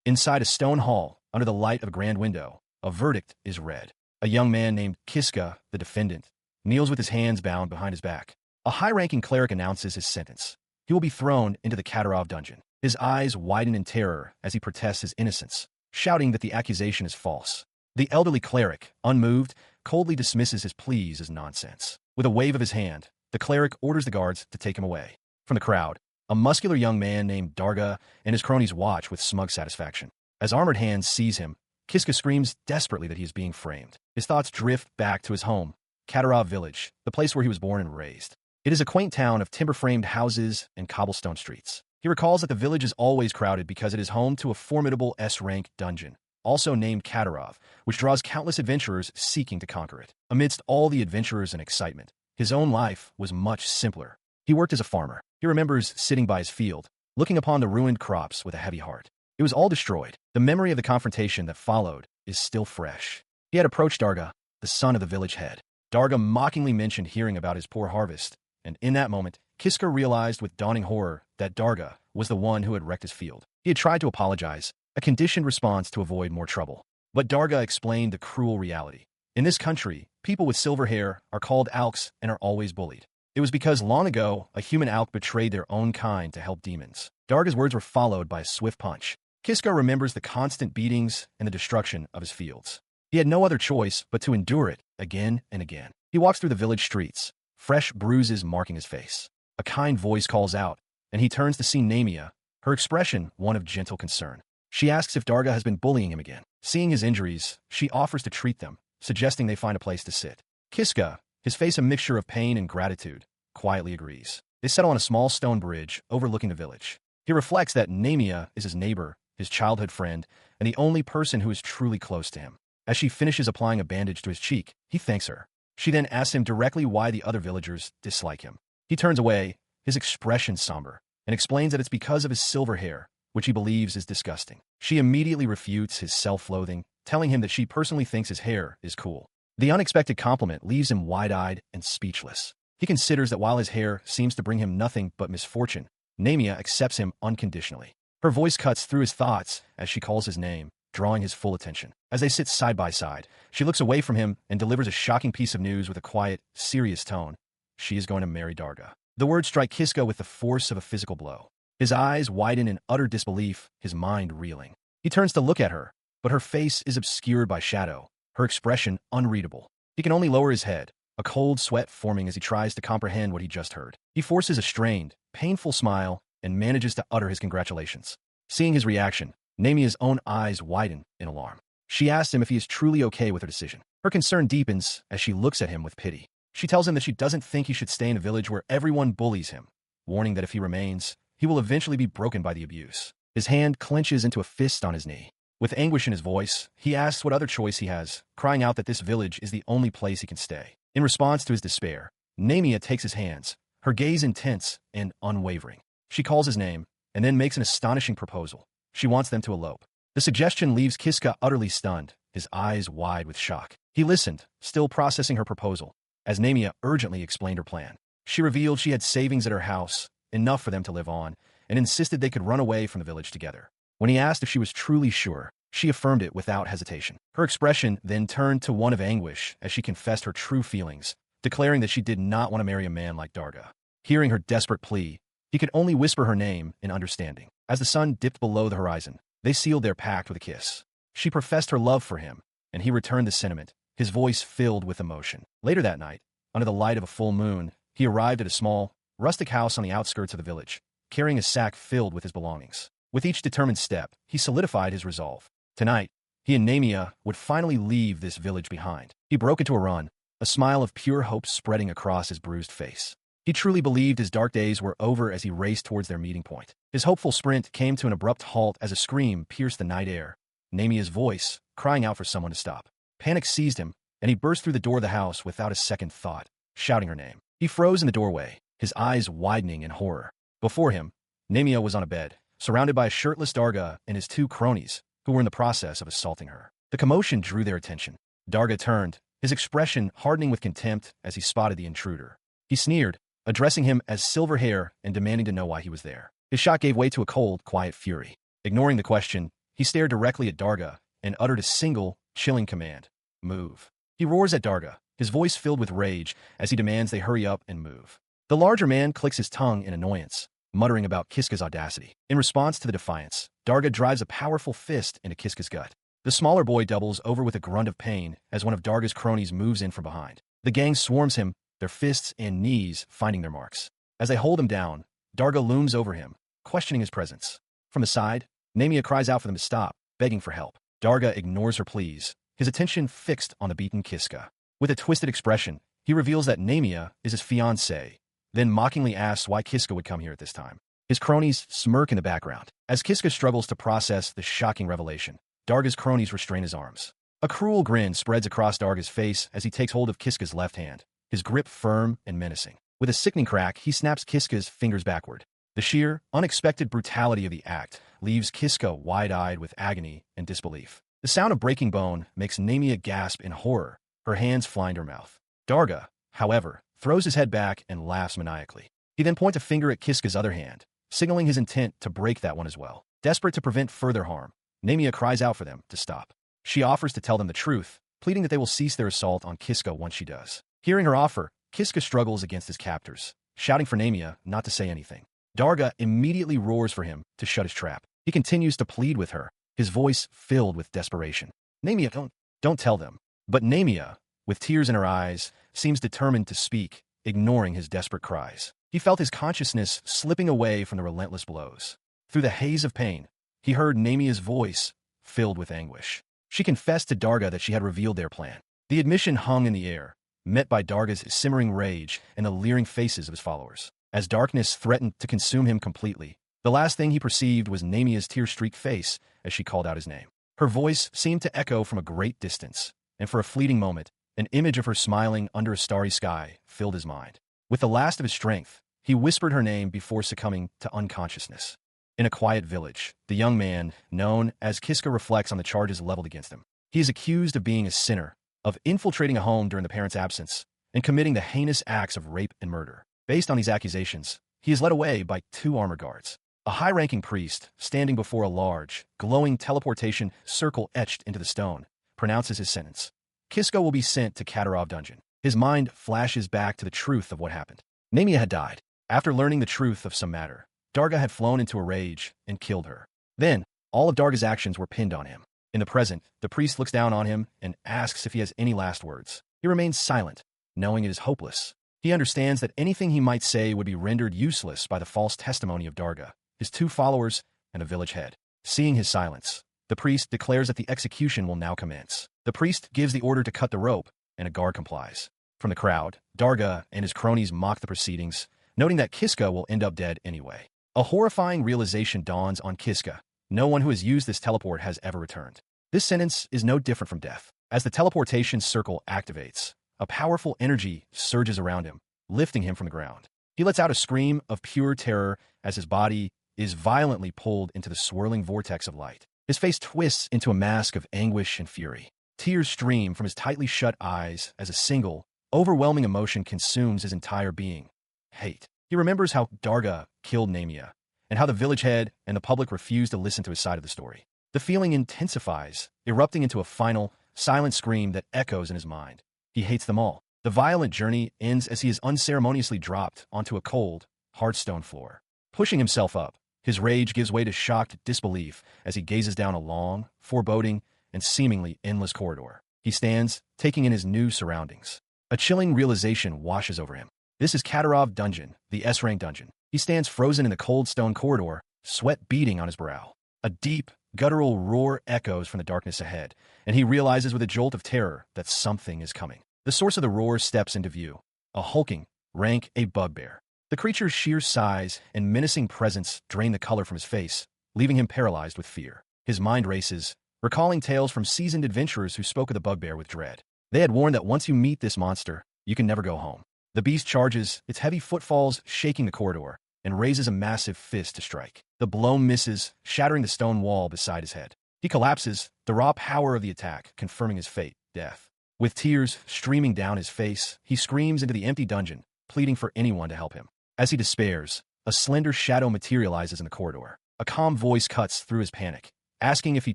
Inside a stone hall, under the light of a grand window, a verdict is read. A young man named Kiska, the defendant, kneels with his hands bound behind his back. A high-ranking cleric announces his sentence. He will be thrown into the Katarov dungeon. His eyes widen in terror as he protests his innocence, shouting that the accusation is false. The elderly cleric, unmoved, coldly dismisses his pleas as nonsense. With a wave of his hand, the cleric orders the guards to take him away. From the crowd, a muscular young man named Darga and his cronies watch with smug satisfaction. As armored hands seize him, Kiska screams desperately that he is being framed. His thoughts drift back to his home, Katarov village, the place where he was born and raised. It is a quaint town of timber-framed houses and cobblestone streets. He recalls that the village is always crowded because it is home to a formidable S-rank dungeon, also named Katarov, which draws countless adventurers seeking to conquer it. Amidst all the adventurers and excitement, his own life was much simpler. He worked as a farmer. He remembers sitting by his field, looking upon the ruined crops with a heavy heart. It was all destroyed. The memory of the confrontation that followed is still fresh. He had approached Darga, the son of the village head. Darga mockingly mentioned hearing about his poor harvest, and in that moment, Kiska realized with dawning horror that Darga was the one who had wrecked his field. He had tried to apologize, a conditioned response to avoid more trouble. But Darga explained the cruel reality. In this country, people with silver hair are called alks and are always bullied. It was because long ago, a human alk betrayed their own kind to help demons. Darga's words were followed by a swift punch. Kiska remembers the constant beatings and the destruction of his fields. He had no other choice but to endure it again and again. He walks through the village streets, fresh bruises marking his face. A kind voice calls out, and he turns to see Namia, her expression one of gentle concern. She asks if Darga has been bullying him again. Seeing his injuries, she offers to treat them, suggesting they find a place to sit. Kiska, his face a mixture of pain and gratitude, quietly agrees. They settle on a small stone bridge overlooking the village. He reflects that Namia is his neighbor, his childhood friend, and the only person who is truly close to him. As she finishes applying a bandage to his cheek, he thanks her. She then asks him directly why the other villagers dislike him. He turns away, his expression somber, and explains that it's because of his silver hair, which he believes is disgusting. She immediately refutes his self-loathing, telling him that she personally thinks his hair is cool. The unexpected compliment leaves him wide-eyed and speechless. He considers that while his hair seems to bring him nothing but misfortune, Namia accepts him unconditionally. Her voice cuts through his thoughts as she calls his name, drawing his full attention. As they sit side by side, she looks away from him and delivers a shocking piece of news with a quiet, serious tone. She is going to marry Darga. The words strike Kiska with the force of a physical blow. His eyes widen in utter disbelief, his mind reeling. He turns to look at her, but her face is obscured by shadow, her expression unreadable. He can only lower his head, a cold sweat forming as he tries to comprehend what he just heard. He forces a strained, painful smile and manages to utter his congratulations. Seeing his reaction, Namia's own eyes widen in alarm. She asks him if he is truly okay with her decision. Her concern deepens as she looks at him with pity. She tells him that she doesn't think he should stay in a village where everyone bullies him, warning that if he remains, he will eventually be broken by the abuse. His hand clenches into a fist on his knee. With anguish in his voice, he asks what other choice he has, crying out that this village is the only place he can stay. In response to his despair, Namia takes his hands, her gaze intense and unwavering. She calls his name, and then makes an astonishing proposal. She wants them to elope. The suggestion leaves Kiska utterly stunned, his eyes wide with shock. He listened, still processing her proposal, as Namia urgently explained her plan. She revealed she had savings at her house, enough for them to live on, and insisted they could run away from the village together. When he asked if she was truly sure, she affirmed it without hesitation. Her expression then turned to one of anguish as she confessed her true feelings, declaring that she did not want to marry a man like Darga. Hearing her desperate plea, he could only whisper her name in understanding. As the sun dipped below the horizon, they sealed their pact with a kiss. She professed her love for him, and he returned the sentiment, his voice filled with emotion. Later that night, under the light of a full moon, he arrived at a small, rustic house on the outskirts of the village, carrying a sack filled with his belongings. With each determined step, he solidified his resolve. Tonight, he and Namia would finally leave this village behind. He broke into a run, a smile of pure hope spreading across his bruised face. He truly believed his dark days were over as he raced towards their meeting point. His hopeful sprint came to an abrupt halt as a scream pierced the night air, Namia's voice crying out for someone to stop. Panic seized him, and he burst through the door of the house without a second thought, shouting her name. He froze in the doorway, his eyes widening in horror. Before him, Namia was on a bed, surrounded by a shirtless Darga and his two cronies, who were in the process of assaulting her. The commotion drew their attention. Darga turned, his expression hardening with contempt as he spotted the intruder. He sneered, addressing him as silver hair and demanding to know why he was there. His shock gave way to a cold, quiet fury. Ignoring the question, He stared directly at Darga and uttered a single, chilling command. Move. He roars at Darga, his voice filled with rage as he demands they hurry up and move. The larger man clicks his tongue in annoyance, muttering about Kiska's audacity. In response to the defiance, Darga drives a powerful fist into Kiska's gut. The smaller boy doubles over with a grunt of pain as one of Darga's cronies moves in from behind. The gang swarms him, their fists and knees finding their marks. As they hold him down, Darga looms over him, questioning his presence. From the side, Namia cries out for them to stop, begging for help. Darga ignores her pleas, his attention fixed on the beaten Kiska. With a twisted expression, he reveals that Namia is his fiancée, then mockingly asks why Kiska would come here at this time. His cronies smirk in the background. As Kiska struggles to process the shocking revelation, Darga's cronies restrain his arms. A cruel grin spreads across Darga's face as he takes hold of Kiska's left hand, his grip firm and menacing. With a sickening crack, he snaps Kiska's fingers backward. The sheer, unexpected brutality of the act leaves Kiska wide-eyed with agony and disbelief. The sound of breaking bone makes Namia gasp in horror, her hands flying to her mouth. Darga, however, throws his head back and laughs maniacally. He then points a finger at Kiska's other hand, signaling his intent to break that one as well. Desperate to prevent further harm, Namia cries out for them to stop. She offers to tell them the truth, pleading that they will cease their assault on Kiska once she does. Hearing her offer, Kiska struggles against his captors, shouting for Namia not to say anything. Darga immediately roars for him to shut his trap. He continues to plead with her, his voice filled with desperation. Namia, don't tell them. But Namia, with tears in her eyes, seems determined to speak, ignoring his desperate cries. He felt his consciousness slipping away from the relentless blows. Through the haze of pain, he heard Namia's voice, filled with anguish. She confessed to Darga that she had revealed their plan. The admission hung in the air, met by Darga's simmering rage and the leering faces of his followers. As darkness threatened to consume him completely, the last thing he perceived was Namia's tear-streaked face as she called out his name. Her voice seemed to echo from a great distance, and for a fleeting moment, an image of her smiling under a starry sky filled his mind. With the last of his strength, he whispered her name before succumbing to unconsciousness. In a quiet village, the young man, known as Kiska, reflects on the charges leveled against him. He is accused of being a sinner, of infiltrating a home during the parents' absence, and committing the heinous acts of rape and murder. Based on these accusations, he is led away by 2 armored guards. A high-ranking priest, standing before a large, glowing teleportation circle etched into the stone, pronounces his sentence. Kiska will be sent to Katarov dungeon. His mind flashes back to the truth of what happened. Namia had died. After learning the truth of some matter, Darga had flown into a rage and killed her. Then, all of Darga's actions were pinned on him. In the present, the priest looks down on him and asks if he has any last words. He remains silent, knowing it is hopeless. He understands that anything he might say would be rendered useless by the false testimony of Darga, his 2 followers, and a village head. Seeing his silence, the priest declares that the execution will now commence. The priest gives the order to cut the rope, and a guard complies. From the crowd, Darga and his cronies mock the proceedings, noting that Kiska will end up dead anyway. A horrifying realization dawns on Kiska. No one who has used this teleport has ever returned. This sentence is no different from death. As the teleportation circle activates, a powerful energy surges around him, lifting him from the ground. He lets out a scream of pure terror as his body is violently pulled into the swirling vortex of light. His face twists into a mask of anguish and fury. Tears stream from his tightly shut eyes as a single, overwhelming emotion consumes his entire being. Hate. He remembers how Darga killed Namia, and how the village head and the public refused to listen to his side of the story. The feeling intensifies, erupting into a final, silent scream that echoes in his mind. He hates them all. The violent journey ends as he is unceremoniously dropped onto a cold, hard stone floor. Pushing himself up, his rage gives way to shocked disbelief as he gazes down a long, foreboding, and seemingly endless corridor. He stands, taking in his new surroundings. A chilling realization washes over him. This is Katarov dungeon, the S-rank dungeon. He stands frozen in the cold stone corridor, sweat beading on his brow. A deep, guttural roar echoes from the darkness ahead, and he realizes with a jolt of terror that something is coming. The source of the roar steps into view. A hulking, rank, a bugbear. The creature's sheer size and menacing presence drain the color from his face, leaving him paralyzed with fear. His mind races, recalling tales from seasoned adventurers who spoke of the bugbear with dread. They had warned that once you meet this monster, you can never go home. The beast charges, its heavy footfalls shaking the corridor, and raises a massive fist to strike. The blow misses, shattering the stone wall beside his head. He collapses, the raw power of the attack confirming his fate, death. With tears streaming down his face, he screams into the empty dungeon, pleading for anyone to help him. As he despairs, a slender shadow materializes in the corridor. A calm voice cuts through his panic, asking if he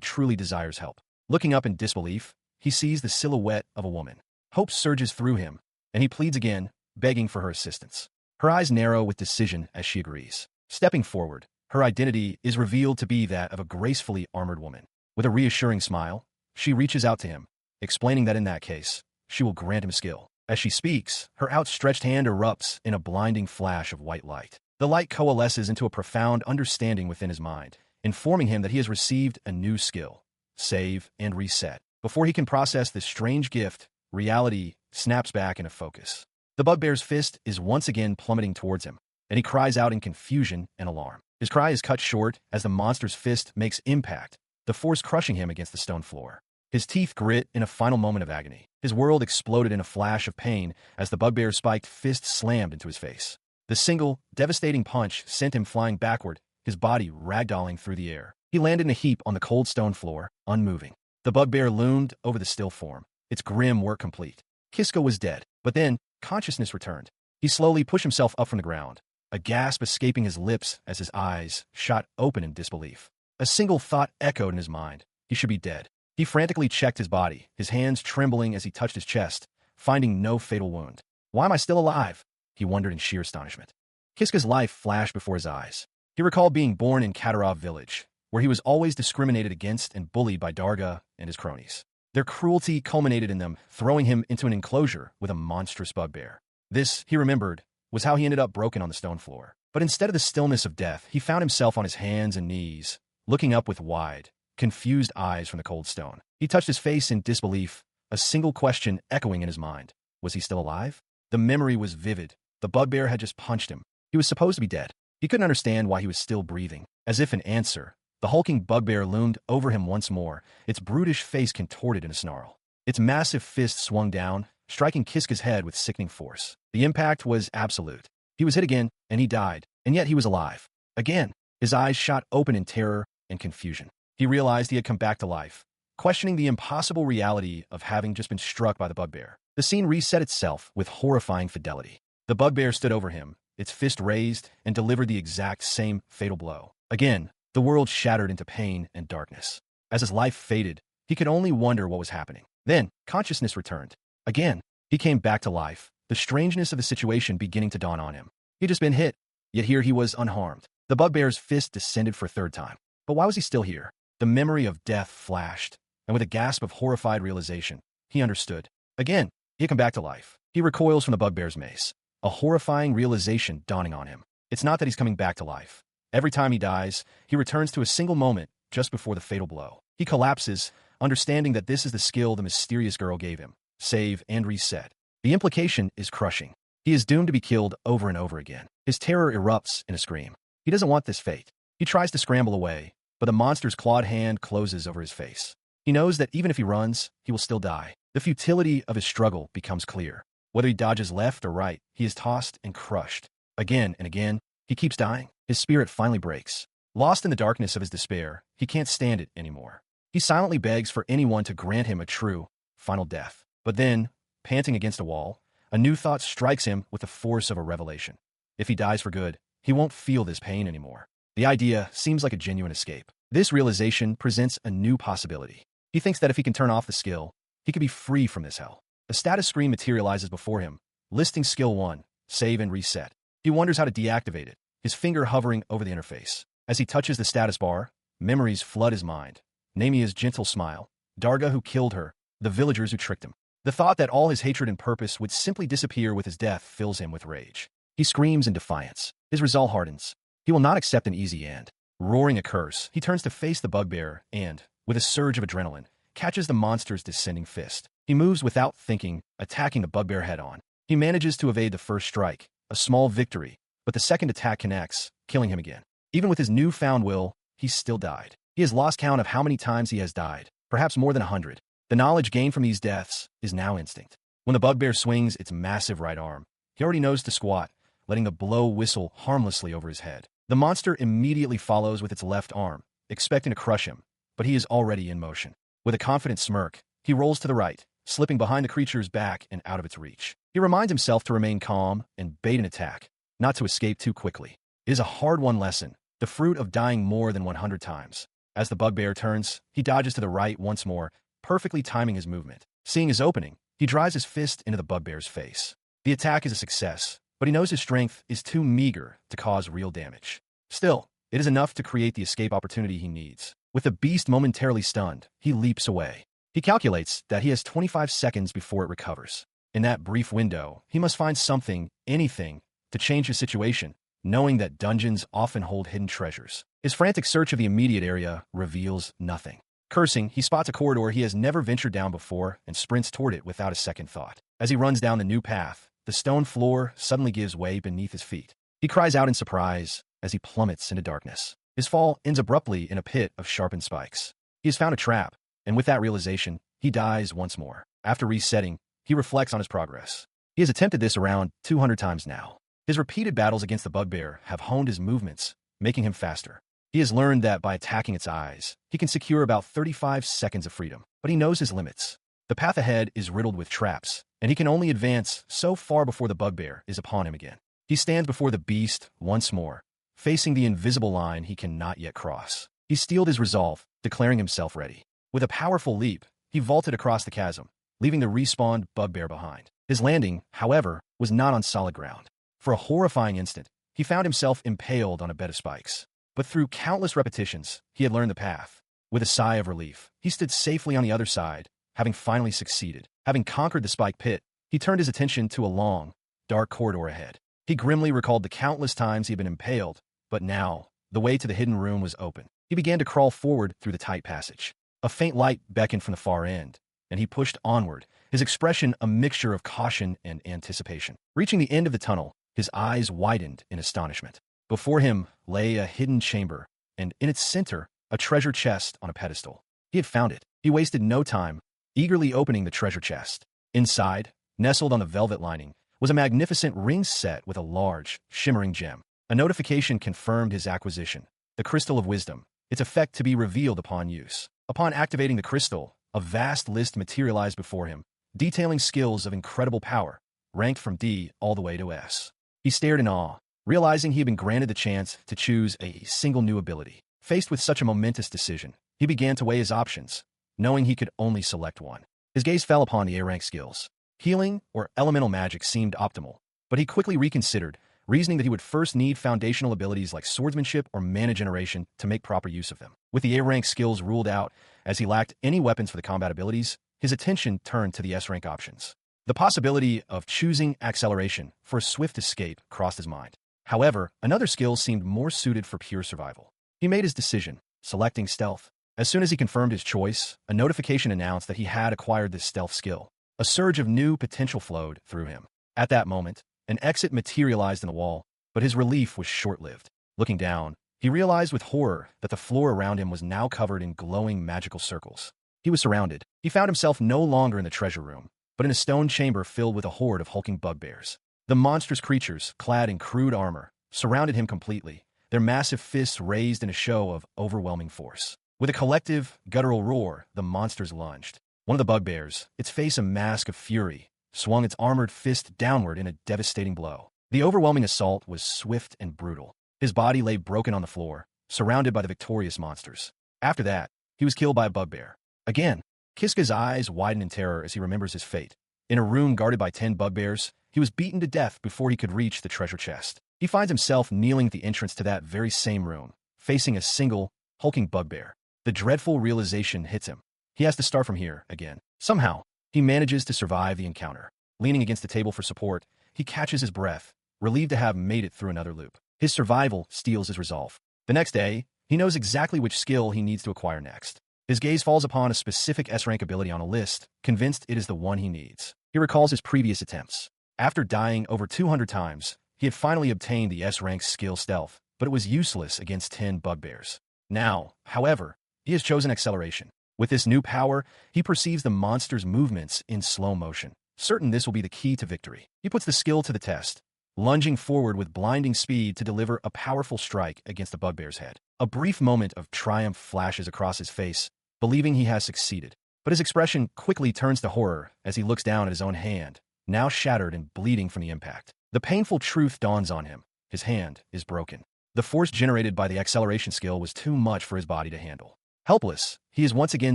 truly desires help. Looking up in disbelief, he sees the silhouette of a woman. Hope surges through him, and he pleads again, begging for her assistance. Her eyes narrow with decision as she agrees. Stepping forward, her identity is revealed to be that of a gracefully armored woman. With a reassuring smile, she reaches out to him, explaining that in that case, she will grant him skill. As she speaks, her outstretched hand erupts in a blinding flash of white light. The light coalesces into a profound understanding within his mind, informing him that he has received a new skill: save and reset. Before he can process this strange gift, reality snaps back into focus. The bugbear's fist is once again plummeting towards him, and he cries out in confusion and alarm. His cry is cut short as the monster's fist makes impact, the force crushing him against the stone floor. His teeth grit in a final moment of agony. His world exploded in a flash of pain as the bugbear's spiked fist slammed into his face. The single, devastating punch sent him flying backward, his body ragdolling through the air. He landed in a heap on the cold stone floor, unmoving. The bugbear loomed over the still form, its grim work complete. Kiska was dead, but then consciousness returned. He slowly pushed himself up from the ground, a gasp escaping his lips as his eyes shot open in disbelief. A single thought echoed in his mind: he should be dead. He frantically checked his body, his hands trembling as he touched his chest, finding no fatal wound. Why am I still alive? He wondered in sheer astonishment. Kiska's life flashed before his eyes. He recalled being born in Katarov village, where he was always discriminated against and bullied by Darga and his cronies. Their cruelty culminated in them throwing him into an enclosure with a monstrous bugbear. This, he remembered, was how he ended up broken on the stone floor. But instead of the stillness of death, he found himself on his hands and knees, looking up with wide, confused eyes from the cold stone. He touched his face in disbelief, a single question echoing in his mind. Was he still alive? The memory was vivid. The bugbear had just punched him. He was supposed to be dead. He couldn't understand why he was still breathing. As if in answer, the hulking bugbear loomed over him once more, its brutish face contorted in a snarl. Its massive fist swung down, striking Kiska's head with sickening force. The impact was absolute. He was hit again, and he died, and yet he was alive. Again, his eyes shot open in terror and confusion. He realized he had come back to life, questioning the impossible reality of having just been struck by the bugbear. The scene reset itself with horrifying fidelity. The bugbear stood over him, its fist raised, and delivered the exact same fatal blow. Again, the world shattered into pain and darkness. As his life faded, he could only wonder what was happening. Then, consciousness returned. Again, he came back to life, the strangeness of the situation beginning to dawn on him. He'd just been hit, yet here he was unharmed. The bugbear's fist descended for a third time. But why was he still here? The memory of death flashed, and with a gasp of horrified realization, he understood. Again, he had come back to life. He recoils from the bugbear's mace, a horrifying realization dawning on him. It's not that he's coming back to life. Every time he dies, he returns to a single moment just before the fatal blow. He collapses, understanding that this is the skill the mysterious girl gave him: save and reset. The implication is crushing. He is doomed to be killed over and over again. His terror erupts in a scream. He doesn't want this fate. He tries to scramble away, but the monster's clawed hand closes over his face. He knows that even if he runs, he will still die. The futility of his struggle becomes clear. Whether he dodges left or right, he is tossed and crushed. Again and again, he keeps dying. His spirit finally breaks. Lost in the darkness of his despair, he can't stand it anymore. He silently begs for anyone to grant him a true, final death. But then, panting against a wall, a new thought strikes him with the force of a revelation. If he dies for good, he won't feel this pain anymore. The idea seems like a genuine escape. This realization presents a new possibility. He thinks that if he can turn off the skill, he could be free from this hell. A status screen materializes before him, listing Skill 1, Save and Reset. He wonders how to deactivate it, his finger hovering over the interface. As he touches the status bar, memories flood his mind. Namia's gentle smile, Darga who killed her, the villagers who tricked him. The thought that all his hatred and purpose would simply disappear with his death fills him with rage. He screams in defiance. His resolve hardens. He will not accept an easy end. Roaring a curse, he turns to face the bugbear and, with a surge of adrenaline, catches the monster's descending fist. He moves without thinking, attacking the bugbear head-on. He manages to evade the first strike, a small victory, but the second attack connects, killing him again. Even with his newfound will, he still died. He has lost count of how many times he has died, perhaps more than 100. The knowledge gained from these deaths is now instinct. When the bugbear swings its massive right arm, he already knows to squat, letting the blow whistle harmlessly over his head. The monster immediately follows with its left arm, expecting to crush him, but he is already in motion. With a confident smirk, he rolls to the right, slipping behind the creature's back and out of its reach. He reminds himself to remain calm and bait an attack, not to escape too quickly. It is a hard-won lesson, the fruit of dying more than 100 times. As the bugbear turns, he dodges to the right once more, perfectly timing his movement. Seeing his opening, he drives his fist into the bugbear's face. The attack is a success, but he knows his strength is too meager to cause real damage. Still, it is enough to create the escape opportunity he needs. With the beast momentarily stunned, he leaps away. He calculates that he has 25 seconds before it recovers. In that brief window, he must find something, anything, to change his situation, knowing that dungeons often hold hidden treasures. His frantic search of the immediate area reveals nothing. Cursing, he spots a corridor he has never ventured down before and sprints toward it without a second thought. As he runs down the new path, the stone floor suddenly gives way beneath his feet. He cries out in surprise as he plummets into darkness. His fall ends abruptly in a pit of sharpened spikes. He has found a trap, and with that realization, he dies once more. After resetting, he reflects on his progress. He has attempted this around 200 times now. His repeated battles against the bugbear have honed his movements, making him faster. He has learned that by attacking its eyes, he can secure about 35 seconds of freedom, but he knows his limits. The path ahead is riddled with traps, and he can only advance so far before the bugbear is upon him again. He stands before the beast once more, facing the invisible line he cannot yet cross. He steeled his resolve, declaring himself ready. With a powerful leap, he vaulted across the chasm, leaving the respawned bugbear behind. His landing, however, was not on solid ground. For a horrifying instant, he found himself impaled on a bed of spikes. But through countless repetitions, he had learned the path. With a sigh of relief, he stood safely on the other side, having finally succeeded. Having conquered the spike pit, he turned his attention to a long, dark corridor ahead. He grimly recalled the countless times he had been impaled, but now, the way to the hidden room was open. He began to crawl forward through the tight passage. A faint light beckoned from the far end, and he pushed onward, his expression a mixture of caution and anticipation. Reaching the end of the tunnel, his eyes widened in astonishment. Before him lay a hidden chamber, and in its center, a treasure chest on a pedestal. He had found it. He wasted no time, eagerly opening the treasure chest. Inside, nestled on the velvet lining, was a magnificent ring set with a large, shimmering gem. A notification confirmed his acquisition, the Crystal of Wisdom, its effect to be revealed upon use. Upon activating the crystal, a vast list materialized before him, detailing skills of incredible power, ranked from D all the way to S. He stared in awe, realizing he had been granted the chance to choose a single new ability. Faced with such a momentous decision, he began to weigh his options, knowing he could only select one. His gaze fell upon the A-rank skills. Healing or elemental magic seemed optimal, but he quickly reconsidered, reasoning that he would first need foundational abilities like swordsmanship or mana generation to make proper use of them. With the A-rank skills ruled out, as he lacked any weapons for the combat abilities, his attention turned to the S-rank options. The possibility of choosing acceleration for a swift escape crossed his mind. However, another skill seemed more suited for pure survival. He made his decision, selecting stealth. As soon as he confirmed his choice, a notification announced that he had acquired this stealth skill. A surge of new potential flowed through him. At that moment, an exit materialized in the wall, but his relief was short-lived. Looking down, he realized with horror that the floor around him was now covered in glowing magical circles. He was surrounded. He found himself no longer in the treasure room, but in a stone chamber filled with a horde of hulking bugbears. The monstrous creatures, clad in crude armor, surrounded him completely, their massive fists raised in a show of overwhelming force. With a collective, guttural roar, the monsters lunged. One of the bugbears, its face a mask of fury, swung its armored fist downward in a devastating blow. The overwhelming assault was swift and brutal. His body lay broken on the floor, surrounded by the victorious monsters. After that, he was killed by a bugbear. Again, Kiska's eyes widen in terror as he remembers his fate. In a room guarded by 10 bugbears, he was beaten to death before he could reach the treasure chest. He finds himself kneeling at the entrance to that very same room, facing a single, hulking bugbear. The dreadful realization hits him. He has to start from here again. Somehow, he manages to survive the encounter. Leaning against the table for support, he catches his breath, relieved to have made it through another loop. His survival steels his resolve. The next day, he knows exactly which skill he needs to acquire next. His gaze falls upon a specific S-rank ability on a list, convinced it is the one he needs. He recalls his previous attempts. After dying over 200 times, he had finally obtained the S-rank skill Stealth, but it was useless against 10 bugbears. Now, however, he has chosen Acceleration. With this new power, he perceives the monster's movements in slow motion. Certain this will be the key to victory. He puts the skill to the test, lunging forward with blinding speed to deliver a powerful strike against the bugbear's head. A brief moment of triumph flashes across his face, believing he has succeeded. But his expression quickly turns to horror as he looks down at his own hand, now shattered and bleeding from the impact. The painful truth dawns on him. His hand is broken. The force generated by the acceleration skill was too much for his body to handle. Helpless, he is once again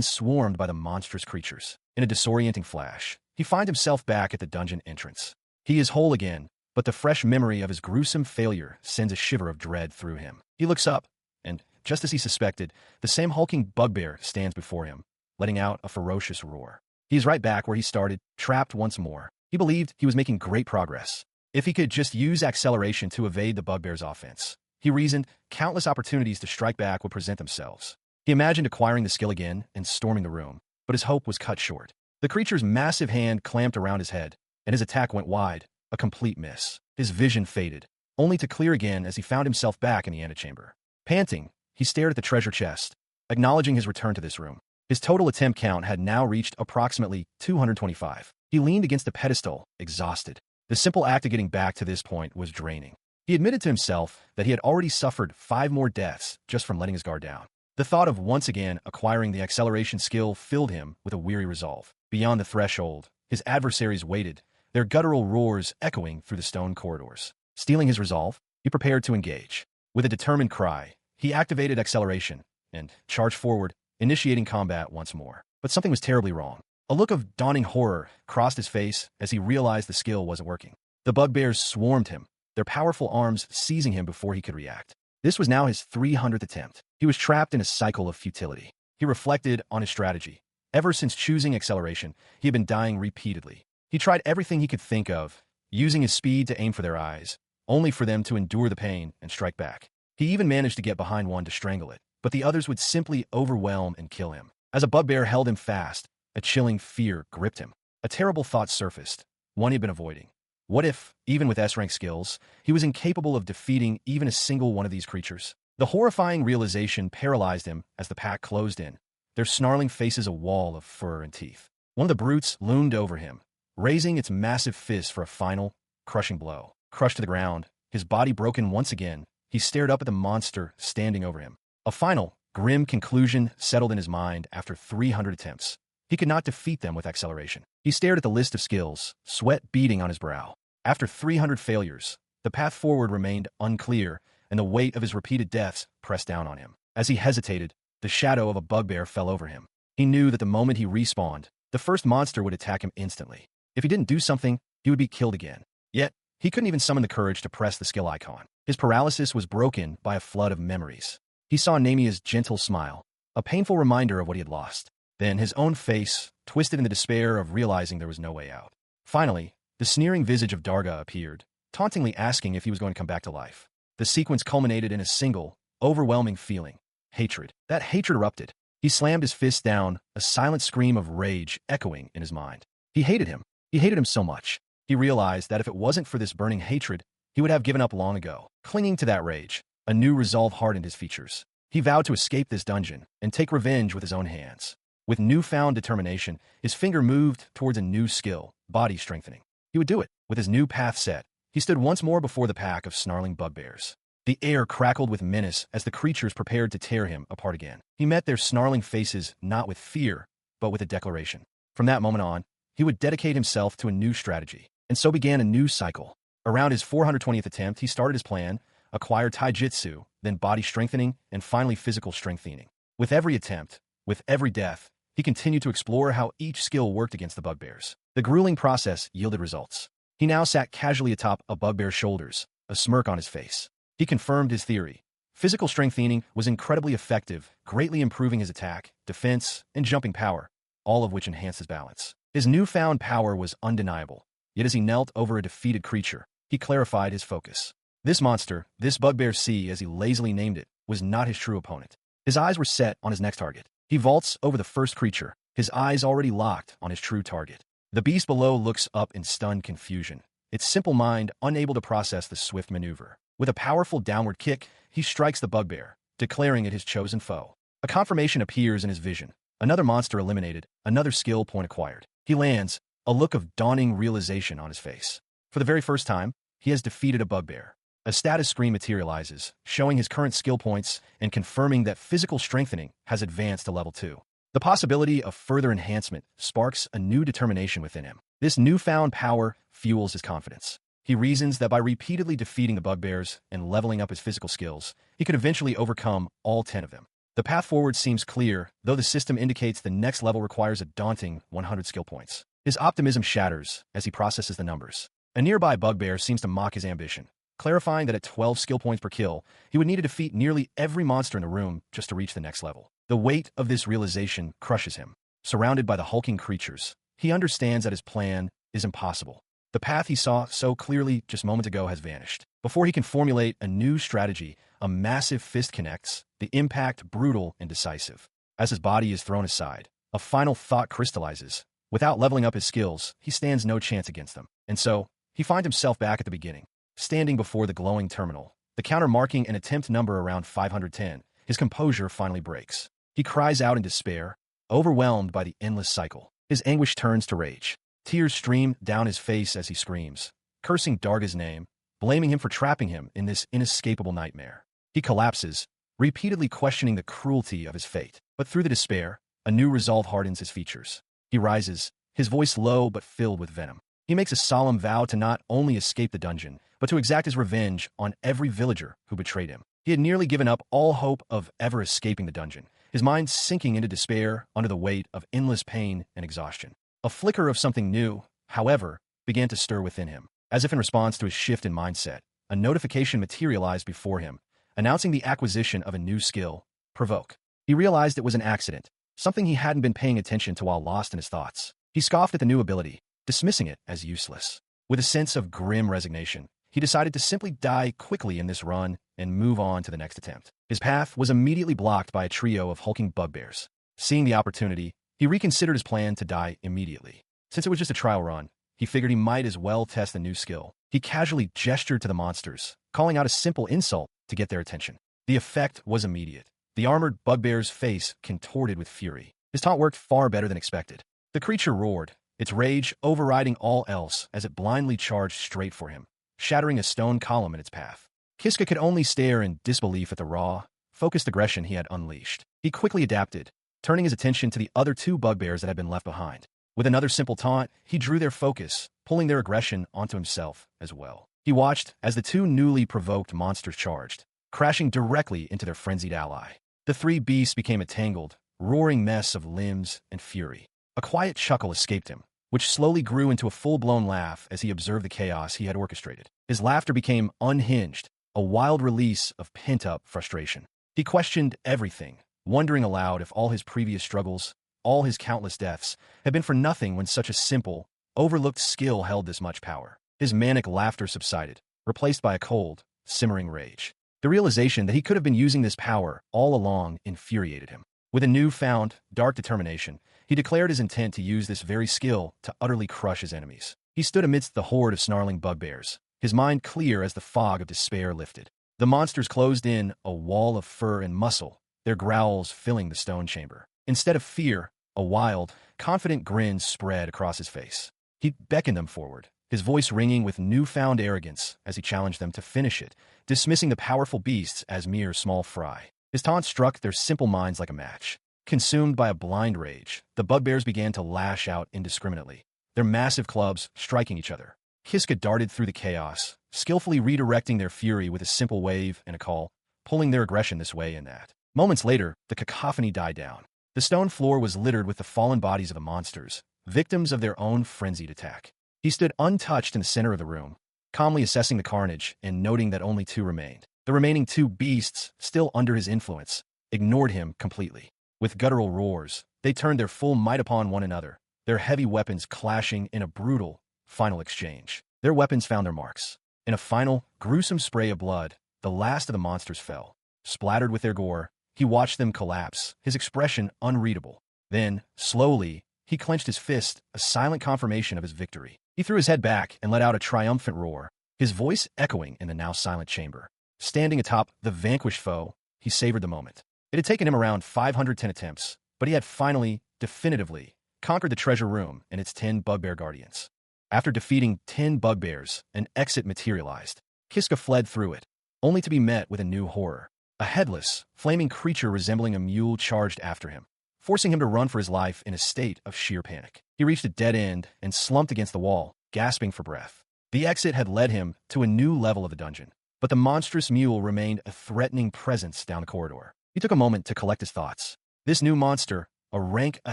swarmed by the monstrous creatures. In a disorienting flash, he finds himself back at the dungeon entrance. He is whole again, but the fresh memory of his gruesome failure sends a shiver of dread through him. He looks up, and, just as he suspected, the same hulking bugbear stands before him, letting out a ferocious roar. He is right back where he started, trapped once more. He believed he was making great progress. If he could just use acceleration to evade the bugbear's offense, he reasoned, countless opportunities to strike back would present themselves. He imagined acquiring the skill again and storming the room, but his hope was cut short. The creature's massive hand clamped around his head, and his attack went wide, a complete miss. His vision faded, only to clear again as he found himself back in the antechamber. Panting, he stared at the treasure chest, acknowledging his return to this room. His total attempt count had now reached approximately 225. He leaned against the pedestal, exhausted. The simple act of getting back to this point was draining. He admitted to himself that he had already suffered 5 more deaths just from letting his guard down. The thought of once again acquiring the acceleration skill filled him with a weary resolve. Beyond the threshold, his adversaries waited, their guttural roars echoing through the stone corridors. Stealing his resolve, he prepared to engage. With a determined cry, he activated acceleration and charged forward, initiating combat once more. But something was terribly wrong. A look of dawning horror crossed his face as he realized the skill wasn't working. The bugbears swarmed him, their powerful arms seizing him before he could react. This was now his 300th attempt. He was trapped in a cycle of futility. He reflected on his strategy. Ever since choosing acceleration, he had been dying repeatedly. He tried everything he could think of, using his speed to aim for their eyes, only for them to endure the pain and strike back. He even managed to get behind one to strangle it, but the others would simply overwhelm and kill him. As a bugbear held him fast, a chilling fear gripped him. A terrible thought surfaced, one he had been avoiding. What if, even with S-rank skills, he was incapable of defeating even a single one of these creatures? The horrifying realization paralyzed him as the pack closed in, their snarling faces a wall of fur and teeth. One of the brutes loomed over him, raising its massive fist for a final, crushing blow. Crushed to the ground, his body broken once again, he stared up at the monster standing over him. A final, grim conclusion settled in his mind after 300 attempts. He could not defeat them with acceleration. He stared at the list of skills, sweat beading on his brow. After 300 failures, the path forward remained unclear, and the weight of his repeated deaths pressed down on him. As he hesitated, the shadow of a bugbear fell over him. He knew that the moment he respawned, the first monster would attack him instantly. If he didn't do something, he would be killed again. Yet, he couldn't even summon the courage to press the skill icon. His paralysis was broken by a flood of memories. He saw Namia's gentle smile, a painful reminder of what he had lost. Then his own face, twisted in the despair of realizing there was no way out. Finally, the sneering visage of Darga appeared, tauntingly asking if he was going to come back to life. The sequence culminated in a single, overwhelming feeling: hatred. That hatred erupted. He slammed his fist down, a silent scream of rage echoing in his mind. He hated him. He hated him so much. He realized that if it wasn't for this burning hatred, he would have given up long ago. Clinging to that rage, a new resolve hardened his features. He vowed to escape this dungeon and take revenge with his own hands. With newfound determination, his finger moved towards a new skill, body strengthening. He would do it. With his new path set, he stood once more before the pack of snarling bugbears. The air crackled with menace as the creatures prepared to tear him apart again. He met their snarling faces not with fear, but with a declaration. From that moment on, he would dedicate himself to a new strategy. And so began a new cycle. Around his 420th attempt, he started his plan, acquired taijutsu, then body strengthening, and finally physical strengthening. With every attempt, with every death, he continued to explore how each skill worked against the bugbears. The grueling process yielded results. He now sat casually atop a bugbear's shoulders, a smirk on his face. He confirmed his theory. Physical strengthening was incredibly effective, greatly improving his attack, defense, and jumping power, all of which enhanced his balance. His newfound power was undeniable. Yet as he knelt over a defeated creature, he clarified his focus. This monster, this bugbear C as he lazily named it, was not his true opponent. His eyes were set on his next target. He vaults over the first creature, his eyes already locked on his true target. The beast below looks up in stunned confusion, its simple mind unable to process the swift maneuver. With a powerful downward kick, he strikes the bugbear, declaring it his chosen foe. A confirmation appears in his vision. Another monster eliminated, another skill point acquired. He lands, a look of dawning realization on his face. For the very first time, he has defeated a bugbear. A status screen materializes, showing his current skill points and confirming that physical strengthening has advanced to level 2. The possibility of further enhancement sparks a new determination within him. This newfound power fuels his confidence. He reasons that by repeatedly defeating the bugbears and leveling up his physical skills, he could eventually overcome all 10 of them. The path forward seems clear, though the system indicates the next level requires a daunting 100 skill points. His optimism shatters as he processes the numbers. A nearby bugbear seems to mock his ambition, clarifying that at 12 skill points per kill, he would need to defeat nearly every monster in the room just to reach the next level. The weight of this realization crushes him. Surrounded by the hulking creatures, he understands that his plan is impossible. The path he saw so clearly just moments ago has vanished. Before he can formulate a new strategy, a massive fist connects, the impact brutal and decisive. As his body is thrown aside, a final thought crystallizes. Without leveling up his skills, he stands no chance against them. And so, he finds himself back at the beginning, standing before the glowing terminal. The counter marking an attempt number around 510, his composure finally breaks. He cries out in despair, overwhelmed by the endless cycle. His anguish turns to rage. Tears stream down his face as he screams, cursing Darga's name, blaming him for trapping him in this inescapable nightmare. He collapses, repeatedly questioning the cruelty of his fate. But through the despair, a new resolve hardens his features. He rises, his voice low but filled with venom. He makes a solemn vow to not only escape the dungeon, but to exact his revenge on every villager who betrayed him. He had nearly given up all hope of ever escaping the dungeon, his mind sinking into despair under the weight of endless pain and exhaustion. A flicker of something new, however, began to stir within him. As if in response to his shift in mindset, a notification materialized before him, announcing the acquisition of a new skill, Provoke. He realized it was an accident, something he hadn't been paying attention to while lost in his thoughts. He scoffed at the new ability, dismissing it as useless. With a sense of grim resignation, he decided to simply die quickly in this run and move on to the next attempt. His path was immediately blocked by a trio of hulking bugbears. Seeing the opportunity, he reconsidered his plan to die immediately. Since it was just a trial run, he figured he might as well test a new skill. He casually gestured to the monsters, calling out a simple insult to get their attention. The effect was immediate. The armored bugbear's face contorted with fury. His taunt worked far better than expected. The creature roared, its rage overriding all else as it blindly charged straight for him, shattering a stone column in its path. Kiska could only stare in disbelief at the raw, focused aggression he had unleashed. He quickly adapted, turning his attention to the other two bugbears that had been left behind. With another simple taunt, he drew their focus, pulling their aggression onto himself as well. He watched as the two newly provoked monsters charged, crashing directly into their frenzied ally. The three beasts became a tangled, roaring mess of limbs and fury. A quiet chuckle escaped him, which slowly grew into a full-blown laugh as he observed the chaos he had orchestrated. His laughter became unhinged, a wild release of pent-up frustration. He questioned everything, wondering aloud if all his previous struggles, all his countless deaths, had been for nothing when such a simple, overlooked skill held this much power. His manic laughter subsided, replaced by a cold, simmering rage. The realization that he could have been using this power all along infuriated him. With a newfound, dark determination, he declared his intent to use this very skill to utterly crush his enemies. He stood amidst the horde of snarling bugbears, his mind clear as the fog of despair lifted. The monsters closed in a wall of fur and muscle, their growls filling the stone chamber. Instead of fear, a wild, confident grin spread across his face. He beckoned them forward, his voice ringing with newfound arrogance as he challenged them to finish it, dismissing the powerful beasts as mere small fry. His taunt struck their simple minds like a match. Consumed by a blind rage, the bugbears began to lash out indiscriminately, their massive clubs striking each other. Kiska darted through the chaos, skillfully redirecting their fury with a simple wave and a call, pulling their aggression this way and that. Moments later, the cacophony died down. The stone floor was littered with the fallen bodies of the monsters, victims of their own frenzied attack. He stood untouched in the center of the room, calmly assessing the carnage and noting that only two remained. The remaining two beasts, still under his influence, ignored him completely. With guttural roars, they turned their full might upon one another, their heavy weapons clashing in a brutal, final exchange. Their weapons found their marks. In a final, gruesome spray of blood, the last of the monsters fell. Splattered with their gore, he watched them collapse, his expression unreadable. Then, slowly, he clenched his fist, a silent confirmation of his victory. He threw his head back and let out a triumphant roar, his voice echoing in the now silent chamber. Standing atop the vanquished foe, he savored the moment. It had taken him around 510 attempts, but he had finally, definitively, conquered the treasure room and its 10 bugbear guardians. After defeating 10 bugbears, an exit materialized. Kiska fled through it, only to be met with a new horror. A headless, flaming creature resembling a mule charged after him, forcing him to run for his life in a state of sheer panic. He reached a dead end and slumped against the wall, gasping for breath. The exit had led him to a new level of the dungeon, but the monstrous mule remained a threatening presence down the corridor. He took a moment to collect his thoughts. This new monster, a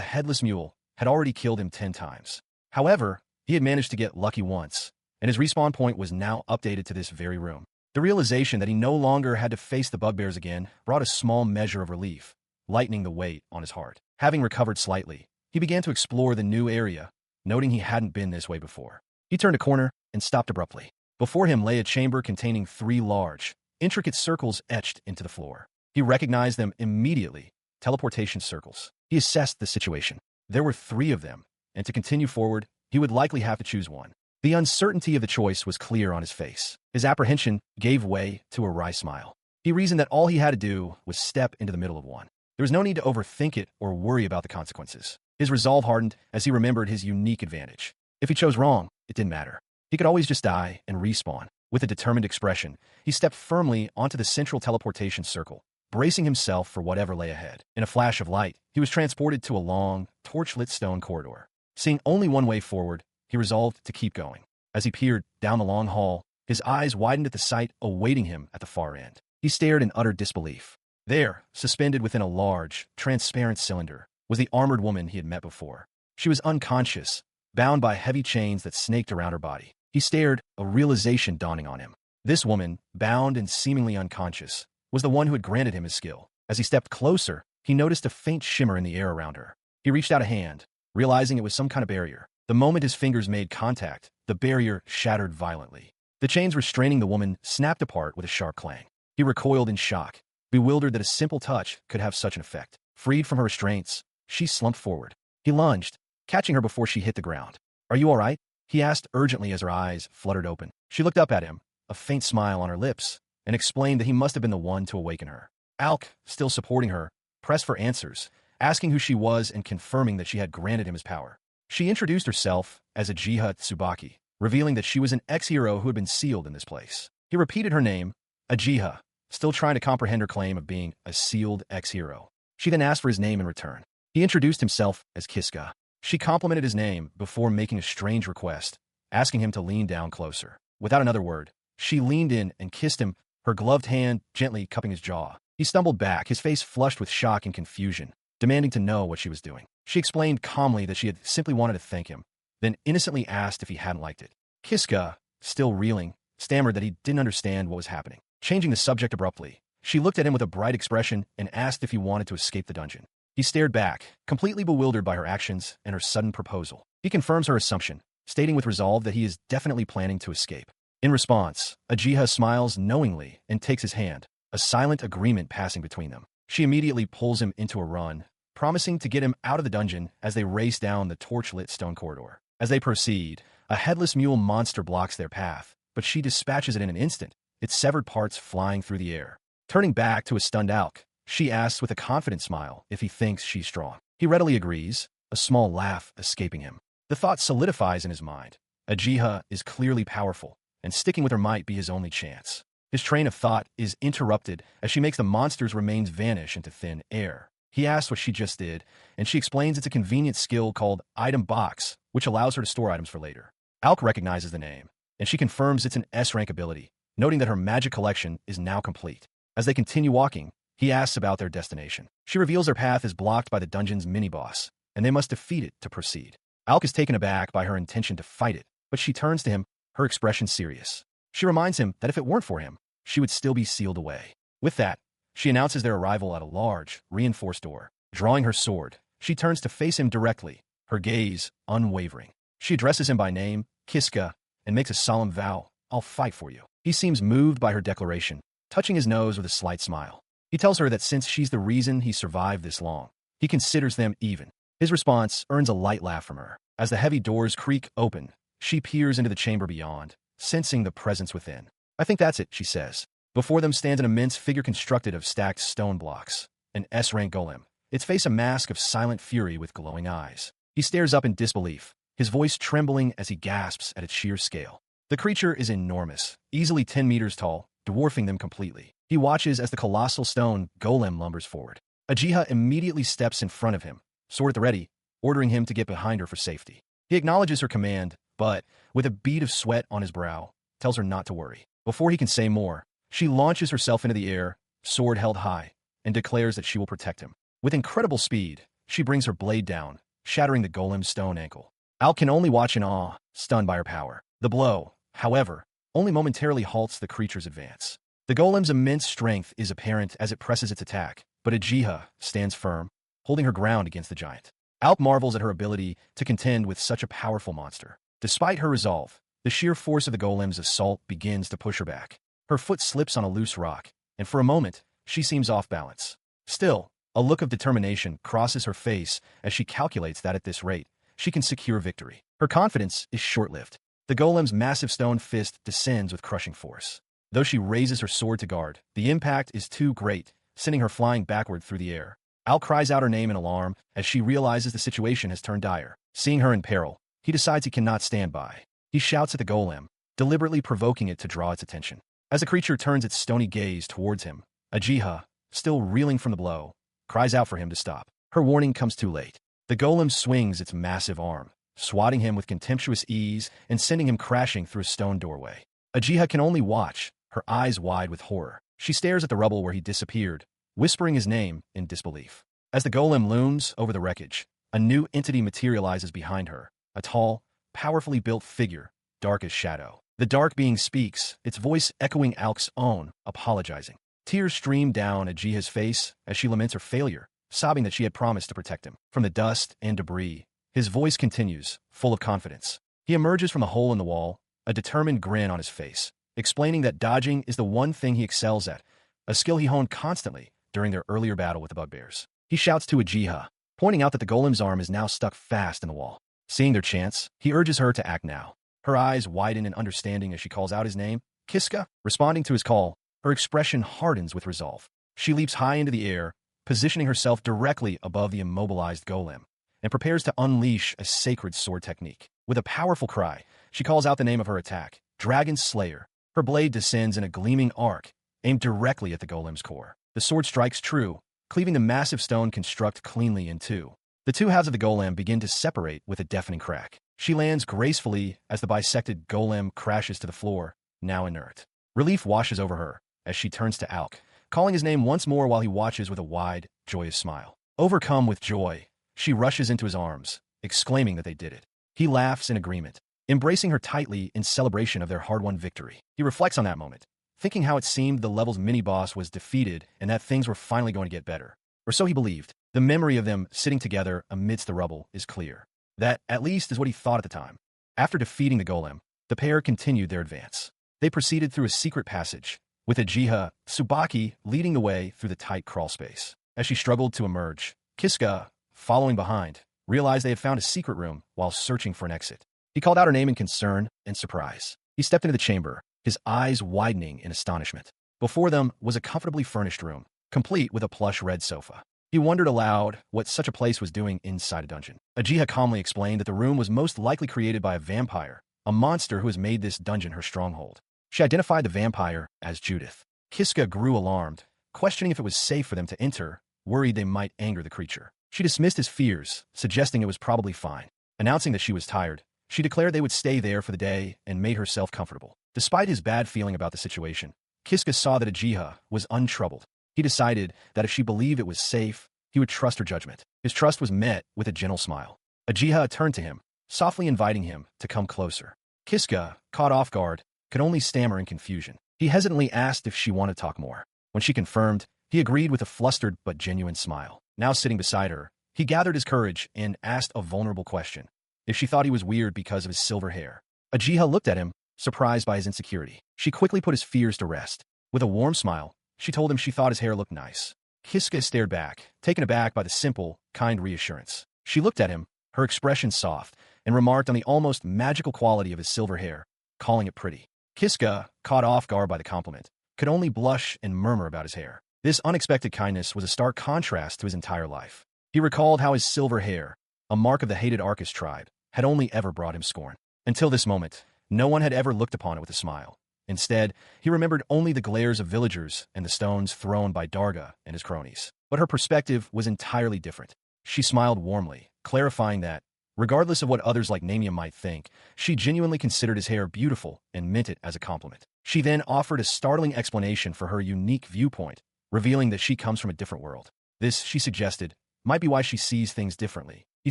headless mule, had already killed him 10 times. However, he had managed to get lucky once, and his respawn point was now updated to this very room. The realization that he no longer had to face the bugbears again brought a small measure of relief, lightening the weight on his heart. Having recovered slightly, he began to explore the new area, noting he hadn't been this way before. He turned a corner and stopped abruptly. Before him lay a chamber containing 3 large, intricate circles etched into the floor. He recognized them immediately, teleportation circles. He assessed the situation. There were 3 of them, and to continue forward, he would likely have to choose one. The uncertainty of the choice was clear on his face. His apprehension gave way to a wry smile. He reasoned that all he had to do was step into the middle of one. There was no need to overthink it or worry about the consequences. His resolve hardened as he remembered his unique advantage. If he chose wrong, it didn't matter. He could always just die and respawn. With a determined expression, he stepped firmly onto the central teleportation circle, bracing himself for whatever lay ahead. In a flash of light, he was transported to a long, torch-lit stone corridor. Seeing only one way forward, he resolved to keep going. As he peered down the long hall, his eyes widened at the sight awaiting him at the far end. He stared in utter disbelief. There, suspended within a large, transparent cylinder, was the armored woman he had met before. She was unconscious, bound by heavy chains that snaked around her body. He stared, a realization dawning on him. This woman, bound and seemingly unconscious, was the one who had granted him his skill. As he stepped closer, he noticed a faint shimmer in the air around her. He reached out a hand, realizing it was some kind of barrier. The moment his fingers made contact, the barrier shattered violently. The chains restraining the woman snapped apart with a sharp clang. He recoiled in shock, bewildered that a simple touch could have such an effect. Freed from her restraints, she slumped forward. He lunged, catching her before she hit the ground. "Are you all right?" he asked urgently as her eyes fluttered open. She looked up at him, a faint smile on her lips, and explained that he must have been the one to awaken her. Alk, still supporting her, pressed for answers, asking who she was and confirming that she had granted him his power. She introduced herself as Ajia Tsubaki, revealing that she was an ex-hero who had been sealed in this place. He repeated her name, Ajia, still trying to comprehend her claim of being a sealed ex-hero. She then asked for his name in return. He introduced himself as Kiska. She complimented his name before making a strange request, asking him to lean down closer. Without another word, she leaned in and kissed him, her gloved hand gently cupping his jaw. He stumbled back, his face flushed with shock and confusion, demanding to know what she was doing. She explained calmly that she had simply wanted to thank him, then innocently asked if he hadn't liked it. Kiska, still reeling, stammered that he didn't understand what was happening. Changing the subject abruptly, she looked at him with a bright expression and asked if he wanted to escape the dungeon. He stared back, completely bewildered by her actions and her sudden proposal. He confirms her assumption, stating with resolve that he is definitely planning to escape. In response, Ajia smiles knowingly and takes his hand, a silent agreement passing between them. She immediately pulls him into a run, promising to get him out of the dungeon as they race down the torch-lit stone corridor. As they proceed, a headless mule monster blocks their path, but she dispatches it in an instant, its severed parts flying through the air. Turning back to a stunned Alk, she asks with a confident smile if he thinks she's strong. He readily agrees, a small laugh escaping him. The thought solidifies in his mind. Ajia is clearly powerful, and sticking with her might be his only chance. His train of thought is interrupted as she makes the monster's remains vanish into thin air. He asks what she just did, and she explains it's a convenient skill called Item Box, which allows her to store items for later. Alk recognizes the name, and she confirms it's an S-rank ability, noting that her magic collection is now complete. As they continue walking, he asks about their destination. She reveals their path is blocked by the dungeon's mini-boss, and they must defeat it to proceed. Alk is taken aback by her intention to fight it, but she turns to him, her expression serious. She reminds him that if it weren't for him, she would still be sealed away. With that, she announces their arrival at a large, reinforced door. Drawing her sword, she turns to face him directly, her gaze unwavering. She addresses him by name, Kiska, and makes a solemn vow, "I'll fight for you." He seems moved by her declaration, touching his nose with a slight smile. He tells her that since she's the reason he survived this long, he considers them even. His response earns a light laugh from her. As the heavy doors creak open, she peers into the chamber beyond, sensing the presence within. "I think that's it," she says. Before them stands an immense figure constructed of stacked stone blocks, an S-rank golem, its face a mask of silent fury with glowing eyes. He stares up in disbelief, his voice trembling as he gasps at its sheer scale. The creature is enormous, easily 10 meters tall, dwarfing them completely. He watches as the colossal stone golem lumbers forward. Ajia immediately steps in front of him, sword at the ready, ordering him to get behind her for safety. He acknowledges her command, but, with a bead of sweat on his brow, tells her not to worry. Before he can say more, she launches herself into the air, sword held high, and declares that she will protect him. With incredible speed, she brings her blade down, shattering the golem's stone ankle. Al can only watch in awe, stunned by her power. The blow, however, only momentarily halts the creature's advance. The golem's immense strength is apparent as it presses its attack, but Ajia stands firm, holding her ground against the giant. Alp marvels at her ability to contend with such a powerful monster. Despite her resolve, the sheer force of the golem's assault begins to push her back. Her foot slips on a loose rock, and for a moment, she seems off balance. Still, a look of determination crosses her face as she calculates that at this rate, she can secure victory. Her confidence is short-lived. The golem's massive stone fist descends with crushing force. Though she raises her sword to guard, the impact is too great, sending her flying backward through the air. Al cries out her name in alarm as she realizes the situation has turned dire. Seeing her in peril, he decides he cannot stand by. He shouts at the golem, deliberately provoking it to draw its attention. As the creature turns its stony gaze towards him, Ajia, still reeling from the blow, cries out for him to stop. Her warning comes too late. The golem swings its massive arm, swatting him with contemptuous ease and sending him crashing through a stone doorway. Ajia can only watch, her eyes wide with horror. She stares at the rubble where he disappeared, whispering his name in disbelief. As the golem looms over the wreckage, a new entity materializes behind her, a tall, powerfully built figure, dark as shadow. The dark being speaks, its voice echoing Alk's own, apologizing. Tears stream down Ajia's face as she laments her failure, sobbing that she had promised to protect him. From the dust and debris, his voice continues, full of confidence. He emerges from a hole in the wall, a determined grin on his face, explaining that dodging is the one thing he excels at, a skill he honed constantly during their earlier battle with the bugbears. He shouts to Ajia, pointing out that the golem's arm is now stuck fast in the wall. Seeing their chance, he urges her to act now. Her eyes widen in understanding as she calls out his name, Kiska. Responding to his call, her expression hardens with resolve. She leaps high into the air, positioning herself directly above the immobilized golem, and prepares to unleash a sacred sword technique. With a powerful cry, she calls out the name of her attack, Dragon Slayer. Her blade descends in a gleaming arc, aimed directly at the golem's core. The sword strikes true, cleaving the massive stone construct cleanly in two. The two halves of the golem begin to separate with a deafening crack. She lands gracefully as the bisected golem crashes to the floor, now inert. Relief washes over her as she turns to Alk, calling his name once more while he watches with a wide, joyous smile. Overcome with joy, she rushes into his arms, exclaiming that they did it. He laughs in agreement, embracing her tightly in celebration of their hard-won victory. He reflects on that moment, thinking how it seemed the level's mini-boss was defeated and that things were finally going to get better. Or so he believed. The memory of them sitting together amidst the rubble is clear. That, at least, is what he thought at the time. After defeating the golem, the pair continued their advance. They proceeded through a secret passage, with Ajia Tsubaki leading the way through the tight crawl space. As she struggled to emerge, Kiska, following behind, realized they had found a secret room while searching for an exit. He called out her name in concern and surprise. He stepped into the chamber, his eyes widening in astonishment. Before them was a comfortably furnished room, complete with a plush red sofa. He wondered aloud what such a place was doing inside a dungeon. Ajia calmly explained that the room was most likely created by a vampire, a monster who has made this dungeon her stronghold. She identified the vampire as Judith. Kiska grew alarmed, questioning if it was safe for them to enter, worried they might anger the creature. She dismissed his fears, suggesting it was probably fine. Announcing that she was tired, she declared they would stay there for the day and made herself comfortable. Despite his bad feeling about the situation, Kiska saw that Ajia was untroubled. He decided that if she believed it was safe, he would trust her judgment. His trust was met with a gentle smile. Ajia turned to him, softly inviting him to come closer. Kiska, caught off guard, could only stammer in confusion. He hesitantly asked if she wanted to talk more. When she confirmed, he agreed with a flustered but genuine smile. Now sitting beside her, he gathered his courage and asked a vulnerable question. If she thought he was weird because of his silver hair. Ajia looked at him, surprised by his insecurity. She quickly put his fears to rest. With a warm smile, she told him she thought his hair looked nice. Kiska stared back, taken aback by the simple, kind reassurance. She looked at him, her expression soft, and remarked on the almost magical quality of his silver hair, calling it pretty. Kiska, caught off guard by the compliment, could only blush and murmur about his hair. This unexpected kindness was a stark contrast to his entire life. He recalled how his silver hair, a mark of the hated Arcus tribe, had only ever brought him scorn. Until this moment, no one had ever looked upon it with a smile. Instead, he remembered only the glares of villagers and the stones thrown by Darga and his cronies. But her perspective was entirely different. She smiled warmly, clarifying that, regardless of what others like Namia might think, she genuinely considered his hair beautiful and meant it as a compliment. She then offered a startling explanation for her unique viewpoint, revealing that she comes from a different world. This, she suggested, might be why she sees things differently. He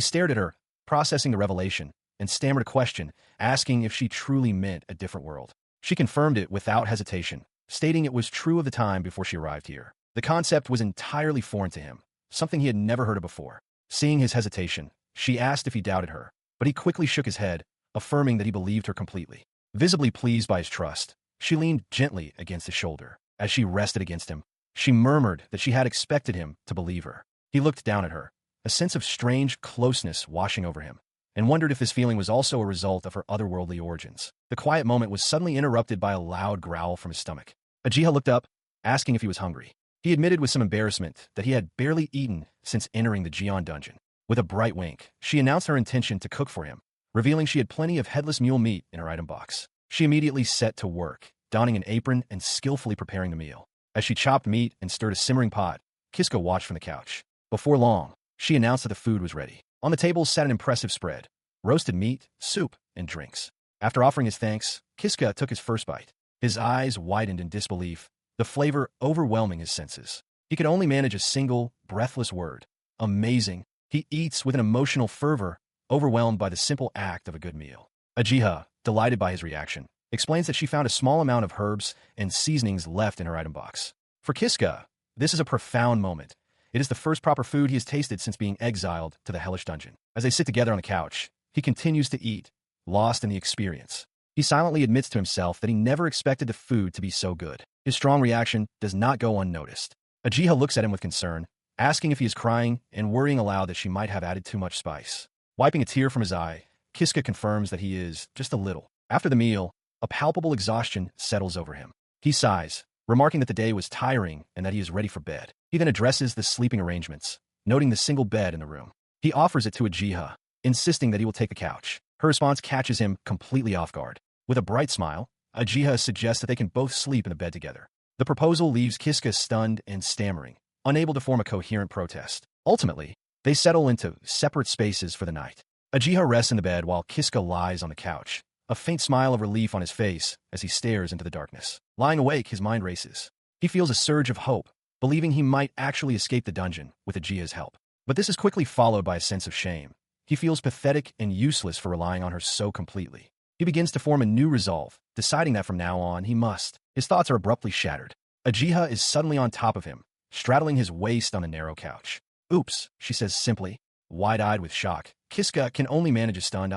stared at her, processing the revelation, and stammered a question, asking if she truly meant a different world. She confirmed it without hesitation, stating it was true of the time before she arrived here. The concept was entirely foreign to him, something he had never heard of before. Seeing his hesitation, she asked if he doubted her, but he quickly shook his head, affirming that he believed her completely. Visibly pleased by his trust, she leaned gently against his shoulder. As she rested against him, she murmured that she had expected him to believe her. He looked down at her, a sense of strange closeness washing over him, and wondered if this feeling was also a result of her otherworldly origins. The quiet moment was suddenly interrupted by a loud growl from his stomach. Ajia looked up, asking if he was hungry. He admitted with some embarrassment that he had barely eaten since entering the Jian dungeon. With a bright wink, she announced her intention to cook for him, revealing she had plenty of headless mule meat in her item box. She immediately set to work, donning an apron and skillfully preparing the meal. As she chopped meat and stirred a simmering pot, Kiska watched from the couch. Before long, she announced that the food was ready. On the table sat an impressive spread: roasted meat, soup, and drinks. After offering his thanks, Kiska took his first bite. His eyes widened in disbelief, the flavor overwhelming his senses. He could only manage a single, breathless word: amazing. He eats with an emotional fervor, overwhelmed by the simple act of a good meal. Ajia, delighted by his reaction, explains that she found a small amount of herbs and seasonings left in her item box. For Kiska, this is a profound moment. It is the first proper food he has tasted since being exiled to the hellish dungeon. As they sit together on the couch, he continues to eat, lost in the experience. He silently admits to himself that he never expected the food to be so good. His strong reaction does not go unnoticed. Ajia looks at him with concern, asking if he is crying and worrying aloud that she might have added too much spice. Wiping a tear from his eye, Kiska confirms that he is just a little. After the meal, a palpable exhaustion settles over him. He sighs, remarking that the day was tiring and that he is ready for bed. He then addresses the sleeping arrangements, noting the single bed in the room. He offers it to Ajia, insisting that he will take the couch. Her response catches him completely off guard. With a bright smile, Ajia suggests that they can both sleep in the bed together. The proposal leaves Kiska stunned and stammering, unable to form a coherent protest. Ultimately, they settle into separate spaces for the night. Ajia rests in the bed while Kiska lies on the couch, a faint smile of relief on his face as he stares into the darkness. Lying awake, his mind races. He feels a surge of hope, believing he might actually escape the dungeon with Ajia's help. But this is quickly followed by a sense of shame. He feels pathetic and useless for relying on her so completely. He begins to form a new resolve, deciding that from now on he must. His thoughts are abruptly shattered. Ajia is suddenly on top of him, straddling his waist on the narrow couch. "Oops," she says simply, wide-eyed with shock. Kiska can only manage a stunned,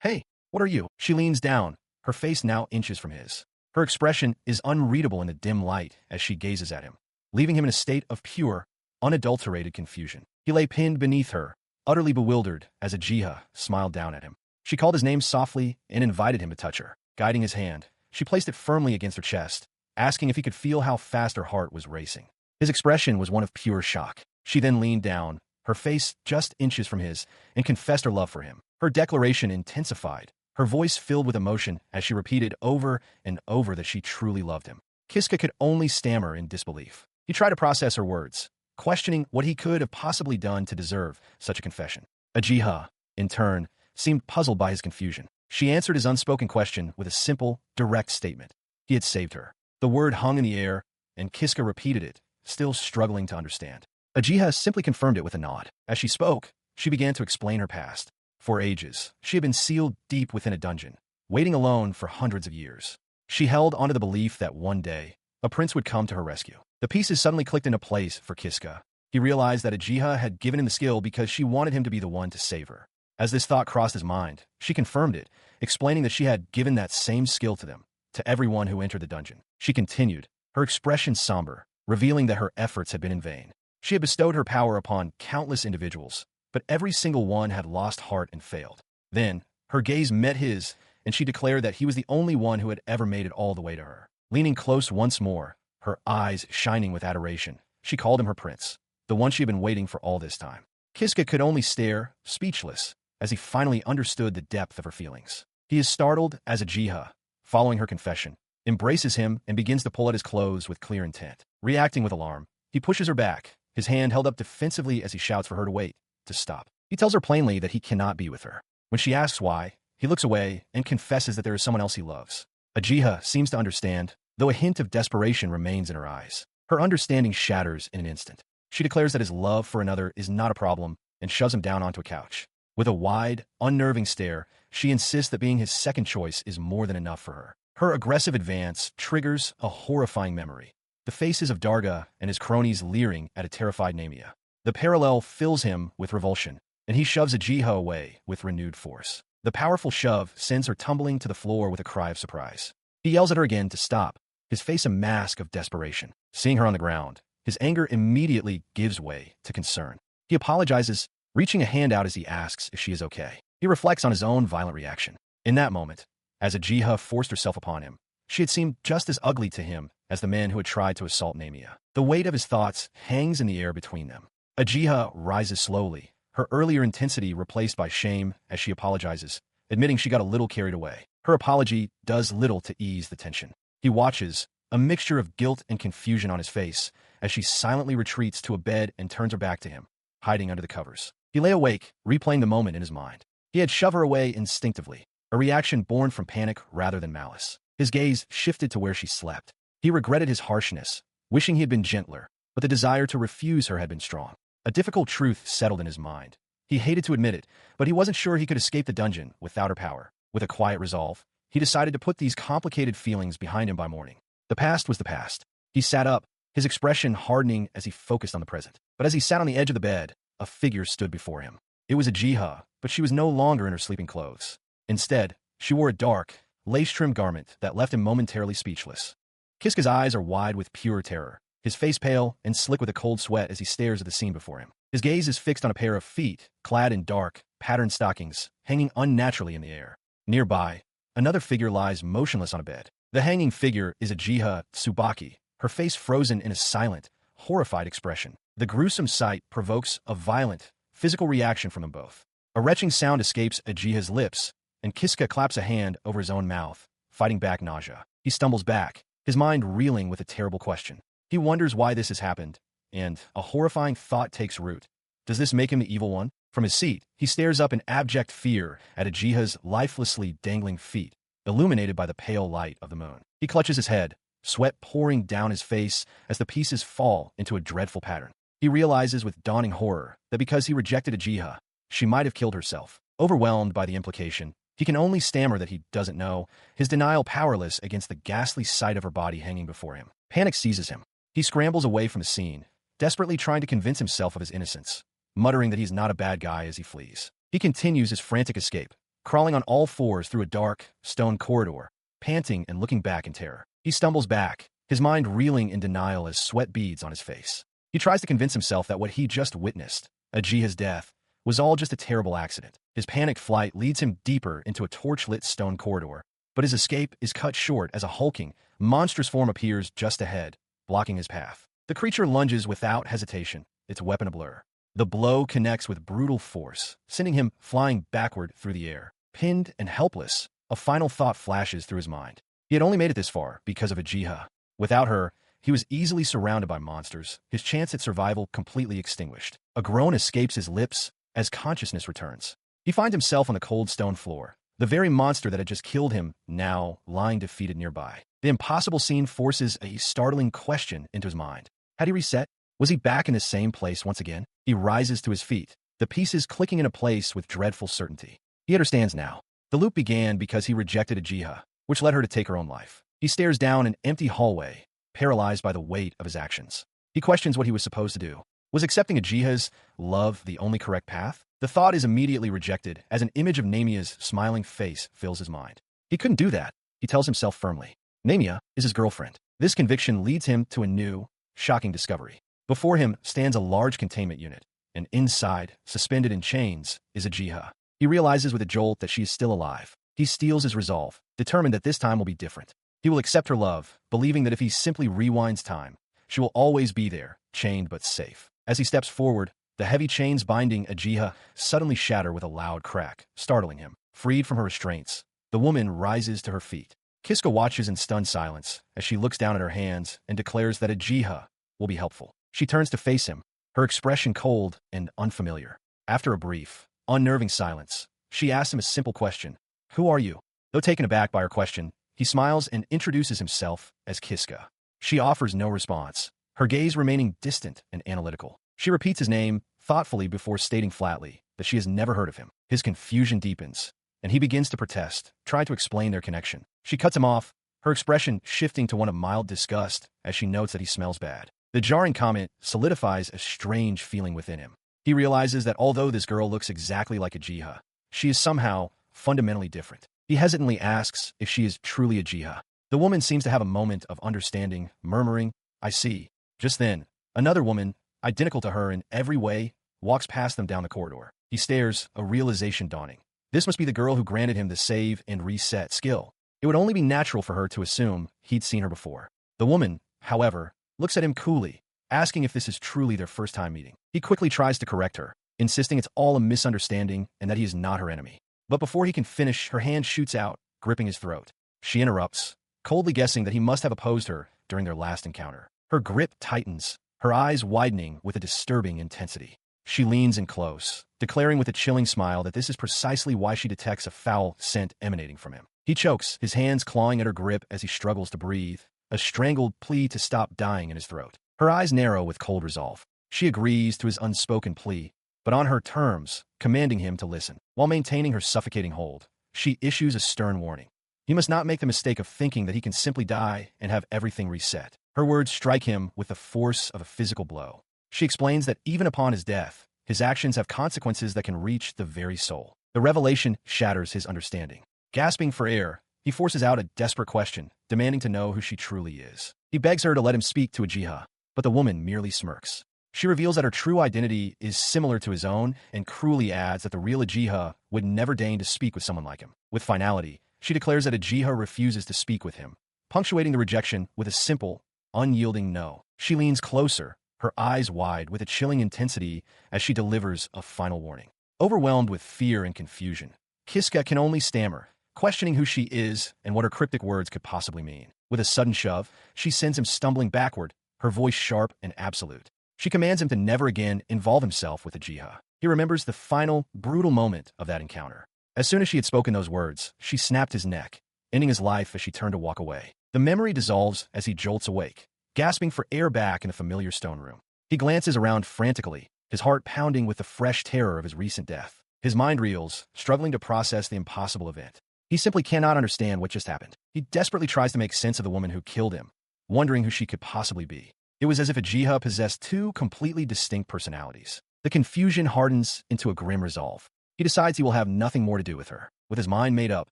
"Hey, what are you?" She leans down, her face now inches from his. Her expression is unreadable in the dim light as she gazes at him, leaving him in a state of pure, unadulterated confusion. He lay pinned beneath her, utterly bewildered as Ajia smiled down at him. She called his name softly and invited him to touch her. Guiding his hand, she placed it firmly against her chest, asking if he could feel how fast her heart was racing. His expression was one of pure shock. She then leaned down, her face just inches from his, and confessed her love for him. Her declaration intensified, her voice filled with emotion as she repeated over and over that she truly loved him. Kiska could only stammer in disbelief. He tried to process her words, questioning what he could have possibly done to deserve such a confession. Ajia, in turn, seemed puzzled by his confusion. She answered his unspoken question with a simple, direct statement. He had saved her. The word hung in the air, and Kiska repeated it, still struggling to understand. Ajia simply confirmed it with a nod. As she spoke, she began to explain her past. For ages, she had been sealed deep within a dungeon, waiting alone for hundreds of years. She held onto the belief that one day, a prince would come to her rescue. The pieces suddenly clicked into place for Kiska. He realized that Ajia had given him the skill because she wanted him to be the one to save her. As this thought crossed his mind, she confirmed it, explaining that she had given that same skill to them, to everyone who entered the dungeon. She continued, her expression somber, revealing that her efforts had been in vain. She had bestowed her power upon countless individuals, but every single one had lost heart and failed. Then, her gaze met his, and she declared that he was the only one who had ever made it all the way to her. Leaning close once more, her eyes shining with adoration, she called him her prince, the one she had been waiting for all this time. Kiska could only stare, speechless, as he finally understood the depth of her feelings. He is startled as Ajia, following her confession, embraces him and begins to pull at his clothes with clear intent. Reacting with alarm, he pushes her back, his hand held up defensively as he shouts for her to wait, to stop. He tells her plainly that he cannot be with her. When she asks why, he looks away and confesses that there is someone else he loves. Ajia seems to understand, though a hint of desperation remains in her eyes. Her understanding shatters in an instant. She declares that his love for another is not a problem and shoves him down onto a couch. With a wide, unnerving stare, she insists that being his second choice is more than enough for her. Her aggressive advance triggers a horrifying memory. The faces of Darga and his cronies leering at a terrified Namia. The parallel fills him with revulsion, and he shoves Ajia away with renewed force. The powerful shove sends her tumbling to the floor with a cry of surprise. He yells at her again to stop, his face a mask of desperation. Seeing her on the ground, his anger immediately gives way to concern. He apologizes, reaching a hand out as he asks if she is okay. He reflects on his own violent reaction. In that moment, as Ajia forced herself upon him, she had seemed just as ugly to him as the man who had tried to assault Namia. The weight of his thoughts hangs in the air between them. Ajia rises slowly, her earlier intensity replaced by shame as she apologizes, admitting she got a little carried away. Her apology does little to ease the tension. He watches, a mixture of guilt and confusion on his face, as she silently retreats to a bed and turns her back to him, hiding under the covers. He lay awake, replaying the moment in his mind. He had shoved her away instinctively, a reaction born from panic rather than malice. His gaze shifted to where she slept. He regretted his harshness, wishing he had been gentler, but the desire to refuse her had been strong. A difficult truth settled in his mind. He hated to admit it, but he wasn't sure he could escape the dungeon without her power. With a quiet resolve, he decided to put these complicated feelings behind him by morning. The past was the past. He sat up, his expression hardening as he focused on the present. But as he sat on the edge of the bed, a figure stood before him. It was Ajia, but she was no longer in her sleeping clothes. Instead, she wore a dark, lace-trimmed garment that left him momentarily speechless. Kiska's eyes are wide with pure terror, his face pale and slick with a cold sweat as he stares at the scene before him. His gaze is fixed on a pair of feet, clad in dark, patterned stockings, hanging unnaturally in the air. Nearby, another figure lies motionless on a bed. The hanging figure is Ajia Tsubaki, her face frozen in a silent, horrified expression. The gruesome sight provokes a violent, physical reaction from them both. A retching sound escapes Ajia's lips, and Kiska claps a hand over his own mouth, fighting back nausea. He stumbles back, his mind reeling with a terrible question. He wonders why this has happened, and a horrifying thought takes root. Does this make him the evil one? From his seat, he stares up in abject fear at Ajia's lifelessly dangling feet, illuminated by the pale light of the moon. He clutches his head, sweat pouring down his face as the pieces fall into a dreadful pattern. He realizes with dawning horror that because he rejected Ajia, she might have killed herself. Overwhelmed by the implication, he can only stammer that he doesn't know, his denial powerless against the ghastly sight of her body hanging before him. Panic seizes him. He scrambles away from the scene, desperately trying to convince himself of his innocence, muttering that he's not a bad guy as he flees. He continues his frantic escape, crawling on all fours through a dark, stone corridor, panting and looking back in terror. He stumbles back, his mind reeling in denial as sweat beads on his face. He tries to convince himself that what he just witnessed, Ajia's death, was all just a terrible accident. His panicked flight leads him deeper into a torch-lit stone corridor, but his escape is cut short as a hulking, monstrous form appears just ahead, blocking his path. The creature lunges without hesitation, its weapon ablur. The blow connects with brutal force, sending him flying backward through the air. Pinned and helpless, a final thought flashes through his mind. He had only made it this far because of Ajia. Without her, he was easily surrounded by monsters, his chance at survival completely extinguished. A groan escapes his lips as consciousness returns. He finds himself on the cold stone floor, the very monster that had just killed him now lying defeated nearby. The impossible scene forces a startling question into his mind. Had he reset? Was he back in the same place once again? He rises to his feet, the pieces clicking into place with dreadful certainty. He understands now. The loop began because he rejected Ajia, which led her to take her own life. He stares down an empty hallway, paralyzed by the weight of his actions. He questions what he was supposed to do. Was accepting Ajia's love the only correct path? The thought is immediately rejected as an image of Namia's smiling face fills his mind. He couldn't do that, he tells himself firmly. Namia is his girlfriend. This conviction leads him to a new, shocking discovery. Before him stands a large containment unit, and inside, suspended in chains, is Ajia. He realizes with a jolt that she is still alive. He steels his resolve, determined that this time will be different. He will accept her love, believing that if he simply rewinds time, she will always be there, chained but safe. As he steps forward, the heavy chains binding Ajia suddenly shatter with a loud crack, startling him. Freed from her restraints, the woman rises to her feet. Kiska watches in stunned silence as she looks down at her hands and declares that Ajia will be helpful. She turns to face him, her expression cold and unfamiliar. After a brief, unnerving silence, she asks him a simple question. Who are you? Though taken aback by her question, he smiles and introduces himself as Kiska. She offers no response, her gaze remaining distant and analytical. She repeats his name thoughtfully before stating flatly that she has never heard of him. His confusion deepens, and he begins to protest, try to explain their connection. She cuts him off, her expression shifting to one of mild disgust as she notes that he smells bad. The jarring comment solidifies a strange feeling within him. He realizes that although this girl looks exactly like Ajia, she is somehow fundamentally different. He hesitantly asks if she is truly Ajia. The woman seems to have a moment of understanding, murmuring, "I see." Just then, another woman, identical to her in every way, walks past them down the corridor. He stares, a realization dawning. This must be the girl who granted him the save and reset skill. It would only be natural for her to assume he'd seen her before. The woman, however, looks at him coolly, asking if this is truly their first time meeting. He quickly tries to correct her, insisting it's all a misunderstanding and that he is not her enemy. But before he can finish, her hand shoots out, gripping his throat. She interrupts, coldly guessing that he must have opposed her during their last encounter. Her grip tightens, her eyes widening with a disturbing intensity. She leans in close, declaring with a chilling smile that this is precisely why she detects a foul scent emanating from him. He chokes, his hands clawing at her grip as he struggles to breathe, a strangled plea to stop dying in his throat. Her eyes narrow with cold resolve. She agrees to his unspoken plea, but on her terms, commanding him to listen. While maintaining her suffocating hold, she issues a stern warning. He must not make the mistake of thinking that he can simply die and have everything reset. Her words strike him with the force of a physical blow. She explains that even upon his death, his actions have consequences that can reach the very soul. The revelation shatters his understanding. Gasping for air, he forces out a desperate question, demanding to know who she truly is. He begs her to let him speak to Ajia, but the woman merely smirks. She reveals that her true identity is similar to his own and cruelly adds that the real Ajia would never deign to speak with someone like him. With finality, she declares that Ajia refuses to speak with him, punctuating the rejection with a simple, unyielding no. She leans closer, her eyes wide with a chilling intensity as she delivers a final warning. Overwhelmed with fear and confusion, Kiska can only stammer, questioning who she is and what her cryptic words could possibly mean. With a sudden shove, she sends him stumbling backward, her voice sharp and absolute. She commands him to never again involve himself with Ajia. He remembers the final, brutal moment of that encounter. As soon as she had spoken those words, she snapped his neck, ending his life as she turned to walk away. The memory dissolves as he jolts awake, gasping for air back in the familiar stone room. He glances around frantically, his heart pounding with the fresh terror of his recent death. His mind reels, struggling to process the impossible event. He simply cannot understand what just happened. He desperately tries to make sense of the woman who killed him, wondering who she could possibly be. It was as if Ajia possessed two completely distinct personalities. The confusion hardens into a grim resolve. He decides he will have nothing more to do with her. With his mind made up,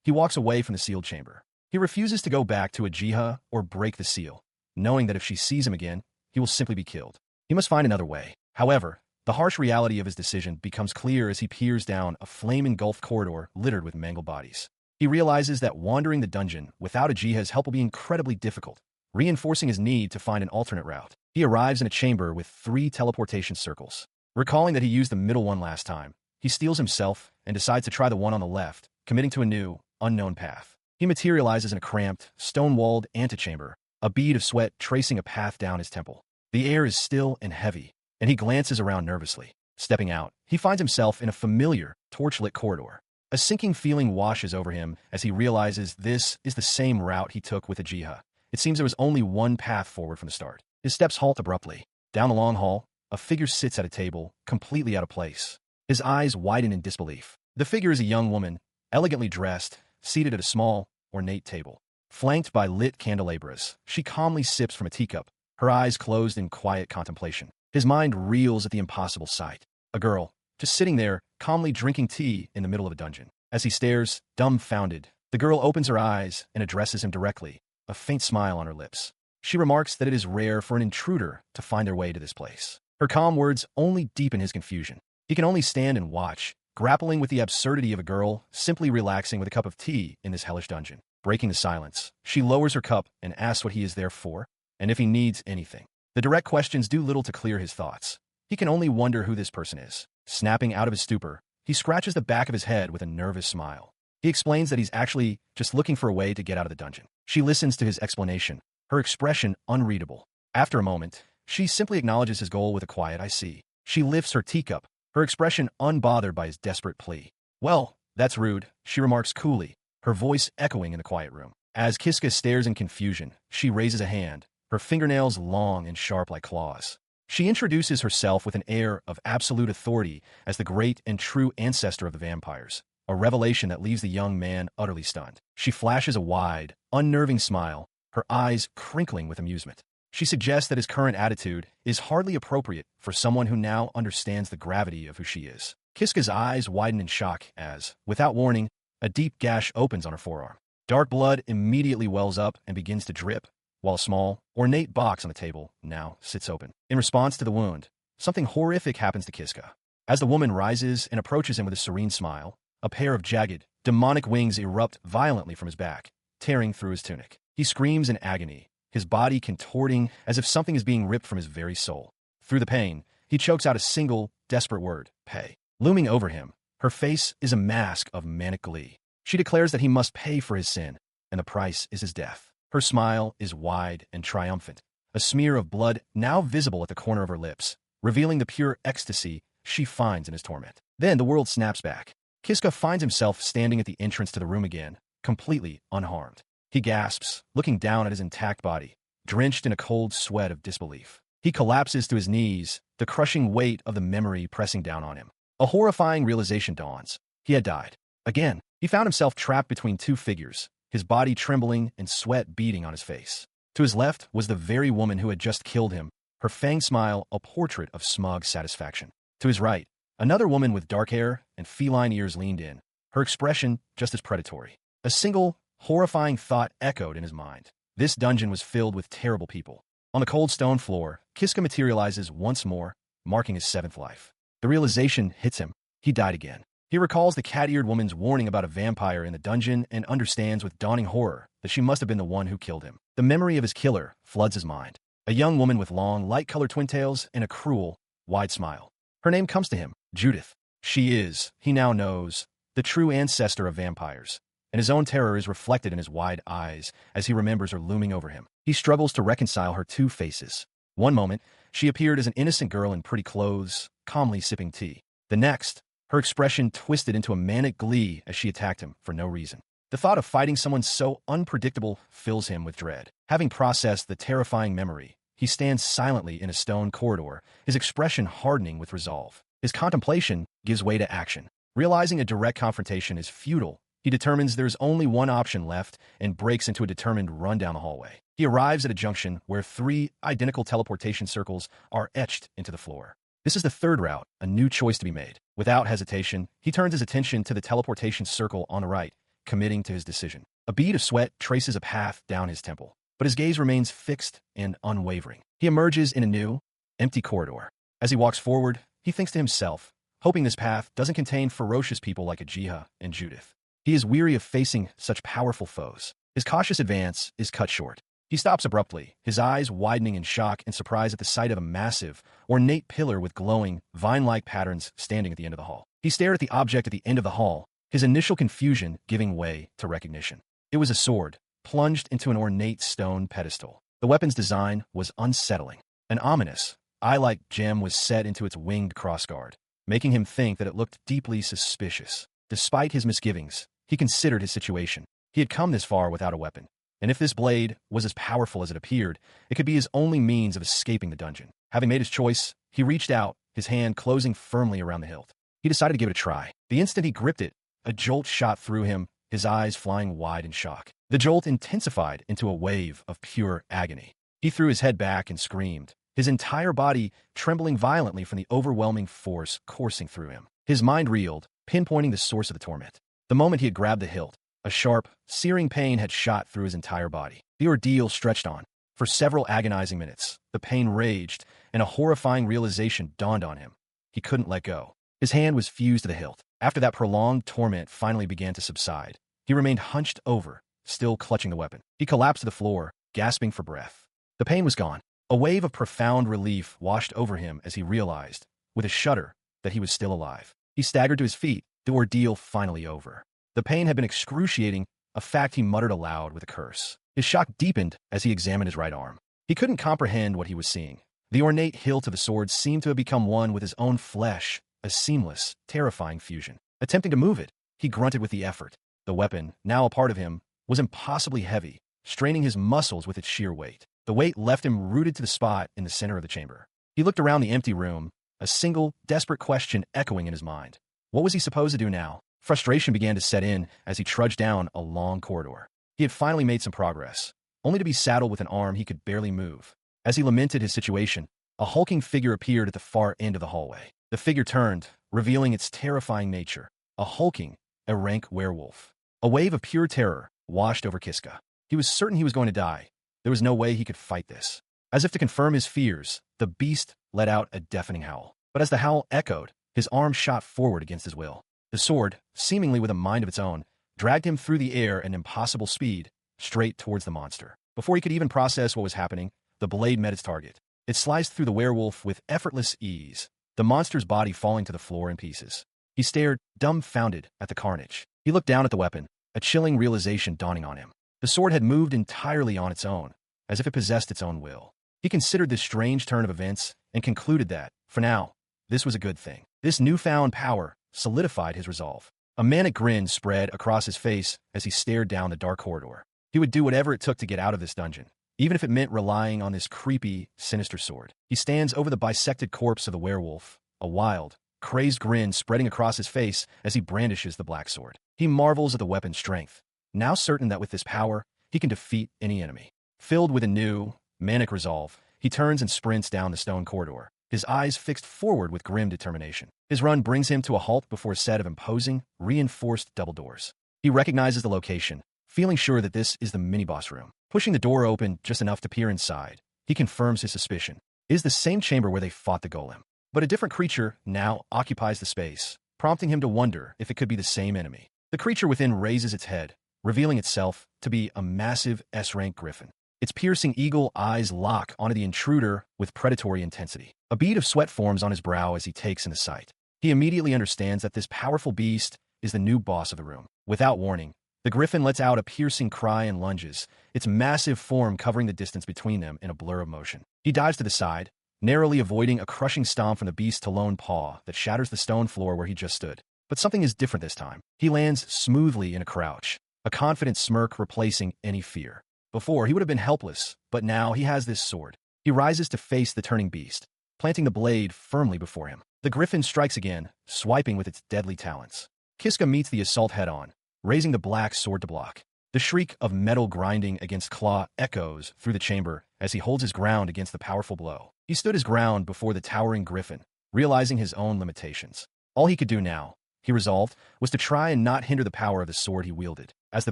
he walks away from the sealed chamber. He refuses to go back to Ajia or break the seal, knowing that if she sees him again, he will simply be killed. He must find another way. However, the harsh reality of his decision becomes clear as he peers down a flame-engulfed corridor littered with mangled bodies. He realizes that wandering the dungeon without Ajia's help will be incredibly difficult, reinforcing his need to find an alternate route. He arrives in a chamber with 3 teleportation circles. Recalling that he used the middle one last time, he steels himself and decides to try the one on the left, committing to a new, unknown path. He materializes in a cramped, stone-walled antechamber, a bead of sweat tracing a path down his temple. The air is still and heavy, and he glances around nervously. Stepping out, he finds himself in a familiar, torch-lit corridor. A sinking feeling washes over him as he realizes this is the same route he took with Ajia. It seems there was only one path forward from the start. His steps halt abruptly. Down the long hall, a figure sits at a table, completely out of place. His eyes widen in disbelief. The figure is a young woman, elegantly dressed, seated at a small, ornate table. Flanked by lit candelabras, she calmly sips from a teacup, her eyes closed in quiet contemplation. His mind reels at the impossible sight. A girl, just sitting there, calmly drinking tea in the middle of a dungeon. As he stares, dumbfounded, the girl opens her eyes and addresses him directly, a faint smile on her lips. She remarks that it is rare for an intruder to find their way to this place. Her calm words only deepen his confusion. He can only stand and watch, grappling with the absurdity of a girl simply relaxing with a cup of tea in this hellish dungeon. Breaking the silence, she lowers her cup and asks what he is there for, and if he needs anything. The direct questions do little to clear his thoughts. He can only wonder who this person is. Snapping out of his stupor, he scratches the back of his head with a nervous smile. He explains that he's actually just looking for a way to get out of the dungeon. She listens to his explanation, her expression unreadable. After a moment, she simply acknowledges his goal with a quiet "I see." She lifts her teacup, her expression unbothered by his desperate plea. "Well, that's rude," she remarks coolly, her voice echoing in the quiet room. As Kiska stares in confusion, she raises a hand, her fingernails long and sharp like claws. She introduces herself with an air of absolute authority as the great and true ancestor of the vampires, a revelation that leaves the young man utterly stunned. She flashes a wide, unnerving smile, her eyes crinkling with amusement. She suggests that his current attitude is hardly appropriate for someone who now understands the gravity of who she is. Kiska's eyes widen in shock as, without warning, a deep gash opens on her forearm. Dark blood immediately wells up and begins to drip, while a small, ornate box on the table now sits open. In response to the wound, something horrific happens to Kiska. As the woman rises and approaches him with a serene smile, a pair of jagged, demonic wings erupt violently from his back, tearing through his tunic. He screams in agony, his body contorting as if something is being ripped from his very soul. Through the pain, he chokes out a single, desperate word, pay. Looming over him, her face is a mask of manic glee. She declares that he must pay for his sin, and the price is his death. Her smile is wide and triumphant, a smear of blood now visible at the corner of her lips, revealing the pure ecstasy she finds in his torment. Then the world snaps back. Kiska finds himself standing at the entrance to the room again, completely unharmed. He gasps, looking down at his intact body, drenched in a cold sweat of disbelief. He collapses to his knees, the crushing weight of the memory pressing down on him. A horrifying realization dawns. He had died. Again, he found himself trapped between two figures, his body trembling and sweat beading on his face. To his left was the very woman who had just killed him, her fanged smile a portrait of smug satisfaction. To his right, another woman with dark hair and feline ears leaned in, her expression just as predatory. A single, horrifying thought echoed in his mind. This dungeon was filled with terrible people. On the cold stone floor, Kiska materializes once more, marking his seventh life. The realization hits him. He died again. He recalls the cat-eared woman's warning about a vampire in the dungeon and understands with dawning horror that she must have been the one who killed him. The memory of his killer floods his mind. A young woman with long, light-colored twin tails and a cruel, wide smile. Her name comes to him, Judith. She is, he now knows, the true ancestor of vampires, and his own terror is reflected in his wide eyes as he remembers her looming over him. He struggles to reconcile her two faces. One moment, she appeared as an innocent girl in pretty clothes, calmly sipping tea. The next, her expression twisted into a manic glee as she attacked him for no reason. The thought of fighting someone so unpredictable fills him with dread. Having processed the terrifying memory, he stands silently in a stone corridor, his expression hardening with resolve. His contemplation gives way to action. Realizing a direct confrontation is futile, he determines there is only one option left and breaks into a determined run down the hallway. He arrives at a junction where 3 identical teleportation circles are etched into the floor. This is the third route, a new choice to be made. Without hesitation, he turns his attention to the teleportation circle on the right, committing to his decision. A bead of sweat traces a path down his temple, but his gaze remains fixed and unwavering. He emerges in a new, empty corridor. As he walks forward, he thinks to himself, hoping this path doesn't contain ferocious people like Ajia and Judith. He is weary of facing such powerful foes. His cautious advance is cut short. He stops abruptly, his eyes widening in shock and surprise at the sight of a massive, ornate pillar with glowing, vine-like patterns standing at the end of the hall. He stared at the object at the end of the hall, his initial confusion giving way to recognition. It was a sword, plunged into an ornate stone pedestal. The weapon's design was unsettling. An ominous, eye-like gem was set into its winged crossguard, making him think that it looked deeply suspicious. Despite his misgivings, he considered his situation. He had come this far without a weapon, and if this blade was as powerful as it appeared, it could be his only means of escaping the dungeon. Having made his choice, he reached out, his hand closing firmly around the hilt. He decided to give it a try. The instant he gripped it, a jolt shot through him, his eyes flying wide in shock. The jolt intensified into a wave of pure agony. He threw his head back and screamed, his entire body trembling violently from the overwhelming force coursing through him. His mind reeled, pinpointing the source of the torment. The moment he had grabbed the hilt, a sharp, searing pain had shot through his entire body. The ordeal stretched on. For several agonizing minutes, the pain raged, and a horrifying realization dawned on him. He couldn't let go. His hand was fused to the hilt. After that prolonged torment finally began to subside, he remained hunched over, still clutching the weapon. He collapsed to the floor, gasping for breath. The pain was gone. A wave of profound relief washed over him as he realized, with a shudder, that he was still alive. He staggered to his feet, the ordeal finally over. The pain had been excruciating, a fact he muttered aloud with a curse. His shock deepened as he examined his right arm. He couldn't comprehend what he was seeing. The ornate hilt of the sword seemed to have become one with his own flesh, a seamless, terrifying fusion. Attempting to move it, he grunted with the effort. The weapon, now a part of him, was impossibly heavy, straining his muscles with its sheer weight. The weight left him rooted to the spot in the center of the chamber. He looked around the empty room, a single, desperate question echoing in his mind. What was he supposed to do now? Frustration began to set in as he trudged down a long corridor. He had finally made some progress, only to be saddled with an arm he could barely move. As he lamented his situation, a hulking figure appeared at the far end of the hallway. The figure turned, revealing its terrifying nature. A hulking, rank werewolf. A wave of pure terror washed over Kiska. He was certain he was going to die. There was no way he could fight this. As if to confirm his fears, the beast let out a deafening howl. But as the howl echoed, his arm shot forward against his will. The sword, seemingly with a mind of its own, dragged him through the air at an impossible speed, straight towards the monster. Before he could even process what was happening, the blade met its target. It sliced through the werewolf with effortless ease, the monster's body falling to the floor in pieces. He stared, dumbfounded, at the carnage. He looked down at the weapon, a chilling realization dawning on him. The sword had moved entirely on its own, as if it possessed its own will. He considered this strange turn of events and concluded that, for now, this was a good thing. This newfound power solidified his resolve. A manic grin spread across his face as he stared down the dark corridor. He would do whatever it took to get out of this dungeon, even if it meant relying on this creepy, sinister sword. He stands over the bisected corpse of the werewolf, a wild, crazed grin spreading across his face as he brandishes the black sword. He marvels at the weapon's strength, now certain that with this power, he can defeat any enemy. Filled with a new, manic resolve, he turns and sprints down the stone corridor, his eyes fixed forward with grim determination. His run brings him to a halt before a set of imposing, reinforced double doors. He recognizes the location, feeling sure that this is the mini-boss room. Pushing the door open just enough to peer inside, he confirms his suspicion. It is the same chamber where they fought the golem. But a different creature now occupies the space, prompting him to wonder if it could be the same enemy. The creature within raises its head, revealing itself to be a massive S-rank griffin. Its piercing eagle eyes lock onto the intruder with predatory intensity. A bead of sweat forms on his brow as he takes in the sight. He immediately understands that this powerful beast is the new boss of the room. Without warning, the griffin lets out a piercing cry and lunges, its massive form covering the distance between them in a blur of motion. He dives to the side, narrowly avoiding a crushing stomp from the beast's lone paw that shatters the stone floor where he just stood. But something is different this time. He lands smoothly in a crouch, a confident smirk replacing any fear. Before, he would have been helpless, but now he has this sword. He rises to face the turning beast, planting the blade firmly before him. The griffin strikes again, swiping with its deadly talons. Kiska meets the assault head-on, raising the black sword to block. The shriek of metal grinding against claw echoes through the chamber as he holds his ground against the powerful blow. He stood his ground before the towering griffin, realizing his own limitations. All he could do now, he resolved, was to try and not hinder the power of the sword he wielded. As the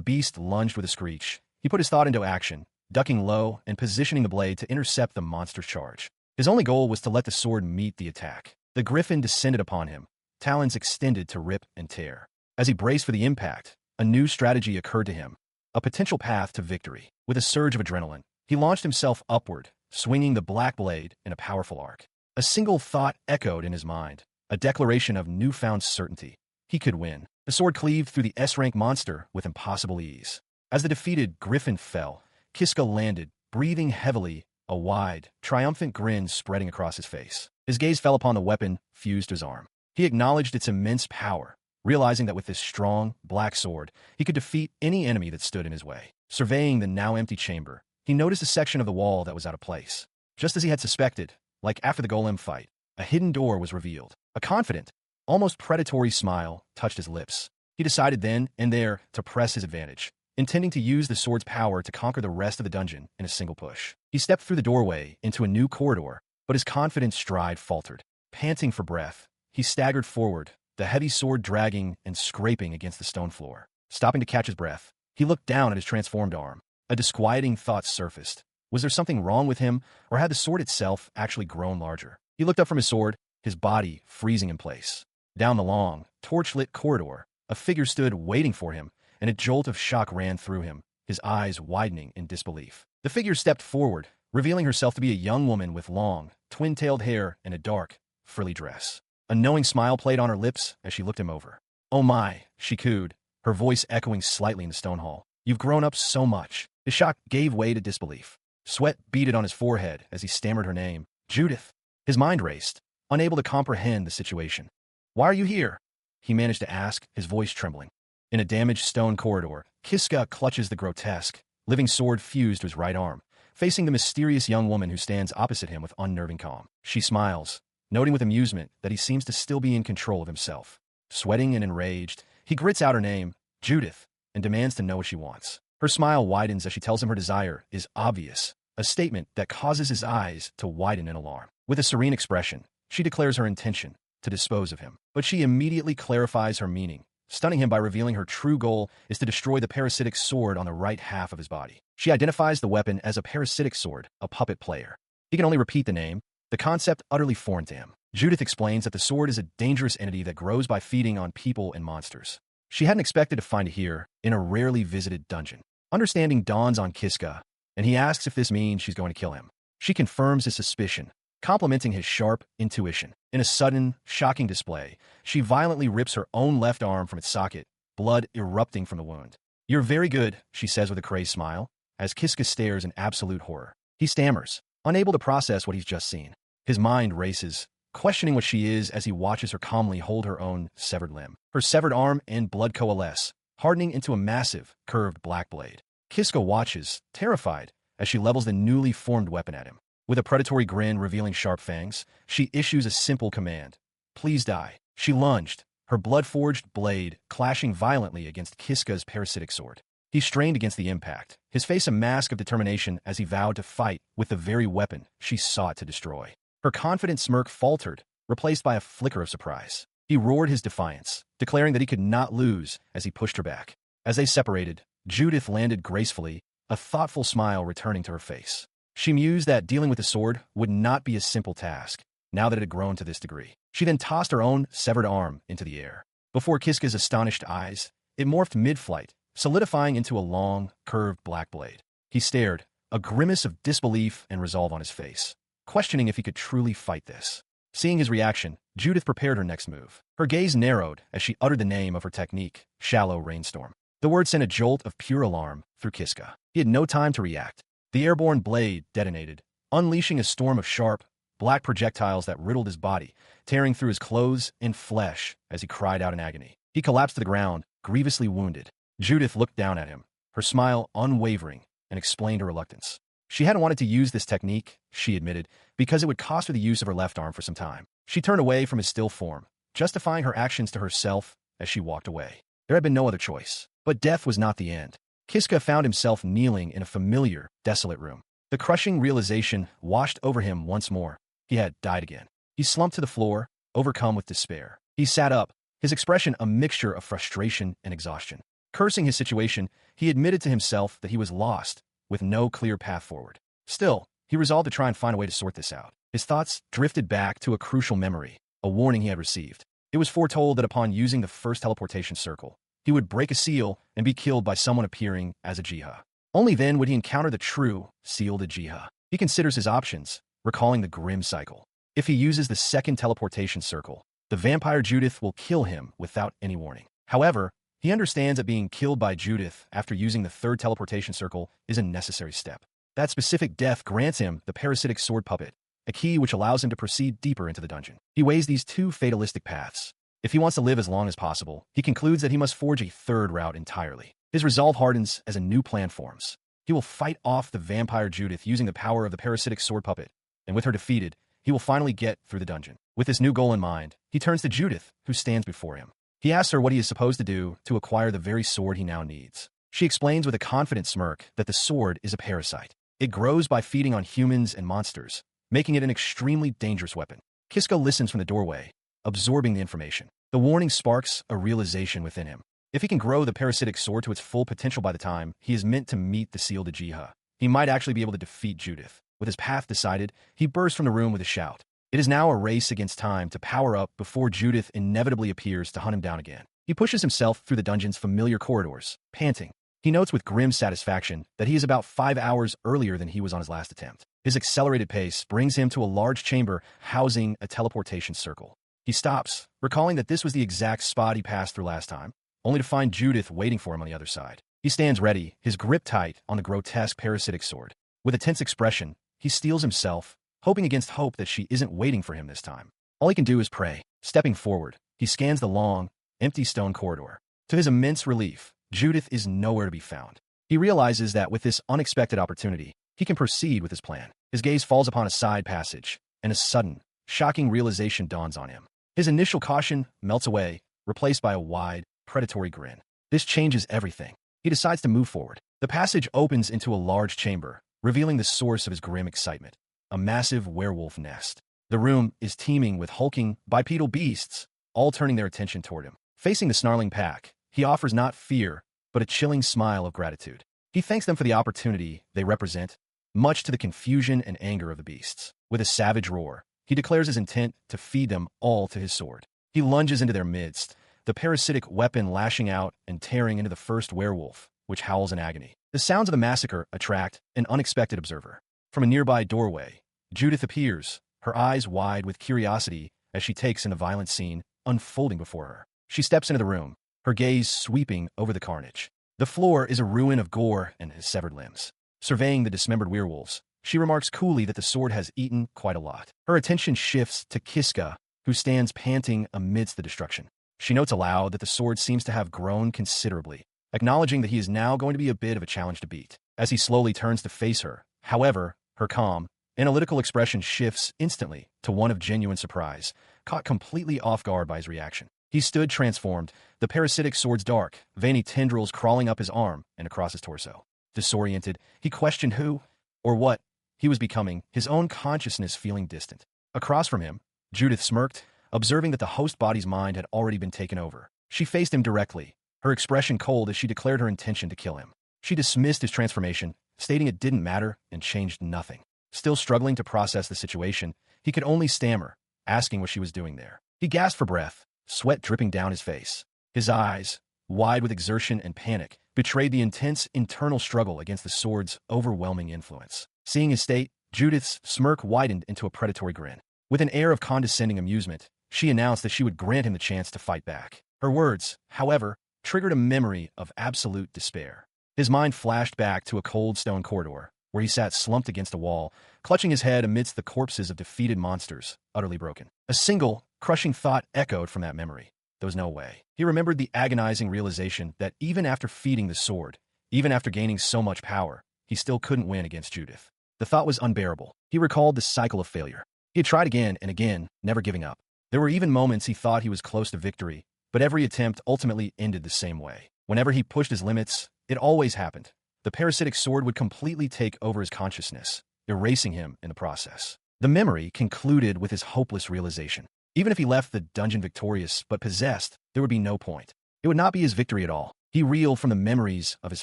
beast lunged with a screech, he put his thought into action, ducking low and positioning the blade to intercept the monster's charge. His only goal was to let the sword meet the attack. The griffin descended upon him, talons extended to rip and tear. As he braced for the impact, a new strategy occurred to him, a potential path to victory. With a surge of adrenaline, he launched himself upward, swinging the black blade in a powerful arc. A single thought echoed in his mind, a declaration of newfound certainty. He could win. The sword cleaved through the S-rank monster with impossible ease. As the defeated griffin fell, Kiska landed, breathing heavily, a wide, triumphant grin spreading across his face. His gaze fell upon the weapon fused to his arm. He acknowledged its immense power, realizing that with this strong, black sword, he could defeat any enemy that stood in his way. Surveying the now empty chamber, he noticed a section of the wall that was out of place. Just as he had suspected, like after the golem fight, a hidden door was revealed. A confident, almost predatory smile touched his lips. He decided then and there to press his advantage, intending to use the sword's power to conquer the rest of the dungeon in a single push. He stepped through the doorway into a new corridor, but his confident stride faltered. Panting for breath, he staggered forward, the heavy sword dragging and scraping against the stone floor. Stopping to catch his breath, he looked down at his transformed arm. A disquieting thought surfaced. Was there something wrong with him, or had the sword itself actually grown larger? He looked up from his sword, his body freezing in place. Down the long, torch-lit corridor, a figure stood waiting for him, and a jolt of shock ran through him, his eyes widening in disbelief. The figure stepped forward, revealing herself to be a young woman with long, twin-tailed hair and a dark, frilly dress. A knowing smile played on her lips as she looked him over. "Oh my," she cooed, her voice echoing slightly in the stone hall. "You've grown up so much." His shock gave way to disbelief. Sweat beaded on his forehead as he stammered her name. "Judith." His mind raced, unable to comprehend the situation. "Why are you here?" he managed to ask, his voice trembling. In a damaged stone corridor, Kiska clutches the grotesque, living sword fused to his right arm, facing the mysterious young woman who stands opposite him with unnerving calm. She smiles, noting with amusement that he seems to still be in control of himself. Sweating and enraged, he grits out her name, Judith, and demands to know what she wants. Her smile widens as she tells him her desire is obvious, a statement that causes his eyes to widen in alarm. With a serene expression, she declares her intention to dispose of him. But she immediately clarifies her meaning, stunning him by revealing her true goal is to destroy the parasitic sword on the right half of his body. She identifies the weapon as a parasitic sword, a puppet player. He can only repeat the name, the concept utterly foreign to him. Judith explains that the sword is a dangerous entity that grows by feeding on people and monsters. She hadn't expected to find it here, in a rarely visited dungeon. Understanding dawns on Kiska, and he asks if this means she's going to kill him. She confirms his suspicion, complimenting his sharp intuition. In a sudden, shocking display, she violently rips her own left arm from its socket, blood erupting from the wound. "You're very good," she says with a crazed smile, as Kiska stares in absolute horror. He stammers, unable to process what he's just seen. His mind races, questioning what she is as he watches her calmly hold her own severed limb. Her severed arm and blood coalesce, hardening into a massive, curved black blade. Kiska watches, terrified, as she levels the newly formed weapon at him. With a predatory grin revealing sharp fangs, she issues a simple command. "Please die." She lunged, her blood-forged blade clashing violently against Kiska's parasitic sword. He strained against the impact, his face a mask of determination as he vowed to fight with the very weapon she sought to destroy. Her confident smirk faltered, replaced by a flicker of surprise. He roared his defiance, declaring that he could not lose as he pushed her back. As they separated, Judith landed gracefully, a thoughtful smile returning to her face. She mused that dealing with the sword would not be a simple task, now that it had grown to this degree. She then tossed her own severed arm into the air. Before Kiska's astonished eyes, it morphed mid-flight, solidifying into a long, curved black blade. He stared, a grimace of disbelief and resolve on his face, questioning if he could truly fight this. Seeing his reaction, Judith prepared her next move. Her gaze narrowed as she uttered the name of her technique, Shallow Rainstorm. The word sent a jolt of pure alarm through Kiska. He had no time to react. The airborne blade detonated, unleashing a storm of sharp, black projectiles that riddled his body, tearing through his clothes and flesh as he cried out in agony. He collapsed to the ground, grievously wounded. Judith looked down at him, her smile unwavering, and explained her reluctance. She hadn't wanted to use this technique, she admitted, because it would cost her the use of her left arm for some time. She turned away from his still form, justifying her actions to herself as she walked away. There had been no other choice. But death was not the end. Kiska found himself kneeling in a familiar, desolate room. The crushing realization washed over him once more. He had died again. He slumped to the floor, overcome with despair. He sat up, his expression a mixture of frustration and exhaustion. Cursing his situation, he admitted to himself that he was lost, with no clear path forward. Still, he resolved to try and find a way to sort this out. His thoughts drifted back to a crucial memory, a warning he had received. It was foretold that upon using the first teleportation circle, he would break a seal and be killed by someone appearing as Ajia. Only then would he encounter the true sealed Ajia. He considers his options, recalling the grim cycle. If he uses the second teleportation circle, the vampire Judith will kill him without any warning. However, he understands that being killed by Judith after using the third teleportation circle is a necessary step. That specific death grants him the parasitic sword puppet, a key which allows him to proceed deeper into the dungeon. He weighs these two fatalistic paths. If he wants to live as long as possible, he concludes that he must forge a third route entirely. His resolve hardens as a new plan forms. He will fight off the vampire Judith using the power of the parasitic sword puppet, and with her defeated, he will finally get through the dungeon. With this new goal in mind, he turns to Judith, who stands before him. He asks her what he is supposed to do to acquire the very sword he now needs. She explains with a confident smirk that the sword is a parasite. It grows by feeding on humans and monsters, making it an extremely dangerous weapon. Kiska listens from the doorway, absorbing the information. The warning sparks a realization within him. If he can grow the parasitic sword to its full potential by the time he is meant to meet the sealed Ajia, he might actually be able to defeat Judith. With his path decided, he bursts from the room with a shout. It is now a race against time to power up before Judith inevitably appears to hunt him down again. He pushes himself through the dungeon's familiar corridors, panting. He notes with grim satisfaction that he is about 5 hours earlier than he was on his last attempt. His accelerated pace brings him to a large chamber housing a teleportation circle. He stops, recalling that this was the exact spot he passed through last time, only to find Judith waiting for him on the other side. He stands ready, his grip tight on the grotesque parasitic sword. With a tense expression, he steels himself, hoping against hope that she isn't waiting for him this time. All he can do is pray. Stepping forward, he scans the long, empty stone corridor. To his immense relief, Judith is nowhere to be found. He realizes that with this unexpected opportunity, he can proceed with his plan. His gaze falls upon a side passage, and a sudden, shocking realization dawns on him. His initial caution melts away, replaced by a wide, predatory grin. This changes everything. He decides to move forward. The passage opens into a large chamber, revealing the source of his grim excitement, a massive werewolf nest. The room is teeming with hulking, bipedal beasts, all turning their attention toward him. Facing the snarling pack, he offers not fear, but a chilling smile of gratitude. He thanks them for the opportunity they represent, much to the confusion and anger of the beasts. With a savage roar, he declares his intent to feed them all to his sword. He lunges into their midst, the parasitic weapon lashing out and tearing into the first werewolf, which howls in agony. The sounds of the massacre attract an unexpected observer. From a nearby doorway, Judith appears, her eyes wide with curiosity as she takes in the violent scene unfolding before her. She steps into the room, her gaze sweeping over the carnage. The floor is a ruin of gore and his severed limbs. Surveying the dismembered werewolves, she remarks coolly that the sword has eaten quite a lot. Her attention shifts to Kiska, who stands panting amidst the destruction. She notes aloud that the sword seems to have grown considerably, acknowledging that he is now going to be a bit of a challenge to beat. As he slowly turns to face her, however, her calm, analytical expression shifts instantly to one of genuine surprise, caught completely off guard by his reaction. He stood transformed, the parasitic sword's dark, veiny tendrils crawling up his arm and across his torso. Disoriented, he questioned who, or what, he was becoming, his own consciousness feeling distant. Across from him, Judith smirked, observing that the host body's mind had already been taken over. She faced him directly, her expression cold as she declared her intention to kill him. She dismissed his transformation, stating it didn't matter and changed nothing. Still struggling to process the situation, he could only stammer, asking what she was doing there. He gasped for breath, sweat dripping down his face. His eyes, wide with exertion and panic, betrayed the intense internal struggle against the sword's overwhelming influence. Seeing his state, Judith's smirk widened into a predatory grin. With an air of condescending amusement, she announced that she would grant him the chance to fight back. Her words, however, triggered a memory of absolute despair. His mind flashed back to a cold stone corridor, where he sat slumped against a wall, clutching his head amidst the corpses of defeated monsters, utterly broken. A single, crushing thought echoed from that memory. There was no way. He remembered the agonizing realization that even after feeding the sword, even after gaining so much power, he still couldn't win against Judith. The thought was unbearable. He recalled the cycle of failure. He had tried again and again, never giving up. There were even moments he thought he was close to victory, but every attempt ultimately ended the same way. Whenever he pushed his limits, it always happened. The parasitic sword would completely take over his consciousness, erasing him in the process. The memory concluded with his hopeless realization. Even if he left the dungeon victorious but possessed, there would be no point. It would not be his victory at all. He reeled from the memories of his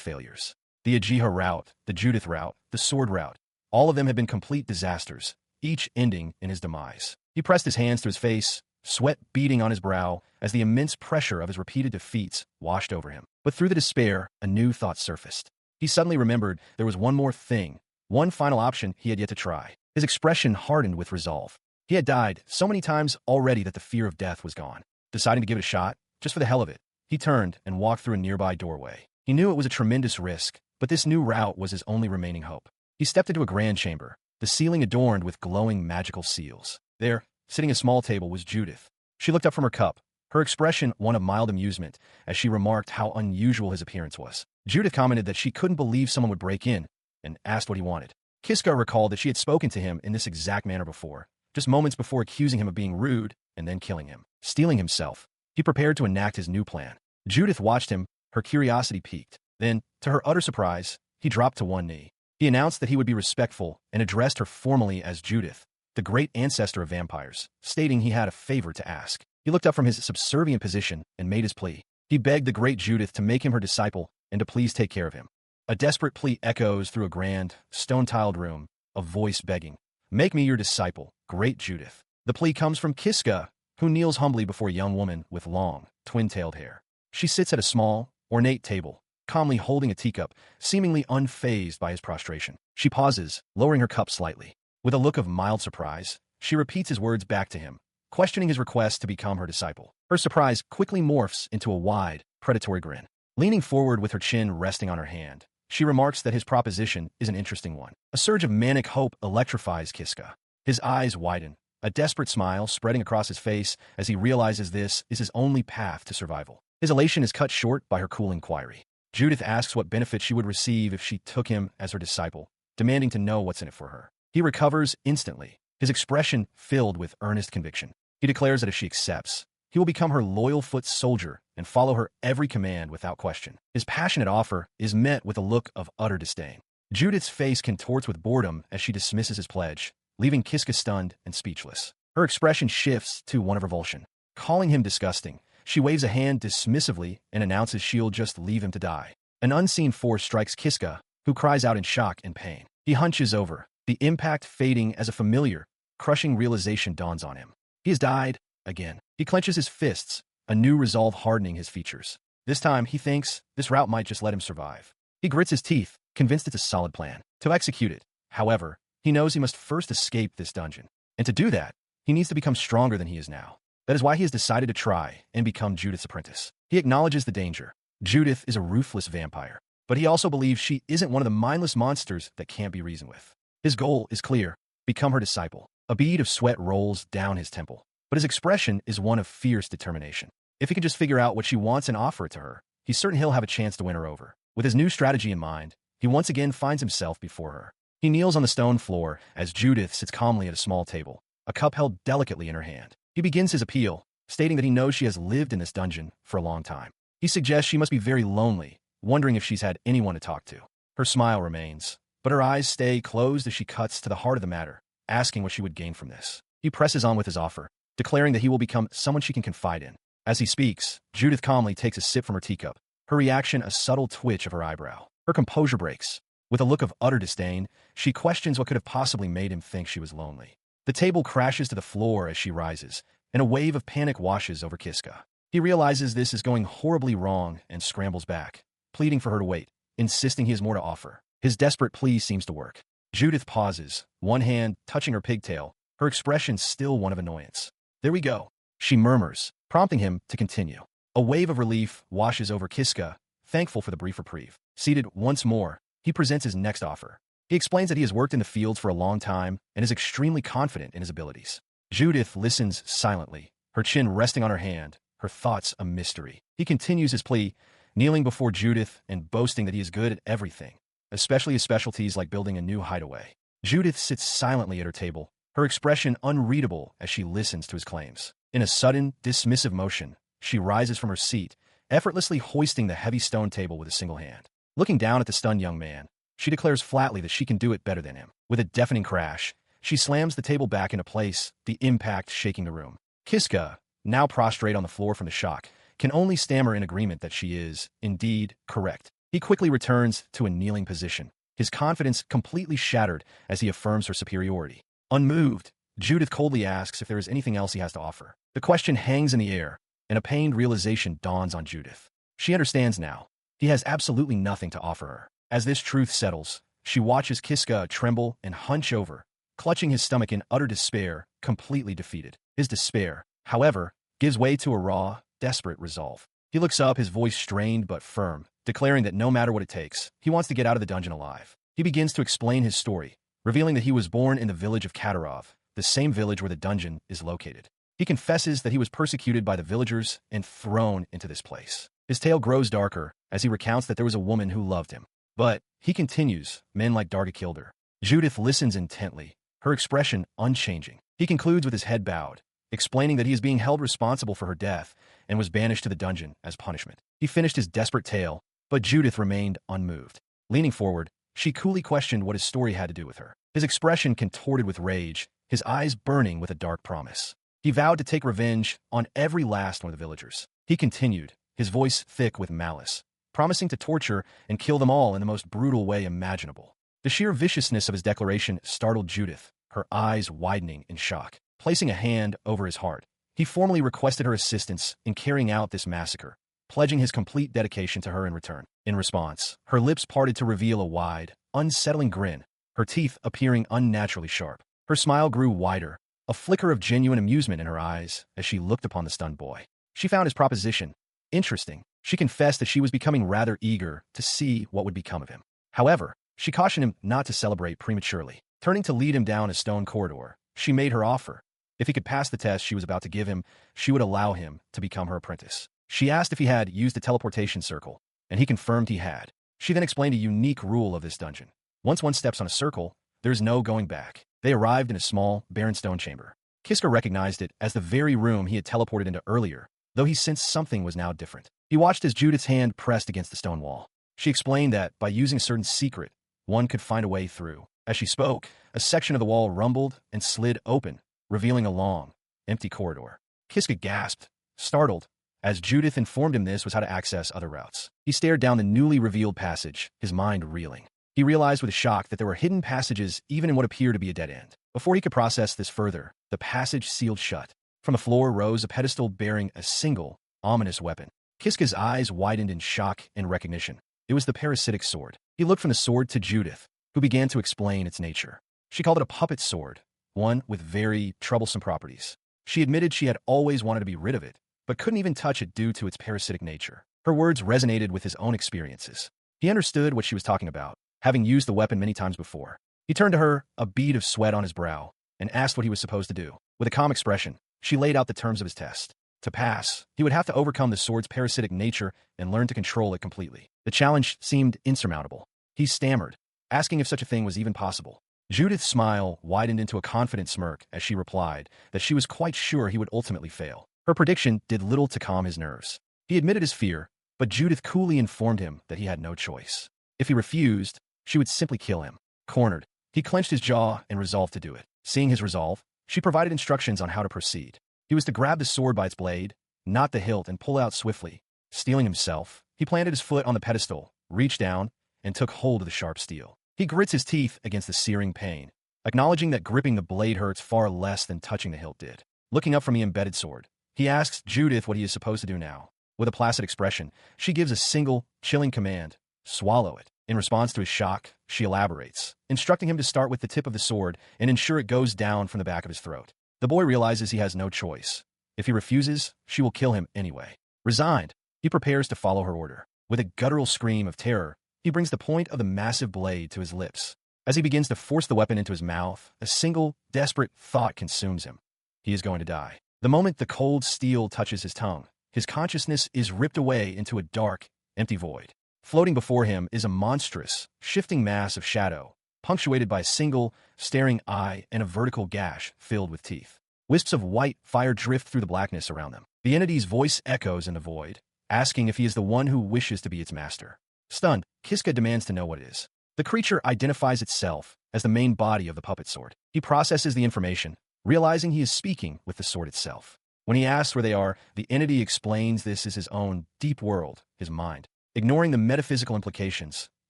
failures. The Ajia route, the Judith route, the sword route, all of them had been complete disasters, each ending in his demise. He pressed his hands to his face, sweat beading on his brow as the immense pressure of his repeated defeats washed over him. But through the despair, a new thought surfaced. He suddenly remembered there was one more thing, one final option he had yet to try. His expression hardened with resolve. He had died so many times already that the fear of death was gone. Deciding to give it a shot, just for the hell of it, he turned and walked through a nearby doorway. He knew it was a tremendous risk, but this new route was his only remaining hope. He stepped into a grand chamber, the ceiling adorned with glowing magical seals. There, sitting at a small table, was Judith. She looked up from her cup, her expression one of mild amusement, as she remarked how unusual his appearance was. Judith commented that she couldn't believe someone would break in, and asked what he wanted. Kiska recalled that she had spoken to him in this exact manner before, just moments before accusing him of being rude and then killing him. Stealing himself, he prepared to enact his new plan. Judith watched him, her curiosity piqued. Then, to her utter surprise, he dropped to one knee. He announced that he would be respectful and addressed her formally as Judith, the great ancestor of vampires, stating he had a favor to ask. He looked up from his subservient position and made his plea. He begged the great Judith to make him her disciple and to please take care of him. A desperate plea echoes through a grand, stone-tiled room, a voice begging, "Make me your disciple, great Judith." The plea comes from Kiska, who kneels humbly before a young woman with long, twin-tailed hair. She sits at a small, ornate table, calmly holding a teacup, seemingly unfazed by his prostration. She pauses, lowering her cup slightly. With a look of mild surprise, she repeats his words back to him, questioning his request to become her disciple. Her surprise quickly morphs into a wide, predatory grin. Leaning forward with her chin resting on her hand, she remarks that his proposition is an interesting one. A surge of manic hope electrifies Kiska. His eyes widen, a desperate smile spreading across his face as he realizes this is his only path to survival. His elation is cut short by her cool inquiry. Judith asks what benefit she would receive if she took him as her disciple, demanding to know what's in it for her. He recovers instantly, his expression filled with earnest conviction. He declares that if she accepts, he will become her loyal foot soldier and follow her every command without question. His passionate offer is met with a look of utter disdain. Judith's face contorts with boredom as she dismisses his pledge, leaving Kiska stunned and speechless. Her expression shifts to one of revulsion. Calling him disgusting, she waves a hand dismissively and announces she'll just leave him to die. An unseen force strikes Kiska, who cries out in shock and pain. He hunches over, the impact fading as a familiar, crushing realization dawns on him. He has died again. He clenches his fists, a new resolve hardening his features. This time, he thinks this route might just let him survive. He grits his teeth, convinced it's a solid plan to execute it. However, he knows he must first escape this dungeon. And to do that, he needs to become stronger than he is now. That is why he has decided to try and become Judith's apprentice. He acknowledges the danger. Judith is a ruthless vampire, but he also believes she isn't one of the mindless monsters that can't be reasoned with. His goal is clear: become her disciple. A bead of sweat rolls down his temple, but his expression is one of fierce determination. If he can just figure out what she wants and offer it to her, he's certain he'll have a chance to win her over. With his new strategy in mind, he once again finds himself before her. He kneels on the stone floor as Judith sits calmly at a small table, a cup held delicately in her hand. He begins his appeal, stating that he knows she has lived in this dungeon for a long time. He suggests she must be very lonely, wondering if she's had anyone to talk to. Her smile remains, but her eyes stay closed as she cuts to the heart of the matter, asking what she would gain from this. He presses on with his offer, declaring that he will become someone she can confide in. As he speaks, Judith calmly takes a sip from her teacup, her reaction a subtle twitch of her eyebrow. Her composure breaks. With a look of utter disdain, she questions what could have possibly made him think she was lonely. The table crashes to the floor as she rises, and a wave of panic washes over Kiska. He realizes this is going horribly wrong and scrambles back, pleading for her to wait, insisting he has more to offer. His desperate plea seems to work. Judith pauses, one hand touching her pigtail, her expression still one of annoyance. "There we go," she murmurs, prompting him to continue. A wave of relief washes over Kiska, thankful for the brief reprieve. Seated once more, he presents his next offer. He explains that he has worked in the fields for a long time and is extremely confident in his abilities. Judith listens silently, her chin resting on her hand, her thoughts a mystery. He continues his plea, kneeling before Judith and boasting that he is good at everything, especially his specialties like building a new hideaway. Judith sits silently at her table, her expression unreadable as she listens to his claims. In a sudden, dismissive motion, she rises from her seat, effortlessly hoisting the heavy stone table with a single hand. Looking down at the stunned young man, she declares flatly that she can do it better than him. With a deafening crash, she slams the table back into place, the impact shaking the room. Kiska, now prostrate on the floor from the shock, can only stammer in agreement that she is, indeed, correct. He quickly returns to a kneeling position, his confidence completely shattered as he affirms her superiority. Unmoved, Judith coldly asks if there is anything else he has to offer. The question hangs in the air, and a pained realization dawns on Judith. She understands now. He has absolutely nothing to offer her. As this truth settles, she watches Kiska tremble and hunch over, clutching his stomach in utter despair, completely defeated. His despair, however, gives way to a raw, desperate resolve. He looks up, his voice strained but firm, declaring that no matter what it takes, he wants to get out of the dungeon alive. He begins to explain his story, revealing that he was born in the village of Katarov, the same village where the dungeon is located. He confesses that he was persecuted by the villagers and thrown into this place. His tale grows darker as he recounts that there was a woman who loved him. But, he continues, men like Darga killed her. Judith listens intently, her expression unchanging. He concludes with his head bowed, explaining that he is being held responsible for her death and was banished to the dungeon as punishment. He finished his desperate tale, but Judith remained unmoved. Leaning forward, she coolly questioned what his story had to do with her. His expression contorted with rage, his eyes burning with a dark promise. He vowed to take revenge on every last one of the villagers. He continued, his voice thick with malice, promising to torture and kill them all in the most brutal way imaginable. The sheer viciousness of his declaration startled Judith, her eyes widening in shock. Placing a hand over his heart, he formally requested her assistance in carrying out this massacre, pledging his complete dedication to her in return. In response, her lips parted to reveal a wide, unsettling grin, her teeth appearing unnaturally sharp. Her smile grew wider, a flicker of genuine amusement in her eyes as she looked upon the stunned boy. She found his proposition interesting. She confessed that she was becoming rather eager to see what would become of him. However, she cautioned him not to celebrate prematurely. Turning to lead him down a stone corridor, she made her offer. If he could pass the test she was about to give him, she would allow him to become her apprentice. She asked if he had used a teleportation circle, and he confirmed he had. She then explained a unique rule of this dungeon. Once one steps on a circle, there is no going back. They arrived in a small, barren stone chamber. Kiska recognized it as the very room he had teleported into earlier, though he sensed something was now different. He watched as Judith's hand pressed against the stone wall. She explained that, by using a certain secret, one could find a way through. As she spoke, a section of the wall rumbled and slid open, revealing a long, empty corridor. Kiska gasped, startled, as Judith informed him this was how to access other routes. He stared down the newly revealed passage, his mind reeling. He realized with a shock that there were hidden passages even in what appeared to be a dead end. Before he could process this further, the passage sealed shut. From the floor rose a pedestal bearing a single, ominous weapon. Kiska's eyes widened in shock and recognition. It was the parasitic sword. He looked from the sword to Judith, who began to explain its nature. She called it a puppet sword, one with very troublesome properties. She admitted she had always wanted to be rid of it, but couldn't even touch it due to its parasitic nature. Her words resonated with his own experiences. He understood what she was talking about, having used the weapon many times before. He turned to her, a bead of sweat on his brow, and asked what he was supposed to do. With a calm expression, she laid out the terms of his test. To pass, he would have to overcome the sword's parasitic nature and learn to control it completely. The challenge seemed insurmountable. He stammered, asking if such a thing was even possible. Judith's smile widened into a confident smirk as she replied that she was quite sure he would ultimately fail. Her prediction did little to calm his nerves. He admitted his fear, but Judith coolly informed him that he had no choice. If he refused, she would simply kill him. Cornered, he clenched his jaw and resolved to do it. Seeing his resolve, she provided instructions on how to proceed. He was to grab the sword by its blade, not the hilt, and pull out swiftly. Steeling himself, he planted his foot on the pedestal, reached down, and took hold of the sharp steel. He grits his teeth against the searing pain, acknowledging that gripping the blade hurts far less than touching the hilt did. Looking up from the embedded sword, he asks Judith what he is supposed to do now. With a placid expression, she gives a single, chilling command: swallow it. In response to his shock, she elaborates, instructing him to start with the tip of the sword and ensure it goes down from the back of his throat. The boy realizes he has no choice. If he refuses, she will kill him anyway. Resigned, he prepares to follow her order. With a guttural scream of terror, he brings the point of the massive blade to his lips. As he begins to force the weapon into his mouth, a single, desperate thought consumes him. He is going to die. The moment the cold steel touches his tongue, his consciousness is ripped away into a dark, empty void. Floating before him is a monstrous, shifting mass of shadow, punctuated by a single, staring eye and a vertical gash filled with teeth. Wisps of white fire drift through the blackness around them. The entity's voice echoes in the void, asking if he is the one who wishes to be its master. Stunned, Kiska demands to know what it is. The creature identifies itself as the main body of the puppet sword. He processes the information, realizing he is speaking with the sword itself. When he asks where they are, the entity explains this is his own deep world, his mind. Ignoring the metaphysical implications,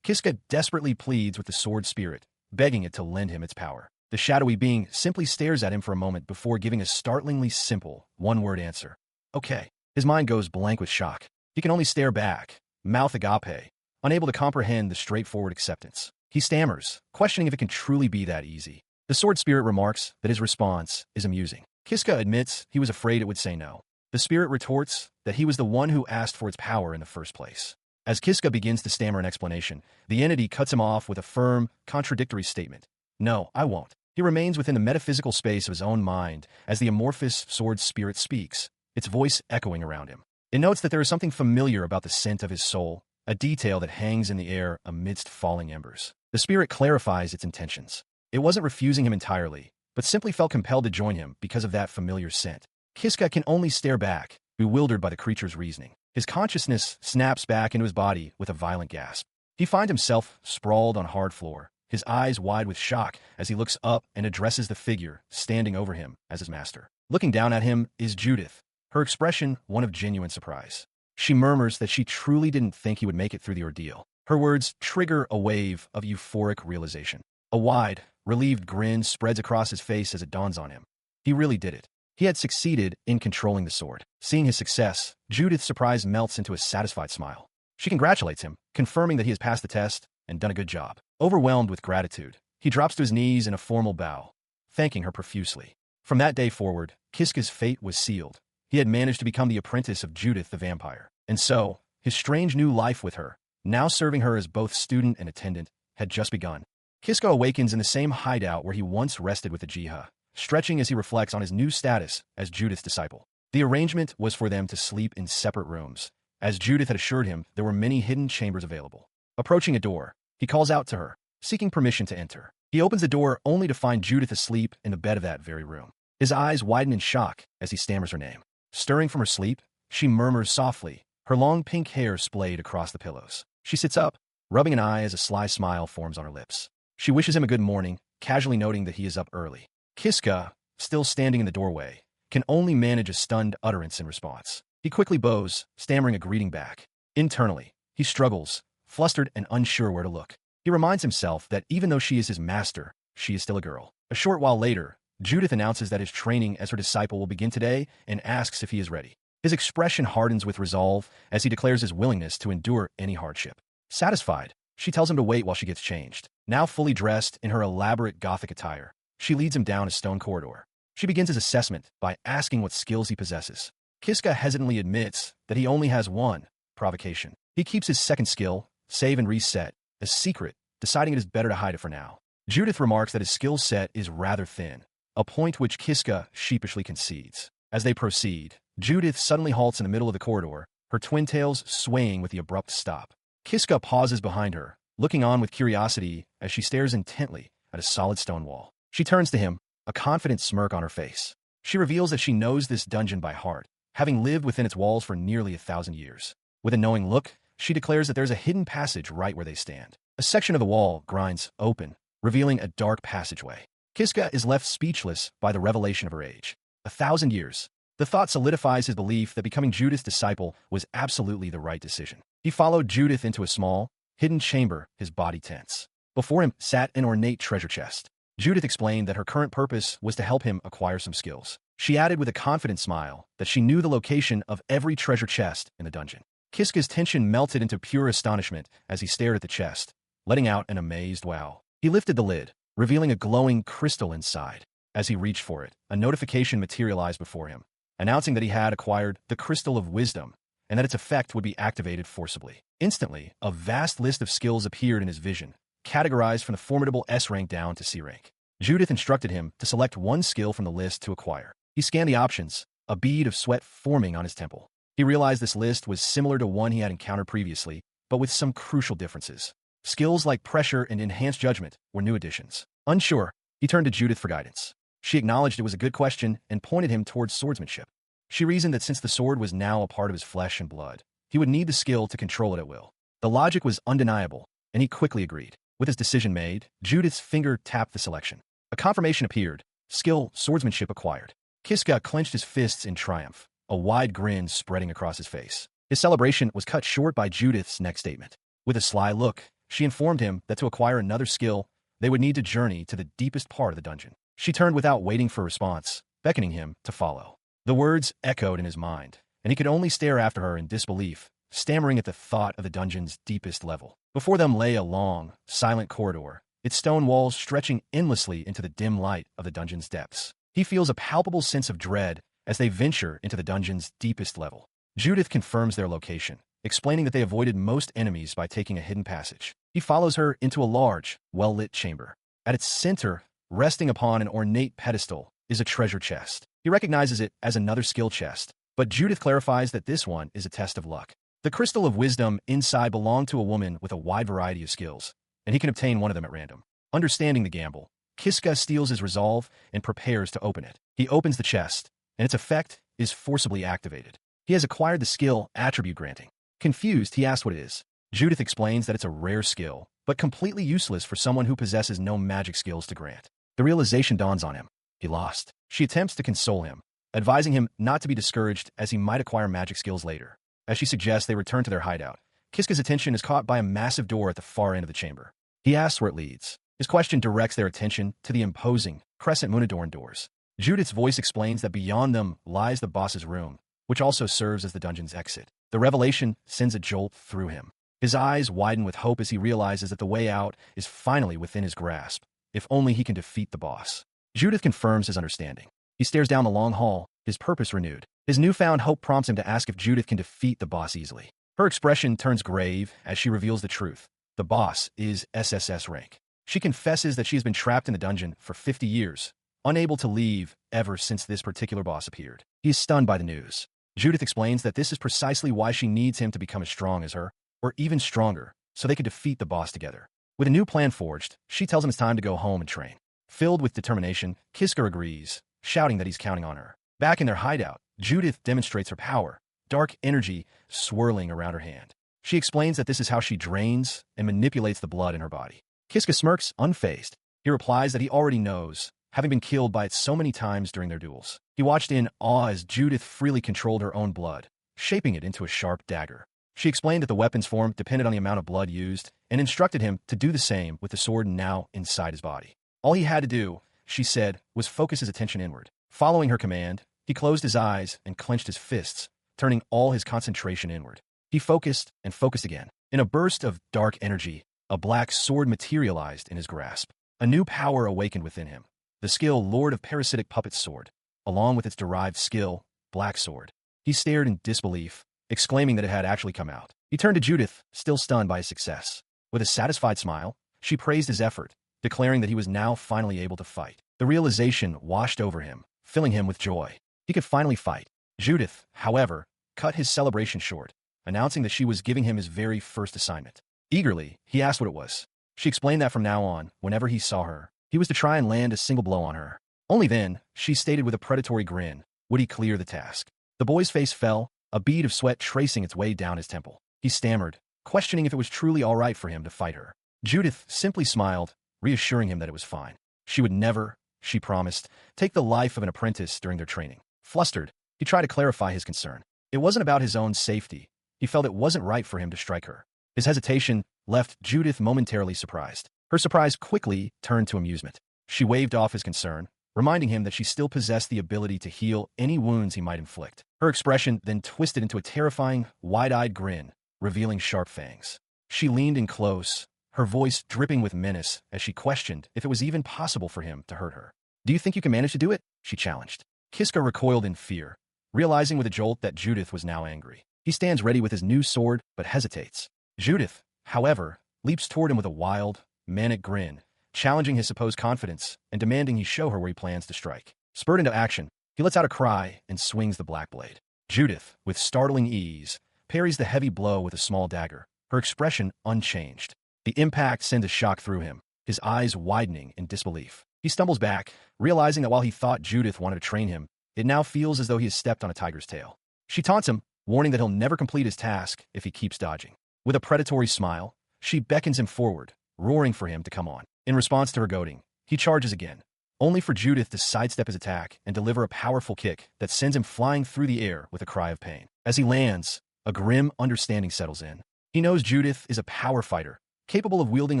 Kiska desperately pleads with the sword spirit, begging it to lend him its power. The shadowy being simply stares at him for a moment before giving a startlingly simple, one-word answer. Okay. His mind goes blank with shock. He can only stare back, mouth agape, unable to comprehend the straightforward acceptance. He stammers, questioning if it can truly be that easy. The sword spirit remarks that his response is amusing. Kiska admits he was afraid it would say no. The spirit retorts that he was the one who asked for its power in the first place. As Kiska begins to stammer an explanation, the entity cuts him off with a firm, contradictory statement. No, I won't. He remains within the metaphysical space of his own mind as the amorphous sword spirit speaks, its voice echoing around him. It notes that there is something familiar about the scent of his soul, a detail that hangs in the air amidst falling embers. The spirit clarifies its intentions. It wasn't refusing him entirely, but simply felt compelled to join him because of that familiar scent. Kiska can only stare back, bewildered by the creature's reasoning. His consciousness snaps back into his body with a violent gasp. He finds himself sprawled on hard floor, his eyes wide with shock as he looks up and addresses the figure standing over him as his master. Looking down at him is Judith, her expression one of genuine surprise. She murmurs that she truly didn't think he would make it through the ordeal. Her words trigger a wave of euphoric realization. A wide, relieved grin spreads across his face as it dawns on him. He really did it. He had succeeded in controlling the sword. Seeing his success, Judith's surprise melts into a satisfied smile. She congratulates him, confirming that he has passed the test and done a good job. Overwhelmed with gratitude, he drops to his knees in a formal bow, thanking her profusely. From that day forward, Kiska's fate was sealed. He had managed to become the apprentice of Judith the vampire. And so, his strange new life with her, now serving her as both student and attendant, had just begun. Kiska awakens in the same hideout where he once rested with Ajia, stretching as he reflects on his new status as Judith's disciple. The arrangement was for them to sleep in separate rooms. As Judith had assured him, there were many hidden chambers available. Approaching a door, he calls out to her, seeking permission to enter. He opens the door only to find Judith asleep in the bed of that very room. His eyes widen in shock as he stammers her name. Stirring from her sleep, she murmurs softly, her long pink hair splayed across the pillows. She sits up, rubbing an eye as a sly smile forms on her lips. She wishes him a good morning, casually noting that he is up early. Kiska, still standing in the doorway, can only manage a stunned utterance in response. He quickly bows, stammering a greeting back. Internally, he struggles, flustered and unsure where to look. He reminds himself that even though she is his master, she is still a girl. A short while later, Judith announces that his training as her disciple will begin today and asks if he is ready. His expression hardens with resolve as he declares his willingness to endure any hardship. Satisfied, she tells him to wait while she gets changed. Now fully dressed in her elaborate Gothic attire, she leads him down a stone corridor. She begins his assessment by asking what skills he possesses. Kiska hesitantly admits that he only has one, provocation. He keeps his second skill, save and reset, a secret, deciding it is better to hide it for now. Judith remarks that his skill set is rather thin, a point which Kiska sheepishly concedes. As they proceed, Judith suddenly halts in the middle of the corridor, her twin tails swaying with the abrupt stop. Kiska pauses behind her, looking on with curiosity as she stares intently at a solid stone wall. She turns to him, a confident smirk on her face. She reveals that she knows this dungeon by heart, having lived within its walls for nearly 1,000 years. With a knowing look, she declares that there's a hidden passage right where they stand. A section of the wall grinds open, revealing a dark passageway. Kiska is left speechless by the revelation of her age. 1,000 years. The thought solidifies his belief that becoming Judith's disciple was absolutely the right decision. He followed Judith into a small, hidden chamber, his body tense. Before him sat an ornate treasure chest. Judith explained that her current purpose was to help him acquire some skills. She added with a confident smile that she knew the location of every treasure chest in the dungeon. Kiska's tension melted into pure astonishment as he stared at the chest, letting out an amazed wow. He lifted the lid, revealing a glowing crystal inside. As he reached for it, a notification materialized before him, announcing that he had acquired the Crystal of Wisdom and that its effect would be activated forcibly. Instantly, a vast list of skills appeared in his vision, categorized from the formidable S rank down to C rank. Judith instructed him to select one skill from the list to acquire. He scanned the options, a bead of sweat forming on his temple. He realized this list was similar to one he had encountered previously, but with some crucial differences. Skills like pressure and enhanced judgment were new additions. Unsure, he turned to Judith for guidance. She acknowledged it was a good question and pointed him towards swordsmanship. She reasoned that since the sword was now a part of his flesh and blood, he would need the skill to control it at will. The logic was undeniable, and he quickly agreed. With his decision made, Judith's finger tapped the selection. A confirmation appeared. Skill, swordsmanship acquired. Kiska clenched his fists in triumph, a wide grin spreading across his face. His celebration was cut short by Judith's next statement. With a sly look, she informed him that to acquire another skill, they would need to journey to the deepest part of the dungeon. She turned without waiting for a response, beckoning him to follow. The words echoed in his mind, and he could only stare after her in disbelief, stammering at the thought of the dungeon's deepest level. Before them lay a long, silent corridor, its stone walls stretching endlessly into the dim light of the dungeon's depths. He feels a palpable sense of dread as they venture into the dungeon's deepest level. Judith confirms their location, explaining that they avoided most enemies by taking a hidden passage. He follows her into a large, well-lit chamber. At its center, resting upon an ornate pedestal, is a treasure chest. He recognizes it as another skill chest, but Judith clarifies that this one is a test of luck. The Crystal of Wisdom inside belonged to a woman with a wide variety of skills, and he can obtain one of them at random. Understanding the gamble, Kiska steals his resolve and prepares to open it. He opens the chest, and its effect is forcibly activated. He has acquired the skill Attribute Granting. Confused, he asks what it is. Judith explains that it's a rare skill, but completely useless for someone who possesses no magic skills to grant. The realization dawns on him. He lost. She attempts to console him, advising him not to be discouraged as he might acquire magic skills later. As she suggests they return to their hideout, Kiska's attention is caught by a massive door at the far end of the chamber. He asks where it leads. His question directs their attention to the imposing, crescent moon-adorned doors. Judith's voice explains that beyond them lies the boss's room, which also serves as the dungeon's exit. The revelation sends a jolt through him. His eyes widen with hope as he realizes that the way out is finally within his grasp, if only he can defeat the boss. Judith confirms his understanding. He stares down the long hall, his purpose renewed. His newfound hope prompts him to ask if Judith can defeat the boss easily. Her expression turns grave as she reveals the truth. The boss is SSS rank. She confesses that she has been trapped in the dungeon for 50 years, unable to leave ever since this particular boss appeared. He is stunned by the news. Judith explains that this is precisely why she needs him to become as strong as her, or even stronger, so they could defeat the boss together. With a new plan forged, she tells him it's time to go home and train. Filled with determination, Kiska agrees, shouting that he's counting on her. Back in their hideout, Judith demonstrates her power, dark energy swirling around her hand. She explains that this is how she drains and manipulates the blood in her body. Kiska smirks, unfazed. He replies that he already knows, having been killed by it so many times during their duels. He watched in awe as Judith freely controlled her own blood, shaping it into a sharp dagger. She explained that the weapon's form depended on the amount of blood used and instructed him to do the same with the sword now inside his body. All he had to do, she said, was focus his attention inward. Following her command, he closed his eyes and clenched his fists, turning all his concentration inward. He focused and focused again. In a burst of dark energy, a black sword materialized in his grasp. A new power awakened within him. The skill Lord of Parasitic Puppet's sword, along with its derived skill, Black Sword. He stared in disbelief, exclaiming that it had actually come out. He turned to Judith, still stunned by his success. With a satisfied smile, she praised his effort, declaring that he was now finally able to fight. The realization washed over him, filling him with joy. He could finally fight. Judith, however, cut his celebration short, announcing that she was giving him his very first assignment. Eagerly, he asked what it was. She explained that from now on, whenever he saw her, he was to try and land a single blow on her. Only then, she stated with a predatory grin, would he clear the task. The boy's face fell, a bead of sweat tracing its way down his temple. He stammered, questioning if it was truly all right for him to fight her. Judith simply smiled, reassuring him that it was fine. She would never, she promised, take the life of an apprentice during their training. Flustered, he tried to clarify his concern. It wasn't about his own safety. He felt it wasn't right for him to strike her. His hesitation left Judith momentarily surprised. Her surprise quickly turned to amusement. She waved off his concern, reminding him that she still possessed the ability to heal any wounds he might inflict. Her expression then twisted into a terrifying, wide-eyed grin, revealing sharp fangs. She leaned in close, her voice dripping with menace as she questioned if it was even possible for him to hurt her. Do you think you can manage to do it? She challenged. Kiska recoiled in fear, realizing with a jolt that Judith was now angry. He stands ready with his new sword, but hesitates. Judith, however, leaps toward him with a wild, manic grin, challenging his supposed confidence and demanding he show her where he plans to strike. Spurred into action, he lets out a cry and swings the black blade. Judith, with startling ease, parries the heavy blow with a small dagger, her expression unchanged. The impact sends a shock through him, his eyes widening in disbelief. He stumbles back, realizing that while he thought Judith wanted to train him, it now feels as though he has stepped on a tiger's tail. She taunts him, warning that he'll never complete his task if he keeps dodging. With a predatory smile, she beckons him forward, roaring for him to come on. In response to her goading, he charges again, only for Judith to sidestep his attack and deliver a powerful kick that sends him flying through the air with a cry of pain. As he lands, a grim understanding settles in. He knows Judith is a power fighter, capable of wielding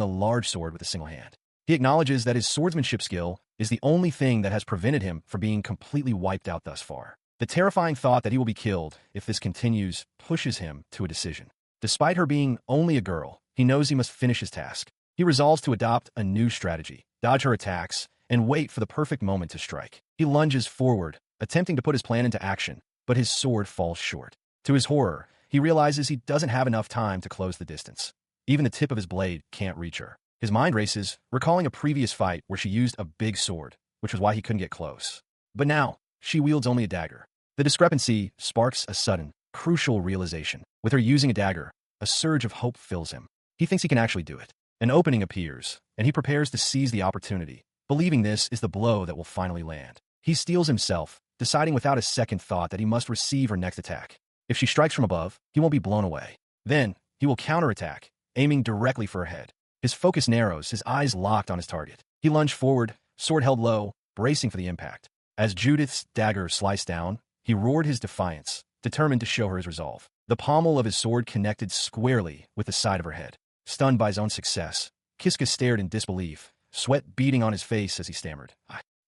a large sword with a single hand. He acknowledges that his swordsmanship skill is the only thing that has prevented him from being completely wiped out thus far. The terrifying thought that he will be killed if this continues pushes him to a decision. Despite her being only a girl, he knows he must finish his task. He resolves to adopt a new strategy, dodge her attacks, and wait for the perfect moment to strike. He lunges forward, attempting to put his plan into action, but his sword falls short. To his horror, he realizes he doesn't have enough time to close the distance. Even the tip of his blade can't reach her. His mind races, recalling a previous fight where she used a big sword, which was why he couldn't get close. But now, she wields only a dagger. The discrepancy sparks a sudden, crucial realization. With her using a dagger, a surge of hope fills him. He thinks he can actually do it. An opening appears, and he prepares to seize the opportunity, believing this is the blow that will finally land. He steels himself, deciding without a second thought that he must receive her next attack. If she strikes from above, he won't be blown away. Then, he will counterattack, aiming directly for her head. His focus narrows, his eyes locked on his target. He lunged forward, sword held low, bracing for the impact. As Judith's dagger sliced down, he roared his defiance, determined to show her his resolve. The pommel of his sword connected squarely with the side of her head. Stunned by his own success, Kiska stared in disbelief, sweat beading on his face as he stammered.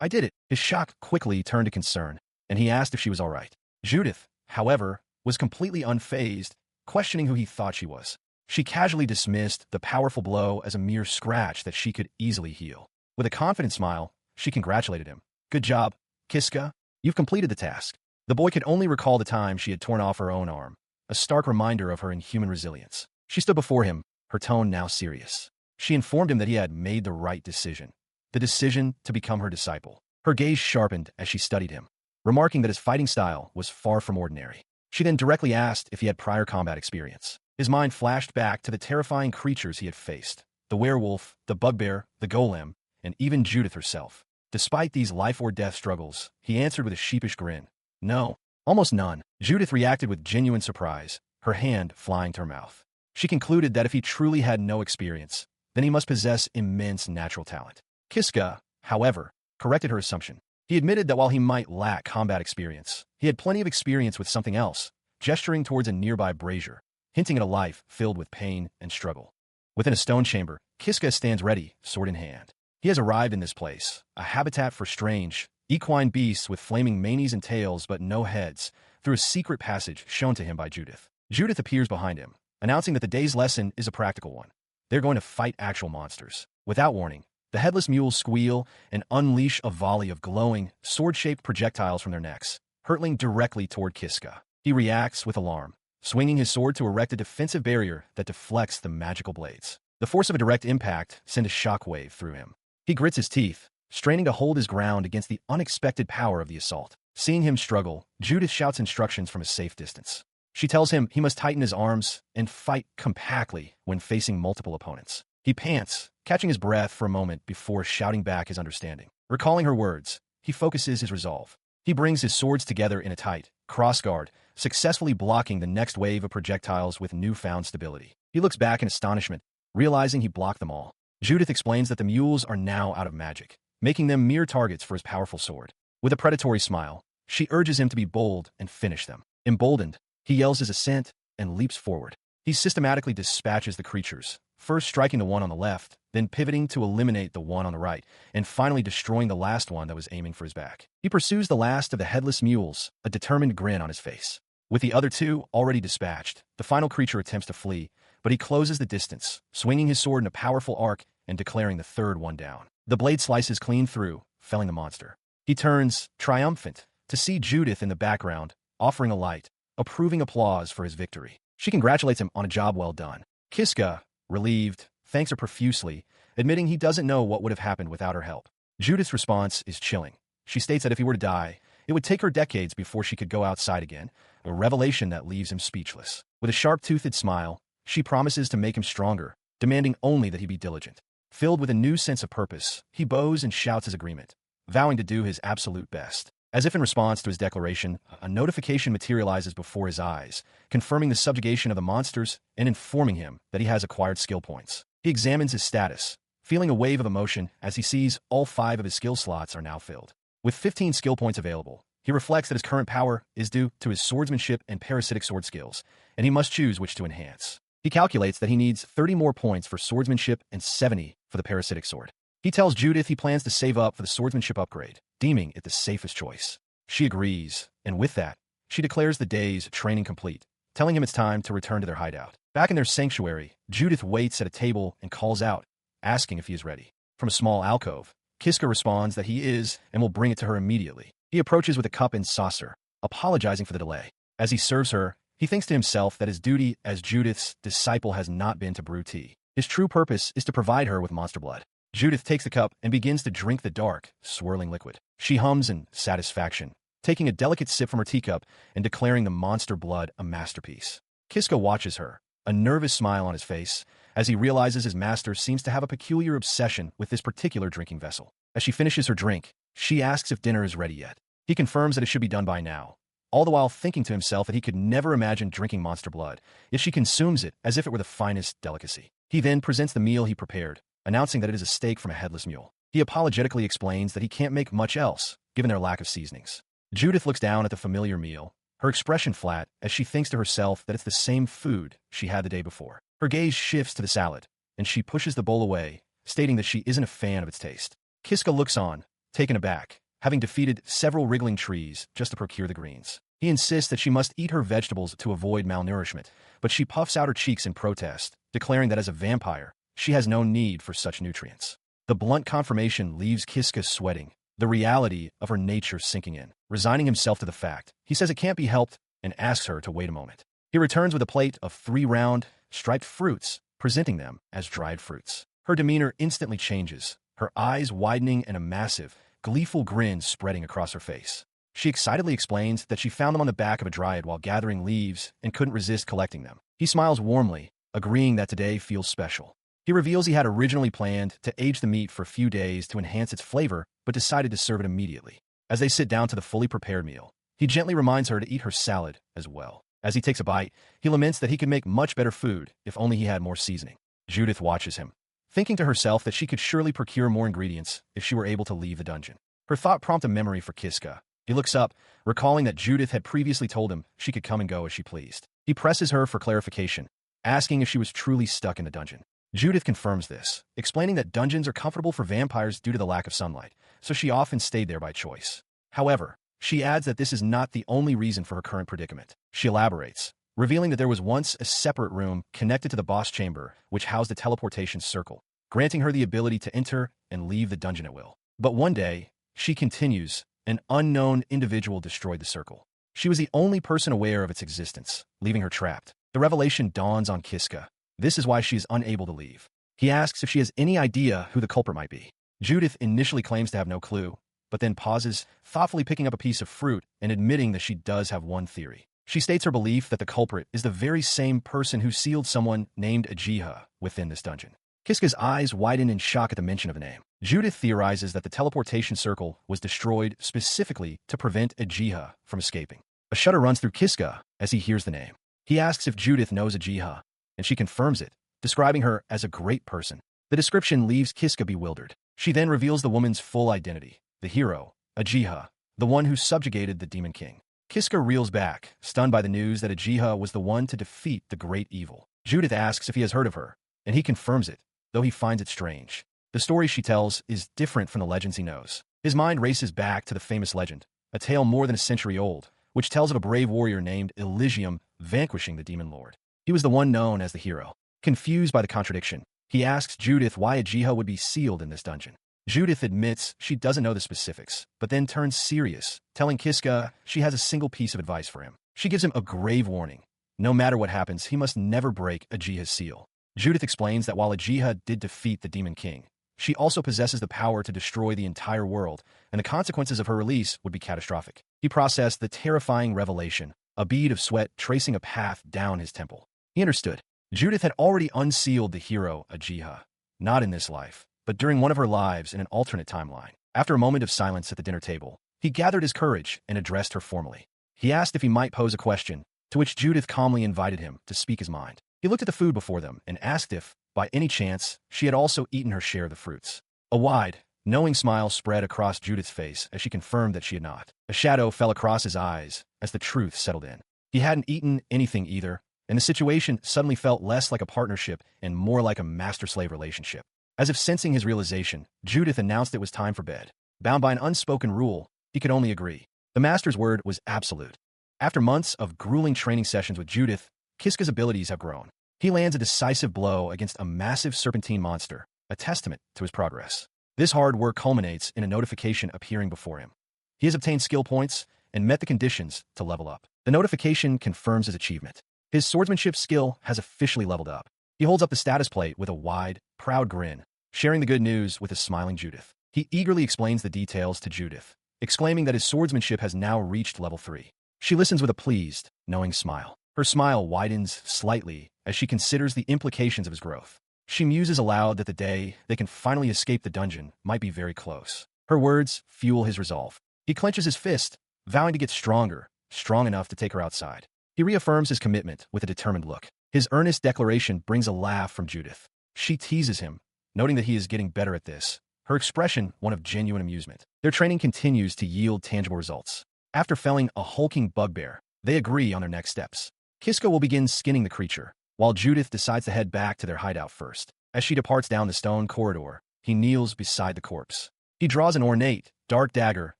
I did it. His shock quickly turned to concern, and he asked if she was all right. Judith, however, was completely unfazed, questioning who he thought she was. She casually dismissed the powerful blow as a mere scratch that she could easily heal. With a confident smile, she congratulated him. Good job, Kiska. You've completed the task. The boy could only recall the time she had torn off her own arm, a stark reminder of her inhuman resilience. She stood before him, her tone now serious. She informed him that he had made the right decision, the decision to become her disciple. Her gaze sharpened as she studied him, remarking that his fighting style was far from ordinary. She then directly asked if he had prior combat experience. His mind flashed back to the terrifying creatures he had faced, the werewolf, the bugbear, the golem, and even Judith herself. Despite these life-or-death struggles, he answered with a sheepish grin. No, almost none. Judith reacted with genuine surprise, her hand flying to her mouth. She concluded that if he truly had no experience, then he must possess immense natural talent. Kiska, however, corrected her assumption. He admitted that while he might lack combat experience, he had plenty of experience with something else, gesturing towards a nearby brazier, hinting at a life filled with pain and struggle. Within a stone chamber, Kiska stands ready, sword in hand. He has arrived in this place, a habitat for strange, equine beasts with flaming manes and tails but no heads, through a secret passage shown to him by Judith. Judith appears behind him, announcing that the day's lesson is a practical one. They're going to fight actual monsters. Without warning, the headless mules squeal and unleash a volley of glowing, sword-shaped projectiles from their necks, hurtling directly toward Kiska. He reacts with alarm, swinging his sword to erect a defensive barrier that deflects the magical blades. The force of a direct impact sent a shockwave through him. He grits his teeth, straining to hold his ground against the unexpected power of the assault. Seeing him struggle, Judith shouts instructions from a safe distance. She tells him he must tighten his arms and fight compactly when facing multiple opponents. He pants, catching his breath for a moment before shouting back his understanding. Recalling her words, he focuses his resolve. He brings his swords together in a tight crossguard, successfully blocking the next wave of projectiles with newfound stability. He looks back in astonishment, realizing he blocked them all. Judith explains that the mules are now out of magic, making them mere targets for his powerful sword. With a predatory smile, she urges him to be bold and finish them. Emboldened, he yells his assent and leaps forward. He systematically dispatches the creatures, first striking the one on the left, then pivoting to eliminate the one on the right, and finally destroying the last one that was aiming for his back. He pursues the last of the headless mules, a determined grin on his face. With the other two already dispatched, the final creature attempts to flee, but he closes the distance, swinging his sword in a powerful arc and declaring the third one down. The blade slices clean through, felling the monster. He turns, triumphant, to see Judith in the background, offering a light, approving applause for his victory. She congratulates him on a job well done. Kiska, relieved, thanks her profusely, admitting he doesn't know what would have happened without her help. Judith's response is chilling. She states that if he were to die, it would take her decades before she could go outside again, a revelation that leaves him speechless. With a sharp-toothed smile, she promises to make him stronger, demanding only that he be diligent. Filled with a new sense of purpose, he bows and shouts his agreement, vowing to do his absolute best. As if in response to his declaration, a notification materializes before his eyes, confirming the subjugation of the monsters and informing him that he has acquired skill points. He examines his status, feeling a wave of emotion as he sees all 5 of his skill slots are now filled. With 15 skill points available, he reflects that his current power is due to his swordsmanship and parasitic sword skills, and he must choose which to enhance. He calculates that he needs 30 more points for swordsmanship and 70 for the parasitic sword. He tells Judith he plans to save up for the swordsmanship upgrade, deeming it the safest choice. She agrees, and with that, she declares the day's training complete, telling him it's time to return to their hideout. Back in their sanctuary, Judith waits at a table and calls out, asking if he is ready. From a small alcove, Kiska responds that he is and will bring it to her immediately. He approaches with a cup and saucer, apologizing for the delay. As he serves her, he thinks to himself that his duty as Judith's disciple has not been to brew tea. His true purpose is to provide her with monster blood. Judith takes the cup and begins to drink the dark, swirling liquid. She hums in satisfaction, taking a delicate sip from her teacup and declaring the monster blood a masterpiece. Kiska watches her, a nervous smile on his face, as he realizes his master seems to have a peculiar obsession with this particular drinking vessel. As she finishes her drink, she asks if dinner is ready yet. He confirms that it should be done by now, all the while thinking to himself that he could never imagine drinking monster blood, yet she consumes it as if it were the finest delicacy. He then presents the meal he prepared, announcing that it is a steak from a headless mule. He apologetically explains that he can't make much else, given their lack of seasonings. Judith looks down at the familiar meal, her expression flat as she thinks to herself that it's the same food she had the day before. Her gaze shifts to the salad, and she pushes the bowl away, stating that she isn't a fan of its taste. Kiska looks on, taken aback, having defeated several wriggling trees just to procure the greens. He insists that she must eat her vegetables to avoid malnourishment, but she puffs out her cheeks in protest, declaring that as a vampire, she has no need for such nutrients. The blunt confirmation leaves Kiska sweating, the reality of her nature sinking in. Resigning himself to the fact, he says it can't be helped and asks her to wait a moment. He returns with a plate of 3 round, striped fruits, presenting them as dried fruits. Her demeanor instantly changes, her eyes widening and a massive, gleeful grin spreading across her face. She excitedly explains that she found them on the back of a dryad while gathering leaves and couldn't resist collecting them. He smiles warmly, agreeing that today feels special. He reveals he had originally planned to age the meat for a few days to enhance its flavor, but decided to serve it immediately. As they sit down to the fully prepared meal, he gently reminds her to eat her salad as well. As he takes a bite, he laments that he could make much better food if only he had more seasoning. Judith watches him, thinking to herself that she could surely procure more ingredients if she were able to leave the dungeon. Her thought prompts a memory for Kiska. He looks up, recalling that Judith had previously told him she could come and go as she pleased. He presses her for clarification, asking if she was truly stuck in the dungeon. Judith confirms this, explaining that dungeons are comfortable for vampires due to the lack of sunlight, so she often stayed there by choice. However, she adds that this is not the only reason for her current predicament. She elaborates, revealing that there was once a separate room connected to the boss chamber which housed a teleportation circle, granting her the ability to enter and leave the dungeon at will. But one day, she continues, an unknown individual destroyed the circle. She was the only person aware of its existence, leaving her trapped. The revelation dawns on Kiska. This is why she is unable to leave. He asks if she has any idea who the culprit might be. Judith initially claims to have no clue, but then pauses, thoughtfully picking up a piece of fruit and admitting that she does have one theory. She states her belief that the culprit is the very same person who sealed someone named Ajia within this dungeon. Kiska's eyes widen in shock at the mention of the name. Judith theorizes that the teleportation circle was destroyed specifically to prevent Ajia from escaping. A shudder runs through Kiska as he hears the name. He asks if Judith knows Ajia, and she confirms it, describing her as a great person. The description leaves Kiska bewildered. She then reveals the woman's full identity, the hero, Ajia, the one who subjugated the Demon King. Kiska reels back, stunned by the news that Ajia was the one to defeat the great evil. Judith asks if he has heard of her, and he confirms it, though he finds it strange. The story she tells is different from the legends he knows. His mind races back to the famous legend, a tale more than a century old, which tells of a brave warrior named Elysium vanquishing the demon lord. He was the one known as the hero. Confused by the contradiction, he asks Judith why Ajia would be sealed in this dungeon. Judith admits she doesn't know the specifics, but then turns serious, telling Kiska she has a single piece of advice for him. She gives him a grave warning. No matter what happens, he must never break Ajia's seal. Judith explains that while Ajia did defeat the Demon King, she also possesses the power to destroy the entire world, and the consequences of her release would be catastrophic. He processed the terrifying revelation, a bead of sweat tracing a path down his temple. He understood. Judith had already unsealed the hero Ajia, not in this life, but during one of her lives in an alternate timeline. After a moment of silence at the dinner table, he gathered his courage and addressed her formally. He asked if he might pose a question, to which Judith calmly invited him to speak his mind. He looked at the food before them and asked if, by any chance, she had also eaten her share of the fruits. A wide, knowing smile spread across Judith's face as she confirmed that she had not. A shadow fell across his eyes as the truth settled in. He hadn't eaten anything either, and the situation suddenly felt less like a partnership and more like a master-slave relationship. As if sensing his realization, Judith announced it was time for bed. Bound by an unspoken rule, he could only agree. The master's word was absolute. After months of grueling training sessions with Judith, Kiska's abilities have grown. He lands a decisive blow against a massive serpentine monster, a testament to his progress. This hard work culminates in a notification appearing before him. He has obtained skill points and met the conditions to level up. The notification confirms his achievement. His swordsmanship skill has officially leveled up. He holds up the status plate with a wide, proud grin, sharing the good news with a smiling Judith. He eagerly explains the details to Judith, exclaiming that his swordsmanship has now reached level 3. She listens with a pleased, knowing smile. Her smile widens slightly as she considers the implications of his growth. She muses aloud that the day they can finally escape the dungeon might be very close. Her words fuel his resolve. He clenches his fist, vowing to get stronger, strong enough to take her outside. He reaffirms his commitment with a determined look. His earnest declaration brings a laugh from Judith. She teases him, noting that he is getting better at this, her expression one of genuine amusement. Their training continues to yield tangible results. After felling a hulking bugbear, they agree on their next steps. Kiska will begin skinning the creature, while Judith decides to head back to their hideout first. As she departs down the stone corridor, he kneels beside the corpse. He draws an ornate, dark dagger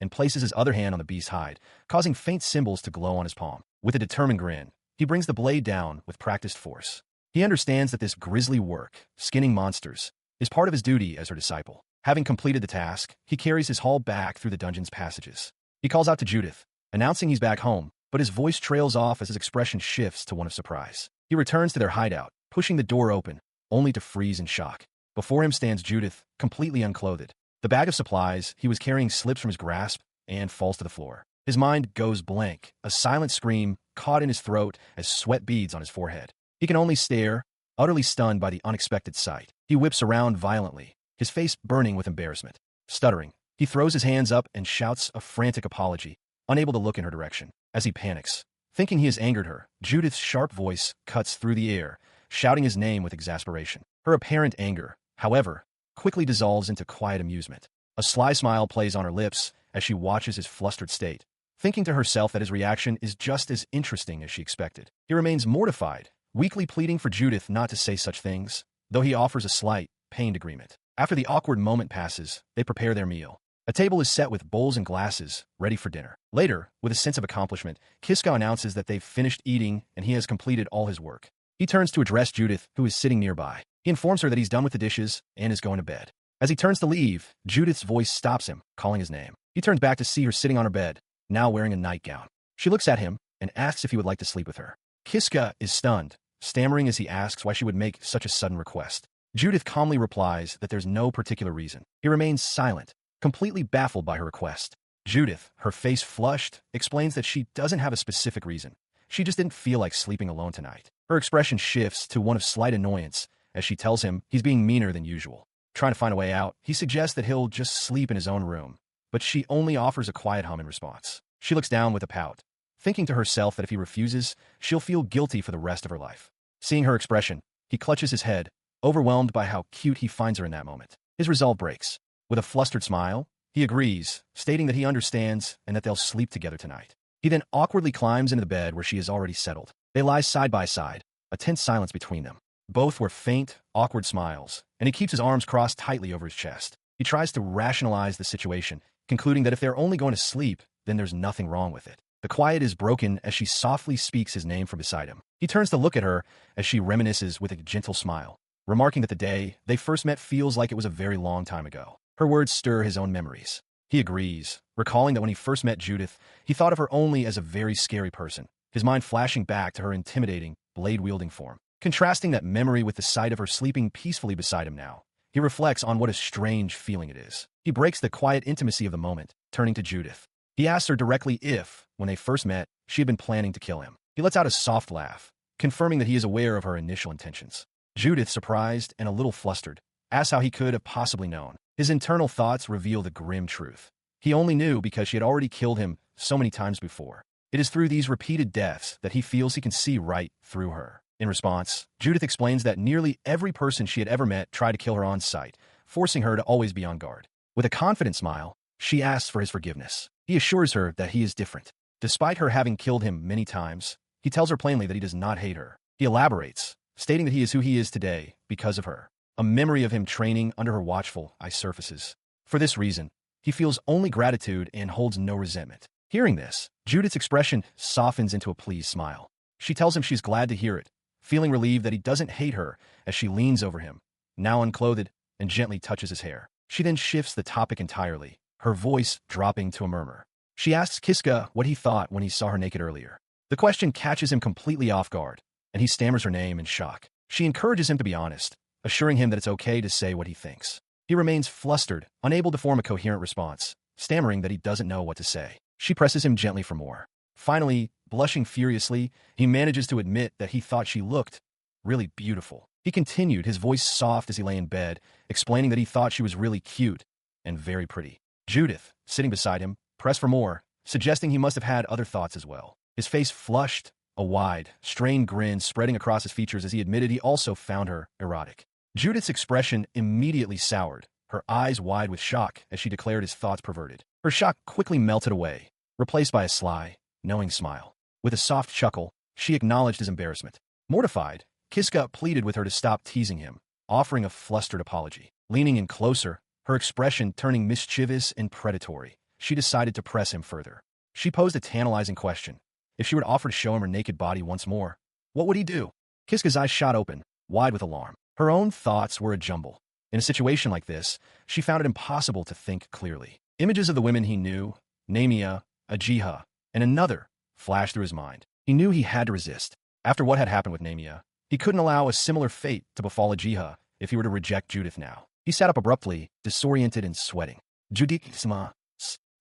and places his other hand on the beast's hide, causing faint symbols to glow on his palm. With a determined grin, he brings the blade down with practiced force. He understands that this grisly work, skinning monsters, is part of his duty as her disciple. Having completed the task, he carries his haul back through the dungeon's passages. He calls out to Judith, announcing he's back home, but his voice trails off as his expression shifts to one of surprise. He returns to their hideout, pushing the door open, only to freeze in shock. Before him stands Judith, completely unclothed. The bag of supplies he was carrying slips from his grasp and falls to the floor. His mind goes blank, a silent scream caught in his throat as sweat beads on his forehead. He can only stare, utterly stunned by the unexpected sight. He whips around violently, his face burning with embarrassment. Stuttering, he throws his hands up and shouts a frantic apology, unable to look in her direction. As he panics, thinking he has angered her, Judith's sharp voice cuts through the air, shouting his name with exasperation. Her apparent anger, however, quickly dissolves into quiet amusement. A sly smile plays on her lips as she watches his flustered state, thinking to herself that his reaction is just as interesting as she expected. He remains mortified, weakly pleading for Judith not to say such things, though he offers a slight, pained agreement. After the awkward moment passes, they prepare their meal. A table is set with bowls and glasses, ready for dinner. Later, with a sense of accomplishment, Kiska announces that they've finished eating and he has completed all his work. He turns to address Judith, who is sitting nearby. He informs her that he's done with the dishes and is going to bed. As he turns to leave, Judith's voice stops him, calling his name. He turns back to see her sitting on her bed, now wearing a nightgown. She looks at him and asks if he would like to sleep with her. Kiska is stunned, stammering as he asks why she would make such a sudden request. Judith calmly replies that there's no particular reason. He remains silent, completely baffled by her request. Judith, her face flushed, explains that she doesn't have a specific reason. She just didn't feel like sleeping alone tonight. Her expression shifts to one of slight annoyance as she tells him he's being meaner than usual. Trying to find a way out, he suggests that he'll just sleep in his own room, but she only offers a quiet hum in response. She looks down with a pout, thinking to herself that if he refuses, she'll feel guilty for the rest of her life. Seeing her expression, he clutches his head, overwhelmed by how cute he finds her in that moment. His resolve breaks. With a flustered smile, he agrees, stating that he understands and that they'll sleep together tonight. He then awkwardly climbs into the bed where she is already settled. They lie side by side, a tense silence between them. Both were faint, awkward smiles, and he keeps his arms crossed tightly over his chest. He tries to rationalize the situation, concluding that if they're only going to sleep, then there's nothing wrong with it. The quiet is broken as she softly speaks his name from beside him. He turns to look at her as she reminisces with a gentle smile, remarking that the day they first met feels like it was a very long time ago. Her words stir his own memories. He agrees, recalling that when he first met Judith, he thought of her only as a very scary person, his mind flashing back to her intimidating, blade-wielding form. Contrasting that memory with the sight of her sleeping peacefully beside him now, he reflects on what a strange feeling it is. He breaks the quiet intimacy of the moment, turning to Judith. He asks her directly if, when they first met, she had been planning to kill him. He lets out a soft laugh, confirming that he is aware of her initial intentions. Judith, surprised and a little flustered, asks how he could have possibly known. His internal thoughts reveal the grim truth. He only knew because she had already killed him so many times before. It is through these repeated deaths that he feels he can see right through her. In response, Judith explains that nearly every person she had ever met tried to kill her on sight, forcing her to always be on guard. With a confident smile, she asks for his forgiveness. He assures her that he is different. Despite her having killed him many times, he tells her plainly that he does not hate her. He elaborates, stating that he is who he is today because of her. A memory of him training under her watchful eye surfaces. For this reason, he feels only gratitude and holds no resentment. Hearing this, Judith's expression softens into a pleased smile. She tells him she's glad to hear it, feeling relieved that he doesn't hate her as she leans over him, now unclothed, and gently touches his hair. She then shifts the topic entirely, her voice dropping to a murmur. She asks Kiska what he thought when he saw her naked earlier. The question catches him completely off guard, and he stammers her name in shock. She encourages him to be honest, assuring him that it's okay to say what he thinks. He remains flustered, unable to form a coherent response, stammering that he doesn't know what to say. She presses him gently for more. Finally, blushing furiously, he manages to admit that he thought she looked really beautiful. He continued, his voice soft as he lay in bed, explaining that he thought she was really cute and very pretty. Judith, sitting beside him, pressed for more, suggesting he must have had other thoughts as well. His face flushed, a wide, strained grin spreading across his features as he admitted he also found her erotic. Judith's expression immediately soured, her eyes wide with shock as she declared his thoughts perverted. Her shock quickly melted away, replaced by a sly, knowing smile. With a soft chuckle, she acknowledged his embarrassment. Mortified, Kiska pleaded with her to stop teasing him, offering a flustered apology. Leaning in closer, her expression turning mischievous and predatory, she decided to press him further. She posed a tantalizing question. If she were to offer to show him her naked body once more, what would he do? Kiska's eyes shot open, wide with alarm. Her own thoughts were a jumble. In a situation like this, she found it impossible to think clearly. Images of the women he knew, Namia, Ajia, and another, flashed through his mind. He knew he had to resist. After what had happened with Namia, he couldn't allow a similar fate to befall Ajia if he were to reject Judith now. He sat up abruptly, disoriented and sweating. Judith,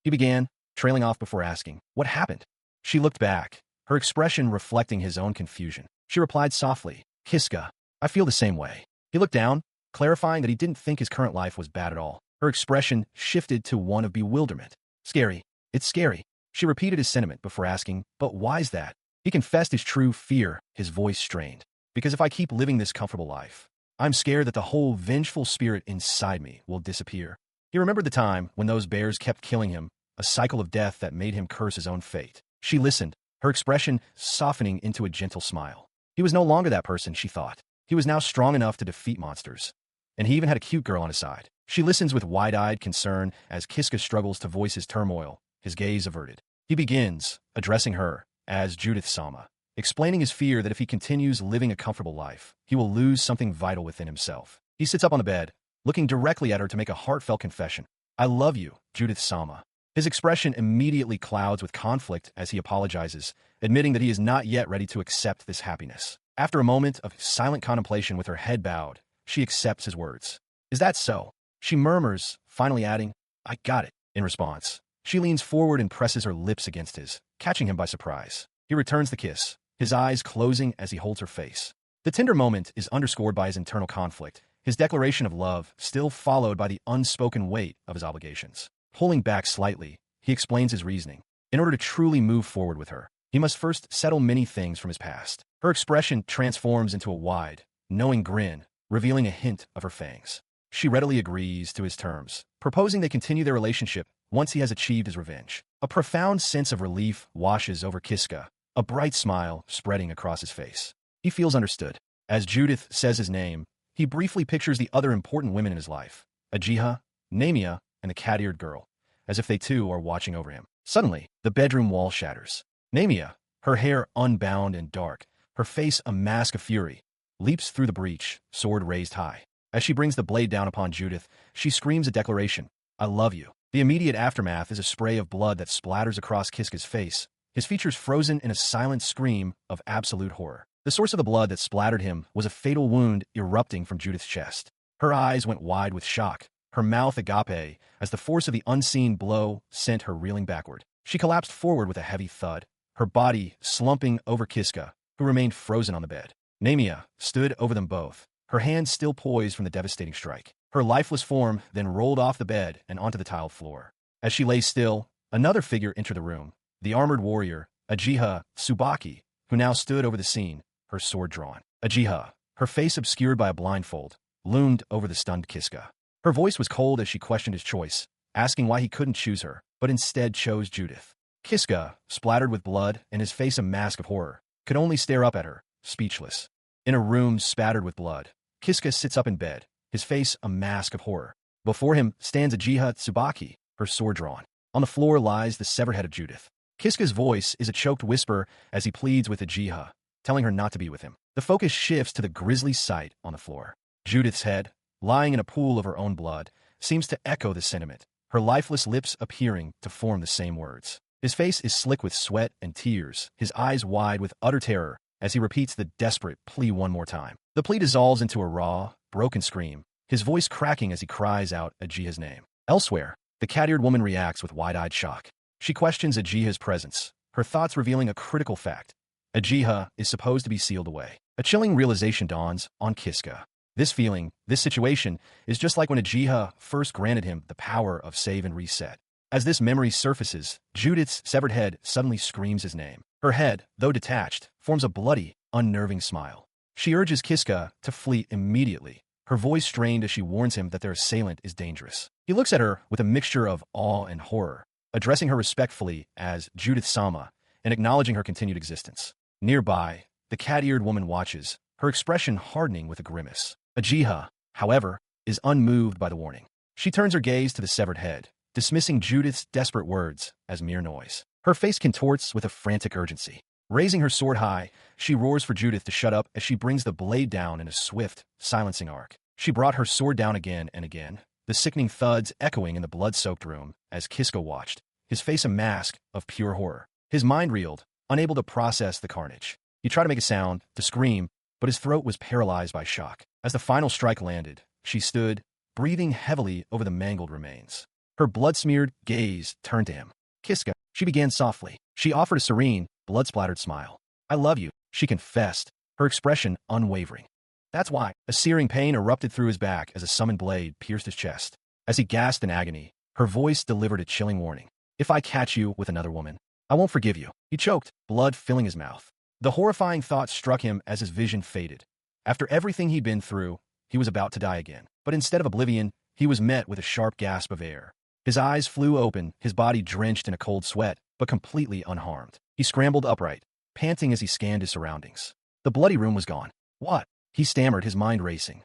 he began, trailing off before asking, what happened? She looked back, her expression reflecting his own confusion. She replied softly, Kiska, I feel the same way. He looked down, clarifying that he didn't think his current life was bad at all. Her expression shifted to one of bewilderment. Scary. It's scary. She repeated his sentiment before asking, but why's that? He confessed his true fear, his voice strained. Because if I keep living this comfortable life, I'm scared that the whole vengeful spirit inside me will disappear. He remembered the time when those bears kept killing him, a cycle of death that made him curse his own fate. She listened, her expression softening into a gentle smile. He was no longer that person, she thought. He was now strong enough to defeat monsters. And he even had a cute girl on his side. She listens with wide-eyed concern as Kiska struggles to voice his turmoil, his gaze averted. He begins, addressing her, as Judith Sama, explaining his fear that if he continues living a comfortable life, he will lose something vital within himself. He sits up on the bed, looking directly at her to make a heartfelt confession. I love you, Judith Sama. His expression immediately clouds with conflict as he apologizes, admitting that he is not yet ready to accept this happiness. After a moment of silent contemplation with her head bowed, she accepts his words. Is that so? She murmurs, finally adding, I got it, in response. She leans forward and presses her lips against his, catching him by surprise. He returns the kiss, his eyes closing as he holds her face. The tender moment is underscored by his internal conflict, his declaration of love still followed by the unspoken weight of his obligations. Pulling back slightly, he explains his reasoning. In order to truly move forward with her, he must first settle many things from his past. Her expression transforms into a wide, knowing grin, revealing a hint of her fangs. She readily agrees to his terms, proposing they continue their relationship once he has achieved his revenge. A profound sense of relief washes over Kiska, a bright smile spreading across his face. He feels understood. As Judith says his name, he briefly pictures the other important women in his life, Ajia, Namia, and the cat-eared girl, as if they too are watching over him. Suddenly, the bedroom wall shatters. Namia, her hair unbound and dark, her face a mask of fury, leaps through the breach, sword raised high. As she brings the blade down upon Judith, she screams a declaration, I love you. The immediate aftermath is a spray of blood that splatters across Kiska's face, his features frozen in a silent scream of absolute horror. The source of the blood that splattered him was a fatal wound erupting from Judith's chest. Her eyes went wide with shock, her mouth agape, as the force of the unseen blow sent her reeling backward. She collapsed forward with a heavy thud, her body slumping over Kiska, who remained frozen on the bed. Namia stood over them both, her hands still poised from the devastating strike. Her lifeless form then rolled off the bed and onto the tiled floor. As she lay still, another figure entered the room, the armored warrior, Ajia Tsubaki, who now stood over the scene, her sword drawn. Ajia, her face obscured by a blindfold, loomed over the stunned Kiska. Her voice was cold as she questioned his choice, asking why he couldn't choose her, but instead chose Judith. Kiska, splattered with blood and his face a mask of horror, could only stare up at her, speechless. In a room spattered with blood, Kiska sits up in bed, his face a mask of horror. Before him stands Ajia Tsubaki, her sword drawn. On the floor lies the severed head of Judith. Kiska's voice is a choked whisper as he pleads with Ajia, telling her not to be with him. The focus shifts to the grisly sight on the floor. Judith's head, lying in a pool of her own blood, seems to echo the sentiment, her lifeless lips appearing to form the same words. His face is slick with sweat and tears, his eyes wide with utter terror as he repeats the desperate plea one more time. The plea dissolves into a raw, broken scream, his voice cracking as he cries out Ajia's name. Elsewhere, the cat-eared woman reacts with wide-eyed shock. She questions Ajia's presence, her thoughts revealing a critical fact. Ajia is supposed to be sealed away. A chilling realization dawns on Kiska. This feeling, this situation, is just like when Ajia first granted him the power of save and reset. As this memory surfaces, Judith's severed head suddenly screams his name. Her head, though detached, forms a bloody, unnerving smile. She urges Kiska to flee immediately, her voice strained as she warns him that their assailant is dangerous. He looks at her with a mixture of awe and horror, addressing her respectfully as Judith Sama and acknowledging her continued existence. Nearby, the cat-eared woman watches, her expression hardening with a grimace. Ajia, however, is unmoved by the warning. She turns her gaze to the severed head, dismissing Judith's desperate words as mere noise. Her face contorts with a frantic urgency. Raising her sword high, she roars for Judith to shut up as she brings the blade down in a swift, silencing arc. She brought her sword down again and again, the sickening thuds echoing in the blood-soaked room as Kiska watched, his face a mask of pure horror. His mind reeled, unable to process the carnage. He tried to make a sound, to scream, but his throat was paralyzed by shock. As the final strike landed, she stood, breathing heavily over the mangled remains. Her blood-smeared gaze turned to him. Kiska, she began softly. She offered a serene, blood-splattered smile. I love you, she confessed, her expression unwavering. That's why. A searing pain erupted through his back as a summoned blade pierced his chest. As he gasped in agony, her voice delivered a chilling warning. If I catch you with another woman, I won't forgive you. He choked, blood filling his mouth. The horrifying thought struck him as his vision faded. After everything he'd been through, he was about to die again. But instead of oblivion, he was met with a sharp gasp of air. His eyes flew open, his body drenched in a cold sweat, but completely unharmed. He scrambled upright, panting as he scanned his surroundings. The bloody room was gone. What? He stammered, his mind racing.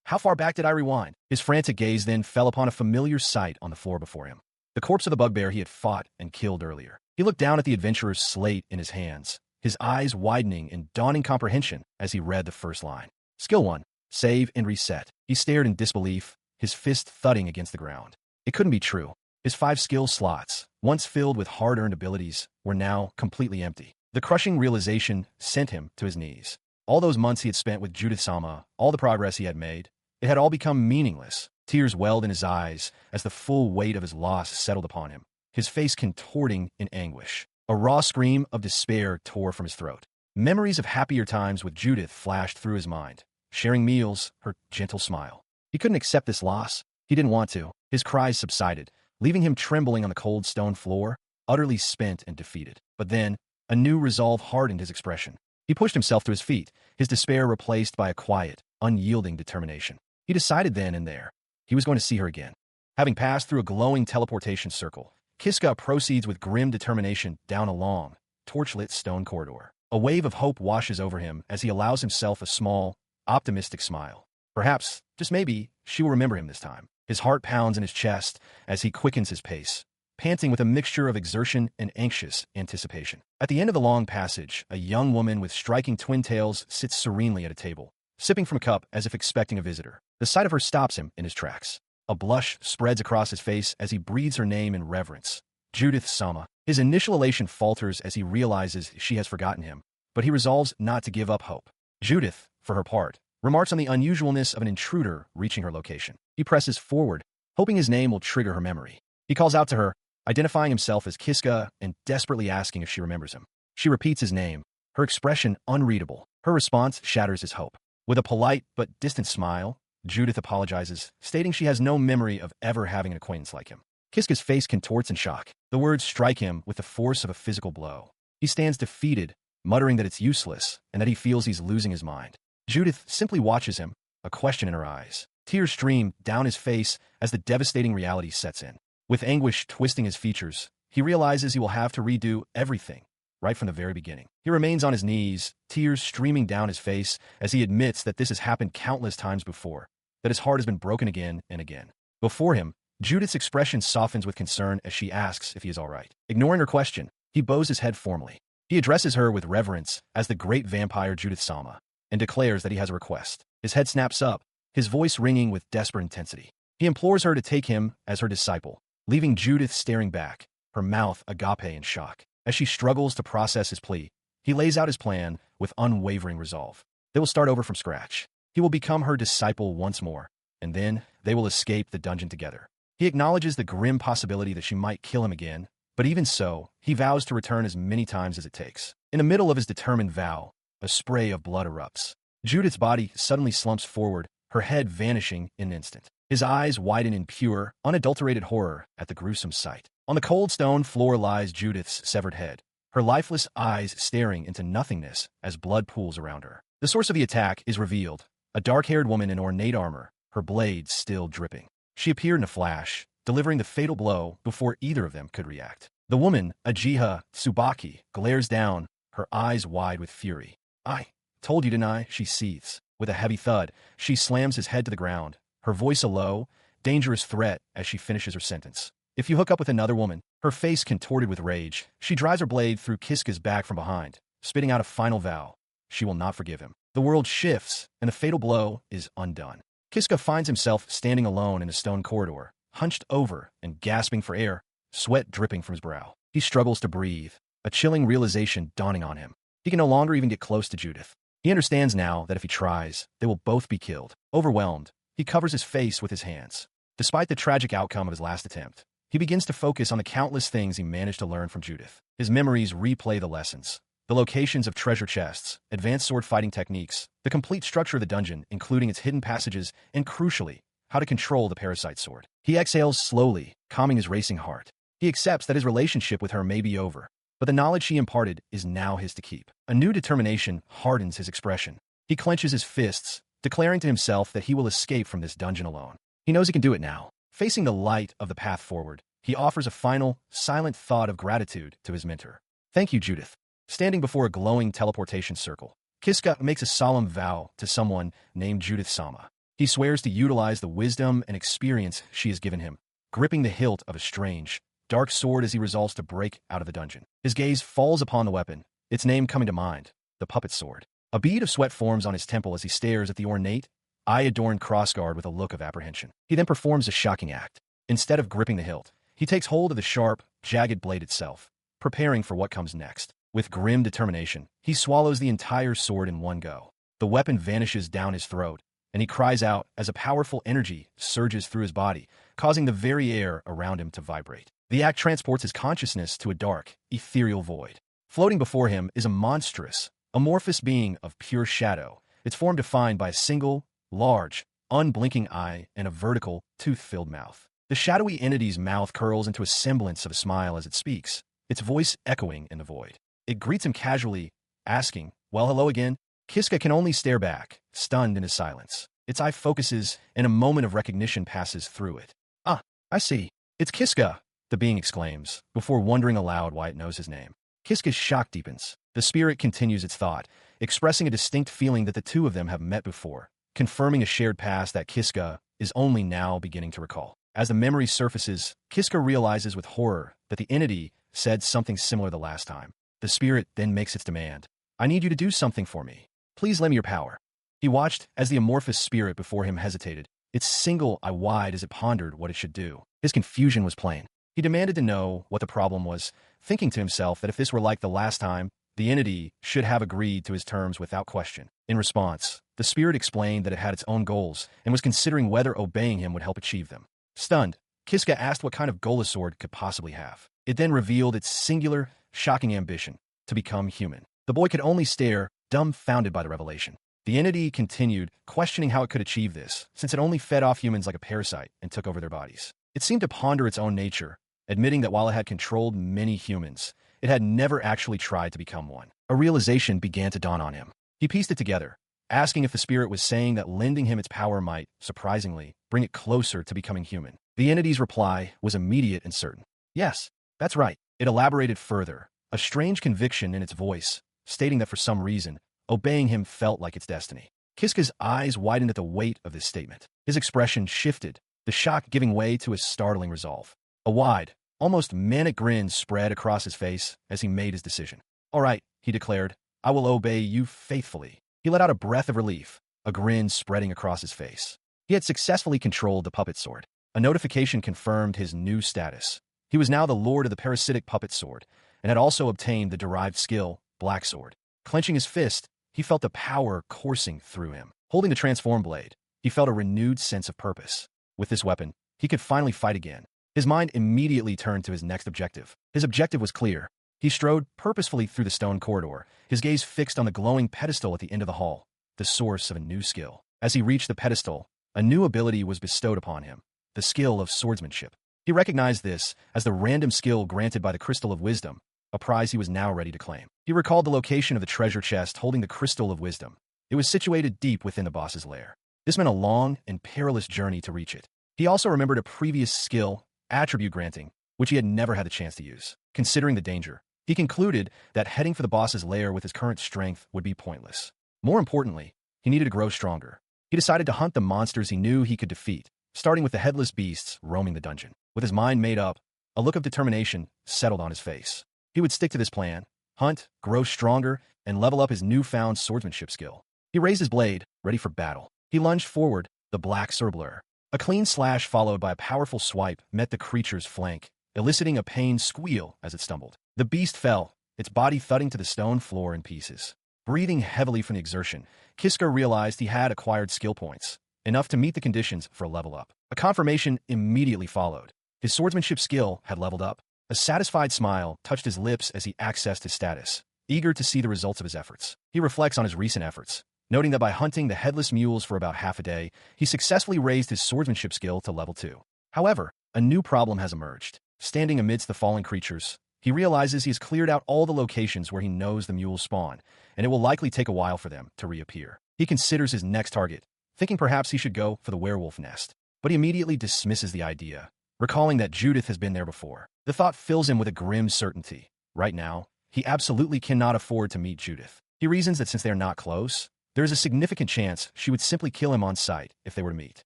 How far back did I rewind? His frantic gaze then fell upon a familiar sight on the floor before him. The corpse of the bugbear he had fought and killed earlier. He looked down at the adventurer's slate in his hands, his eyes widening in dawning comprehension as he read the first line. Skill 1. Save and reset. He stared in disbelief, his fist thudding against the ground. It couldn't be true. His 5 skill slots, once filled with hard-earned abilities, were now completely empty. The crushing realization sent him to his knees. All those months he had spent with Judith-sama, all the progress he had made, it had all become meaningless. Tears welled in his eyes as the full weight of his loss settled upon him, his face contorting in anguish. A raw scream of despair tore from his throat. Memories of happier times with Judith flashed through his mind, sharing meals, her gentle smile. He couldn't accept this loss. He didn't want to. His cries subsided, leaving him trembling on the cold stone floor, utterly spent and defeated. But then, a new resolve hardened his expression. He pushed himself to his feet, his despair replaced by a quiet, unyielding determination. He decided then and there, he was going to see her again. Having passed through a glowing teleportation circle, Kiska proceeds with grim determination down a long, torchlit stone corridor. A wave of hope washes over him as he allows himself a small, optimistic smile. Perhaps, just maybe, she will remember him this time. His heart pounds in his chest as he quickens his pace, panting with a mixture of exertion and anxious anticipation. At the end of the long passage, a young woman with striking twin tails sits serenely at a table, sipping from a cup as if expecting a visitor. The sight of her stops him in his tracks. A blush spreads across his face as he breathes her name in reverence. Judith-sama. His initial elation falters as he realizes she has forgotten him, but he resolves not to give up hope. Judith, for her part, remarks on the unusualness of an intruder reaching her location. He presses forward, hoping his name will trigger her memory. He calls out to her, identifying himself as Kiska and desperately asking if she remembers him. She repeats his name, her expression unreadable. Her response shatters his hope. With a polite but distant smile, Judith apologizes, stating she has no memory of ever having an acquaintance like him. Kiska's face contorts in shock. The words strike him with the force of a physical blow. He stands defeated, muttering that it's useless and that he feels he's losing his mind. Judith simply watches him, a question in her eyes. Tears stream down his face as the devastating reality sets in. With anguish twisting his features, he realizes he will have to redo everything, right from the very beginning. He remains on his knees, tears streaming down his face as he admits that this has happened countless times before, that his heart has been broken again and again. Before him, Judith's expression softens with concern as she asks if he is all right. Ignoring her question, he bows his head formally. He addresses her with reverence as the great vampire Judith-sama and declares that he has a request. His head snaps up, his voice ringing with desperate intensity. He implores her to take him as her disciple, leaving Judith staring back, her mouth agape in shock. As she struggles to process his plea, he lays out his plan with unwavering resolve. They will start over from scratch. He will become her disciple once more, and then they will escape the dungeon together. He acknowledges the grim possibility that she might kill him again, but even so, he vows to return as many times as it takes. In the middle of his determined vow, a spray of blood erupts. Judith's body suddenly slumps forward, her head vanishing in an instant. His eyes widen in pure, unadulterated horror at the gruesome sight. On the cold stone floor lies Judith's severed head, her lifeless eyes staring into nothingness as blood pools around her. The source of the attack is revealed, a dark-haired woman in ornate armor, her blade still dripping. She appeared in a flash, delivering the fatal blow before either of them could react. The woman, Ajia Tsubaki, glares down, her eyes wide with fury. I told you, didn't I? She seethes. With a heavy thud, she slams his head to the ground, her voice a low, dangerous threat as she finishes her sentence. If you hook up with another woman, her face contorted with rage, she drives her blade through Kiska's back from behind, spitting out a final vow. She will not forgive him. The world shifts, and the fatal blow is undone. Kiska finds himself standing alone in a stone corridor, hunched over and gasping for air, sweat dripping from his brow. He struggles to breathe, a chilling realization dawning on him. He can no longer even get close to Judith. He understands now that if he tries, they will both be killed. Overwhelmed, he covers his face with his hands. Despite the tragic outcome of his last attempt, he begins to focus on the countless things he managed to learn from Judith. His memories replay the lessons, The locations of treasure chests, advanced sword fighting techniques, the complete structure of the dungeon, including its hidden passages, and crucially, how to control the parasite sword. He exhales slowly, calming his racing heart. He accepts that his relationship with her may be over, but the knowledge she imparted is now his to keep. A new determination hardens his expression. He clenches his fists, declaring to himself that he will escape from this dungeon alone. He knows he can do it now. Facing the light of the path forward, he offers a final, silent thought of gratitude to his mentor. Thank you, Judith. Standing before a glowing teleportation circle, Kiska makes a solemn vow to someone named Judith Sama. He swears to utilize the wisdom and experience she has given him, gripping the hilt of a strange, dark sword as he resolves to break out of the dungeon. His gaze falls upon the weapon, its name coming to mind, the puppet sword. A bead of sweat forms on his temple as he stares at the ornate, eye-adorned crossguard with a look of apprehension. He then performs a shocking act. Instead of gripping the hilt, he takes hold of the sharp, jagged blade itself, preparing for what comes next. With grim determination, he swallows the entire sword in one go. The weapon vanishes down his throat, and he cries out as a powerful energy surges through his body, causing the very air around him to vibrate. The act transports his consciousness to a dark, ethereal void. Floating before him is a monstrous, amorphous being of pure shadow, its form defined by a single, large, unblinking eye and a vertical, tooth-filled mouth. The shadowy entity's mouth curls into a semblance of a smile as it speaks, its voice echoing in the void. It greets him casually, asking, "Well, hello again?" Kiska can only stare back, stunned in his silence. Its eye focuses, and a moment of recognition passes through it. "Ah, I see. It's Kiska," the being exclaims, before wondering aloud why it knows his name. Kiska's shock deepens. The spirit continues its thought, expressing a distinct feeling that the two of them have met before, confirming a shared past that Kiska is only now beginning to recall. As the memory surfaces, Kiska realizes with horror that the entity said something similar the last time. The spirit then makes its demand. "I need you to do something for me. Please lend me your power." He watched as the amorphous spirit before him hesitated, its single eye wide as it pondered what it should do. His confusion was plain. He demanded to know what the problem was, thinking to himself that if this were like the last time, the entity should have agreed to his terms without question. In response, the spirit explained that it had its own goals and was considering whether obeying him would help achieve them. Stunned, Kiska asked what kind of goal a sword could possibly have. It then revealed its singular, shocking ambition, to become human. The boy could only stare, dumbfounded by the revelation. The entity continued, questioning how it could achieve this, since it only fed off humans like a parasite and took over their bodies. It seemed to ponder its own nature, admitting that while it had controlled many humans, it had never actually tried to become one. A realization began to dawn on him. He pieced it together, asking if the spirit was saying that lending him its power might, surprisingly, bring it closer to becoming human. The entity's reply was immediate and certain. "Yes, that's right." It elaborated further, a strange conviction in its voice, stating that for some reason, obeying him felt like its destiny. Kiska's eyes widened at the weight of this statement. His expression shifted, the shock giving way to a startling resolve. A wide, almost manic grin spread across his face as he made his decision. "All right," he declared, "I will obey you faithfully." He let out a breath of relief, a grin spreading across his face. He had successfully controlled the puppet sword. A notification confirmed his new status. He was now the lord of the parasitic puppet sword, and had also obtained the derived skill, Black Sword. Clenching his fist, he felt the power coursing through him. Holding the transformed blade, he felt a renewed sense of purpose. With this weapon, he could finally fight again. His mind immediately turned to his next objective. His objective was clear. He strode purposefully through the stone corridor, his gaze fixed on the glowing pedestal at the end of the hall, the source of a new skill. As he reached the pedestal, a new ability was bestowed upon him, the skill of swordsmanship. He recognized this as the random skill granted by the Crystal of Wisdom, a prize he was now ready to claim. He recalled the location of the treasure chest holding the Crystal of Wisdom. It was situated deep within the boss's lair. This meant a long and perilous journey to reach it. He also remembered a previous skill, attribute granting, which he had never had the chance to use. Considering the danger, he concluded that heading for the boss's lair with his current strength would be pointless. More importantly, he needed to grow stronger. He decided to hunt the monsters he knew he could defeat, starting with the headless beasts roaming the dungeon. With his mind made up, a look of determination settled on his face. He would stick to this plan, hunt, grow stronger, and level up his newfound swordsmanship skill. He raised his blade, ready for battle. He lunged forward, the black surblur. A clean slash followed by a powerful swipe met the creature's flank, eliciting a pained squeal as it stumbled. The beast fell, its body thudding to the stone floor in pieces. Breathing heavily from the exertion, Kiska realized he had acquired skill points, enough to meet the conditions for a level up. A confirmation immediately followed. His swordsmanship skill had leveled up. A satisfied smile touched his lips as he accessed his status, eager to see the results of his efforts. He reflects on his recent efforts, noting that by hunting the headless mules for about half a day, he successfully raised his swordsmanship skill to level 2. However, a new problem has emerged. Standing amidst the fallen creatures, he realizes he has cleared out all the locations where he knows the mules spawn, and it will likely take a while for them to reappear. He considers his next target, thinking perhaps he should go for the werewolf nest, but he immediately dismisses the idea, recalling that Judith has been there before. The thought fills him with a grim certainty. Right now, he absolutely cannot afford to meet Judith. He reasons that since they are not close, there is a significant chance she would simply kill him on sight if they were to meet.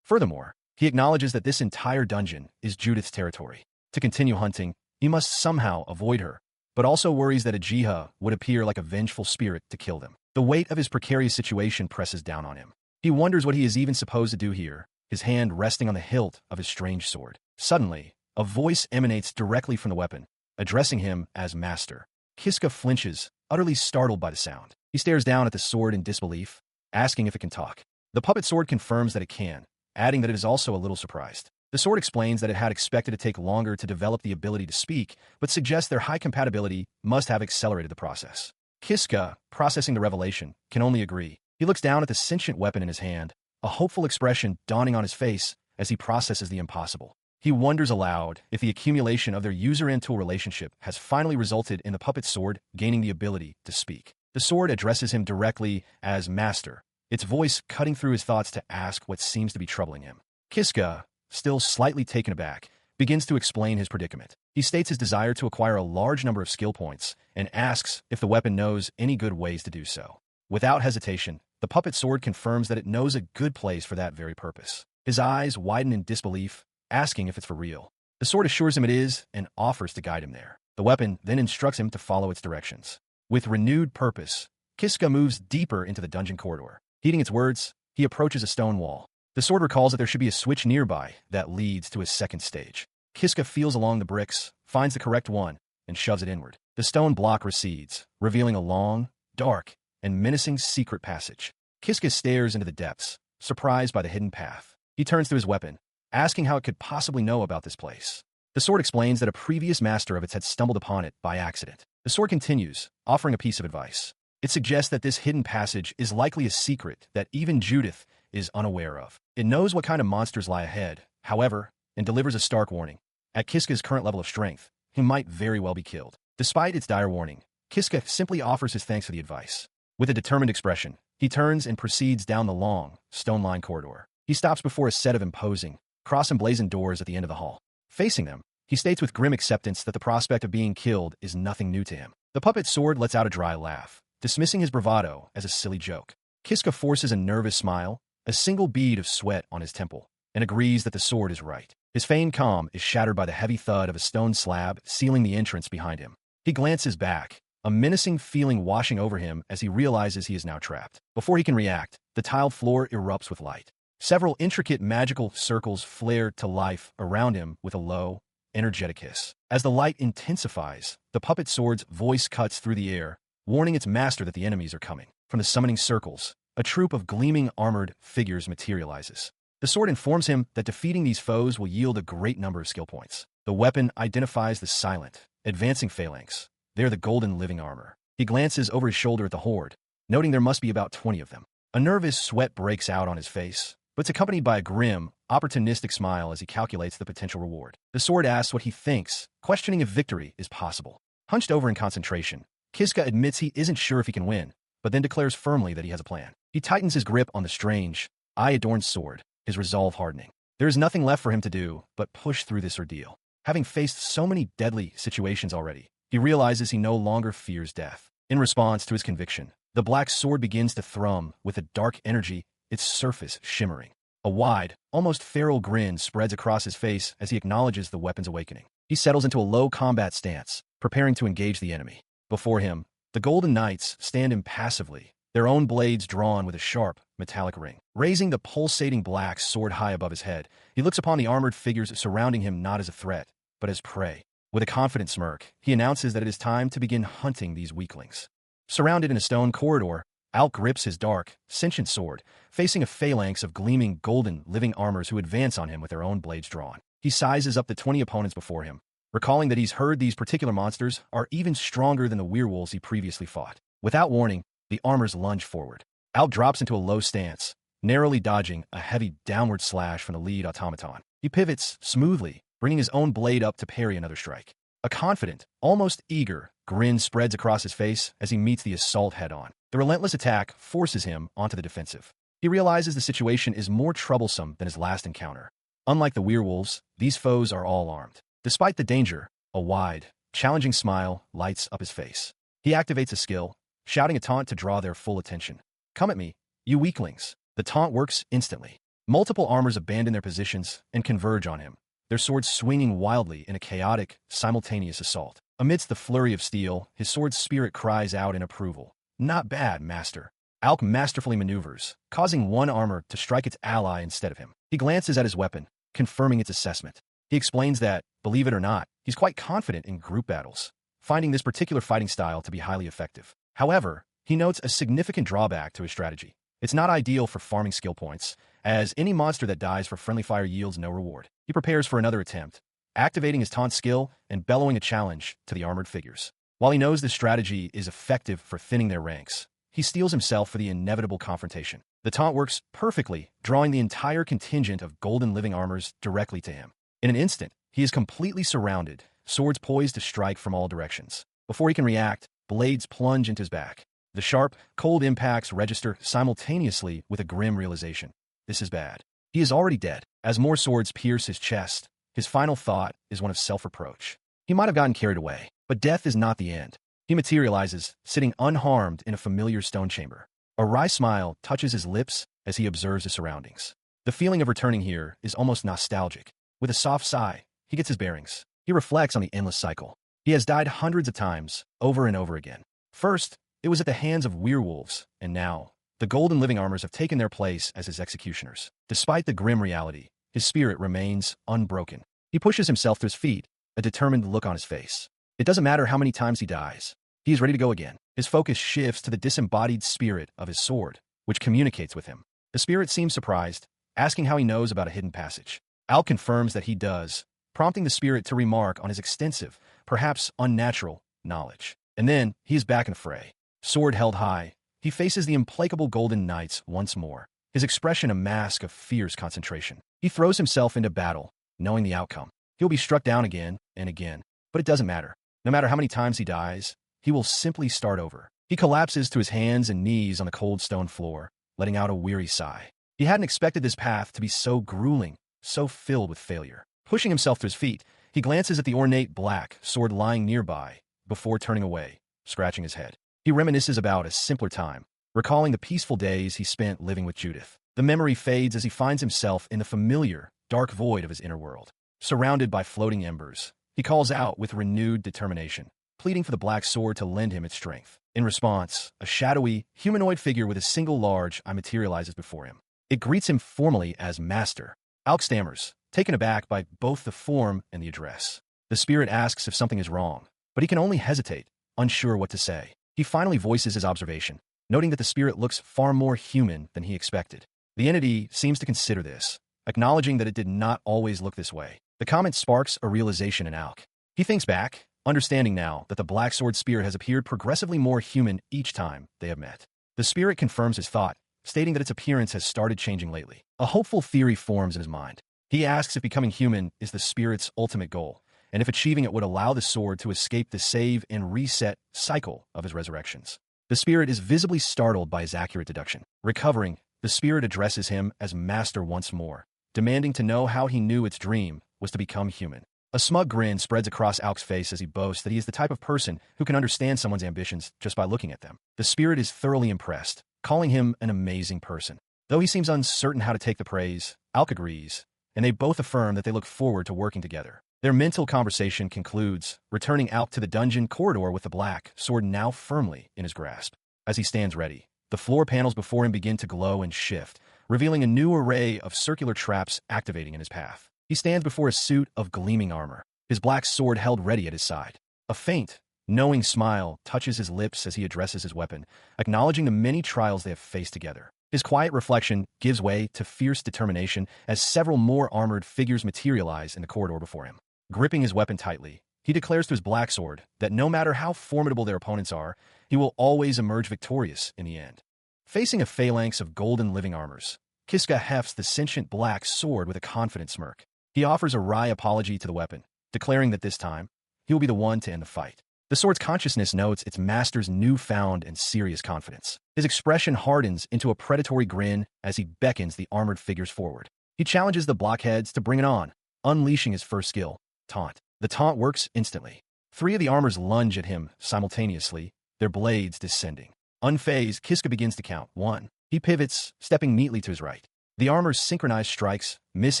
Furthermore, he acknowledges that this entire dungeon is Judith's territory. To continue hunting, he must somehow avoid her, but also worries that Ajia would appear like a vengeful spirit to kill them. The weight of his precarious situation presses down on him. He wonders what he is even supposed to do here, his hand resting on the hilt of his strange sword. Suddenly, a voice emanates directly from the weapon, addressing him as master. Kiska flinches, utterly startled by the sound. He stares down at the sword in disbelief, asking if it can talk. The puppet sword confirms that it can, adding that it is also a little surprised. The sword explains that it had expected to take longer to develop the ability to speak, but suggests their high compatibility must have accelerated the process. Kiska, processing the revelation, can only agree. He looks down at the sentient weapon in his hand, a hopeful expression dawning on his face as he processes the impossible. He wonders aloud if the accumulation of their user-and-tool relationship has finally resulted in the puppet sword gaining the ability to speak. The sword addresses him directly as master, its voice cutting through his thoughts to ask what seems to be troubling him. Kiska, still slightly taken aback, begins to explain his predicament. He states his desire to acquire a large number of skill points and asks if the weapon knows any good ways to do so. Without hesitation, the puppet sword confirms that it knows a good place for that very purpose. His eyes widen in disbelief, asking if it's for real. The sword assures him it is and offers to guide him there. The weapon then instructs him to follow its directions. With renewed purpose, Kiska moves deeper into the dungeon corridor. Heeding its words, he approaches a stone wall. The sword recalls that there should be a switch nearby that leads to a second stage. Kiska feels along the bricks, finds the correct one, and shoves it inward. The stone block recedes, revealing a long, dark, and menacing secret passage. Kiska stares into the depths, surprised by the hidden path. He turns to his weapon, asking how it could possibly know about this place. The sword explains that a previous master of it had stumbled upon it by accident. The sword continues, offering a piece of advice. It suggests that this hidden passage is likely a secret that even Judith is unaware of. It knows what kind of monsters lie ahead, however, and delivers a stark warning. At Kiska's current level of strength, he might very well be killed. Despite its dire warning, Kiska simply offers his thanks for the advice. With a determined expression, he turns and proceeds down the long, stone-lined corridor. He stops before a set of imposing, cross-emblazoned doors at the end of the hall. Facing them, he states with grim acceptance that the prospect of being killed is nothing new to him. The puppet sword lets out a dry laugh, dismissing his bravado as a silly joke. Kiska forces a nervous smile, a single bead of sweat on his temple, and agrees that the sword is right. His feigned calm is shattered by the heavy thud of a stone slab sealing the entrance behind him. He glances back, a menacing feeling washing over him as he realizes he is now trapped. Before he can react, the tiled floor erupts with light. Several intricate magical circles flare to life around him with a low, energetic hiss. As the light intensifies, the puppet sword's voice cuts through the air, warning its master that the enemies are coming. From the summoning circles, a troop of gleaming armored figures materializes. The sword informs him that defeating these foes will yield a great number of skill points. The weapon identifies the silent, advancing phalanx. They're the golden living armor. He glances over his shoulder at the horde, noting there must be about 20 of them. A nervous sweat breaks out on his face, but it's accompanied by a grim, opportunistic smile as he calculates the potential reward. The sword asks what he thinks, questioning if victory is possible. Hunched over in concentration, Kiska admits he isn't sure if he can win, but then declares firmly that he has a plan. He tightens his grip on the strange, eye-adorned sword, his resolve hardening. There is nothing left for him to do but push through this ordeal. Having faced so many deadly situations already, he realizes he no longer fears death. In response to his conviction, the black sword begins to thrum with a dark energy, its surface shimmering. A wide, almost feral grin spreads across his face as he acknowledges the weapon's awakening. He settles into a low combat stance, preparing to engage the enemy. Before him, the Golden Knights stand impassively, their own blades drawn with a sharp, metallic ring. Raising the pulsating black sword high above his head, he looks upon the armored figures surrounding him not as a threat, but as prey. With a confident smirk, he announces that it is time to begin hunting these weaklings. Surrounded in a stone corridor, Alk grips his dark, sentient sword, facing a phalanx of gleaming golden living armors who advance on him with their own blades drawn. He sizes up the 20 opponents before him, recalling that he's heard these particular monsters are even stronger than the werewolves he previously fought. Without warning, the armors lunge forward. Alk drops into a low stance, narrowly dodging a heavy downward slash from the lead automaton. He pivots smoothly, bringing his own blade up to parry another strike. A confident, almost eager, grin spreads across his face as he meets the assault head-on. The relentless attack forces him onto the defensive. He realizes the situation is more troublesome than his last encounter. Unlike the werewolves, these foes are all armed. Despite the danger, a wide, challenging smile lights up his face. He activates a skill, shouting a taunt to draw their full attention. "Come at me, you weaklings." The taunt works instantly. Multiple armors abandon their positions and converge on him, their swords swinging wildly in a chaotic, simultaneous assault. Amidst the flurry of steel, his sword's spirit cries out in approval. "Not bad, master." Alk masterfully maneuvers, causing one armor to strike its ally instead of him. He glances at his weapon, confirming its assessment. He explains that, believe it or not, he's quite confident in group battles, finding this particular fighting style to be highly effective. However, he notes a significant drawback to his strategy. It's not ideal for farming skill points, as any monster that dies for friendly fire yields no reward. He prepares for another attempt, activating his taunt skill and bellowing a challenge to the armored figures. While he knows this strategy is effective for thinning their ranks, he steels himself for the inevitable confrontation. The taunt works perfectly, drawing the entire contingent of golden living armors directly to him. In an instant, he is completely surrounded, swords poised to strike from all directions. Before he can react, blades plunge into his back. The sharp, cold impacts register simultaneously with a grim realization. This is bad. He is already dead. As more swords pierce his chest, his final thought is one of self-reproach. He might have gotten carried away, but death is not the end. He materializes, sitting unharmed in a familiar stone chamber. A wry smile touches his lips as he observes his surroundings. The feeling of returning here is almost nostalgic. With a soft sigh, he gets his bearings. He reflects on the endless cycle. He has died hundreds of times, over and over again. First, it was at the hands of werewolves, and now, the golden living armors have taken their place as his executioners. Despite the grim reality, his spirit remains unbroken. He pushes himself to his feet, a determined look on his face. It doesn't matter how many times he dies. He is ready to go again. His focus shifts to the disembodied spirit of his sword, which communicates with him. The spirit seems surprised, asking how he knows about a hidden passage. Al confirms that he does, prompting the spirit to remark on his extensive, perhaps unnatural, knowledge. And then, he is back in the fray. Sword held high, he faces the implacable golden knights once more, his expression a mask of fierce concentration. He throws himself into battle, knowing the outcome. He'll be struck down again and again, but it doesn't matter. No matter how many times he dies, he will simply start over. He collapses to his hands and knees on the cold stone floor, letting out a weary sigh. He hadn't expected this path to be so grueling, so filled with failure. Pushing himself to his feet, he glances at the ornate black sword lying nearby, before turning away, scratching his head. He reminisces about a simpler time, recalling the peaceful days he spent living with Judith. The memory fades as he finds himself in the familiar, dark void of his inner world. Surrounded by floating embers, he calls out with renewed determination, pleading for the black sword to lend him its strength. In response, a shadowy, humanoid figure with a single large eye materializes before him. It greets him formally as Master. Alk stammers, taken aback by both the form and the address. The spirit asks if something is wrong, but he can only hesitate, unsure what to say. He finally voices his observation, noting that the spirit looks far more human than he expected. The entity seems to consider this, acknowledging that it did not always look this way. The comment sparks a realization in Alk. He thinks back, understanding now that the black sword spirit has appeared progressively more human each time they have met. The spirit confirms his thought, stating that its appearance has started changing lately. A hopeful theory forms in his mind. He asks if becoming human is the spirit's ultimate goal, and if achieving it would allow the sword to escape the save and reset cycle of his resurrections. The spirit is visibly startled by his accurate deduction. Recovering, the spirit addresses him as Master once more, demanding to know how he knew its dream was to become human. A smug grin spreads across Alk's face as he boasts that he is the type of person who can understand someone's ambitions just by looking at them. The spirit is thoroughly impressed, calling him an amazing person. Though he seems uncertain how to take the praise, Alk agrees, and they both affirm that they look forward to working together. Their mental conversation concludes, returning Alk to the dungeon corridor with the black sword now firmly in his grasp. As he stands ready, the floor panels before him begin to glow and shift, revealing a new array of circular traps activating in his path. He stands before a suit of gleaming armor, his black sword held ready at his side. A faint, knowing smile touches his lips as he addresses his weapon, acknowledging the many trials they have faced together. His quiet reflection gives way to fierce determination as several more armored figures materialize in the corridor before him. Gripping his weapon tightly, he declares to his black sword that no matter how formidable their opponents are, he will always emerge victorious in the end. Facing a phalanx of golden living armors, Kiska hefts the sentient black sword with a confident smirk. He offers a wry apology to the weapon, declaring that this time, he will be the one to end the fight. The sword's consciousness notes its master's newfound and serious confidence. His expression hardens into a predatory grin as he beckons the armored figures forward. He challenges the blockheads to bring it on, unleashing his first skill, taunt. The taunt works instantly. 3 of the armors lunge at him simultaneously, their blades descending. Unfazed, Kiska begins to count. 1. He pivots, stepping neatly to his right. The armor's synchronized strikes miss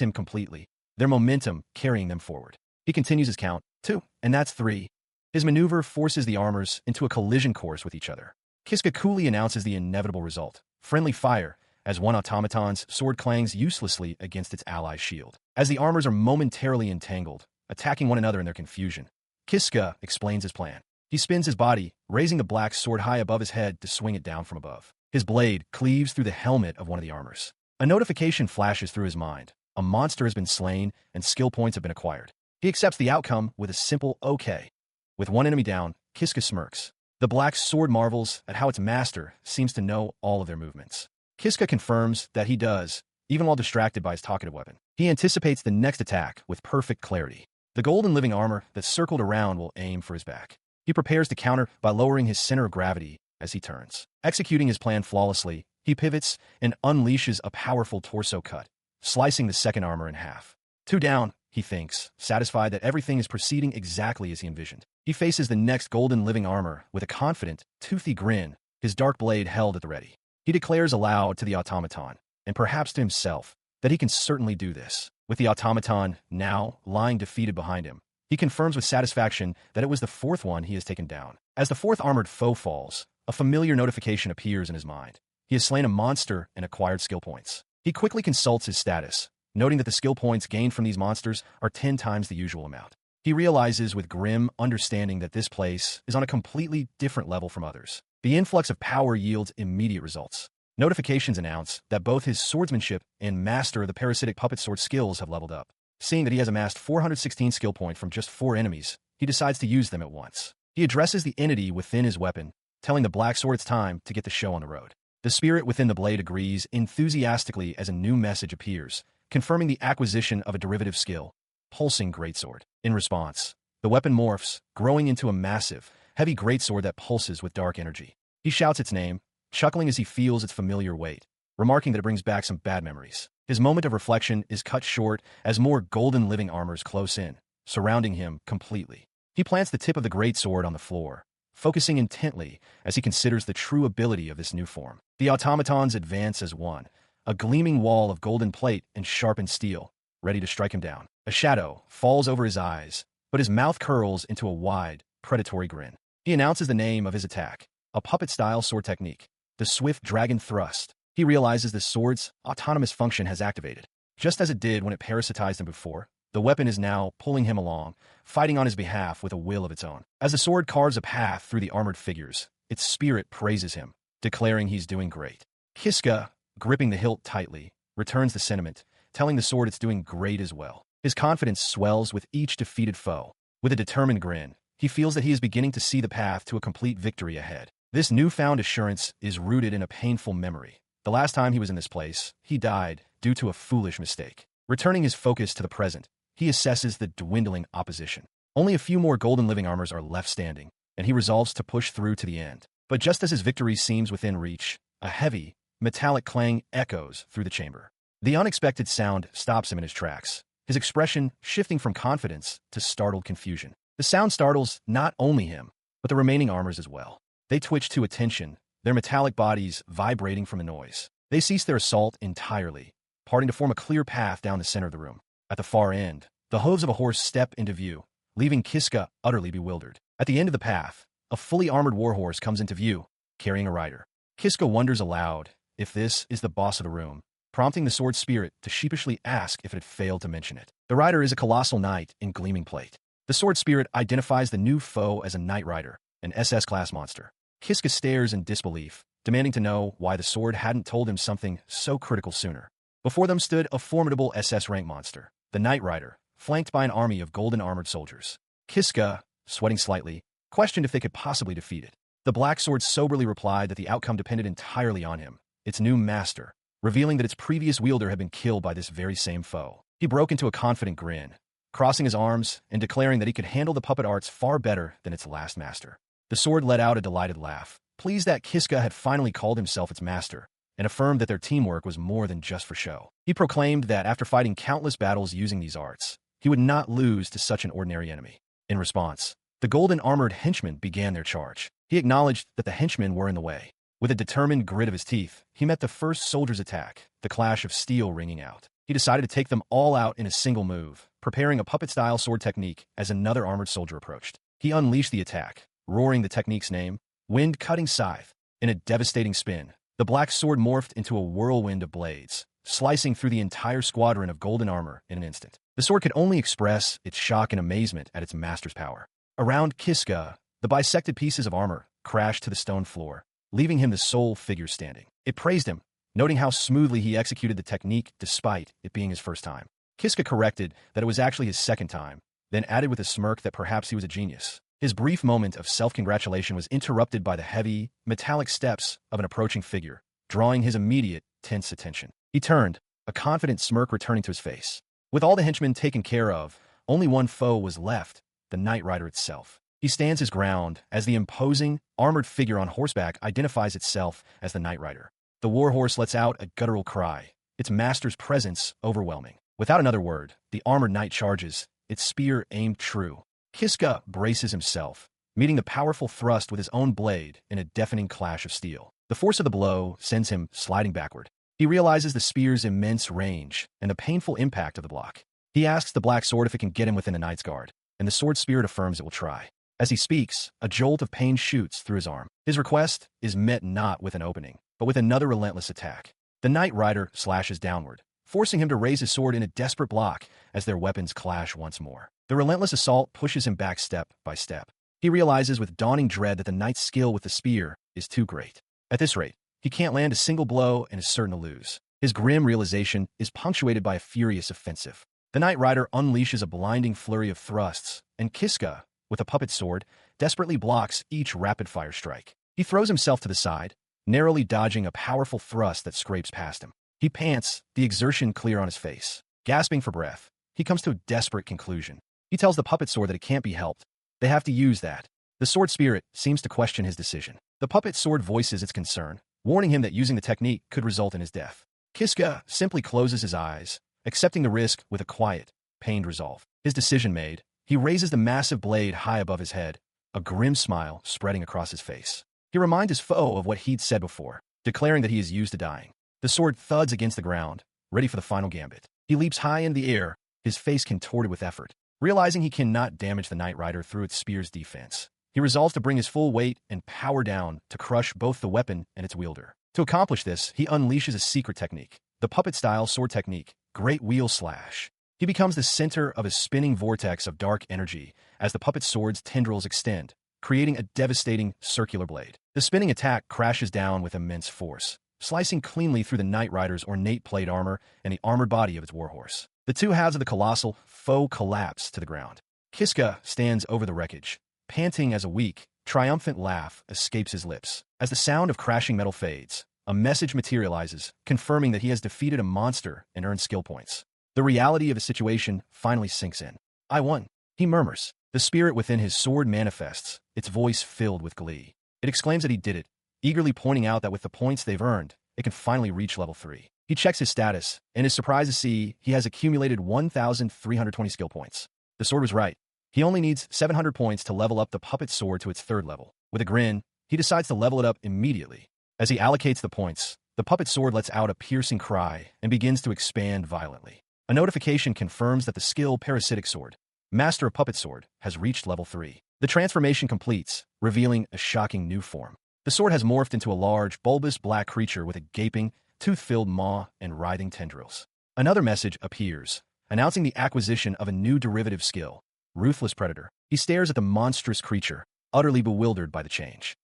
him completely, their momentum carrying them forward. He continues his count. 2. And that's 3. His maneuver forces the armors into a collision course with each other. Kiska coolly announces the inevitable result. Friendly fire, as one automaton's sword clangs uselessly against its ally's shield. As the armors are momentarily entangled, attacking one another in their confusion, Kiska explains his plan. He spins his body, raising the black sword high above his head to swing it down from above. His blade cleaves through the helmet of one of the armors. A notification flashes through his mind. A monster has been slain, and skill points have been acquired. He accepts the outcome with a simple okay. With one enemy down, Kiska smirks. The black sword marvels at how its master seems to know all of their movements. Kiska confirms that he does, even while distracted by his talkative weapon. He anticipates the next attack with perfect clarity. The golden living armor that circled around will aim for his back. He prepares to counter by lowering his center of gravity as he turns. Executing his plan flawlessly, he pivots and unleashes a powerful torso cut, slicing the second armor in half. 2 down, he thinks, satisfied that everything is proceeding exactly as he envisioned. He faces the next golden living armor with a confident, toothy grin, his dark blade held at the ready. He declares aloud to the automaton, and perhaps to himself, that he can certainly do this. With the automaton now lying defeated behind him, he confirms with satisfaction that it was the 4th one he has taken down. As the 4th armored foe falls, a familiar notification appears in his mind. He has slain a monster and acquired skill points. He quickly consults his status, noting that the skill points gained from these monsters are 10 times the usual amount. He realizes with grim understanding that this place is on a completely different level from others. The influx of power yields immediate results. Notifications announce that both his swordsmanship and master of the parasitic puppet sword skills have leveled up. Seeing that he has amassed 416 skill points from just 4 enemies, he decides to use them at once. He addresses the entity within his weapon, telling the black sword it's time to get the show on the road. The spirit within the blade agrees enthusiastically as a new message appears, confirming the acquisition of a derivative skill, Pulsing Greatsword. In response, the weapon morphs, growing into a massive, heavy greatsword that pulses with dark energy. He shouts its name, chuckling as he feels its familiar weight, remarking that it brings back some bad memories. His moment of reflection is cut short as more golden living armors close in, surrounding him completely. He plants the tip of the greatsword on the floor, focusing intently as he considers the true ability of this new form. The automatons advance as one, a gleaming wall of golden plate and sharpened steel, ready to strike him down. A shadow falls over his eyes, but his mouth curls into a wide, predatory grin. He announces the name of his attack, a puppet-style sword technique, the Swift Dragon Thrust. He realizes the sword's autonomous function has activated. Just as it did when it parasitized him before, the weapon is now pulling him along, fighting on his behalf with a will of its own. As the sword carves a path through the armored figures, its spirit praises him, declaring he's doing great. Kiska, gripping the hilt tightly, returns the sentiment, telling the sword it's doing great as well. His confidence swells with each defeated foe. With a determined grin, he feels that he is beginning to see the path to a complete victory ahead. This newfound assurance is rooted in a painful memory. The last time he was in this place, he died due to a foolish mistake. Returning his focus to the present, he assesses the dwindling opposition. Only a few more golden living armors are left standing, and he resolves to push through to the end. But just as his victory seems within reach, a heavy, metallic clang echoes through the chamber. The unexpected sound stops him in his tracks, his expression shifting from confidence to startled confusion. The sound startles not only him, but the remaining armors as well. They twitch to attention, their metallic bodies vibrating from the noise. They cease their assault entirely, parting to form a clear path down the center of the room. At the far end, the hooves of a horse step into view, leaving Kiska utterly bewildered. At the end of the path, a fully armored warhorse comes into view, carrying a rider. Kiska wonders aloud if this is the boss of the room, prompting the sword spirit to sheepishly ask if it had failed to mention it. The rider is a colossal knight in gleaming plate. The sword spirit identifies the new foe as a knight rider, an SS-class monster. Kiska stares in disbelief, demanding to know why the sword hadn't told him something so critical sooner. Before them stood a formidable SS-rank monster, the Knight Rider, flanked by an army of golden-armored soldiers. Kiska, sweating slightly, questioned if they could possibly defeat it. The black sword soberly replied that the outcome depended entirely on him, its new master, revealing that its previous wielder had been killed by this very same foe. He broke into a confident grin, crossing his arms and declaring that he could handle the puppet arts far better than its last master. The sword let out a delighted laugh, pleased that Kiska had finally called himself its master, and affirmed that their teamwork was more than just for show. He proclaimed that after fighting countless battles using these arts, he would not lose to such an ordinary enemy. In response, the golden-armored henchmen began their charge. He acknowledged that the henchmen were in the way. With a determined grit of his teeth, he met the first soldier's attack, the clash of steel ringing out. He decided to take them all out in a single move, preparing a puppet-style sword technique as another armored soldier approached. He unleashed the attack, roaring the technique's name, Wind-Cutting Scythe. In a devastating spin, the black sword morphed into a whirlwind of blades, slicing through the entire squadron of golden armor in an instant. The sword could only express its shock and amazement at its master's power. Around Kiska, the bisected pieces of armor crashed to the stone floor, leaving him the sole figure standing. It praised him, noting how smoothly he executed the technique despite it being his first time. Kiska corrected that it was actually his second time, then added with a smirk that perhaps he was a genius. His brief moment of self-congratulation was interrupted by the heavy, metallic steps of an approaching figure, drawing his immediate, tense attention. He turned, a confident smirk returning to his face. With all the henchmen taken care of, only one foe was left, the Knight Rider itself. He stands his ground as the imposing, armored figure on horseback identifies itself as the Knight Rider. The warhorse lets out a guttural cry, its master's presence overwhelming. Without another word, the armored knight charges, its spear aimed true. Kiska braces himself, meeting the powerful thrust with his own blade in a deafening clash of steel. The force of the blow sends him sliding backward. He realizes the spear's immense range and the painful impact of the block. He asks the black sword if it can get him within the knight's guard, and the sword spirit affirms it will try. As he speaks, a jolt of pain shoots through his arm. His request is met not with an opening, but with another relentless attack. The Knight Rider slashes downward, forcing him to raise his sword in a desperate block as their weapons clash once more. The relentless assault pushes him back step by step. He realizes with dawning dread that the knight's skill with the spear is too great. At this rate, he can't land a single blow and is certain to lose. His grim realization is punctuated by a furious offensive. The Knight Rider unleashes a blinding flurry of thrusts, and Kiska, with a puppet sword, desperately blocks each rapid-fire strike. He throws himself to the side, narrowly dodging a powerful thrust that scrapes past him. He pants, the exertion clear on his face. Gasping for breath, he comes to a desperate conclusion. He tells the puppet sword that it can't be helped. They have to use that. The sword spirit seems to question his decision. The puppet sword voices its concern, warning him that using the technique could result in his death. Kiska simply closes his eyes, accepting the risk with a quiet, pained resolve. His decision made, he raises the massive blade high above his head, a grim smile spreading across his face. He reminds his foe of what he'd said before, declaring that he is used to dying. The sword thuds against the ground, ready for the final gambit. He leaps high in the air, his face contorted with effort. Realizing he cannot damage the Knight Rider through its spear's defense, he resolves to bring his full weight and power down to crush both the weapon and its wielder. To accomplish this, he unleashes a secret technique, the puppet-style sword technique, Great Wheel Slash. He becomes the center of a spinning vortex of dark energy as the puppet sword's tendrils extend, creating a devastating circular blade. The spinning attack crashes down with immense force, slicing cleanly through the Knight Rider's ornate plate armor and the armored body of its warhorse. The two halves of the colossal foe collapse to the ground. Kiska stands over the wreckage, panting as a weak, triumphant laugh escapes his lips. As the sound of crashing metal fades, a message materializes, confirming that he has defeated a monster and earned skill points. The reality of the situation finally sinks in. I won, he murmurs. The spirit within his sword manifests, its voice filled with glee. It exclaims that he did it, eagerly pointing out that with the points they've earned, it can finally reach level 3. He checks his status, and is surprised to see he has accumulated 1,320 skill points. The sword was right. He only needs 700 points to level up the puppet sword to its 3rd level. With a grin, he decides to level it up immediately. As he allocates the points, the puppet sword lets out a piercing cry and begins to expand violently. A notification confirms that the skill Parasitic Sword, Master of Puppet Sword, has reached level 3. The transformation completes, revealing a shocking new form. The sword has morphed into a large, bulbous black creature with a gaping, tooth-filled maw and writhing tendrils. Another message appears, announcing the acquisition of a new derivative skill, Ruthless Predator. He stares at the monstrous creature, utterly bewildered by the change.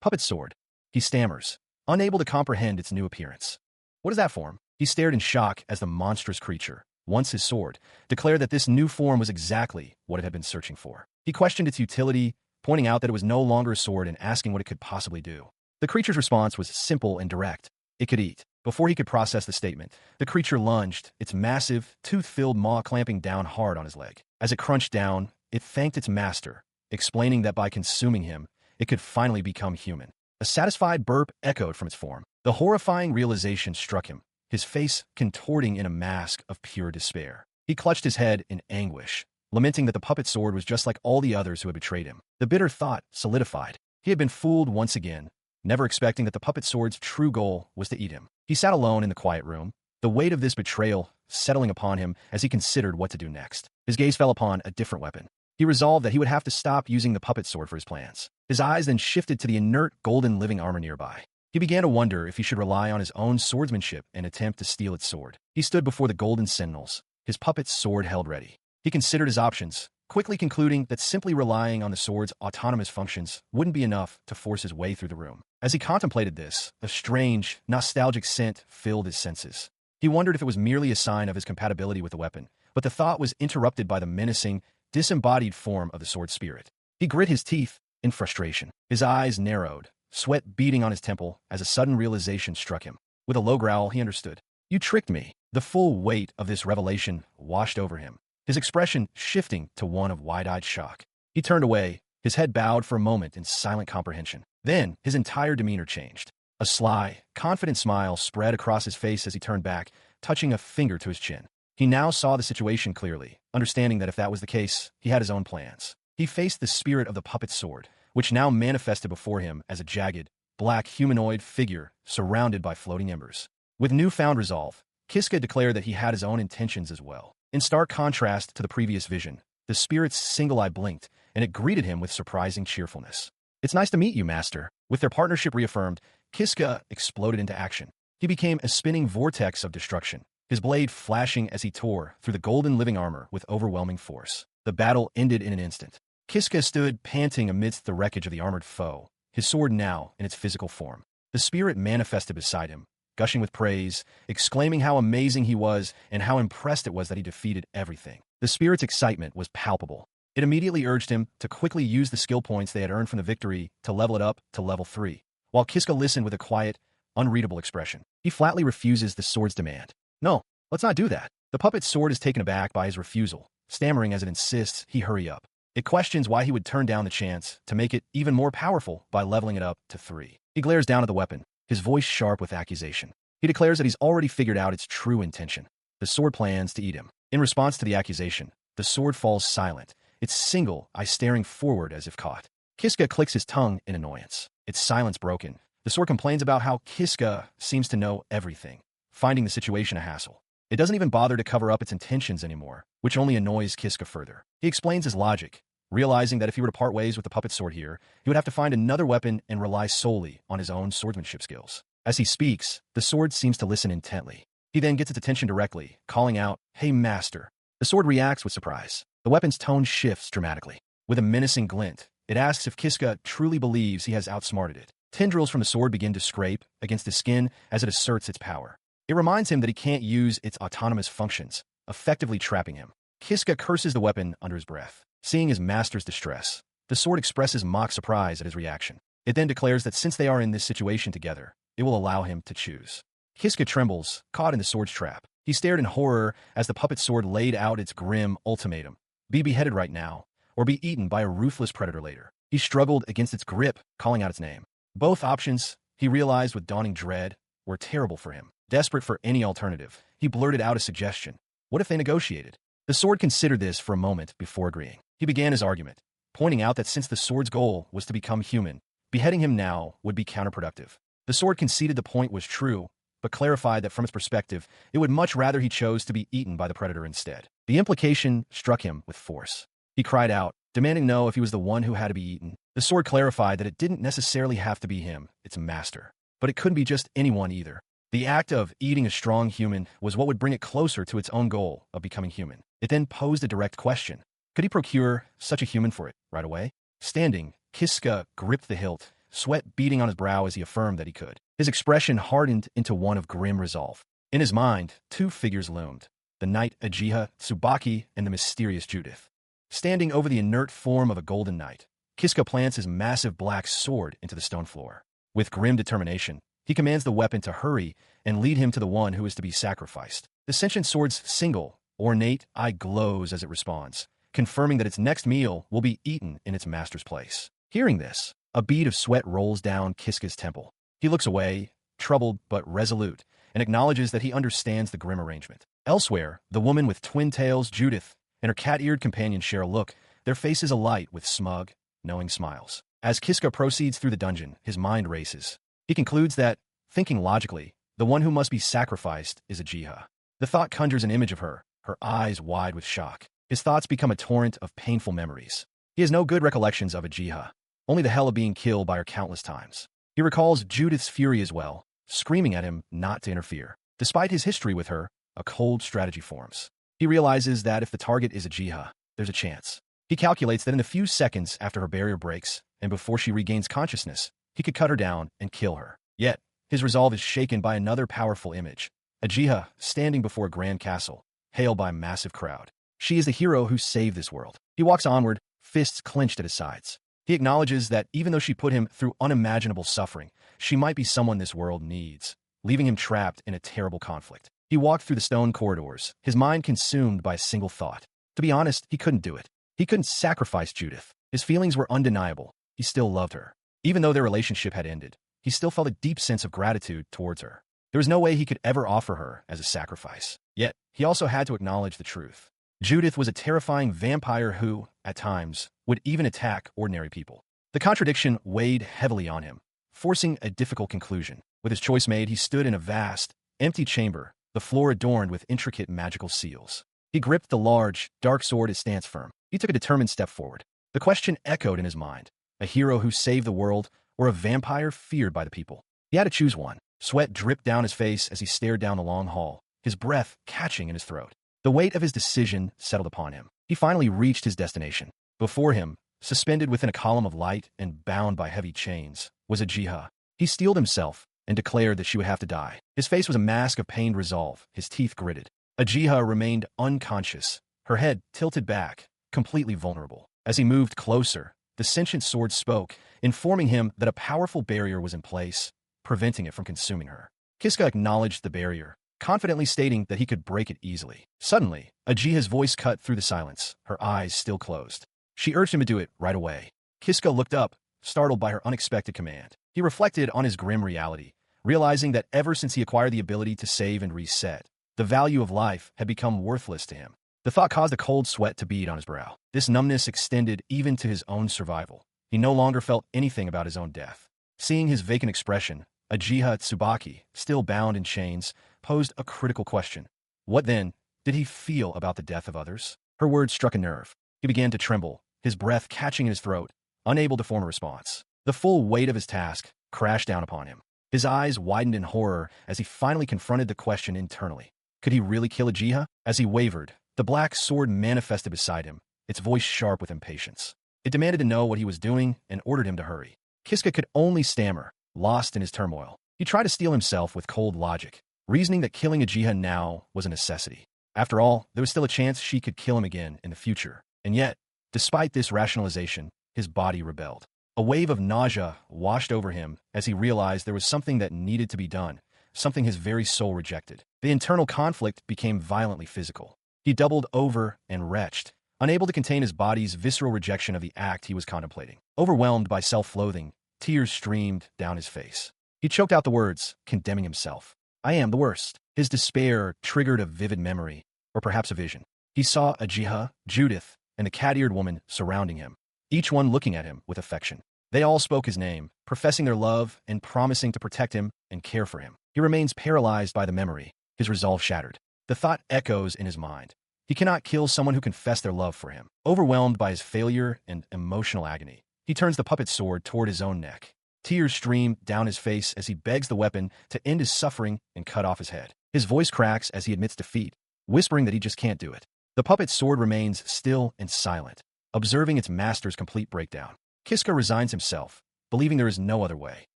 Puppet sword, he stammers, unable to comprehend its new appearance. What is that form? He stared in shock as the monstrous creature, once his sword, declared that this new form was exactly what it had been searching for. He questioned its utility, pointing out that it was no longer a sword and asking what it could possibly do. The creature's response was simple and direct. It could eat. Before he could process the statement, the creature lunged, its massive, tooth-filled maw clamping down hard on his leg. As it crunched down, it thanked its master, explaining that by consuming him, it could finally become human. A satisfied burp echoed from its form. The horrifying realization struck him, his face contorting in a mask of pure despair. He clutched his head in anguish, lamenting that the puppet sword was just like all the others who had betrayed him. The bitter thought solidified. He had been fooled once again, never expecting that the puppet sword's true goal was to eat him. He sat alone in the quiet room, the weight of this betrayal settling upon him as he considered what to do next. His gaze fell upon a different weapon. He resolved that he would have to stop using the puppet sword for his plans. His eyes then shifted to the inert golden living armor nearby. He began to wonder if he should rely on his own swordsmanship and attempt to steal its sword. He stood before the golden sentinels, his puppet's sword held ready. He considered his options, quickly concluding that simply relying on the sword's autonomous functions wouldn't be enough to force his way through the room. As he contemplated this, a strange, nostalgic scent filled his senses. He wondered if it was merely a sign of his compatibility with the weapon, but the thought was interrupted by the menacing, disembodied form of the sword spirit. He grit his teeth in frustration. His eyes narrowed, sweat beading on his temple as a sudden realization struck him. With a low growl, he understood. "You tricked me." The full weight of this revelation washed over him, his expression shifting to one of wide-eyed shock. He turned away, his head bowed for a moment in silent comprehension. Then, his entire demeanor changed. A sly, confident smile spread across his face as he turned back, touching a finger to his chin. He now saw the situation clearly, understanding that if that was the case, he had his own plans. He faced the spirit of the puppet sword, which now manifested before him as a jagged, black humanoid figure surrounded by floating embers. With newfound resolve, Kiska declared that he had his own intentions as well. In stark contrast to the previous vision, the spirit's single eye blinked, and it greeted him with surprising cheerfulness. "It's nice to meet you, Master." With their partnership reaffirmed, Kiska exploded into action. He became a spinning vortex of destruction, his blade flashing as he tore through the golden living armor with overwhelming force. The battle ended in an instant. Kiska stood panting amidst the wreckage of the armored foe, his sword now in its physical form. The spirit manifested beside him, gushing with praise, exclaiming how amazing he was and how impressed it was that he defeated everything. The spirit's excitement was palpable. It immediately urged him to quickly use the skill points they had earned from the victory to level it up to level 3, while Kiska listened with a quiet, unreadable expression. He flatly refuses the sword's demand. "No, let's not do that." The puppet's sword is taken aback by his refusal, stammering as it insists he hurry up. It questions why he would turn down the chance to make it even more powerful by leveling it up to 3. He glares down at the weapon, his voice sharp with accusation. He declares that he's already figured out its true intention. The sword plans to eat him. In response to the accusation, the sword falls silent, its single eye staring forward as if caught. Kiska clicks his tongue in annoyance. Its silence broken. The sword complains about how Kiska seems to know everything, finding the situation a hassle. It doesn't even bother to cover up its intentions anymore, which only annoys Kiska further. He explains his logic, realizing that if he were to part ways with the puppet sword here, he would have to find another weapon and rely solely on his own swordsmanship skills. As he speaks, the sword seems to listen intently. He then gets its attention directly, calling out, "Hey, Master." The sword reacts with surprise. The weapon's tone shifts dramatically. With a menacing glint, it asks if Kiska truly believes he has outsmarted it. Tendrils from the sword begin to scrape against his skin as it asserts its power. It reminds him that he can't use its autonomous functions, effectively trapping him. Kiska curses the weapon under his breath. Seeing his master's distress, the sword expresses mock surprise at his reaction. It then declares that since they are in this situation together, it will allow him to choose. Kiska trembles, caught in the sword's trap. He stared in horror as the puppet sword laid out its grim ultimatum. Be beheaded right now, or be eaten by a ruthless predator later. He struggled against its grip, calling out its name. Both options, he realized with dawning dread, were terrible for him. Desperate for any alternative, he blurted out a suggestion. What if they negotiated? The sword considered this for a moment before agreeing. He began his argument, pointing out that since the sword's goal was to become human, beheading him now would be counterproductive. The sword conceded the point was true, but clarified that from its perspective, it would much rather he chose to be eaten by the predator instead. The implication struck him with force. He cried out, demanding to know if he was the one who had to be eaten. The sword clarified that it didn't necessarily have to be him, its master. But it couldn't be just anyone either. The act of eating a strong human was what would bring it closer to its own goal of becoming human. It then posed a direct question. Could he procure such a human for it right away? Standing, Kiska gripped the hilt, sweat beading on his brow as he affirmed that he could. His expression hardened into one of grim resolve. In his mind, two figures loomed. the knight Ajia, Tsubaki, and the mysterious Judith. Standing over the inert form of a golden knight, Kiska plants his massive black sword into the stone floor. With grim determination, he commands the weapon to hurry and lead him to the one who is to be sacrificed. The sentient sword's single, ornate eye glows as it responds, confirming that its next meal will be eaten in its master's place. Hearing this, a bead of sweat rolls down Kiska's temple. He looks away, troubled but resolute, and acknowledges that he understands the grim arrangement. Elsewhere, the woman with twin tails, Judith, and her cat-eared companion share a look, their faces alight with smug, knowing smiles. As Kiska proceeds through the dungeon, his mind races. He concludes that, thinking logically, the one who must be sacrificed is Ajia. The thought conjures an image of her, her eyes wide with shock. His thoughts become a torrent of painful memories. He has no good recollections of Ajia, only the hell of being killed by her countless times. He recalls Judith's fury as well, screaming at him not to interfere. Despite his history with her, a cold strategy forms. He realizes that if the target is Ajia, there's a chance. He calculates that in the few seconds after her barrier breaks, and before she regains consciousness, he could cut her down and kill her. Yet, his resolve is shaken by another powerful image. Ajia, standing before a grand castle, hailed by a massive crowd. She is the hero who saved this world. He walks onward, fists clenched at his sides. He acknowledges that even though she put him through unimaginable suffering, she might be someone this world needs, leaving him trapped in a terrible conflict. He walked through the stone corridors, his mind consumed by a single thought. To be honest, he couldn't do it. He couldn't sacrifice Judith. His feelings were undeniable. He still loved her. Even though their relationship had ended, he still felt a deep sense of gratitude towards her. There was no way he could ever offer her as a sacrifice. Yet, he also had to acknowledge the truth. Judith was a terrifying vampire who, at times, would even attack ordinary people. The contradiction weighed heavily on him, forcing a difficult conclusion. With his choice made, he stood in a vast, empty chamber, the floor adorned with intricate magical seals. He gripped the large, dark sword his stance firm. He took a determined step forward. The question echoed in his mind. A hero who saved the world, or a vampire feared by the people? He had to choose one. Sweat dripped down his face as he stared down the long hall, his breath catching in his throat. The weight of his decision settled upon him. He finally reached his destination. Before him, suspended within a column of light and bound by heavy chains, was Ajia. He steeled himself and declared that she would have to die. His face was a mask of pained resolve, his teeth gritted. Ajia remained unconscious, her head tilted back, completely vulnerable. As he moved closer, the sentient sword spoke, informing him that a powerful barrier was in place, preventing it from consuming her. Kiska acknowledged the barrier, confidently stating that he could break it easily. Suddenly, Ajia's voice cut through the silence, her eyes still closed. She urged him to do it right away. Kiska looked up, startled by her unexpected command. He reflected on his grim reality, realizing that ever since he acquired the ability to save and reset, the value of life had become worthless to him. The thought caused a cold sweat to bead on his brow. This numbness extended even to his own survival. He no longer felt anything about his own death. Seeing his vacant expression, Ajia Tsubaki, still bound in chains, posed a critical question. What then did he feel about the death of others? Her words struck a nerve. He began to tremble, his breath catching in his throat, unable to form a response. The full weight of his task crashed down upon him. His eyes widened in horror as he finally confronted the question internally. Could he really kill Ajia? As he wavered, the black sword manifested beside him, its voice sharp with impatience. It demanded to know what he was doing and ordered him to hurry. Kiska could only stammer, lost in his turmoil. He tried to steel himself with cold logic, reasoning that killing Ajia now was a necessity. After all, there was still a chance she could kill him again in the future. And yet, despite this rationalization, his body rebelled. A wave of nausea washed over him as he realized there was something that needed to be done, something his very soul rejected. The internal conflict became violently physical. He doubled over and retched, unable to contain his body's visceral rejection of the act he was contemplating. Overwhelmed by self-loathing, tears streamed down his face. He choked out the words, condemning himself. I am the worst. His despair triggered a vivid memory, or perhaps a vision. He saw Ajia, Judith, and the cat-eared woman surrounding him, each one looking at him with affection. They all spoke his name, professing their love and promising to protect him and care for him. He remains paralyzed by the memory, his resolve shattered. The thought echoes in his mind. He cannot kill someone who confessed their love for him. Overwhelmed by his failure and emotional agony, he turns the puppet sword toward his own neck. Tears stream down his face as he begs the weapon to end his suffering and cut off his head. His voice cracks as he admits defeat, whispering that he just can't do it. The puppet sword remains still and silent, observing its master's complete breakdown. Kiska resigns himself, believing there is no other way.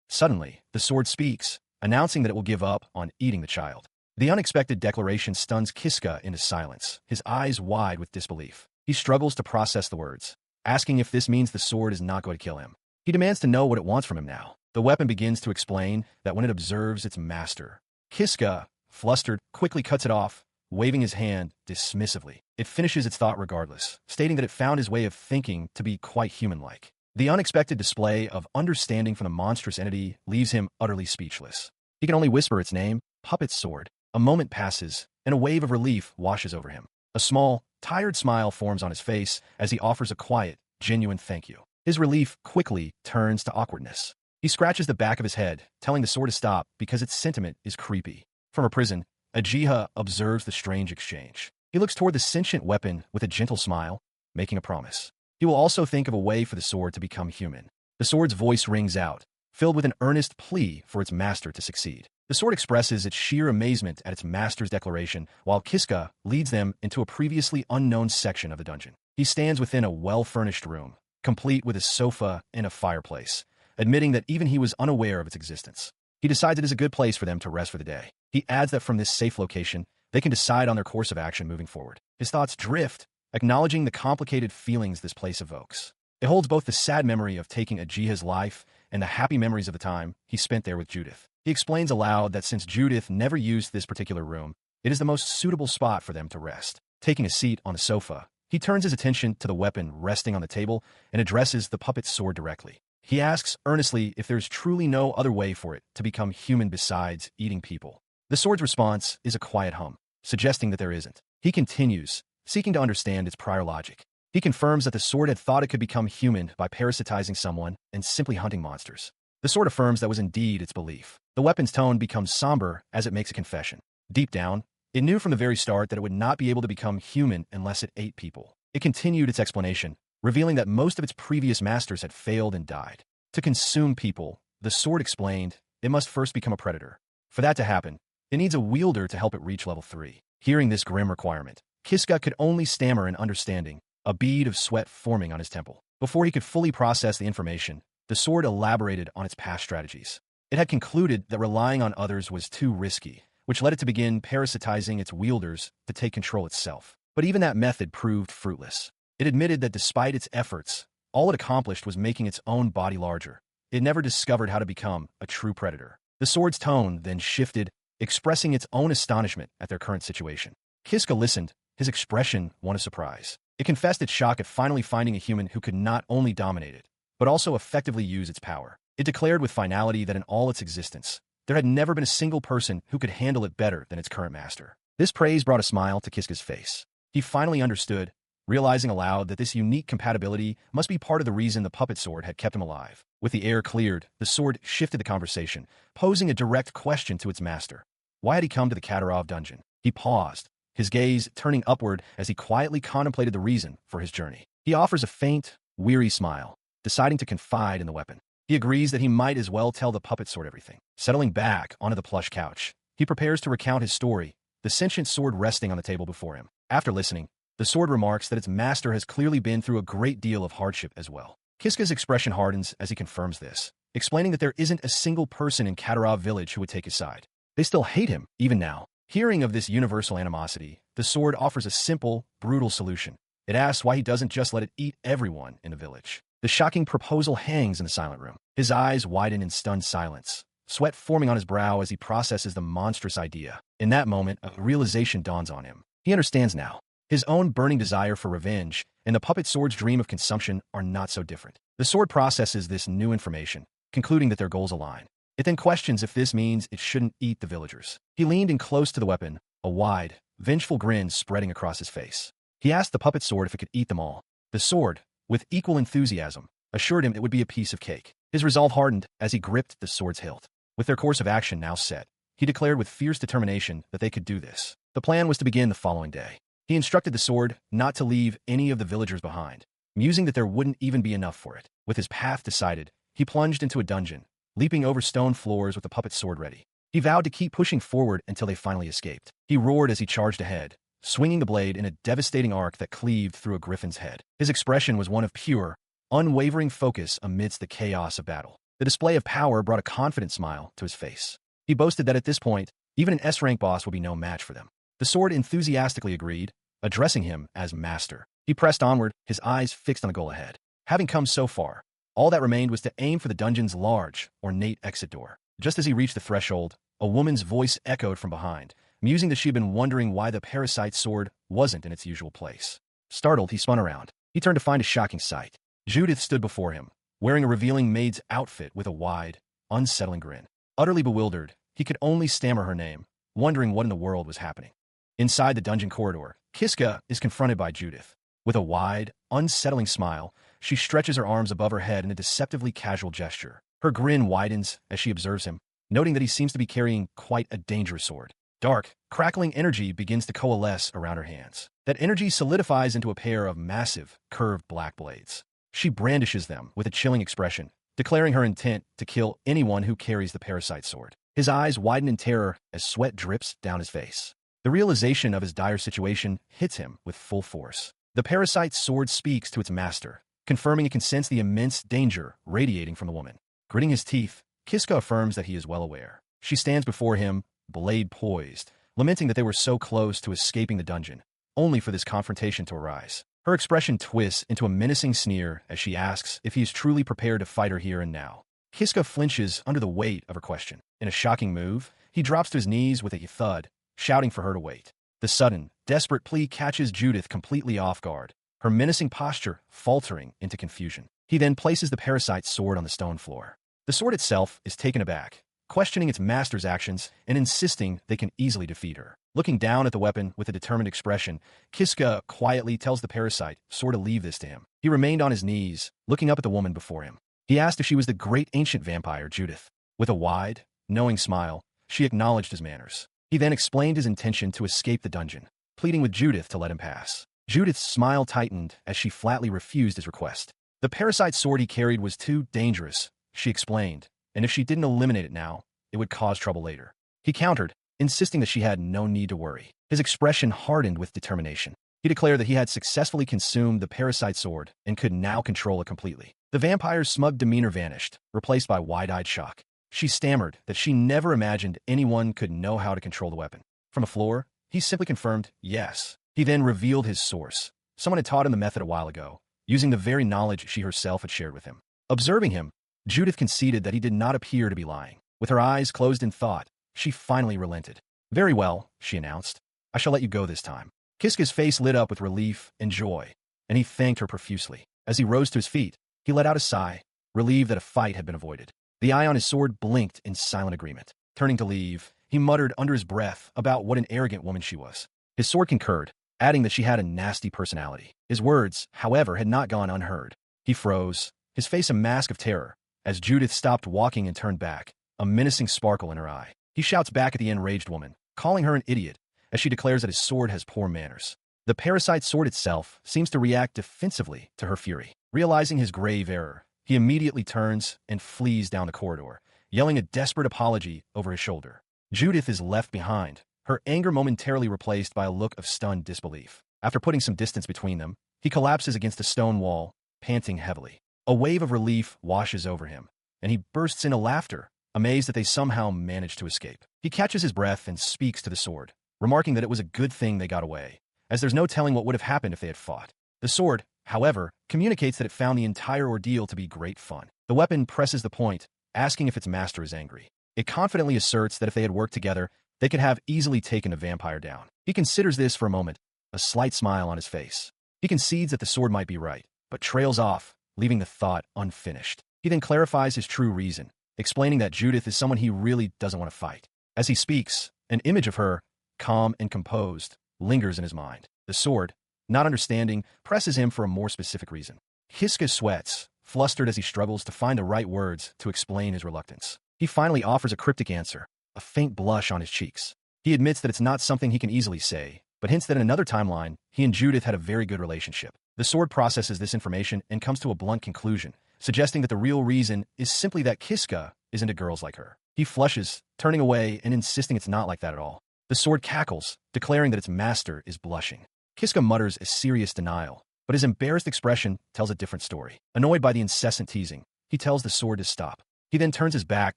Suddenly, the sword speaks, announcing that it will give up on eating the child. The unexpected declaration stuns Kiska into silence, his eyes wide with disbelief. He struggles to process the words, asking if this means the sword is not going to kill him. He demands to know what it wants from him now. The weapon begins to explain that when it observes its master. Kiska, flustered, quickly cuts it off, waving his hand dismissively. It finishes its thought regardless, stating that it found his way of thinking to be quite human-like. The unexpected display of understanding from the monstrous entity leaves him utterly speechless. He can only whisper its name, Puppet Sword. A moment passes, and a wave of relief washes over him. A small, tired smile forms on his face as he offers a quiet, genuine thank you. His relief quickly turns to awkwardness. He scratches the back of his head, telling the sword to stop because its sentiment is creepy. From her prison, Ajia observes the strange exchange. He looks toward the sentient weapon with a gentle smile, making a promise. He will also think of a way for the sword to become human. The sword's voice rings out, filled with an earnest plea for its master to succeed. The sword expresses its sheer amazement at its master's declaration, while Kiska leads them into a previously unknown section of the dungeon. He stands within a well-furnished room, complete with a sofa and a fireplace, admitting that even he was unaware of its existence. He decides it is a good place for them to rest for the day. He adds that from this safe location, they can decide on their course of action moving forward. His thoughts drift, acknowledging the complicated feelings this place evokes. It holds both the sad memory of taking Ajia's life and the happy memories of the time he spent there with Judith. He explains aloud that since Judith never used this particular room, it is the most suitable spot for them to rest. Taking a seat on the sofa, he turns his attention to the weapon resting on the table and addresses the puppet sword directly. He asks earnestly if there's truly no other way for it to become human besides eating people. The sword's response is a quiet hum, suggesting that there isn't. He continues, seeking to understand its prior logic. He confirms that the sword had thought it could become human by parasitizing someone and simply hunting monsters. The sword affirms that was indeed its belief. The weapon's tone becomes somber as it makes a confession. Deep down, it knew from the very start that it would not be able to become human unless it ate people. It continued its explanation, revealing that most of its previous masters had failed and died. To consume people, the sword explained, it must first become a predator. For that to happen, it needs a wielder to help it reach level 3. Hearing this grim requirement, Kiska could only stammer in understanding, a bead of sweat forming on his temple. Before he could fully process the information, the sword elaborated on its past strategies. It had concluded that relying on others was too risky, which led it to begin parasitizing its wielders to take control itself. But even that method proved fruitless. It admitted that despite its efforts, all it accomplished was making its own body larger. It never discovered how to become a true predator. The sword's tone then shifted, expressing its own astonishment at their current situation. Kiska listened, his expression one of surprise. It confessed its shock at finally finding a human who could not only dominate it, but also effectively use its power. It declared with finality that in all its existence, there had never been a single person who could handle it better than its current master. This praise brought a smile to Kiska's face. He finally understood, realizing aloud that this unique compatibility must be part of the reason the puppet sword had kept him alive. With the air cleared, the sword shifted the conversation, posing a direct question to its master. Why had he come to the Katarov dungeon? He paused, his gaze turning upward as he quietly contemplated the reason for his journey. He offers a faint, weary smile, deciding to confide in the weapon. He agrees that he might as well tell the puppet sword everything. Settling back onto the plush couch, he prepares to recount his story, the sentient sword resting on the table before him. After listening, the sword remarks that its master has clearly been through a great deal of hardship as well. Kiska's expression hardens as he confirms this, explaining that there isn't a single person in Katarov village who would take his side. They still hate him, even now. Hearing of this universal animosity, the sword offers a simple, brutal solution. It asks why he doesn't just let it eat everyone in the village. The shocking proposal hangs in the silent room. His eyes widen in stunned silence, sweat forming on his brow as he processes the monstrous idea. In that moment, a realization dawns on him. He understands now. His own burning desire for revenge and the puppet sword's dream of consumption are not so different. The sword processes this new information, concluding that their goals align. It then questions if this means it shouldn't eat the villagers. He leaned in close to the weapon, a wide, vengeful grin spreading across his face. He asked the puppet sword if it could eat them all. The sword, with equal enthusiasm, assured him it would be a piece of cake. His resolve hardened as he gripped the sword's hilt. With their course of action now set, he declared with fierce determination that they could do this. The plan was to begin the following day. He instructed the sword not to leave any of the villagers behind, musing that there wouldn't even be enough for it. With his path decided, he plunged into a dungeon, leaping over stone floors with the puppet sword ready. He vowed to keep pushing forward until they finally escaped. He roared as he charged ahead, swinging the blade in a devastating arc that cleaved through a griffin's head. His expression was one of pure, unwavering focus amidst the chaos of battle. The display of power brought a confident smile to his face. He boasted that at this point, Even an S-rank boss would be no match for them. The sword enthusiastically agreed, addressing him as master. He pressed onward, his eyes fixed on the goal ahead. Having come so far, all that remained was to aim for the dungeon's large, ornate exit door. Just as he reached the threshold, a woman's voice echoed from behind, musing that she had been wondering why the parasite sword wasn't in its usual place. Startled, he spun around. He turned to find a shocking sight. Judith stood before him, wearing a revealing maid's outfit with a wide, unsettling grin. Utterly bewildered, he could only stammer her name, wondering what in the world was happening. Inside the dungeon corridor, Kiska is confronted by Judith. With a wide, unsettling smile, she stretches her arms above her head in a deceptively casual gesture. Her grin widens as she observes him, noting that he seems to be carrying quite a dangerous sword. Dark, crackling energy begins to coalesce around her hands. That energy solidifies into a pair of massive, curved black blades. She brandishes them with a chilling expression, declaring her intent to kill anyone who carries the parasite sword. His eyes widen in terror as sweat drips down his face. The realization of his dire situation hits him with full force. The parasite's sword speaks to its master, confirming it can sense the immense danger radiating from the woman. Gritting his teeth, Kiska affirms that he is well aware. She stands before him, blade poised, lamenting that they were so close to escaping the dungeon, only for this confrontation to arise. Her expression twists into a menacing sneer as she asks if he is truly prepared to fight her here and now. Kiska flinches under the weight of her question. In a shocking move, he drops to his knees with a thud, shouting for her to wait. The sudden, desperate plea catches Judith completely off guard, her menacing posture faltering into confusion. He then places the parasite's sword on the stone floor. The sword itself is taken aback, questioning its master's actions and insisting they can easily defeat her. Looking down at the weapon with a determined expression, Kiska quietly tells the parasite sword to leave this to him. He remained on his knees, looking up at the woman before him. He asked if she was the great ancient vampire Judith. With a wide, knowing smile, she acknowledged his manners. He then explained his intention to escape the dungeon, pleading with Judith to let him pass. Judith's smile tightened as she flatly refused his request. The parasite's sword he carried was too dangerous, she explained, and if she didn't eliminate it now, it would cause trouble later. He countered, insisting that she had no need to worry. His expression hardened with determination. He declared that he had successfully consumed the parasite sword and could now control it completely. The vampire's smug demeanor vanished, replaced by wide-eyed shock. She stammered that she never imagined anyone could know how to control the weapon. From the floor, he simply confirmed yes. He then revealed his source. Someone had taught him the method a while ago, using the very knowledge she herself had shared with him. Observing him, Judith conceded that he did not appear to be lying. With her eyes closed in thought, she finally relented. Very well, she announced. I shall let you go this time. Kiska's face lit up with relief and joy, and he thanked her profusely. As he rose to his feet, he let out a sigh, relieved that a fight had been avoided. The eye on his sword blinked in silent agreement. Turning to leave, he muttered under his breath about what an arrogant woman she was. His sword concurred, adding that she had a nasty personality. His words, however, had not gone unheard. He froze, his face a mask of terror, as Judith stopped walking and turned back, a menacing sparkle in her eye. He shouts back at the enraged woman, calling her an idiot, as she declares that his sword has poor manners. The parasite sword itself seems to react defensively to her fury. Realizing his grave error, he immediately turns and flees down the corridor, yelling a desperate apology over his shoulder. Judith is left behind, her anger momentarily replaced by a look of stunned disbelief. After putting some distance between them, he collapses against a stone wall, panting heavily. A wave of relief washes over him, and he bursts into laughter, amazed that they somehow managed to escape. He catches his breath and speaks to the sword, remarking that it was a good thing they got away, as there's no telling what would have happened if they had fought. The sword, however, communicates that it found the entire ordeal to be great fun. The weapon presses the point, asking if its master is angry. It confidently asserts that if they had worked together, they could have easily taken a vampire down. He considers this for a moment, a slight smile on his face. He concedes that the sword might be right, but trails off, leaving the thought unfinished. He then clarifies his true reason, explaining that Judith is someone he really doesn't want to fight. As he speaks, an image of her, calm and composed, lingers in his mind. The sword, not understanding, presses him for a more specific reason. Kiska sweats, flustered as he struggles to find the right words to explain his reluctance. He finally offers a cryptic answer, a faint blush on his cheeks. He admits that it's not something he can easily say, but hints that in another timeline, he and Judith had a very good relationship. The sword processes this information and comes to a blunt conclusion, suggesting that the real reason is simply that Kiska is into girls like her. He flushes, turning away and insisting it's not like that at all. The sword cackles, declaring that its master is blushing. Kiska mutters a serious denial, but his embarrassed expression tells a different story. Annoyed by the incessant teasing, he tells the sword to stop. He then turns his back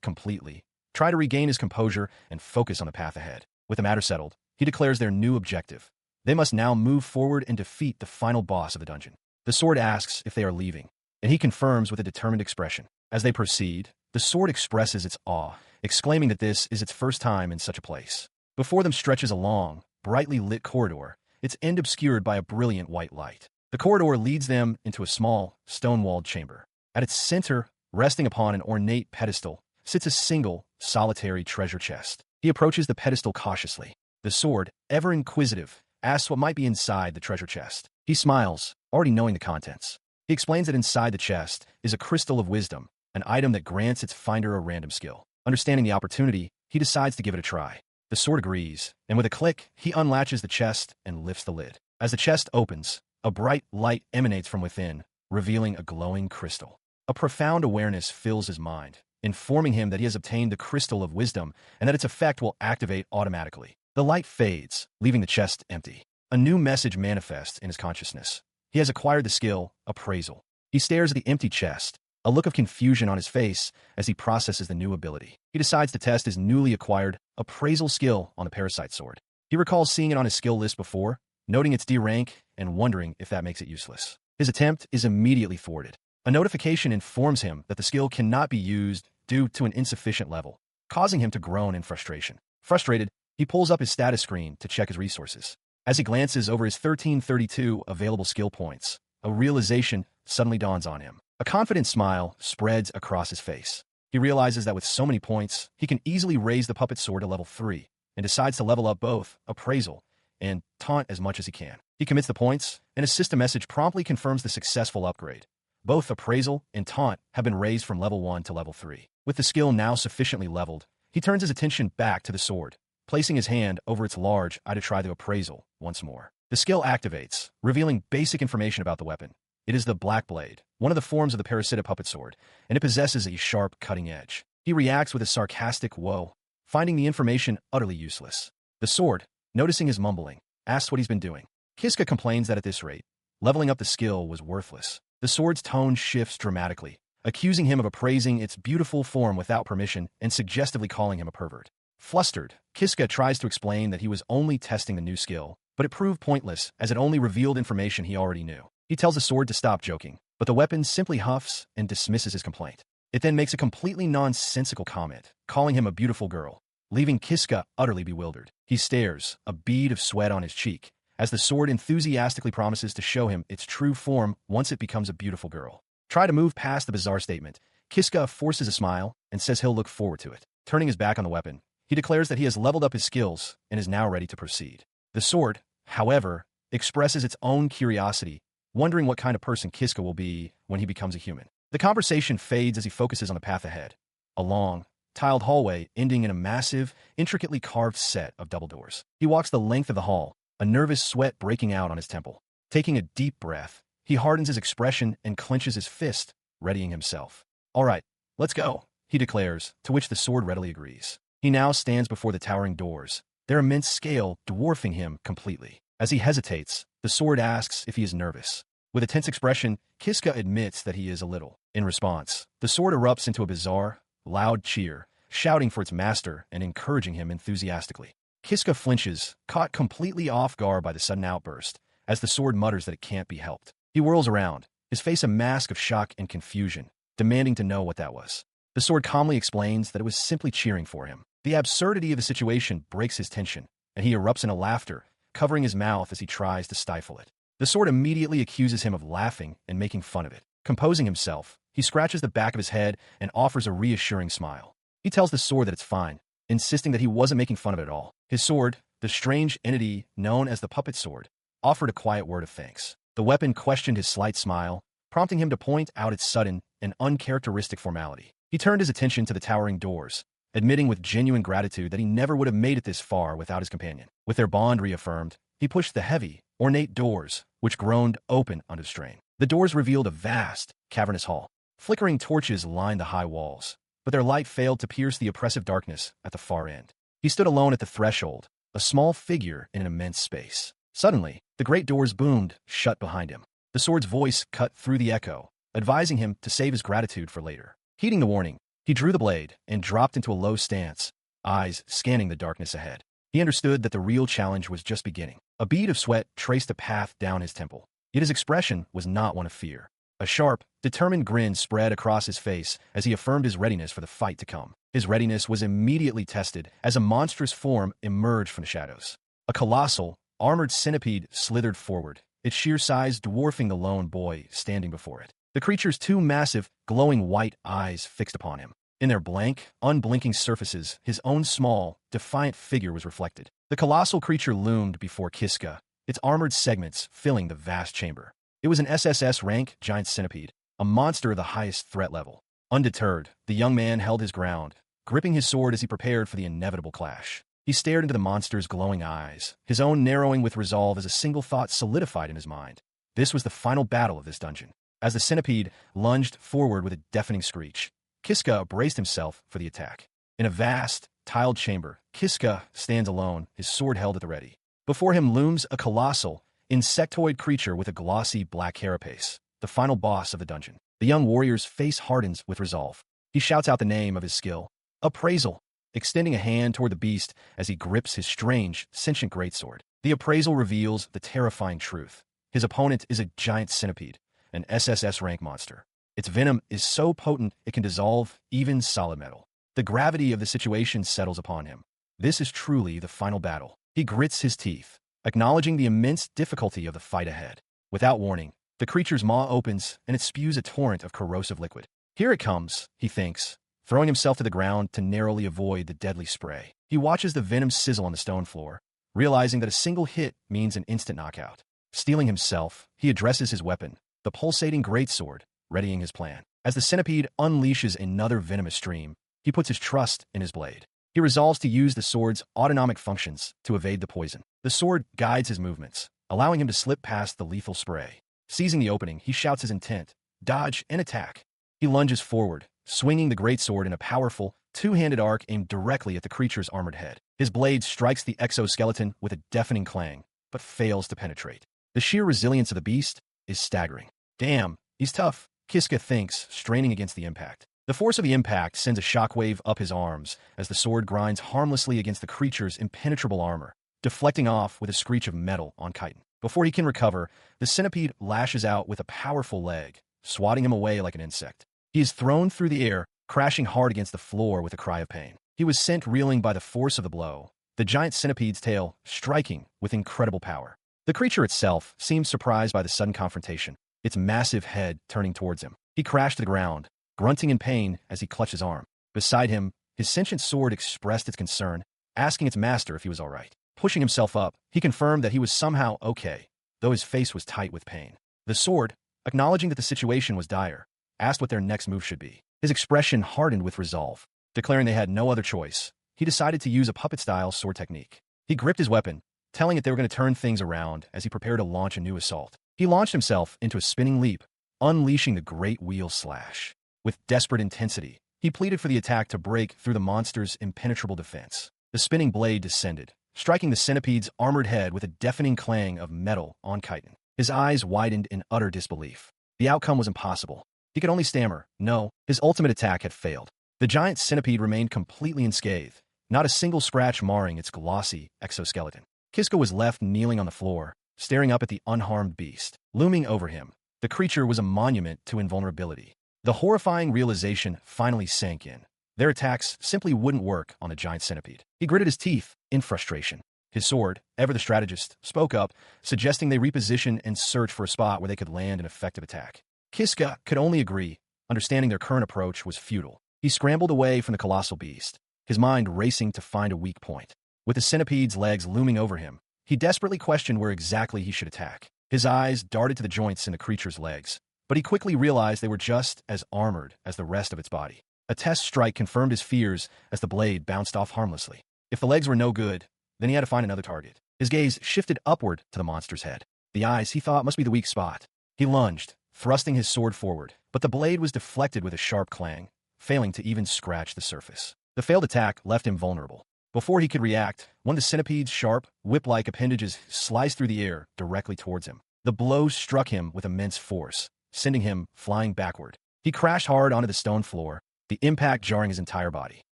completely, try to regain his composure and focus on the path ahead. With the matter settled, he declares their new objective. They must now move forward and defeat the final boss of the dungeon. The sword asks if they are leaving, and he confirms with a determined expression. As they proceed, the sword expresses its awe, exclaiming that this is its first time in such a place. Before them stretches a long, brightly lit corridor, its end obscured by a brilliant white light. The corridor leads them into a small, stone-walled chamber. At its center, resting upon an ornate pedestal, sits a single, solitary treasure chest. He approaches the pedestal cautiously. The sword, ever inquisitive, asks what might be inside the treasure chest. He smiles, already knowing the contents. He explains that inside the chest is a crystal of wisdom, an item that grants its finder a random skill. Understanding the opportunity, he decides to give it a try. The sword agrees, and with a click, he unlatches the chest and lifts the lid. As the chest opens, a bright light emanates from within, revealing a glowing crystal. A profound awareness fills his mind, informing him that he has obtained the crystal of wisdom and that its effect will activate automatically. The light fades, leaving the chest empty. A new message manifests in his consciousness. He has acquired the skill, appraisal. He stares at the empty chest, a look of confusion on his face as he processes the new ability. He decides to test his newly acquired appraisal skill on the parasite sword. He recalls seeing it on his skill list before, noting its D rank and wondering if that makes it useless. His attempt is immediately thwarted. A notification informs him that the skill cannot be used due to an insufficient level, causing him to groan in frustration. Frustrated, he pulls up his status screen to check his resources. As he glances over his 1332 available skill points, a realization suddenly dawns on him. A confident smile spreads across his face. He realizes that with so many points, he can easily raise the puppet sword to level 3, and decides to level up both appraisal and taunt as much as he can. He commits the points, and a system message promptly confirms the successful upgrade. Both appraisal and taunt have been raised from level 1 to level 3. With the skill now sufficiently leveled, he turns his attention back to the sword, placing his hand over its large eye to try the appraisal once more. The skill activates, revealing basic information about the weapon. It is the Black Blade, one of the forms of the parasitic puppet sword, and it possesses a sharp, cutting edge. He reacts with a sarcastic whoa, finding the information utterly useless. The sword, noticing his mumbling, asks what he's been doing. Kiska complains that at this rate, leveling up the skill was worthless. The sword's tone shifts dramatically, accusing him of appraising its beautiful form without permission and suggestively calling him a pervert. Flustered, Kiska tries to explain that he was only testing the new skill, but it proved pointless as it only revealed information he already knew. He tells the sword to stop joking, but the weapon simply huffs and dismisses his complaint. It then makes a completely nonsensical comment, calling him a beautiful girl, leaving Kiska utterly bewildered. He stares, a bead of sweat on his cheek, as the sword enthusiastically promises to show him its true form once it becomes a beautiful girl. Try to move past the bizarre statement. Kiska forces a smile and says he'll look forward to it. Turning his back on the weapon, he declares that he has leveled up his skills and is now ready to proceed. The sword, however, expresses its own curiosity, wondering what kind of person Kiska will be when he becomes a human. The conversation fades as he focuses on the path ahead. A long, tiled hallway ending in a massive, intricately carved set of double doors. He walks the length of the hall, a nervous sweat breaking out on his temple. Taking a deep breath, he hardens his expression and clenches his fist, readying himself. "All right, let's go," he declares, to which the sword readily agrees. He now stands before the towering doors, their immense scale dwarfing him completely. As he hesitates, the sword asks if he is nervous. With a tense expression, Kiska admits that he is a little. In response, the sword erupts into a bizarre, loud cheer, shouting for its master and encouraging him enthusiastically. Kiska flinches, caught completely off guard by the sudden outburst, as the sword mutters that it can't be helped. He whirls around, his face a mask of shock and confusion, demanding to know what that was. The sword calmly explains that it was simply cheering for him. The absurdity of the situation breaks his tension, and he erupts into laughter, covering his mouth as he tries to stifle it. The sword immediately accuses him of laughing and making fun of it. Composing himself, he scratches the back of his head and offers a reassuring smile. He tells the sword that it's fine, insisting that he wasn't making fun of it at all. His sword, the strange entity known as the puppet sword, offered a quiet word of thanks. The weapon questioned his slight smile, prompting him to point out its sudden and uncharacteristic formality. He turned his attention to the towering doors, admitting with genuine gratitude that he never would have made it this far without his companion. With their bond reaffirmed, he pushed the heavy, ornate doors, which groaned open under strain. The doors revealed a vast, cavernous hall. Flickering torches lined the high walls, but their light failed to pierce the oppressive darkness at the far end. He stood alone at the threshold, a small figure in an immense space. Suddenly, the great doors boomed shut behind him. The sword's voice cut through the echo, advising him to save his gratitude for later. Heeding the warning, he He drew the blade and dropped into a low stance, eyes scanning the darkness ahead. He understood that the real challenge was just beginning. A bead of sweat traced a path down his temple. Yet his expression was not one of fear. A sharp, determined grin spread across his face as he affirmed his readiness for the fight to come. His readiness was immediately tested as a monstrous form emerged from the shadows. A colossal, armored centipede slithered forward, its sheer size dwarfing the lone boy standing before it. The creature's two massive, glowing white eyes fixed upon him. In their blank, unblinking surfaces, his own small, defiant figure was reflected. The colossal creature loomed before Kiska, its armored segments filling the vast chamber. It was an SSS rank giant centipede, a monster of the highest threat level. Undeterred, the young man held his ground, gripping his sword as he prepared for the inevitable clash. He stared into the monster's glowing eyes, his own narrowing with resolve as a single thought solidified in his mind. This was the final battle of this dungeon. As the centipede lunged forward with a deafening screech, Kiska braced himself for the attack. In a vast, tiled chamber, Kiska stands alone, his sword held at the ready. Before him looms a colossal, insectoid creature with a glossy black carapace, the final boss of the dungeon. The young warrior's face hardens with resolve. He shouts out the name of his skill, Appraisal, extending a hand toward the beast as he grips his strange, sentient greatsword. The appraisal reveals the terrifying truth. His opponent is a giant centipede, an SSS rank monster. Its venom is so potent it can dissolve even solid metal. The gravity of the situation settles upon him. This is truly the final battle. He grits his teeth, acknowledging the immense difficulty of the fight ahead. Without warning, the creature's maw opens and it spews a torrent of corrosive liquid. Here it comes, he thinks, throwing himself to the ground to narrowly avoid the deadly spray. He watches the venom sizzle on the stone floor, realizing that a single hit means an instant knockout. Steeling himself, he addresses his weapon, the pulsating greatsword, readying his plan. As the centipede unleashes another venomous stream, he puts his trust in his blade. He resolves to use the sword's autonomic functions to evade the poison. The sword guides his movements, allowing him to slip past the lethal spray. Seizing the opening, he shouts his intent, dodge and attack. He lunges forward, swinging the greatsword in a powerful, two-handed arc aimed directly at the creature's armored head. His blade strikes the exoskeleton with a deafening clang, but fails to penetrate. The sheer resilience of the beast is staggering. Damn, he's tough, Kiska thinks, straining against the impact. The force of the impact sends a shockwave up his arms as the sword grinds harmlessly against the creature's impenetrable armor, deflecting off with a screech of metal on chitin. Before he can recover, the centipede lashes out with a powerful leg, swatting him away like an insect. He is thrown through the air, crashing hard against the floor with a cry of pain. He was sent reeling by the force of the blow, the giant centipede's tail striking with incredible power. The creature itself seemed surprised by the sudden confrontation, its massive head turning towards him. He crashed to the ground, grunting in pain as he clutched his arm. Beside him, his sentient sword expressed its concern, asking its master if he was all right. Pushing himself up, he confirmed that he was somehow okay, though his face was tight with pain. The sword, acknowledging that the situation was dire, asked what their next move should be. His expression hardened with resolve. Declaring they had no other choice, he decided to use a puppet-style sword technique. He gripped his weapon, telling it they were going to turn things around as he prepared to launch a new assault. He launched himself into a spinning leap, unleashing the great wheel slash. With desperate intensity, he pleaded for the attack to break through the monster's impenetrable defense. The spinning blade descended, striking the centipede's armored head with a deafening clang of metal on chitin. His eyes widened in utter disbelief. The outcome was impossible. He could only stammer, no. His ultimate attack had failed. The giant centipede remained completely unscathed, not a single scratch marring its glossy exoskeleton. Kiska was left kneeling on the floor, staring up at the unharmed beast. Looming over him, the creature was a monument to invulnerability. The horrifying realization finally sank in. Their attacks simply wouldn't work on a giant centipede. He gritted his teeth in frustration. His sword, ever the strategist, spoke up, suggesting they reposition and search for a spot where they could land an effective attack. Kiska could only agree, understanding their current approach was futile. He scrambled away from the colossal beast, his mind racing to find a weak point. With the centipede's legs looming over him, he desperately questioned where exactly he should attack. His eyes darted to the joints in the creature's legs, but he quickly realized they were just as armored as the rest of its body. A test strike confirmed his fears as the blade bounced off harmlessly. If the legs were no good, then he had to find another target. His gaze shifted upward to the monster's head. The eyes, he thought, must be the weak spot. He lunged, thrusting his sword forward, but the blade was deflected with a sharp clang, failing to even scratch the surface. The failed attack left him vulnerable. Before he could react, one of the centipede's sharp, whip-like appendages sliced through the air directly towards him. The blow struck him with immense force, sending him flying backward. He crashed hard onto the stone floor, the impact jarring his entire body.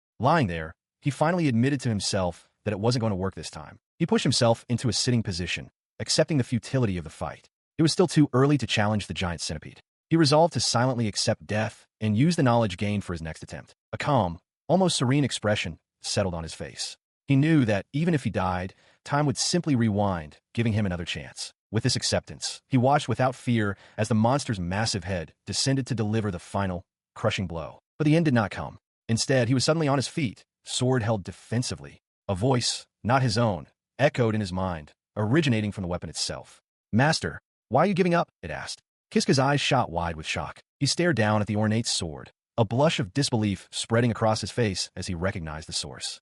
Lying there, he finally admitted to himself that it wasn't going to work this time. He pushed himself into a sitting position, accepting the futility of the fight. It was still too early to challenge the giant centipede. He resolved to silently accept death and use the knowledge gained for his next attempt. A calm, almost serene expression settled on his face. He knew that even if he died, time would simply rewind, giving him another chance. With this acceptance, he watched without fear as the monster's massive head descended to deliver the final, crushing blow. But the end did not come. Instead, he was suddenly on his feet, sword held defensively. A voice, not his own, echoed in his mind, originating from the weapon itself. "Master, why are you giving up?" it asked. Kiska's eyes shot wide with shock. He stared down at the ornate sword, a blush of disbelief spreading across his face as he recognized the source.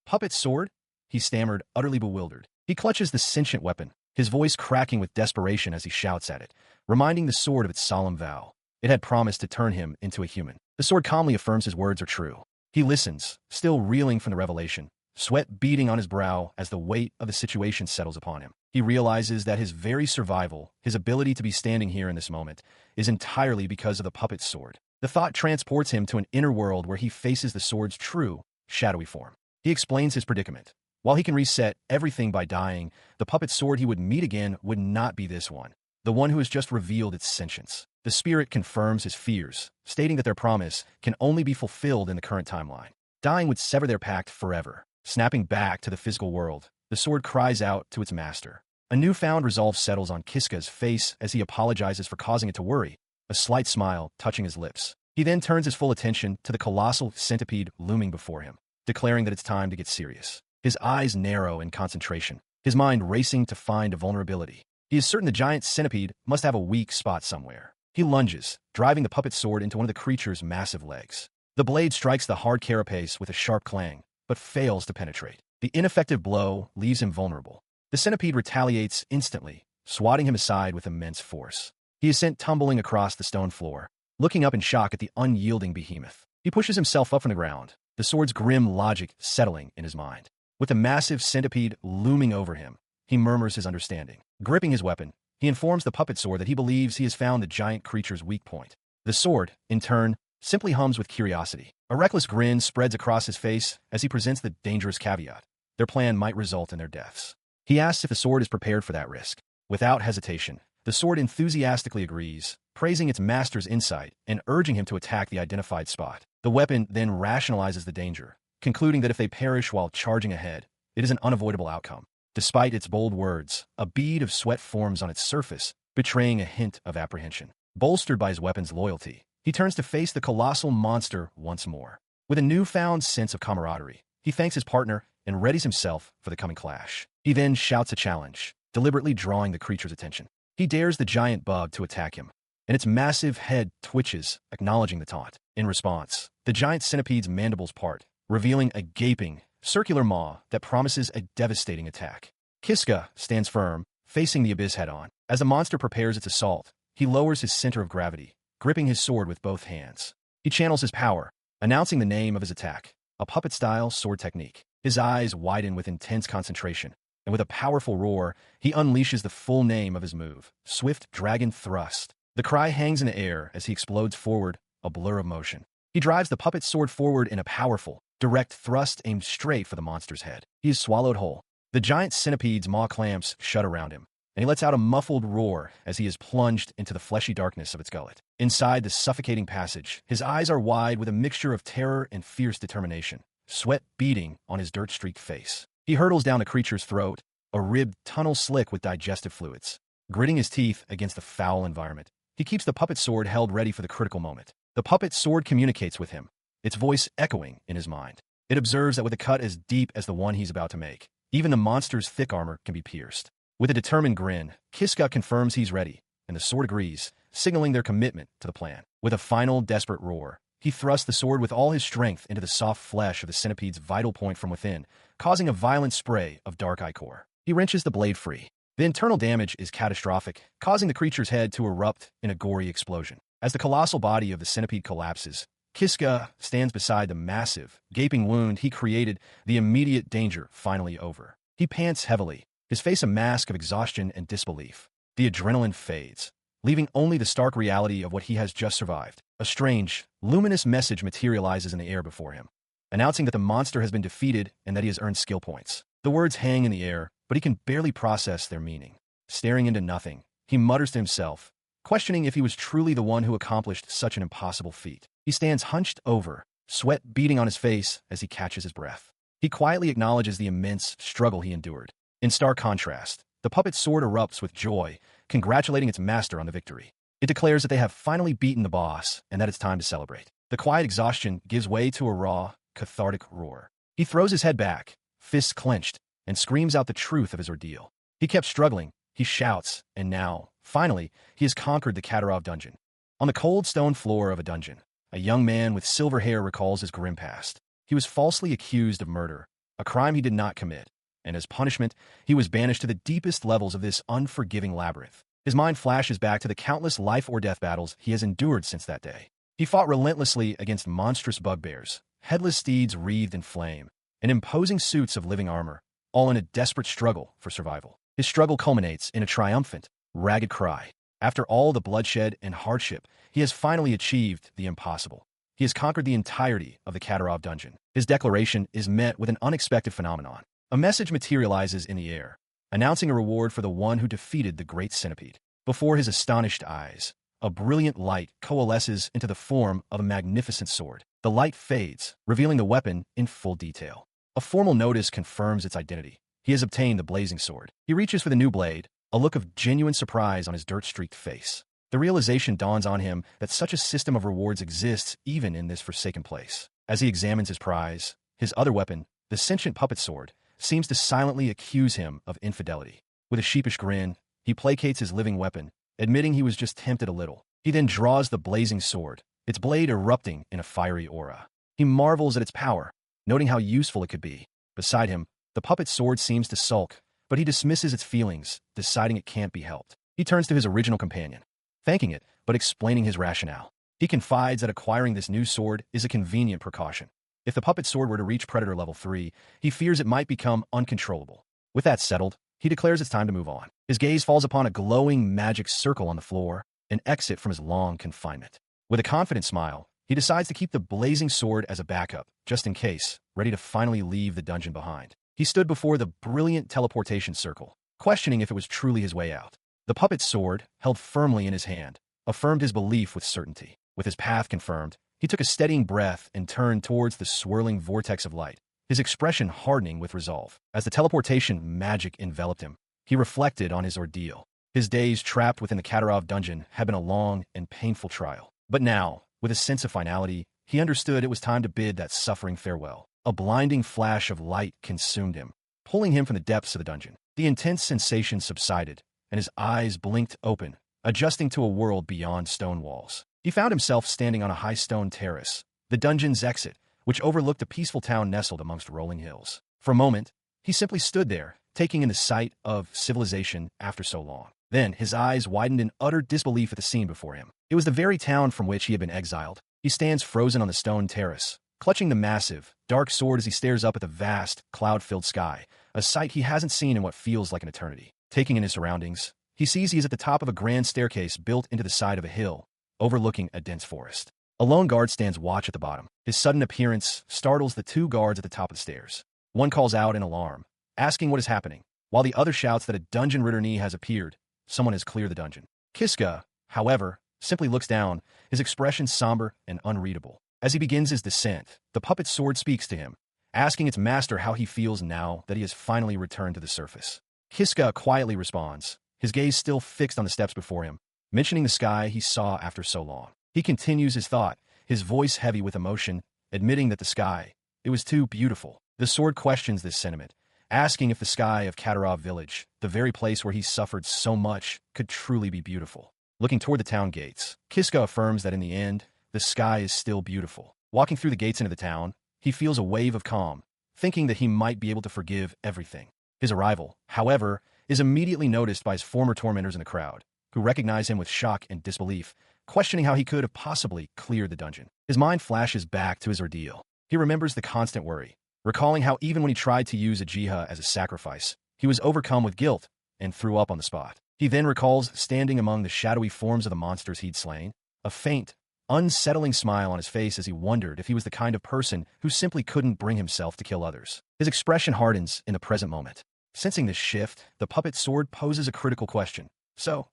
Puppet sword?" he stammered, utterly bewildered. He clutches the sentient weapon, his voice cracking with desperation as he shouts at it, reminding the sword of its solemn vow. It had promised to turn him into a human. The sword calmly affirms his words are true. He listens, still reeling from the revelation, sweat beading on his brow as the weight of the situation settles upon him. He realizes that his very survival, his ability to be standing here in this moment, is entirely because of the puppet sword. The thought transports him to an inner world where he faces the sword's true, shadowy form. He explains his predicament. While he can reset everything by dying, the puppet sword he would meet again would not be this one, the one who has just revealed its sentience. The spirit confirms his fears, stating that their promise can only be fulfilled in the current timeline. Dying would sever their pact forever. Snapping back to the physical world, the sword cries out to its master. A newfound resolve settles on Kiska's face as he apologizes for causing it to worry, a slight smile touching his lips. He then turns his full attention to the colossal centipede looming before him, declaring that it's time to get serious. His eyes narrow in concentration, his mind racing to find a vulnerability. He is certain the giant centipede must have a weak spot somewhere. He lunges, driving the puppet sword into one of the creature's massive legs. The blade strikes the hard carapace with a sharp clang, but fails to penetrate. The ineffective blow leaves him vulnerable. The centipede retaliates instantly, swatting him aside with immense force. He is sent tumbling across the stone floor, looking up in shock at the unyielding behemoth. He pushes himself up from the ground, the sword's grim logic settling in his mind. With the massive centipede looming over him, he murmurs his understanding. Gripping his weapon, he informs the puppet sword that he believes he has found the giant creature's weak point. The sword, in turn, simply hums with curiosity. A reckless grin spreads across his face as he presents the dangerous caveat. Their plan might result in their deaths. He asks if the sword is prepared for that risk. Without hesitation, the sword enthusiastically agrees, praising its master's insight and urging him to attack the identified spot. The weapon then rationalizes the danger, concluding that if they perish while charging ahead, it is an unavoidable outcome. Despite its bold words, a bead of sweat forms on its surface, betraying a hint of apprehension. Bolstered by his weapon's loyalty, he turns to face the colossal monster once more. With a newfound sense of camaraderie, he thanks his partner and readies himself for the coming clash. He then shouts a challenge, deliberately drawing the creature's attention. He dares the giant bug to attack him, and its massive head twitches, acknowledging the taunt. In response, the giant centipede's mandibles part, revealing a gaping, circular maw that promises a devastating attack. Kiska stands firm, facing the abyss head-on. As the monster prepares its assault, he lowers his center of gravity, gripping his sword with both hands. He channels his power, announcing the name of his attack, a puppet-style sword technique. His eyes widen with intense concentration, and with a powerful roar, he unleashes the full name of his move, Swift Dragon Thrust. The cry hangs in the air as he explodes forward, a blur of motion. He drives the puppet sword forward in a powerful, direct thrust aimed straight for the monster's head. He is swallowed whole. The giant centipede's maw clamps shut around him, and he lets out a muffled roar as he is plunged into the fleshy darkness of its gullet. Inside the suffocating passage, his eyes are wide with a mixture of terror and fierce determination, sweat beading on his dirt-streaked face. He hurtles down the creature's throat, a ribbed tunnel slick with digestive fluids. Gritting his teeth against the foul environment, he keeps the puppet sword held ready for the critical moment. The puppet sword communicates with him, its voice echoing in his mind. It observes that with a cut as deep as the one he's about to make, even the monster's thick armor can be pierced. With a determined grin, Kiska confirms he's ready, and the sword agrees, signaling their commitment to the plan. With a final desperate roar, he thrusts the sword with all his strength into the soft flesh of the centipede's vital point from within, causing a violent spray of dark ichor. He wrenches the blade free. The internal damage is catastrophic, causing the creature's head to erupt in a gory explosion. As the colossal body of the centipede collapses, Kiska stands beside the massive, gaping wound he created, the immediate danger finally over. He pants heavily, his face a mask of exhaustion and disbelief. The adrenaline fades, leaving only the stark reality of what he has just survived. A strange, luminous message materializes in the air before him, announcing that the monster has been defeated and that he has earned skill points. The words hang in the air, but he can barely process their meaning. Staring into nothing, he mutters to himself, questioning if he was truly the one who accomplished such an impossible feat. He stands hunched over, sweat beading on his face as he catches his breath. He quietly acknowledges the immense struggle he endured. In stark contrast, the puppet's sword erupts with joy, congratulating its master on the victory. It declares that they have finally beaten the boss and that it's time to celebrate. The quiet exhaustion gives way to a raw, cathartic roar. He throws his head back, fists clenched, and screams out the truth of his ordeal. He kept struggling, he shouts, and now, finally, he has conquered the Katarov dungeon. On the cold stone floor of a dungeon, a young man with silver hair recalls his grim past. He was falsely accused of murder, a crime he did not commit, and as punishment, he was banished to the deepest levels of this unforgiving labyrinth. His mind flashes back to the countless life-or-death battles he has endured since that day. He fought relentlessly against monstrous bugbears, headless steeds wreathed in flame, and imposing suits of living armor, all in a desperate struggle for survival. His struggle culminates in a triumphant, ragged cry. After all the bloodshed and hardship, he has finally achieved the impossible. He has conquered the entirety of the Katarov dungeon. His declaration is met with an unexpected phenomenon. A message materializes in the air, announcing a reward for the one who defeated the great centipede. Before his astonished eyes, a brilliant light coalesces into the form of a magnificent sword. The light fades, revealing the weapon in full detail. A formal notice confirms its identity. He has obtained the blazing sword. He reaches for the new blade, a look of genuine surprise on his dirt-streaked face. The realization dawns on him that such a system of rewards exists even in this forsaken place. As he examines his prize, his other weapon, the sentient puppet sword, seems to silently accuse him of infidelity. With a sheepish grin, he placates his living weapon, admitting he was just tempted a little. He then draws the blazing sword, its blade erupting in a fiery aura. He marvels at its power, noting how useful it could be. Beside him, the puppet sword seems to sulk, but he dismisses its feelings, deciding it can't be helped. He turns to his original companion, thanking it, but explaining his rationale. He confides that acquiring this new sword is a convenient precaution. If the puppet sword were to reach Predator level 3, he fears it might become uncontrollable. With that settled, he declares it's time to move on. His gaze falls upon a glowing magic circle on the floor, an exit from his long confinement. With a confident smile, he decides to keep the blazing sword as a backup, just in case, ready to finally leave the dungeon behind. He stood before the brilliant teleportation circle, questioning if it was truly his way out. The puppet's sword, held firmly in his hand, affirmed his belief with certainty. With his path confirmed, he took a steadying breath and turned towards the swirling vortex of light, his expression hardening with resolve. As the teleportation magic enveloped him, he reflected on his ordeal. His days trapped within the Katarov dungeon had been a long and painful trial. But now, with a sense of finality, he understood it was time to bid that suffering farewell. A blinding flash of light consumed him, pulling him from the depths of the dungeon. The intense sensation subsided, and his eyes blinked open, adjusting to a world beyond stone walls. He found himself standing on a high stone terrace, the dungeon's exit, which overlooked a peaceful town nestled amongst rolling hills. For a moment, he simply stood there, taking in the sight of civilization after so long. Then his eyes widened in utter disbelief at the scene before him. It was the very town from which he had been exiled. He stands frozen on the stone terrace, clutching the massive, dark sword as he stares up at the vast, cloud-filled sky, a sight he hasn't seen in what feels like an eternity. Taking in his surroundings, he sees he is at the top of a grand staircase built into the side of a hill, overlooking a dense forest. A lone guard stands watch at the bottom. His sudden appearance startles the two guards at the top of the stairs. One calls out in alarm, asking what is happening, while the other shouts that a dungeon returee has appeared. Someone has cleared the dungeon. Kiska, however, simply looks down, his expression somber and unreadable. As he begins his descent, the puppet sword speaks to him, asking its master how he feels now that he has finally returned to the surface. Kiska quietly responds, his gaze still fixed on the steps before him, mentioning the sky he saw after so long. He continues his thought, his voice heavy with emotion, admitting that the sky, it was too beautiful. The sword questions this sentiment, asking if the sky of Katarov village, the very place where he suffered so much, could truly be beautiful. Looking toward the town gates, Kiska affirms that in the end, the sky is still beautiful. Walking through the gates into the town, he feels a wave of calm, thinking that he might be able to forgive everything. His arrival, however, is immediately noticed by his former tormentors in the crowd, who recognize him with shock and disbelief, questioning how he could have possibly cleared the dungeon. His mind flashes back to his ordeal. He remembers the constant worry, recalling how even when he tried to use Ajia as a sacrifice, he was overcome with guilt and threw up on the spot. He then recalls standing among the shadowy forms of the monsters he'd slain, a faint, unsettling smile on his face as he wondered if he was the kind of person who simply couldn't bring himself to kill others. His expression hardens in the present moment. Sensing this shift, the puppet sword poses a critical question. So,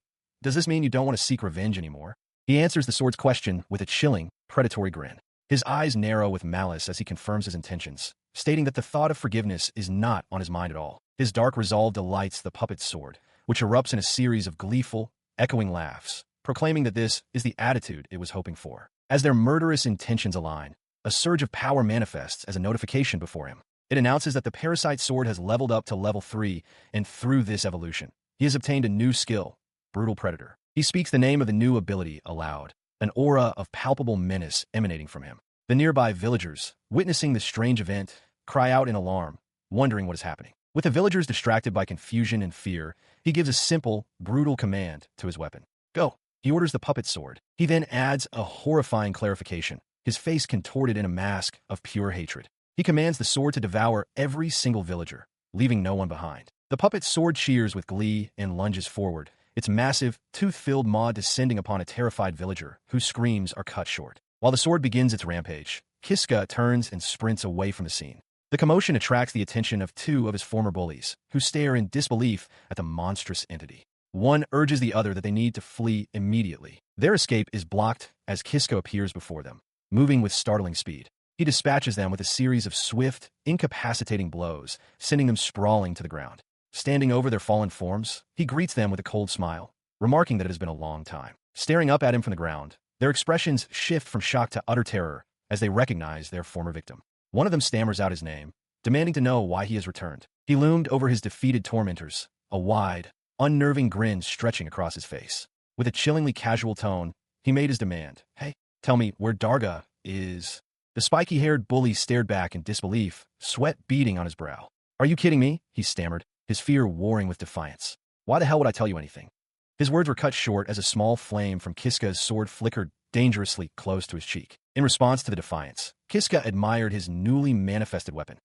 does this mean you don't want to seek revenge anymore? He answers the sword's question with a chilling, predatory grin. His eyes narrow with malice as he confirms his intentions, stating that the thought of forgiveness is not on his mind at all. His dark resolve delights the puppet's sword, which erupts in a series of gleeful, echoing laughs, proclaiming that this is the attitude it was hoping for. As their murderous intentions align, a surge of power manifests as a notification before him. It announces that the parasite sword has leveled up to level 3, and through this evolution, he has obtained a new skill, Brutal Predator. He speaks the name of the new ability aloud, an aura of palpable menace emanating from him. The nearby villagers, witnessing this strange event, cry out in alarm, wondering what is happening. With the villagers distracted by confusion and fear, he gives a simple, brutal command to his weapon. Go. He orders the puppet sword. He then adds a horrifying clarification, his face contorted in a mask of pure hatred. He commands the sword to devour every single villager, leaving no one behind. The puppet sword cheers with glee and lunges forward, its massive, tooth-filled maw descending upon a terrified villager whose screams are cut short. While the sword begins its rampage, Kiska turns and sprints away from the scene. The commotion attracts the attention of two of his former bullies, who stare in disbelief at the monstrous entity. One urges the other that they need to flee immediately. Their escape is blocked as Kiska appears before them, moving with startling speed. He dispatches them with a series of swift, incapacitating blows, sending them sprawling to the ground. Standing over their fallen forms, he greets them with a cold smile, remarking that it has been a long time. Staring up at him from the ground, their expressions shift from shock to utter terror as they recognize their former victim. One of them stammers out his name, demanding to know why he has returned. He loomed over his defeated tormentors, a wide, unnerving grin stretching across his face. With a chillingly casual tone, he made his demand. Hey, tell me where Darga is. The spiky-haired bully stared back in disbelief, sweat beading on his brow. Are you kidding me? He stammered, his fear warring with defiance. Why the hell would I tell you anything? His words were cut short as a small flame from Kiska's sword flickered dangerously close to his cheek. In response to the defiance, Kiska admired his newly manifested weapon.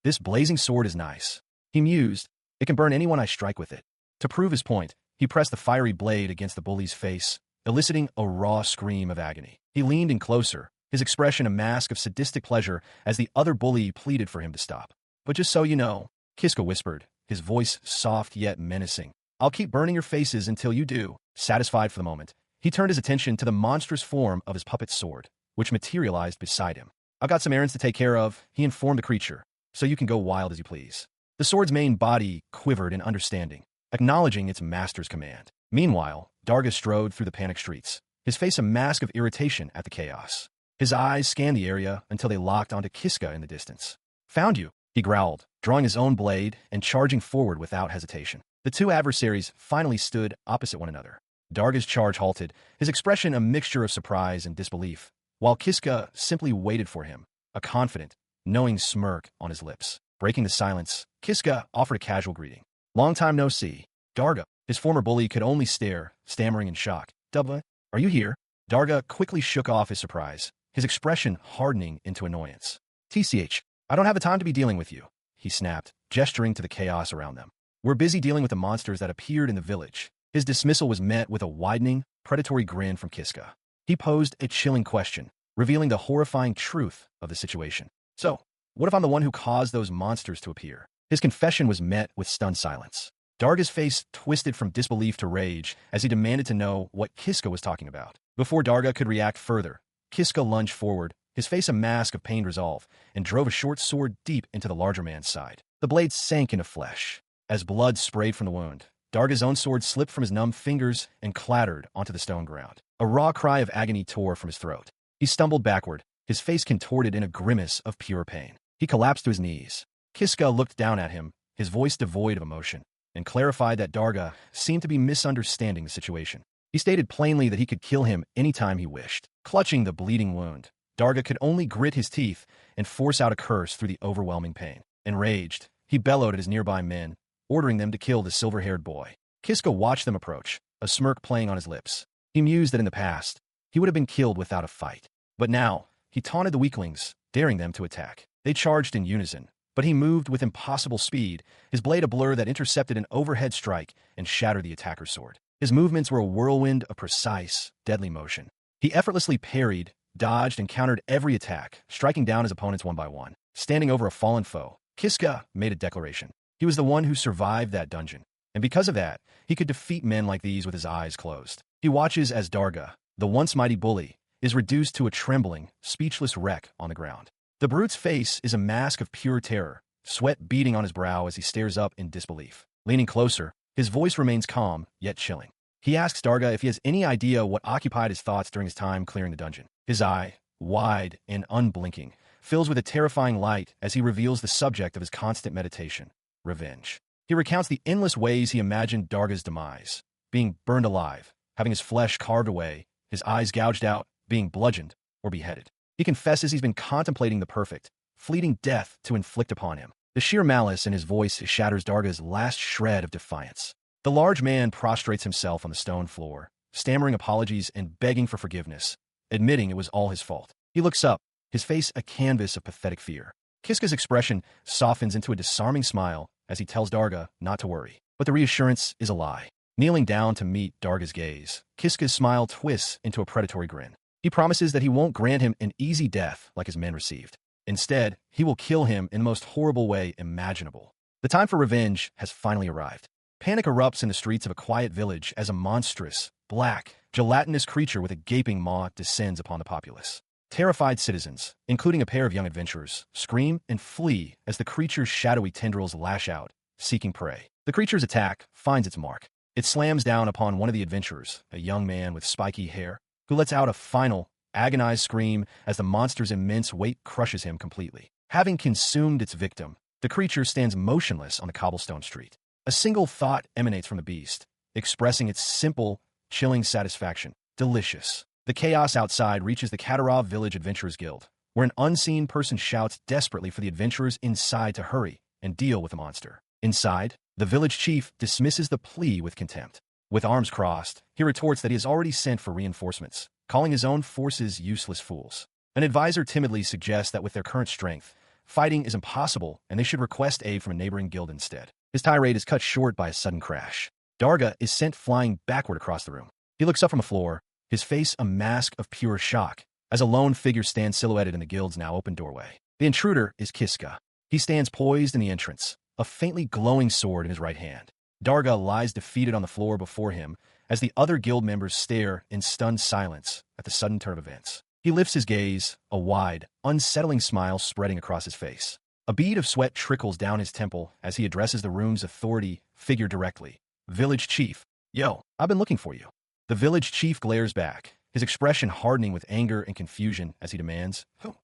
This blazing sword is nice. He mused. It can burn anyone I strike with it. To prove his point, he pressed the fiery blade against the bully's face, eliciting a raw scream of agony. He leaned in closer, his expression a mask of sadistic pleasure as the other bully pleaded for him to stop. But just so you know, Kiska whispered, his voice soft yet menacing, I'll keep burning your faces until you do. Satisfied for the moment, he turned his attention to the monstrous form of his puppet sword, which materialized beside him. I've got some errands to take care of, he informed the creature, so you can go wild as you please. The sword's main body quivered in understanding, acknowledging its master's command. Meanwhile, Darga strode through the panicked streets, his face a mask of irritation at the chaos. His eyes scanned the area until they locked onto Kiska in the distance. Found you, he growled, drawing his own blade and charging forward without hesitation. The two adversaries finally stood opposite one another. Darga's charge halted, his expression a mixture of surprise and disbelief, while Kiska simply waited for him, a confident, knowing smirk on his lips. Breaking the silence, Kiska offered a casual greeting. Long time no see. Darga, his former bully, could only stare, stammering in shock. Dubba, are you here? Darga quickly shook off his surprise, his expression hardening into annoyance. TCH, I don't have the time to be dealing with you, he snapped, gesturing to the chaos around them. We're busy dealing with the monsters that appeared in the village. His dismissal was met with a widening, predatory grin from Kiska. He posed a chilling question, revealing the horrifying truth of the situation. So, what if I'm the one who caused those monsters to appear? His confession was met with stunned silence. Darga's face twisted from disbelief to rage as he demanded to know what Kiska was talking about. Before Darga could react further, Kiska lunged forward, his face a mask of pained resolve, and drove a short sword deep into the larger man's side. The blade sank into flesh. As blood sprayed from the wound, Darga's own sword slipped from his numb fingers and clattered onto the stone ground. A raw cry of agony tore from his throat. He stumbled backward, his face contorted in a grimace of pure pain. He collapsed to his knees. Kiska looked down at him, his voice devoid of emotion, and clarified that Darga seemed to be misunderstanding the situation. He stated plainly that he could kill him anytime he wished. Clutching the bleeding wound, Darga could only grit his teeth and force out a curse through the overwhelming pain. Enraged, he bellowed at his nearby men, ordering them to kill the silver-haired boy. Kiska watched them approach, a smirk playing on his lips. He mused that in the past, he would have been killed without a fight. But now, he taunted the weaklings, daring them to attack. They charged in unison, but he moved with impossible speed, his blade a blur that intercepted an overhead strike and shattered the attacker's sword. His movements were a whirlwind of precise, deadly motion. He effortlessly parried, dodged, and countered every attack, striking down his opponents one by one. Standing over a fallen foe, Kiska made a declaration. He was the one who survived that dungeon, and because of that, he could defeat men like these with his eyes closed. He watches as Darga, the once mighty bully, is reduced to a trembling, speechless wreck on the ground. The brute's face is a mask of pure terror, sweat beading on his brow as he stares up in disbelief. Leaning closer, his voice remains calm, yet chilling. He asks Darga if he has any idea what occupied his thoughts during his time clearing the dungeon. His eye, wide and unblinking, fills with a terrifying light as he reveals the subject of his constant meditation: revenge. He recounts the endless ways he imagined Darga's demise: being burned alive, having his flesh carved away, his eyes gouged out, being bludgeoned, or beheaded. He confesses he's been contemplating the perfect, fleeting death to inflict upon him. The sheer malice in his voice shatters Darga's last shred of defiance. The large man prostrates himself on the stone floor, stammering apologies and begging for forgiveness, admitting it was all his fault. He looks up, his face a canvas of pathetic fear. Kiska's expression softens into a disarming smile as he tells Darga not to worry. But the reassurance is a lie. Kneeling down to meet Darga's gaze, Kiska's smile twists into a predatory grin. He promises that he won't grant him an easy death like his men received. Instead, he will kill him in the most horrible way imaginable. The time for revenge has finally arrived. Panic erupts in the streets of a quiet village as a monstrous, black, gelatinous creature with a gaping maw descends upon the populace. Terrified citizens, including a pair of young adventurers, scream and flee as the creature's shadowy tendrils lash out, seeking prey. The creature's attack finds its mark. It slams down upon one of the adventurers, a young man with spiky hair, who lets out a final, agonized scream as the monster's immense weight crushes him completely. Having consumed its victim, the creature stands motionless on the cobblestone street. A single thought emanates from the beast, expressing its simple, chilling satisfaction: delicious. The chaos outside reaches the Katarov Village Adventurers Guild, where an unseen person shouts desperately for the adventurers inside to hurry and deal with the monster. Inside, the village chief dismisses the plea with contempt. With arms crossed, he retorts that he has already sent for reinforcements, calling his own forces useless fools. An advisor timidly suggests that with their current strength, fighting is impossible and they should request aid from a neighboring guild instead. His tirade is cut short by a sudden crash. Darga is sent flying backward across the room. He looks up from the floor, his face a mask of pure shock, as a lone figure stands silhouetted in the guild's now open doorway. The intruder is Kiska. He stands poised in the entrance, a faintly glowing sword in his right hand. Darga lies defeated on the floor before him as the other guild members stare in stunned silence at the sudden turn of events. He lifts his gaze, a wide, unsettling smile spreading across his face. A bead of sweat trickles down his temple as he addresses the room's authority figure directly. Village chief. Yo, I've been looking for you. The village chief glares back, his expression hardening with anger and confusion as he demands, Who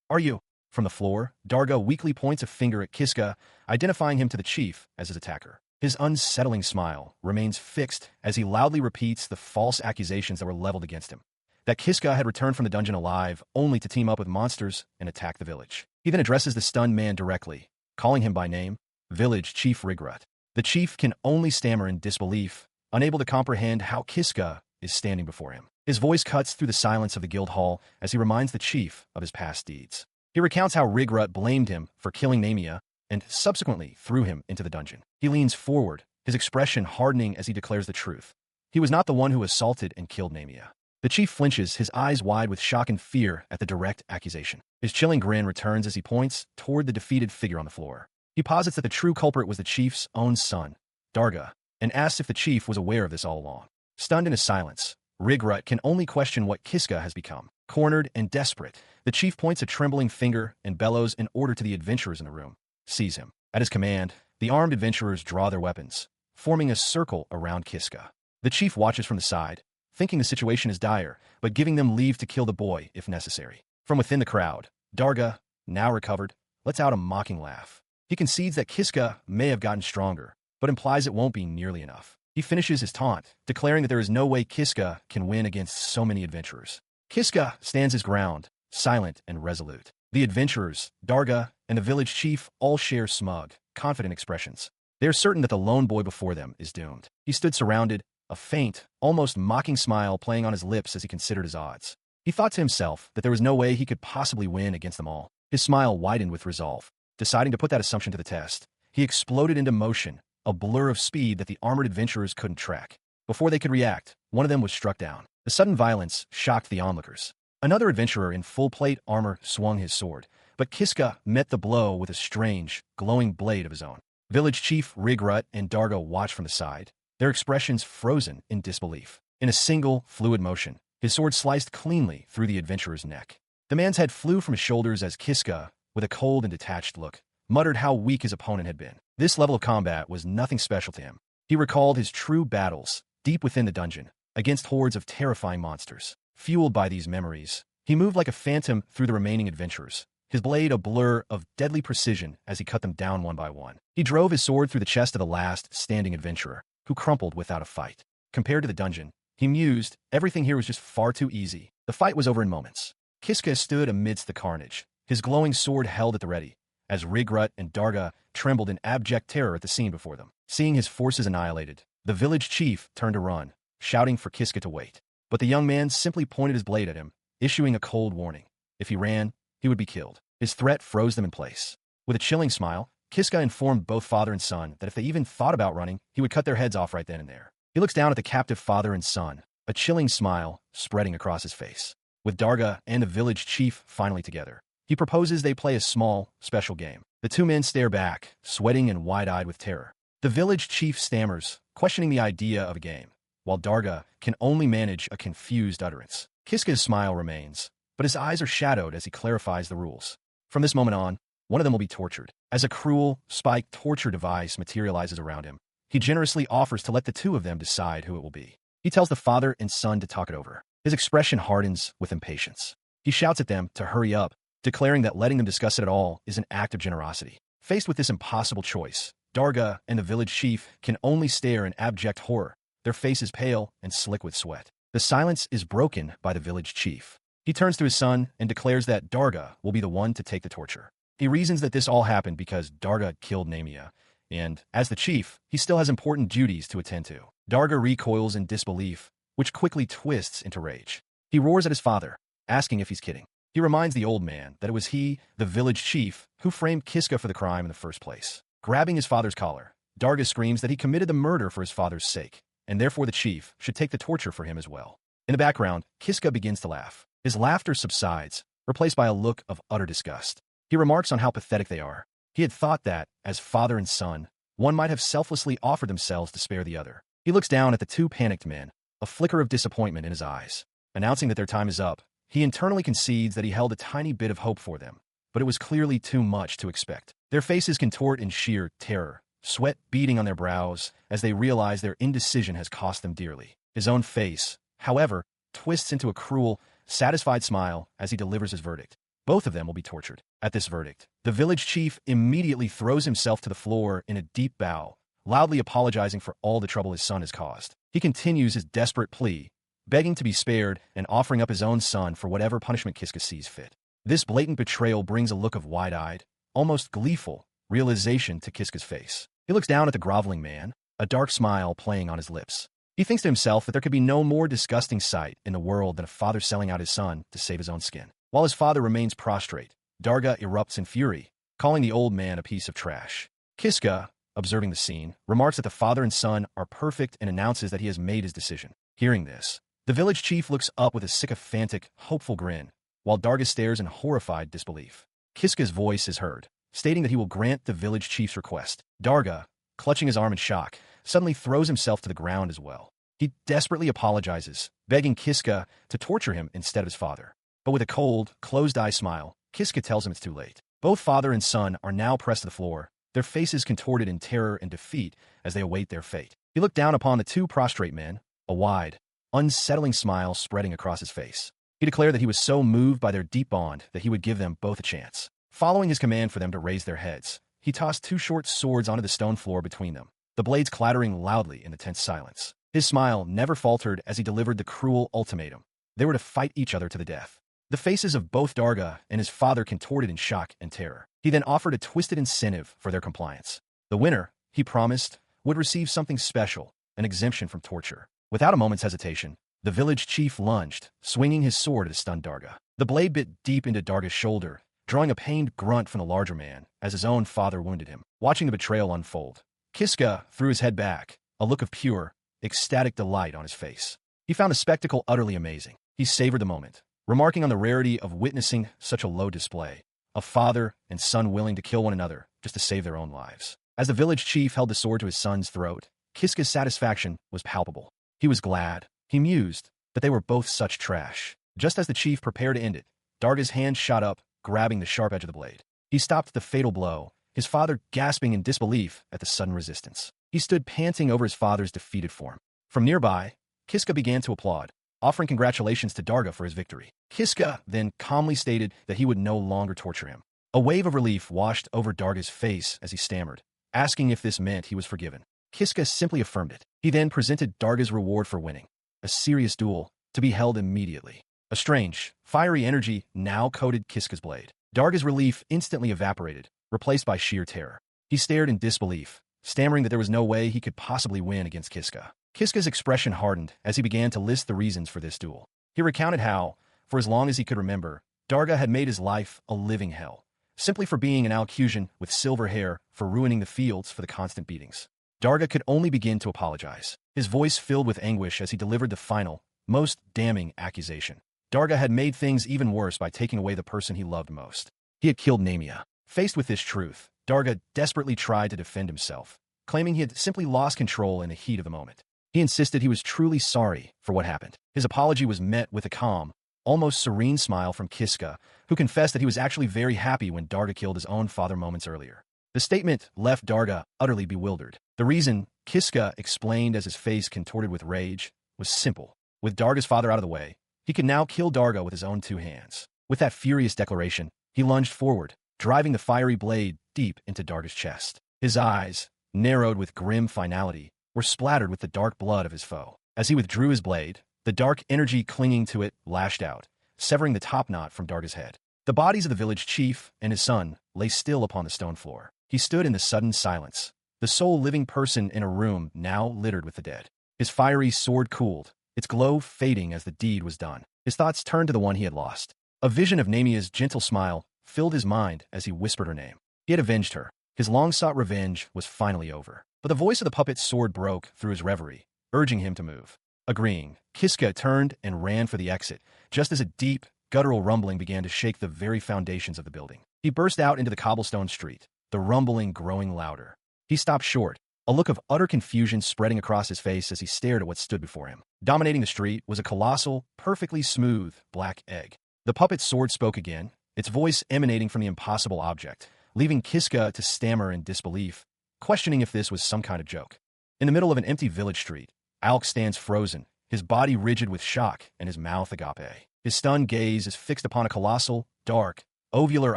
are you? From the floor, Darga weakly points a finger at Kiska, identifying him to the chief as his attacker. His unsettling smile remains fixed as he loudly repeats the false accusations that were leveled against him. That Kiska had returned from the dungeon alive, only to team up with monsters and attack the village. He then addresses the stunned man directly, calling him by name, Village Chief Rigrut. The chief can only stammer in disbelief, unable to comprehend how Kiska is standing before him. His voice cuts through the silence of the guild hall as he reminds the chief of his past deeds. He recounts how Rigrut blamed him for killing Namia and subsequently threw him into the dungeon. He leans forward, his expression hardening as he declares the truth. He was not the one who assaulted and killed Namia. The chief flinches, his eyes wide with shock and fear at the direct accusation. His chilling grin returns as he points toward the defeated figure on the floor. He posits that the true culprit was the chief's own son, Darga, and asks if the chief was aware of this all along. Stunned in his silence, Rigrut can only question what Kiska has become. Cornered and desperate, the chief points a trembling finger and bellows an order to the adventurers in the room. Seize him. At his command, the armed adventurers draw their weapons, forming a circle around Kiska. The chief watches from the side, thinking the situation is dire, but giving them leave to kill the boy if necessary. From within the crowd, Darga, now recovered, lets out a mocking laugh. He concedes that Kiska may have gotten stronger, but implies it won't be nearly enough. He finishes his taunt, declaring that there is no way Kiska can win against so many adventurers. Kiska stands his ground, silent and resolute. The adventurers, Darga, and the village chief all share smug, confident expressions. They are certain that the lone boy before them is doomed. He stood surrounded, a faint, almost mocking smile playing on his lips as he considered his odds. He thought to himself that there was no way he could possibly win against them all. His smile widened with resolve. Deciding to put that assumption to the test, he exploded into motion, a blur of speed that the armored adventurers couldn't track. Before they could react, one of them was struck down. The sudden violence shocked the onlookers. Another adventurer in full plate armor swung his sword, but Kiska met the blow with a strange, glowing blade of his own. Village chief Rigrat and Darga watched from the side, their expressions frozen in disbelief. In a single, fluid motion, his sword sliced cleanly through the adventurer's neck. The man's head flew from his shoulders as Kiska, with a cold and detached look, muttered how weak his opponent had been. This level of combat was nothing special to him. He recalled his true battles, deep within the dungeon, against hordes of terrifying monsters. Fueled by these memories, he moved like a phantom through the remaining adventurers, his blade a blur of deadly precision as he cut them down one by one. He drove his sword through the chest of the last standing adventurer, who crumpled without a fight. Compared to the dungeon, he mused, everything here was just far too easy. The fight was over in moments. Kiska stood amidst the carnage, his glowing sword held at the ready, as Rigrat and Darga trembled in abject terror at the scene before them. Seeing his forces annihilated, the village chief turned to run, shouting for Kiska to wait. But the young man simply pointed his blade at him, issuing a cold warning. If he ran, he would be killed. His threat froze them in place. With a chilling smile, Kiska informed both father and son that if they even thought about running, he would cut their heads off right then and there. He looks down at the captive father and son, a chilling smile spreading across his face. With Darga and the village chief finally together, he proposes they play a small, special game. The two men stare back, sweating and wide-eyed with terror. The village chief stammers, questioning the idea of a game, while Darga can only manage a confused utterance. Kiska's smile remains, but his eyes are shadowed as he clarifies the rules. From this moment on, one of them will be tortured. As a cruel, spiked torture device materializes around him, he generously offers to let the two of them decide who it will be. He tells the father and son to talk it over. His expression hardens with impatience. He shouts at them to hurry up, declaring that letting them discuss it at all is an act of generosity. Faced with this impossible choice, Darga and the village chief can only stare in abject horror, their faces pale and slick with sweat. The silence is broken by the village chief. He turns to his son and declares that Darga will be the one to take the torture. He reasons that this all happened because Darga killed Namia, and, as the chief, he still has important duties to attend to. Darga recoils in disbelief, which quickly twists into rage. He roars at his father, asking if he's kidding. He reminds the old man that it was he, the village chief, who framed Kiska for the crime in the first place. Grabbing his father's collar, Darga screams that he committed the murder for his father's sake, and therefore the chief should take the torture for him as well. In the background, Kiska begins to laugh. His laughter subsides, replaced by a look of utter disgust. He remarks on how pathetic they are. He had thought that, as father and son, one might have selflessly offered themselves to spare the other. He looks down at the two panicked men, a flicker of disappointment in his eyes. Announcing that their time is up, he internally concedes that he held a tiny bit of hope for them, but it was clearly too much to expect. Their faces contort in sheer terror, sweat beading on their brows as they realize their indecision has cost them dearly. His own face, however, twists into a cruel, satisfied smile as he delivers his verdict. Both of them will be tortured. At this verdict, the village chief immediately throws himself to the floor in a deep bow, loudly apologizing for all the trouble his son has caused. He continues his desperate plea, begging to be spared and offering up his own son for whatever punishment Kiska sees fit. This blatant betrayal brings a look of wide-eyed, almost gleeful, realization to Kiska's face. He looks down at the groveling man, a dark smile playing on his lips. He thinks to himself that there could be no more disgusting sight in the world than a father selling out his son to save his own skin. While his father remains prostrate, Darga erupts in fury, calling the old man a piece of trash. Kiska, observing the scene, remarks that the father and son are perfect and announces that he has made his decision. Hearing this, the village chief looks up with a sycophantic, hopeful grin, while Darga stares in horrified disbelief. Kiska's voice is heard, stating that he will grant the village chief's request. Darga, clutching his arm in shock, suddenly throws himself to the ground as well. He desperately apologizes, begging Kiska to torture him instead of his father. But with a cold, closed-eye smile, Kiska tells him it's too late. Both father and son are now pressed to the floor, their faces contorted in terror and defeat as they await their fate. He looked down upon the two prostrate men, a wide, unsettling smile spreading across his face. He declared that he was so moved by their deep bond that he would give them both a chance. Following his command for them to raise their heads, he tossed two short swords onto the stone floor between them, the blades clattering loudly in the tense silence. His smile never faltered as he delivered the cruel ultimatum. They were to fight each other to the death. The faces of both Darga and his father contorted in shock and terror. He then offered a twisted incentive for their compliance. The winner, he promised, would receive something special, an exemption from torture. Without a moment's hesitation, the village chief lunged, swinging his sword at a stunned Darga. The blade bit deep into Darga's shoulder, drawing a pained grunt from the larger man as his own father wounded him. Watching the betrayal unfold, Kiska threw his head back, a look of pure, ecstatic delight on his face. He found the spectacle utterly amazing. He savored the moment, remarking on the rarity of witnessing such a low display, a father and son willing to kill one another just to save their own lives. As the village chief held the sword to his son's throat, Kiska's satisfaction was palpable. He was glad, he mused, that they were both such trash. Just as the chief prepared to end it, Darga's hand shot up, grabbing the sharp edge of the blade. He stopped the fatal blow, his father gasping in disbelief at the sudden resistance. He stood panting over his father's defeated form. From nearby, Kiska began to applaud, offering congratulations to Darga for his victory. Kiska then calmly stated that he would no longer torture him. A wave of relief washed over Darga's face as he stammered, asking if this meant he was forgiven. Kiska simply affirmed it. He then presented Darga's reward for winning, a serious duel to be held immediately. A strange, fiery energy now coated Kiska's blade. Darga's relief instantly evaporated, replaced by sheer terror. He stared in disbelief, stammering that there was no way he could possibly win against Kiska. Kiska's expression hardened as he began to list the reasons for this duel. He recounted how, for as long as he could remember, Darga had made his life a living hell, simply for being an Alcusian with silver hair for ruining the fields for the constant beatings. Darga could only begin to apologize, his voice filled with anguish as he delivered the final, most damning accusation. Darga had made things even worse by taking away the person he loved most. He had killed Namia. Faced with this truth, Darga desperately tried to defend himself, claiming he had simply lost control in the heat of the moment. He insisted he was truly sorry for what happened. His apology was met with a calm, almost serene smile from Kiska, who confessed that he was actually very happy when Darga killed his own father moments earlier. The statement left Darga utterly bewildered. The reason, Kiska explained as his face contorted with rage, was simple. With Darga's father out of the way, he could now kill Darga with his own two hands. With that furious declaration, he lunged forward, driving the fiery blade deep into Darga's chest. His eyes, narrowed with grim finality, were splattered with the dark blood of his foe. As he withdrew his blade, the dark energy clinging to it lashed out, severing the top knot from Darga's head. The bodies of the village chief and his son lay still upon the stone floor. He stood in the sudden silence, the sole living person in a room now littered with the dead. His fiery sword cooled, its glow fading as the deed was done. His thoughts turned to the one he had lost. A vision of Namia's gentle smile filled his mind as he whispered her name. He had avenged her. His long-sought revenge was finally over. But the voice of the puppet's sword broke through his reverie, urging him to move. Agreeing, Kiska turned and ran for the exit, just as a deep, guttural rumbling began to shake the very foundations of the building. He burst out into the cobblestone street, the rumbling growing louder. He stopped short, a look of utter confusion spreading across his face as he stared at what stood before him. Dominating the street was a colossal, perfectly smooth, black egg. The puppet's sword spoke again, its voice emanating from the impossible object, leaving Kiska to stammer in disbelief, questioning if this was some kind of joke. In the middle of an empty village street, Alk stands frozen, his body rigid with shock and his mouth agape. His stunned gaze is fixed upon a colossal, dark, ovular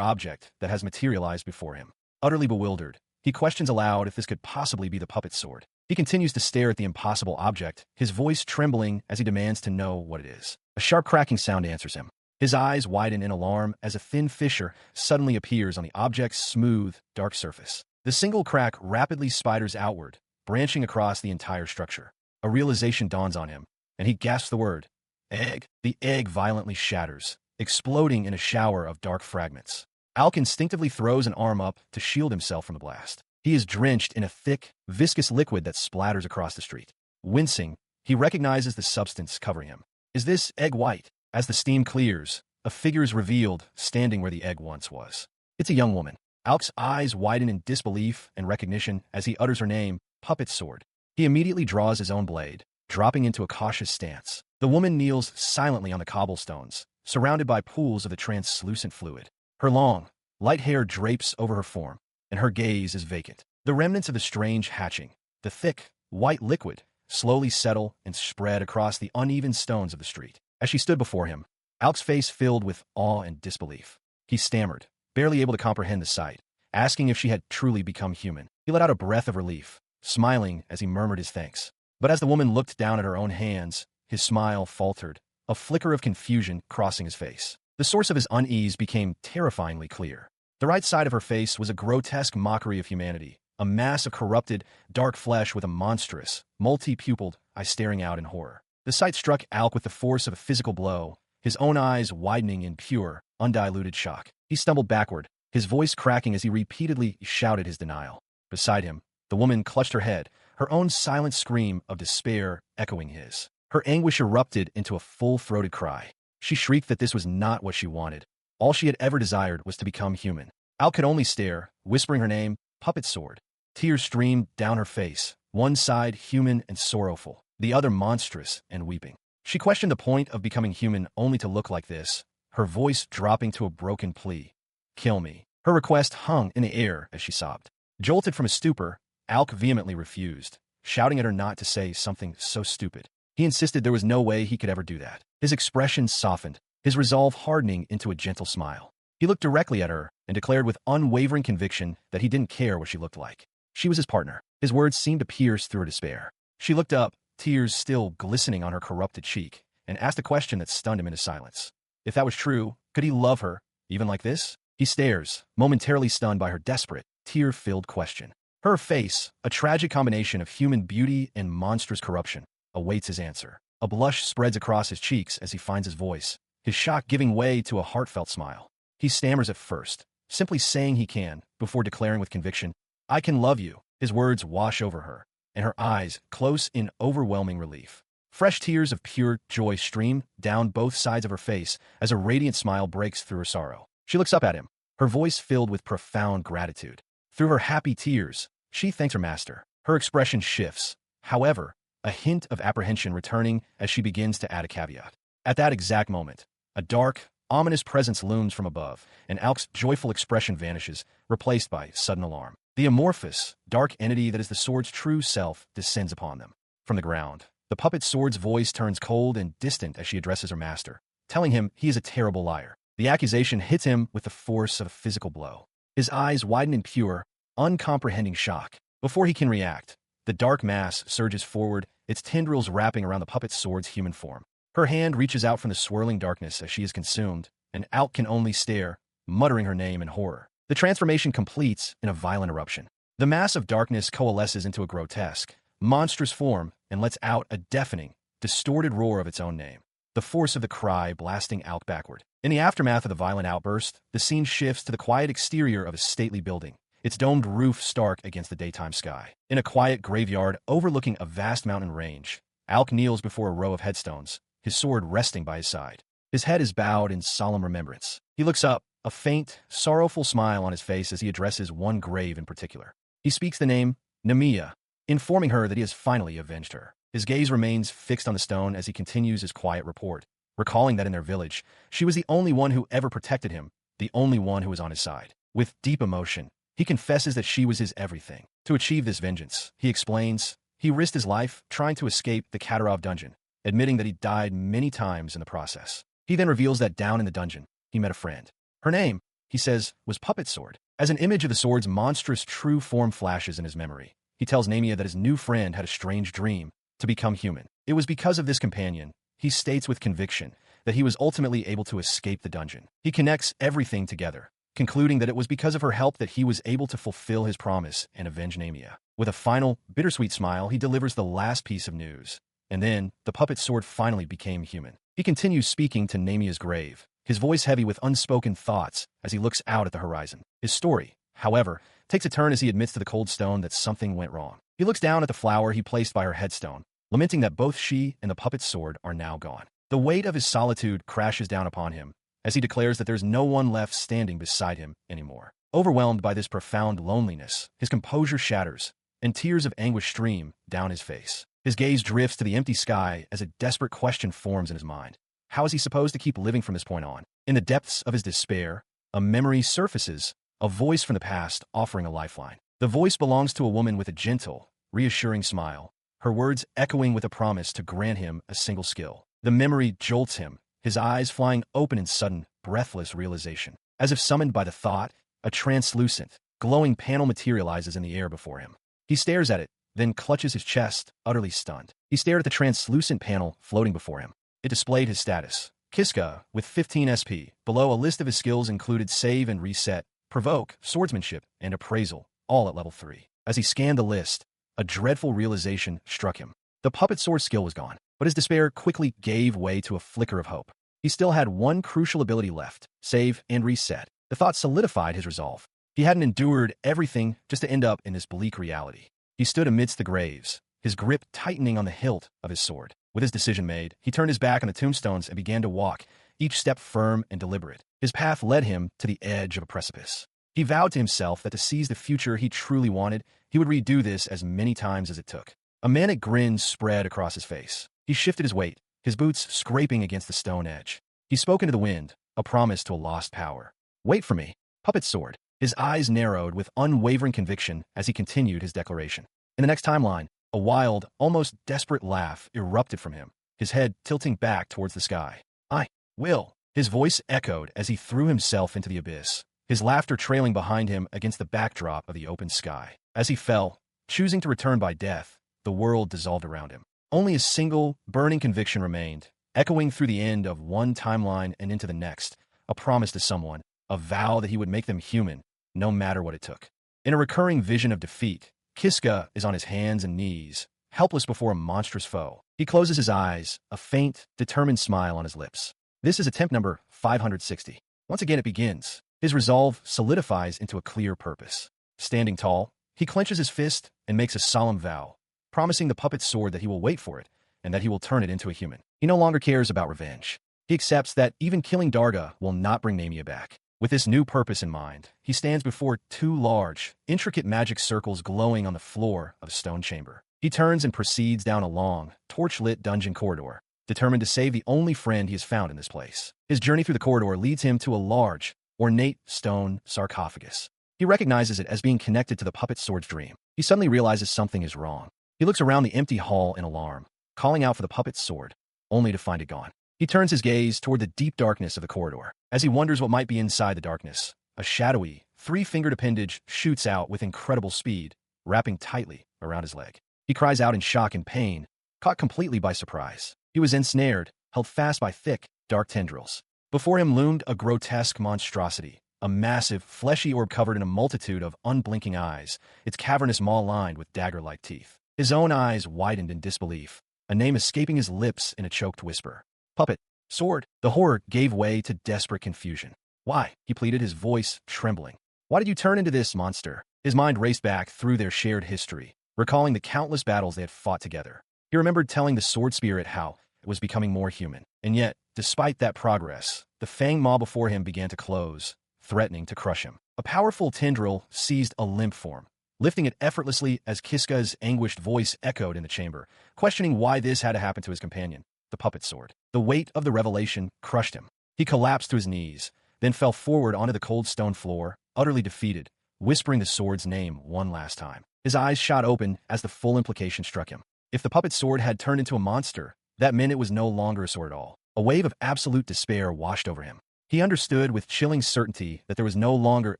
object that has materialized before him. Utterly bewildered, he questions aloud if this could possibly be the puppet's sword. He continues to stare at the impossible object, his voice trembling as he demands to know what it is. A sharp cracking sound answers him. His eyes widen in alarm as a thin fissure suddenly appears on the object's smooth, dark surface. The single crack rapidly spiders outward, branching across the entire structure. A realization dawns on him, and he gasps the word, egg. The egg violently shatters, exploding in a shower of dark fragments. Alk instinctively throws an arm up to shield himself from the blast. He is drenched in a thick, viscous liquid that splatters across the street. Wincing, he recognizes the substance covering him. Is this egg white? As the steam clears, a figure is revealed, standing where the egg once was. It's a young woman. Alk's eyes widen in disbelief and recognition as he utters her name, Puppet's Sword. He immediately draws his own blade, dropping into a cautious stance. The woman kneels silently on the cobblestones, surrounded by pools of the translucent fluid. Her long, light hair drapes over her form, and her gaze is vacant. The remnants of the strange hatching, the thick, white liquid, slowly settle and spread across the uneven stones of the street. As she stood before him, Alk's face filled with awe and disbelief. He stammered, barely able to comprehend the sight, asking if she had truly become human. He let out a breath of relief, smiling as he murmured his thanks. But as the woman looked down at her own hands, his smile faltered, a flicker of confusion crossing his face. The source of his unease became terrifyingly clear. The right side of her face was a grotesque mockery of humanity, a mass of corrupted, dark flesh with a monstrous, multi-pupiled eye staring out in horror. The sight struck Alk with the force of a physical blow, his own eyes widening in pure, undiluted shock. He stumbled backward, his voice cracking as he repeatedly shouted his denial. Beside him, the woman clutched her head, her own silent scream of despair echoing his. Her anguish erupted into a full-throated cry. She shrieked that this was not what she wanted. All she had ever desired was to become human. Alk could only stare, whispering her name, Puppet Sword. Tears streamed down her face, one side human and sorrowful, the other monstrous and weeping. She questioned the point of becoming human only to look like this, her voice dropping to a broken plea. Kill me. Her request hung in the air as she sobbed. Jolted from his stupor, Alk vehemently refused, shouting at her not to say something so stupid. He insisted there was no way he could ever do that. His expression softened, his resolve hardening into a gentle smile. He looked directly at her and declared with unwavering conviction that he didn't care what she looked like. She was his partner. His words seemed to pierce through her despair. She looked up, tears still glistening on her corrupted cheek, and asked a question that stunned him into silence. If that was true, could he love her, even like this? He stares, momentarily stunned by her desperate, tear-filled question. Her face, a tragic combination of human beauty and monstrous corruption, awaits his answer. A blush spreads across his cheeks as he finds his voice, his shock giving way to a heartfelt smile. He stammers at first, simply saying he can, before declaring with conviction, I can love you. His words wash over her, and her eyes close in overwhelming relief. Fresh tears of pure joy stream down both sides of her face as a radiant smile breaks through her sorrow. She looks up at him, her voice filled with profound gratitude. Through her happy tears, she thanks her master. Her expression shifts, however, a hint of apprehension returning as she begins to add a caveat. At that exact moment, a dark, ominous presence looms from above, and Alk's joyful expression vanishes, replaced by sudden alarm. The amorphous, dark entity that is the sword's true self descends upon them. From the ground, the puppet sword's voice turns cold and distant as she addresses her master, telling him he is a terrible liar. The accusation hits him with the force of a physical blow. His eyes widen in pure, uncomprehending shock. Before he can react, the dark mass surges forward, its tendrils wrapping around the puppet sword's human form. Her hand reaches out from the swirling darkness as she is consumed, and Alk can only stare, muttering her name in horror. The transformation completes in a violent eruption. The mass of darkness coalesces into a grotesque, monstrous form and lets out a deafening, distorted roar of its own name. The force of the cry blasting Alk backward. In the aftermath of the violent outburst, the scene shifts to the quiet exterior of a stately building, its domed roof stark against the daytime sky. In a quiet graveyard overlooking a vast mountain range, Alk kneels before a row of headstones, his sword resting by his side. His head is bowed in solemn remembrance. He looks up, a faint, sorrowful smile on his face as he addresses one grave in particular. He speaks the name, Namia, informing her that he has finally avenged her. His gaze remains fixed on the stone as he continues his quiet report, recalling that in their village, she was the only one who ever protected him, the only one who was on his side. With deep emotion, he confesses that she was his everything. To achieve this vengeance, he explains, he risked his life trying to escape the Katarov dungeon, admitting that he died many times in the process. He then reveals that down in the dungeon, he met a friend. Her name, he says, was Puppet Sword. As an image of the sword's monstrous true form flashes in his memory, he tells Namia that his new friend had a strange dream, to become human. It was because of this companion, he states with conviction, that he was ultimately able to escape the dungeon. He connects everything together, concluding that it was because of her help that he was able to fulfill his promise and avenge Namia. With a final, bittersweet smile, he delivers the last piece of news. And then, the puppet sword finally became human. He continues speaking to Namia's grave, his voice heavy with unspoken thoughts as he looks out at the horizon. His story, however, takes a turn as he admits to the cold stone that something went wrong. He looks down at the flower he placed by her headstone, lamenting that both she and the puppet sword are now gone. The weight of his solitude crashes down upon him as he declares that there's no one left standing beside him anymore. Overwhelmed by this profound loneliness, his composure shatters, and tears of anguish stream down his face. His gaze drifts to the empty sky as a desperate question forms in his mind. How is he supposed to keep living from this point on? In the depths of his despair, a memory surfaces, a voice from the past offering a lifeline. The voice belongs to a woman with a gentle, reassuring smile, her words echoing with a promise to grant him a single skill. The memory jolts him, his eyes flying open in sudden, breathless realization. As if summoned by the thought, a translucent, glowing panel materializes in the air before him. He stares at it, then clutches his chest, utterly stunned. He stared at the translucent panel floating before him. It displayed his status. Kiska, with 15 SP. Below, a list of his skills included Save and Reset, Provoke, Swordsmanship, and Appraisal, all at level 3. As he scanned the list, a dreadful realization struck him. The puppet sword skill was gone, but his despair quickly gave way to a flicker of hope. He still had one crucial ability left, Save and Reset. The thought solidified his resolve. He hadn't endured everything just to end up in this bleak reality. He stood amidst the graves, his grip tightening on the hilt of his sword. With his decision made, he turned his back on the tombstones and began to walk, each step firm and deliberate. His path led him to the edge of a precipice. He vowed to himself that to seize the future he truly wanted, he would redo this as many times as it took. A manic grin spread across his face. He shifted his weight, his boots scraping against the stone edge. He spoke into the wind, a promise to a lost power. "Wait for me." Puppet sword. His eyes narrowed with unwavering conviction as he continued his declaration. In the next timeline, a wild, almost desperate laugh erupted from him, his head tilting back towards the sky. "I will." His voice echoed as he threw himself into the abyss, his laughter trailing behind him against the backdrop of the open sky. As he fell, choosing to return by death, the world dissolved around him. Only a single, burning conviction remained, echoing through the end of one timeline and into the next, a promise to someone, a vow that he would make them human, no matter what it took. In a recurring vision of defeat, Kiska is on his hands and knees, helpless before a monstrous foe. He closes his eyes, a faint, determined smile on his lips. This is attempt number 560. Once again it begins. His resolve solidifies into a clear purpose. Standing tall, he clenches his fist and makes a solemn vow, promising the puppet sword that he will wait for it and that he will turn it into a human. He no longer cares about revenge. He accepts that even killing Darga will not bring Namia back. With this new purpose in mind, he stands before two large, intricate magic circles glowing on the floor of a stone chamber. He turns and proceeds down a long, torch-lit dungeon corridor, determined to save the only friend he has found in this place. His journey through the corridor leads him to a large, ornate stone sarcophagus. He recognizes it as being connected to the puppet sword's dream. He suddenly realizes something is wrong. He looks around the empty hall in alarm, calling out for the puppet's sword, only to find it gone. He turns his gaze toward the deep darkness of the corridor. As he wonders what might be inside the darkness, a shadowy, three-fingered appendage shoots out with incredible speed, wrapping tightly around his leg. He cries out in shock and pain, caught completely by surprise. He was ensnared, held fast by thick, dark tendrils. Before him loomed a grotesque monstrosity, a massive, fleshy orb covered in a multitude of unblinking eyes, its cavernous maw lined with dagger-like teeth. His own eyes widened in disbelief, a name escaping his lips in a choked whisper. "Puppet, sword." The horror gave way to desperate confusion. "Why?" he pleaded, his voice trembling. "Why did you turn into this monster?" His mind raced back through their shared history, recalling the countless battles they had fought together. He remembered telling the sword spirit how it was becoming more human. And yet, despite that progress, the fang maw before him began to close, threatening to crush him. A powerful tendril seized a limp form, lifting it effortlessly as Kiska's anguished voice echoed in the chamber, questioning why this had to happen to his companion, the puppet sword. The weight of the revelation crushed him. He collapsed to his knees, then fell forward onto the cold stone floor, utterly defeated, whispering the sword's name one last time. His eyes shot open as the full implication struck him. If the puppet sword had turned into a monster, that meant it was no longer a sword at all. A wave of absolute despair washed over him. He understood with chilling certainty that there was no longer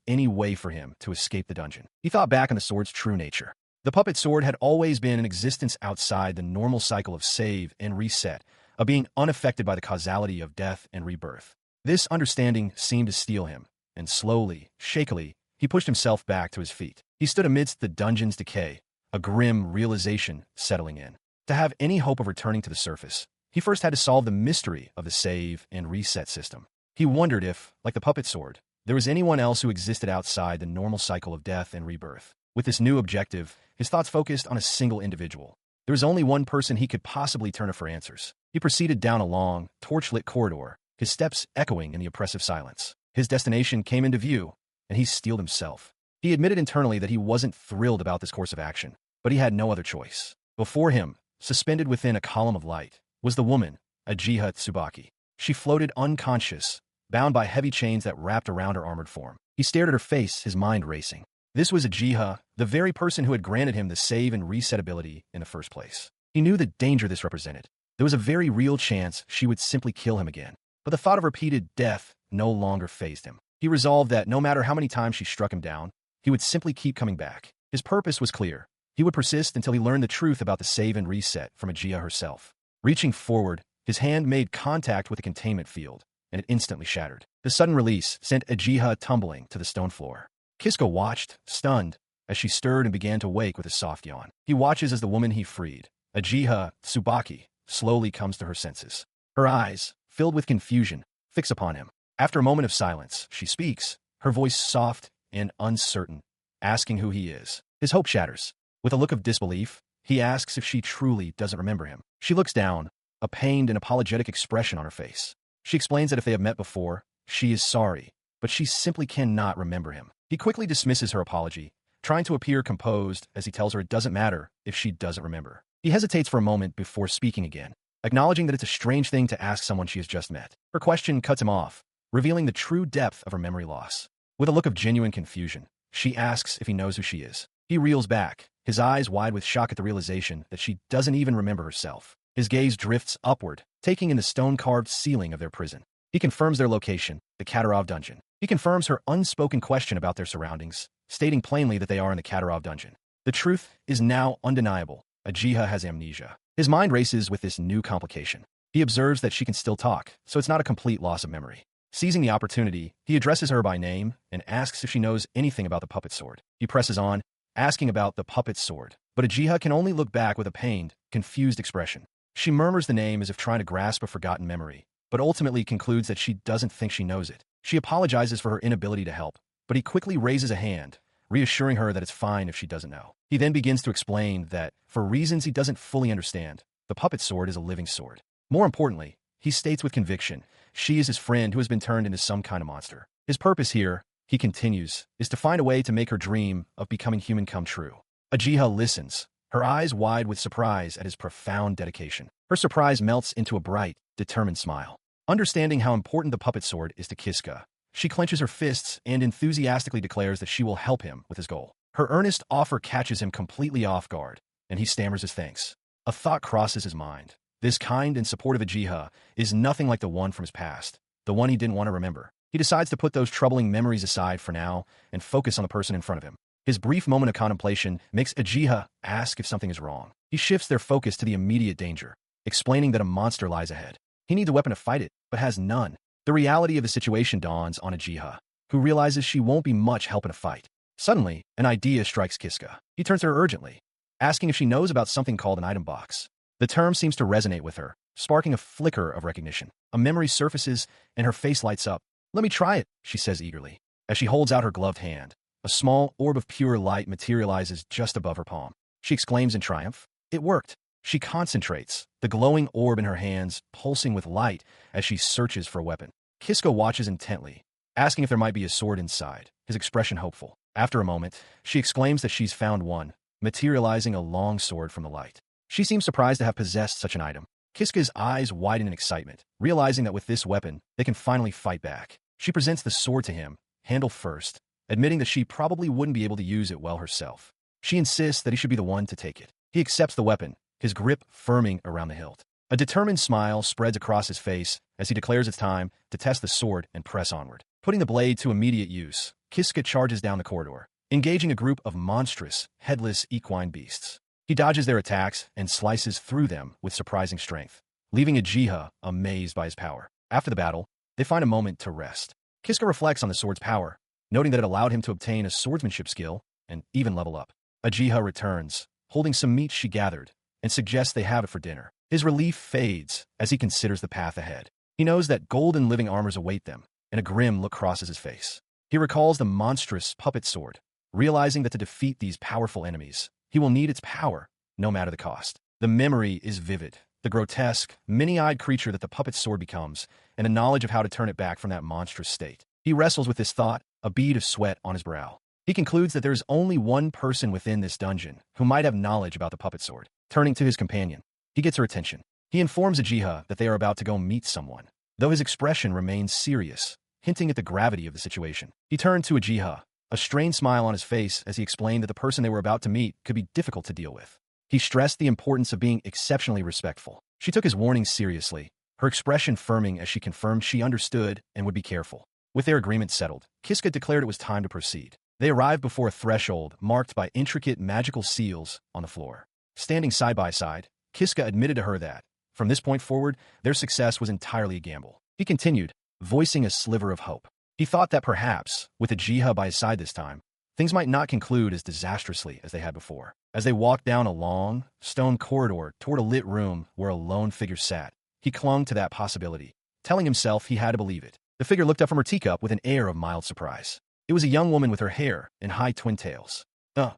any way for him to escape the dungeon. He thought back on the sword's true nature. The puppet sword had always been an existence outside the normal cycle of save and reset, of being unaffected by the causality of death and rebirth. This understanding seemed to steal him, and slowly, shakily, he pushed himself back to his feet. He stood amidst the dungeon's decay, a grim realization settling in. To have any hope of returning to the surface, he first had to solve the mystery of the save and reset system. He wondered if, like the puppet sword, there was anyone else who existed outside the normal cycle of death and rebirth. With this new objective, his thoughts focused on a single individual. There was only one person he could possibly turn to for answers. He proceeded down a long, torch-lit corridor, his steps echoing in the oppressive silence. His destination came into view, and he steeled himself. He admitted internally that he wasn't thrilled about this course of action, but he had no other choice. Before him, suspended within a column of light, was the woman, Ajia Tsubaki. She floated unconscious, bound by heavy chains that wrapped around her armored form. He stared at her face, his mind racing. This was Ajia, the very person who had granted him the save and reset ability in the first place. He knew the danger this represented. There was a very real chance she would simply kill him again. But the thought of repeated death no longer fazed him. He resolved that no matter how many times she struck him down, he would simply keep coming back. His purpose was clear. He would persist until he learned the truth about the save and reset from Ajia herself. Reaching forward, his hand made contact with the containment field, and it instantly shattered. The sudden release sent Ajia tumbling to the stone floor. Kiska watched, stunned, as she stirred and began to wake with a soft yawn. He watches as the woman he freed, Ajia Tsubaki, slowly comes to her senses. Her eyes, filled with confusion, fix upon him. After a moment of silence, she speaks, her voice soft and uncertain, asking who he is. His hope shatters. With a look of disbelief, he asks if she truly doesn't remember him. She looks down, a pained and apologetic expression on her face. She explains that if they have met before, she is sorry, but she simply cannot remember him. He quickly dismisses her apology, trying to appear composed as he tells her it doesn't matter if she doesn't remember. He hesitates for a moment before speaking again, acknowledging that it's a strange thing to ask someone she has just met. Her question cuts him off, revealing the true depth of her memory loss. With a look of genuine confusion, she asks if he knows who she is. He reels back, his eyes wide with shock at the realization that she doesn't even remember herself. His gaze drifts upward, taking in the stone-carved ceiling of their prison. He confirms their location, the Katarov dungeon. He confirms her unspoken question about their surroundings, stating plainly that they are in the Katarov dungeon. The truth is now undeniable. Ajia has amnesia. His mind races with this new complication. He observes that she can still talk, so it's not a complete loss of memory. Seizing the opportunity, he addresses her by name and asks if she knows anything about the puppet sword. He presses on, asking about the puppet sword, but Ajia can only look back with a pained, confused expression. She murmurs the name as if trying to grasp a forgotten memory, but ultimately concludes that she doesn't think she knows it. She apologizes for her inability to help, but he quickly raises a hand, reassuring her that it's fine if she doesn't know. He then begins to explain that, for reasons he doesn't fully understand, the puppet sword is a living sword. More importantly, he states with conviction, she is his friend who has been turned into some kind of monster. His purpose here, he continues, is to find a way to make her dream of becoming human come true. Ajia listens, her eyes wide with surprise at his profound dedication. Her surprise melts into a bright, determined smile. Understanding how important the puppet sword is to Kiska, she clenches her fists and enthusiastically declares that she will help him with his goal. Her earnest offer catches him completely off guard, and he stammers his thanks. A thought crosses his mind. This kind and supportive Ajia is nothing like the one from his past, the one he didn't want to remember. He decides to put those troubling memories aside for now and focus on the person in front of him. His brief moment of contemplation makes Ajia ask if something is wrong. He shifts their focus to the immediate danger, explaining that a monster lies ahead. He needs a weapon to fight it, but has none. The reality of the situation dawns on Ajia, who realizes she won't be much help in a fight. Suddenly, an idea strikes Kiska. He turns to her urgently, asking if she knows about something called an item box. The term seems to resonate with her, sparking a flicker of recognition. A memory surfaces, and her face lights up. "Let me try it," she says eagerly. As she holds out her gloved hand, a small orb of pure light materializes just above her palm. She exclaims in triumph, "It worked!" She concentrates, the glowing orb in her hands pulsing with light as she searches for a weapon. Kiska watches intently, asking if there might be a sword inside, his expression hopeful. After a moment, she exclaims that she's found one, materializing a long sword from the light. She seems surprised to have possessed such an item. Kiska's eyes widen in excitement, realizing that with this weapon, they can finally fight back. She presents the sword to him, handle first, admitting that she probably wouldn't be able to use it well herself. She insists that he should be the one to take it. He accepts the weapon, his grip firming around the hilt. A determined smile spreads across his face as he declares it's time to test the sword and press onward. Putting the blade to immediate use, Kiska charges down the corridor, engaging a group of monstrous, headless equine beasts. He dodges their attacks and slices through them with surprising strength, leaving Ajia amazed by his power. After the battle, they find a moment to rest. Kiska reflects on the sword's power, noting that it allowed him to obtain a swordsmanship skill and even level up. Ajia returns, holding some meat she gathered, and suggests they have it for dinner. His relief fades as he considers the path ahead. He knows that golden living armors await them, and a grim look crosses his face. He recalls the monstrous puppet sword, realizing that to defeat these powerful enemies, he will need its power, no matter the cost. The memory is vivid, the grotesque, many-eyed creature that the puppet sword becomes, and the knowledge of how to turn it back from that monstrous state. He wrestles with this thought, a bead of sweat on his brow. He concludes that there is only one person within this dungeon who might have knowledge about the puppet sword. Turning to his companion, he gets her attention. He informs Ajia that they are about to go meet someone, though his expression remains serious, hinting at the gravity of the situation. He turned to Ajia, a strained smile on his face as he explained that the person they were about to meet could be difficult to deal with. He stressed the importance of being exceptionally respectful. She took his warning seriously, her expression firming as she confirmed she understood and would be careful. With their agreement settled, Kiska declared it was time to proceed. They arrived before a threshold marked by intricate magical seals on the floor. Standing side by side, Kiska admitted to her that, from this point forward, their success was entirely a gamble. He continued, voicing a sliver of hope. He thought that perhaps, with Ajia by his side this time, things might not conclude as disastrously as they had before. As they walked down a long, stone corridor toward a lit room where a lone figure sat, he clung to that possibility, telling himself he had to believe it. The figure looked up from her teacup with an air of mild surprise. It was a young woman with her hair in high twin tails. Uh.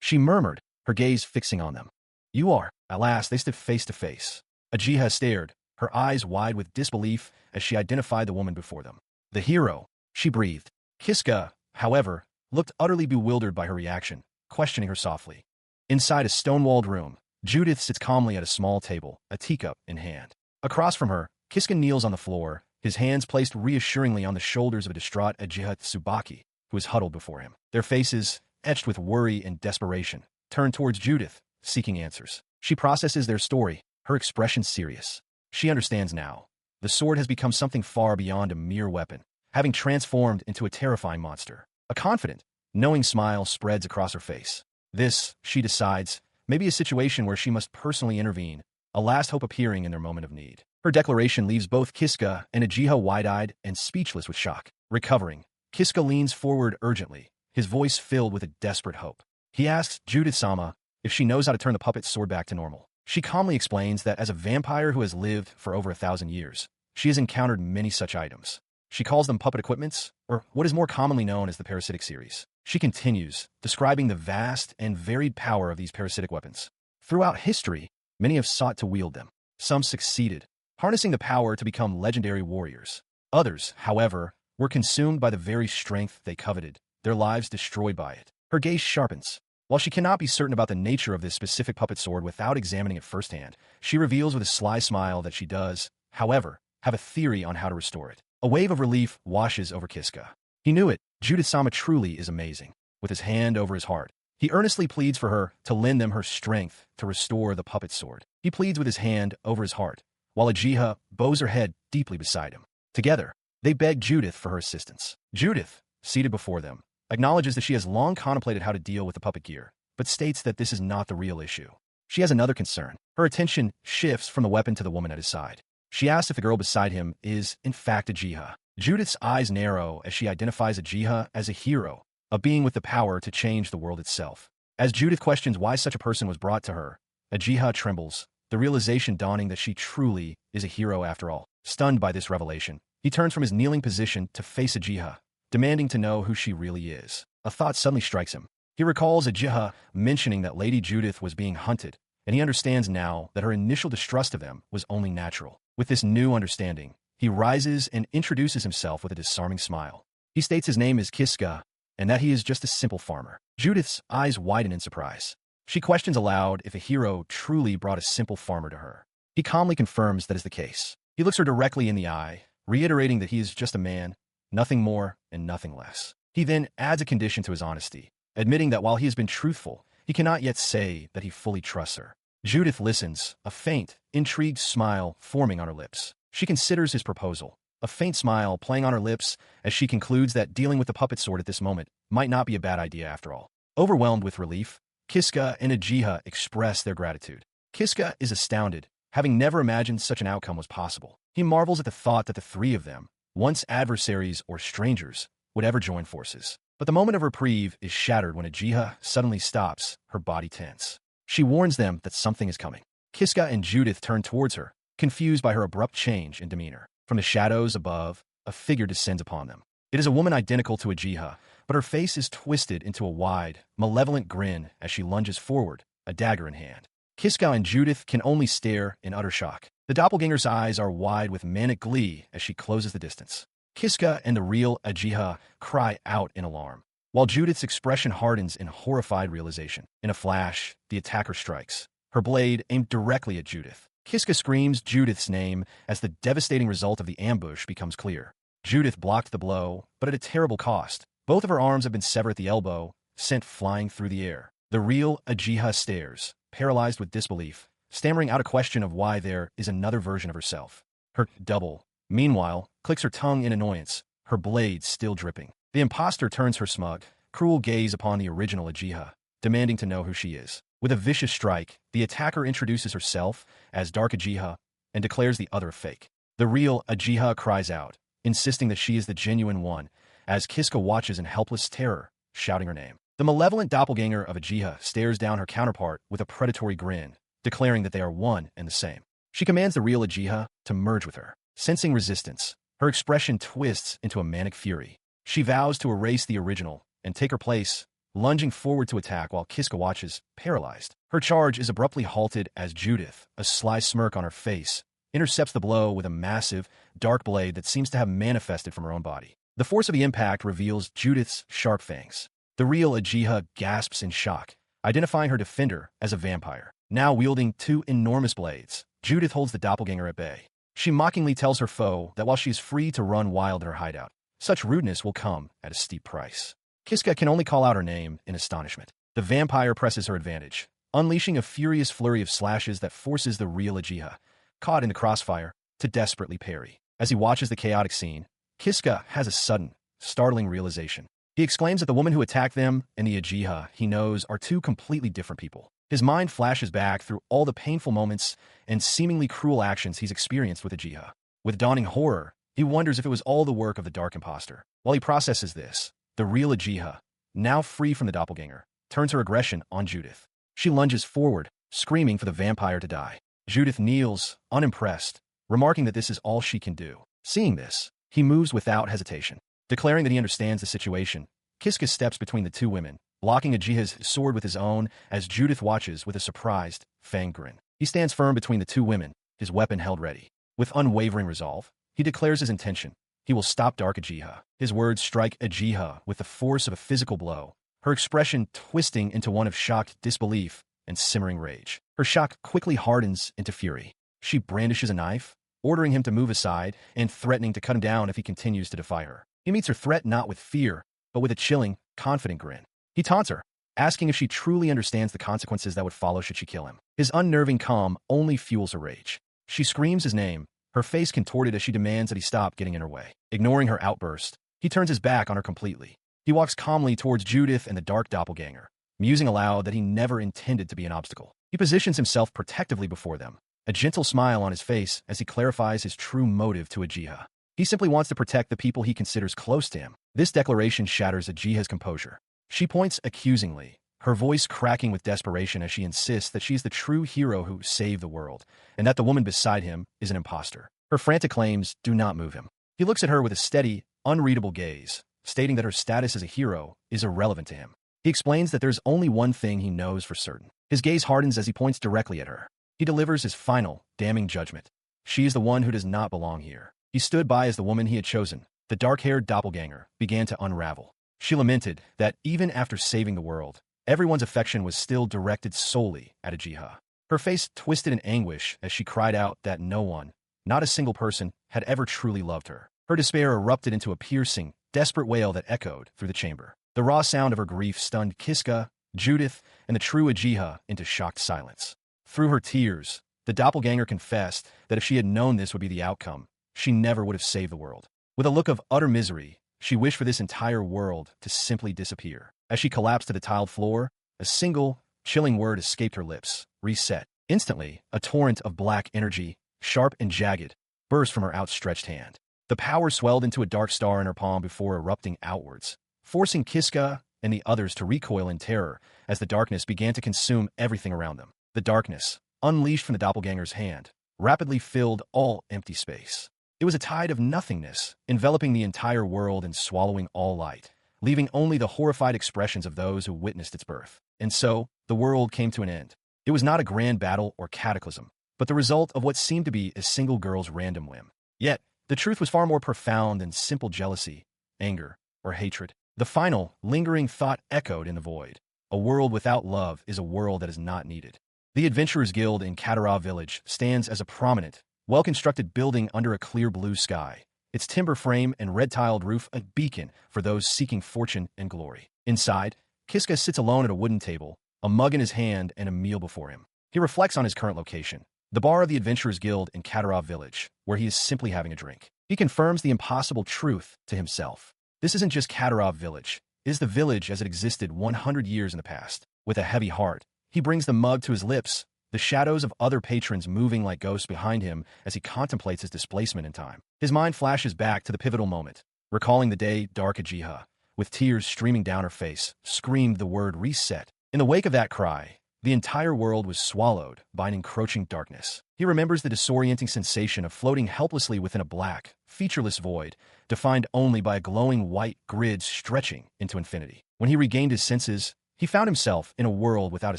She murmured, her gaze fixing on them. You are. At last, they stood face to face. Ajia stared, her eyes wide with disbelief as she identified the woman before them. The hero, she breathed. Kiska, however, looked utterly bewildered by her reaction, questioning her softly. Inside a stone-walled room, Judith sits calmly at a small table, a teacup in hand. Across from her, Kiska kneels on the floor, his hands placed reassuringly on the shoulders of a distraught Ajia Tsubaki, who is huddled before him. Their faces, etched with worry and desperation, turn towards Judith, seeking answers. She processes their story, her expression serious. She understands now. The sword has become something far beyond a mere weapon, having transformed into a terrifying monster. A confident, knowing smile spreads across her face. This, she decides, may be a situation where she must personally intervene, a last hope appearing in their moment of need. Her declaration leaves both Kiska and Ajia wide-eyed and speechless with shock. Recovering, Kiska leans forward urgently, his voice filled with a desperate hope. He asks Judith-sama if she knows how to turn the puppet's sword back to normal. She calmly explains that as a vampire who has lived for over 1,000 years, she has encountered many such items. She calls them puppet equipments, or what is more commonly known as the parasitic series. She continues, describing the vast and varied power of these parasitic weapons. Throughout history, many have sought to wield them. Some succeeded, harnessing the power to become legendary warriors. Others, however, were consumed by the very strength they coveted, their lives destroyed by it. Her gaze sharpens. While she cannot be certain about the nature of this specific puppet sword without examining it firsthand, she reveals with a sly smile that she does, however, have a theory on how to restore it. A wave of relief washes over Kiska. He knew it. Judith-sama truly is amazing. With his hand over his heart, he earnestly pleads for her to lend them her strength to restore the puppet sword. He pleads with his hand over his heart, while Ajia bows her head deeply beside him. Together, they beg Judith for her assistance. Judith, seated before them, acknowledges that she has long contemplated how to deal with the puppet gear, but states that this is not the real issue. She has another concern. Her attention shifts from the weapon to the woman at his side. She asks if the girl beside him is, in fact, Ajia. Judith's eyes narrow as she identifies Ajia as a hero, a being with the power to change the world itself. As Judith questions why such a person was brought to her, Ajia trembles, the realization dawning that she truly is a hero after all. Stunned by this revelation, he turns from his kneeling position to face Ajia, demanding to know who she really is. A thought suddenly strikes him. He recalls Ajia mentioning that Lady Judith was being hunted, and he understands now that her initial distrust of them was only natural. With this new understanding, he rises and introduces himself with a disarming smile. He states his name is Kiska, and that he is just a simple farmer. Judith's eyes widen in surprise. She questions aloud if a hero truly brought a simple farmer to her. He calmly confirms that is the case. He looks her directly in the eye, reiterating that he is just a man, nothing more and nothing less. He then adds a condition to his honesty, admitting that while he has been truthful, he cannot yet say that he fully trusts her. Judith listens, a faint, intrigued smile forming on her lips. She considers his proposal, a faint smile playing on her lips as she concludes that dealing with the puppet sword at this moment might not be a bad idea after all. Overwhelmed with relief, Kiska and Ajia express their gratitude. Kiska is astounded, having never imagined such an outcome was possible. He marvels at the thought that the three of them, once adversaries or strangers, would ever join forces. But the moment of reprieve is shattered when Ajia suddenly stops, her body tense. She warns them that something is coming. Kiska and Judith turn towards her, confused by her abrupt change in demeanor. From the shadows above, a figure descends upon them. It is a woman identical to Ajia, but her face is twisted into a wide, malevolent grin as she lunges forward, a dagger in hand. Kiska and Judith can only stare in utter shock. The doppelganger's eyes are wide with manic glee as she closes the distance. Kiska and the real Ajia cry out in alarm, while Judith's expression hardens in horrified realization. In a flash, the attacker strikes, her blade aimed directly at Judith. Kiska screams Judith's name as the devastating result of the ambush becomes clear. Judith blocked the blow, but at a terrible cost. Both of her arms have been severed at the elbow, sent flying through the air. The real Ajia stares, paralyzed with disbelief, stammering out a question of why there is another version of herself. Her double, meanwhile, clicks her tongue in annoyance, her blade still dripping. The imposter turns her smug, cruel gaze upon the original Ajia, demanding to know who she is. With a vicious strike, the attacker introduces herself as Dark Ajia and declares the other fake. The real Ajia cries out, insisting that she is the genuine one, as Kiska watches in helpless terror, shouting her name. The malevolent doppelganger of Ajia stares down her counterpart with a predatory grin, declaring that they are one and the same. She commands the real Ajia to merge with her. Sensing resistance, her expression twists into a manic fury. She vows to erase the original and take her place, lunging forward to attack while Kiska watches, paralyzed. Her charge is abruptly halted as Judith, a sly smirk on her face, intercepts the blow with a massive, dark blade that seems to have manifested from her own body. The force of the impact reveals Judith's sharp fangs. The real Ajia gasps in shock, identifying her defender as a vampire. Now wielding two enormous blades, Judith holds the doppelganger at bay. She mockingly tells her foe that while she is free to run wild in her hideout, such rudeness will come at a steep price. Kiska can only call out her name in astonishment. The vampire presses her advantage, unleashing a furious flurry of slashes that forces the real Ajia, caught in the crossfire, to desperately parry. As he watches the chaotic scene, Kiska has a sudden, startling realization. He exclaims that the woman who attacked them and the Ajia he knows are two completely different people. His mind flashes back through all the painful moments and seemingly cruel actions he's experienced with Ajia. With dawning horror, he wonders if it was all the work of the dark imposter. While he processes this, the real Ajia, now free from the doppelganger, turns her aggression on Judith. She lunges forward, screaming for the vampire to die. Judith kneels, unimpressed, remarking that this is all she can do. Seeing this, he moves without hesitation. Declaring that he understands the situation, Kiska steps between the two women, blocking Ajia's sword with his own as Judith watches with a surprised, fanged grin. He stands firm between the two women, his weapon held ready. With unwavering resolve, he declares his intention. He will stop Dark Ajia. His words strike Ajia with the force of a physical blow, her expression twisting into one of shocked disbelief and simmering rage. Her shock quickly hardens into fury. She brandishes a knife, ordering him to move aside and threatening to cut him down if he continues to defy her. He meets her threat not with fear, but with a chilling, confident grin. He taunts her, asking if she truly understands the consequences that would follow should she kill him. His unnerving calm only fuels her rage. She screams his name, her face contorted as she demands that he stop getting in her way. Ignoring her outburst, he turns his back on her completely. He walks calmly towards Judith and the dark doppelganger, musing aloud that he never intended to be an obstacle. He positions himself protectively before them, a gentle smile on his face as he clarifies his true motive to Ajia. He simply wants to protect the people he considers close to him. This declaration shatters Ajia's composure. She points accusingly, her voice cracking with desperation as she insists that she's the true hero who saved the world, and that the woman beside him is an imposter. Her frantic claims do not move him. He looks at her with a steady, unreadable gaze, stating that her status as a hero is irrelevant to him. He explains that there's only one thing he knows for certain. His gaze hardens as he points directly at her. He delivers his final, damning judgment. She is the one who does not belong here. He stood by as the woman he had chosen. The dark-haired doppelganger began to unravel. She lamented that even after saving the world, everyone's affection was still directed solely at Ajia. Her face twisted in anguish as she cried out that no one, not a single person, had ever truly loved her. Her despair erupted into a piercing, desperate wail that echoed through the chamber. The raw sound of her grief stunned Kiska, Judith, and the true Ajia into shocked silence. Through her tears, the doppelganger confessed that if she had known this would be the outcome, she never would have saved the world. With a look of utter misery, she wished for this entire world to simply disappear. As she collapsed to the tiled floor, a single, chilling word escaped her lips: reset. Instantly, a torrent of black energy, sharp and jagged, burst from her outstretched hand. The power swelled into a dark star in her palm before erupting outwards, forcing Kiska and the others to recoil in terror as the darkness began to consume everything around them. The darkness, unleashed from the doppelganger's hand, rapidly filled all empty space. It was a tide of nothingness, enveloping the entire world and swallowing all light, leaving only the horrified expressions of those who witnessed its birth. And so, the world came to an end. It was not a grand battle or cataclysm, but the result of what seemed to be a single girl's random whim. Yet, the truth was far more profound than simple jealousy, anger, or hatred. The final, lingering thought echoed in the void. A world without love is a world that is not needed. The Adventurers Guild in Katara Village stands as a prominent, well-constructed building under a clear blue sky, its timber frame and red-tiled roof a beacon for those seeking fortune and glory. Inside, Kiska sits alone at a wooden table, a mug in his hand and a meal before him. He reflects on his current location, the bar of the Adventurers Guild in Katara Village, where he is simply having a drink. He confirms the impossible truth to himself. This isn't just Katara Village. It is the village as it existed 100 years in the past. With a heavy heart, he brings the mug to his lips, the shadows of other patrons moving like ghosts behind him as he contemplates his displacement in time. His mind flashes back to the pivotal moment, recalling the day Dark Ajia, with tears streaming down her face, screamed the word reset. In the wake of that cry, the entire world was swallowed by an encroaching darkness. He remembers the disorienting sensation of floating helplessly within a black, featureless void defined only by a glowing white grid stretching into infinity. When he regained his senses, he found himself in a world without a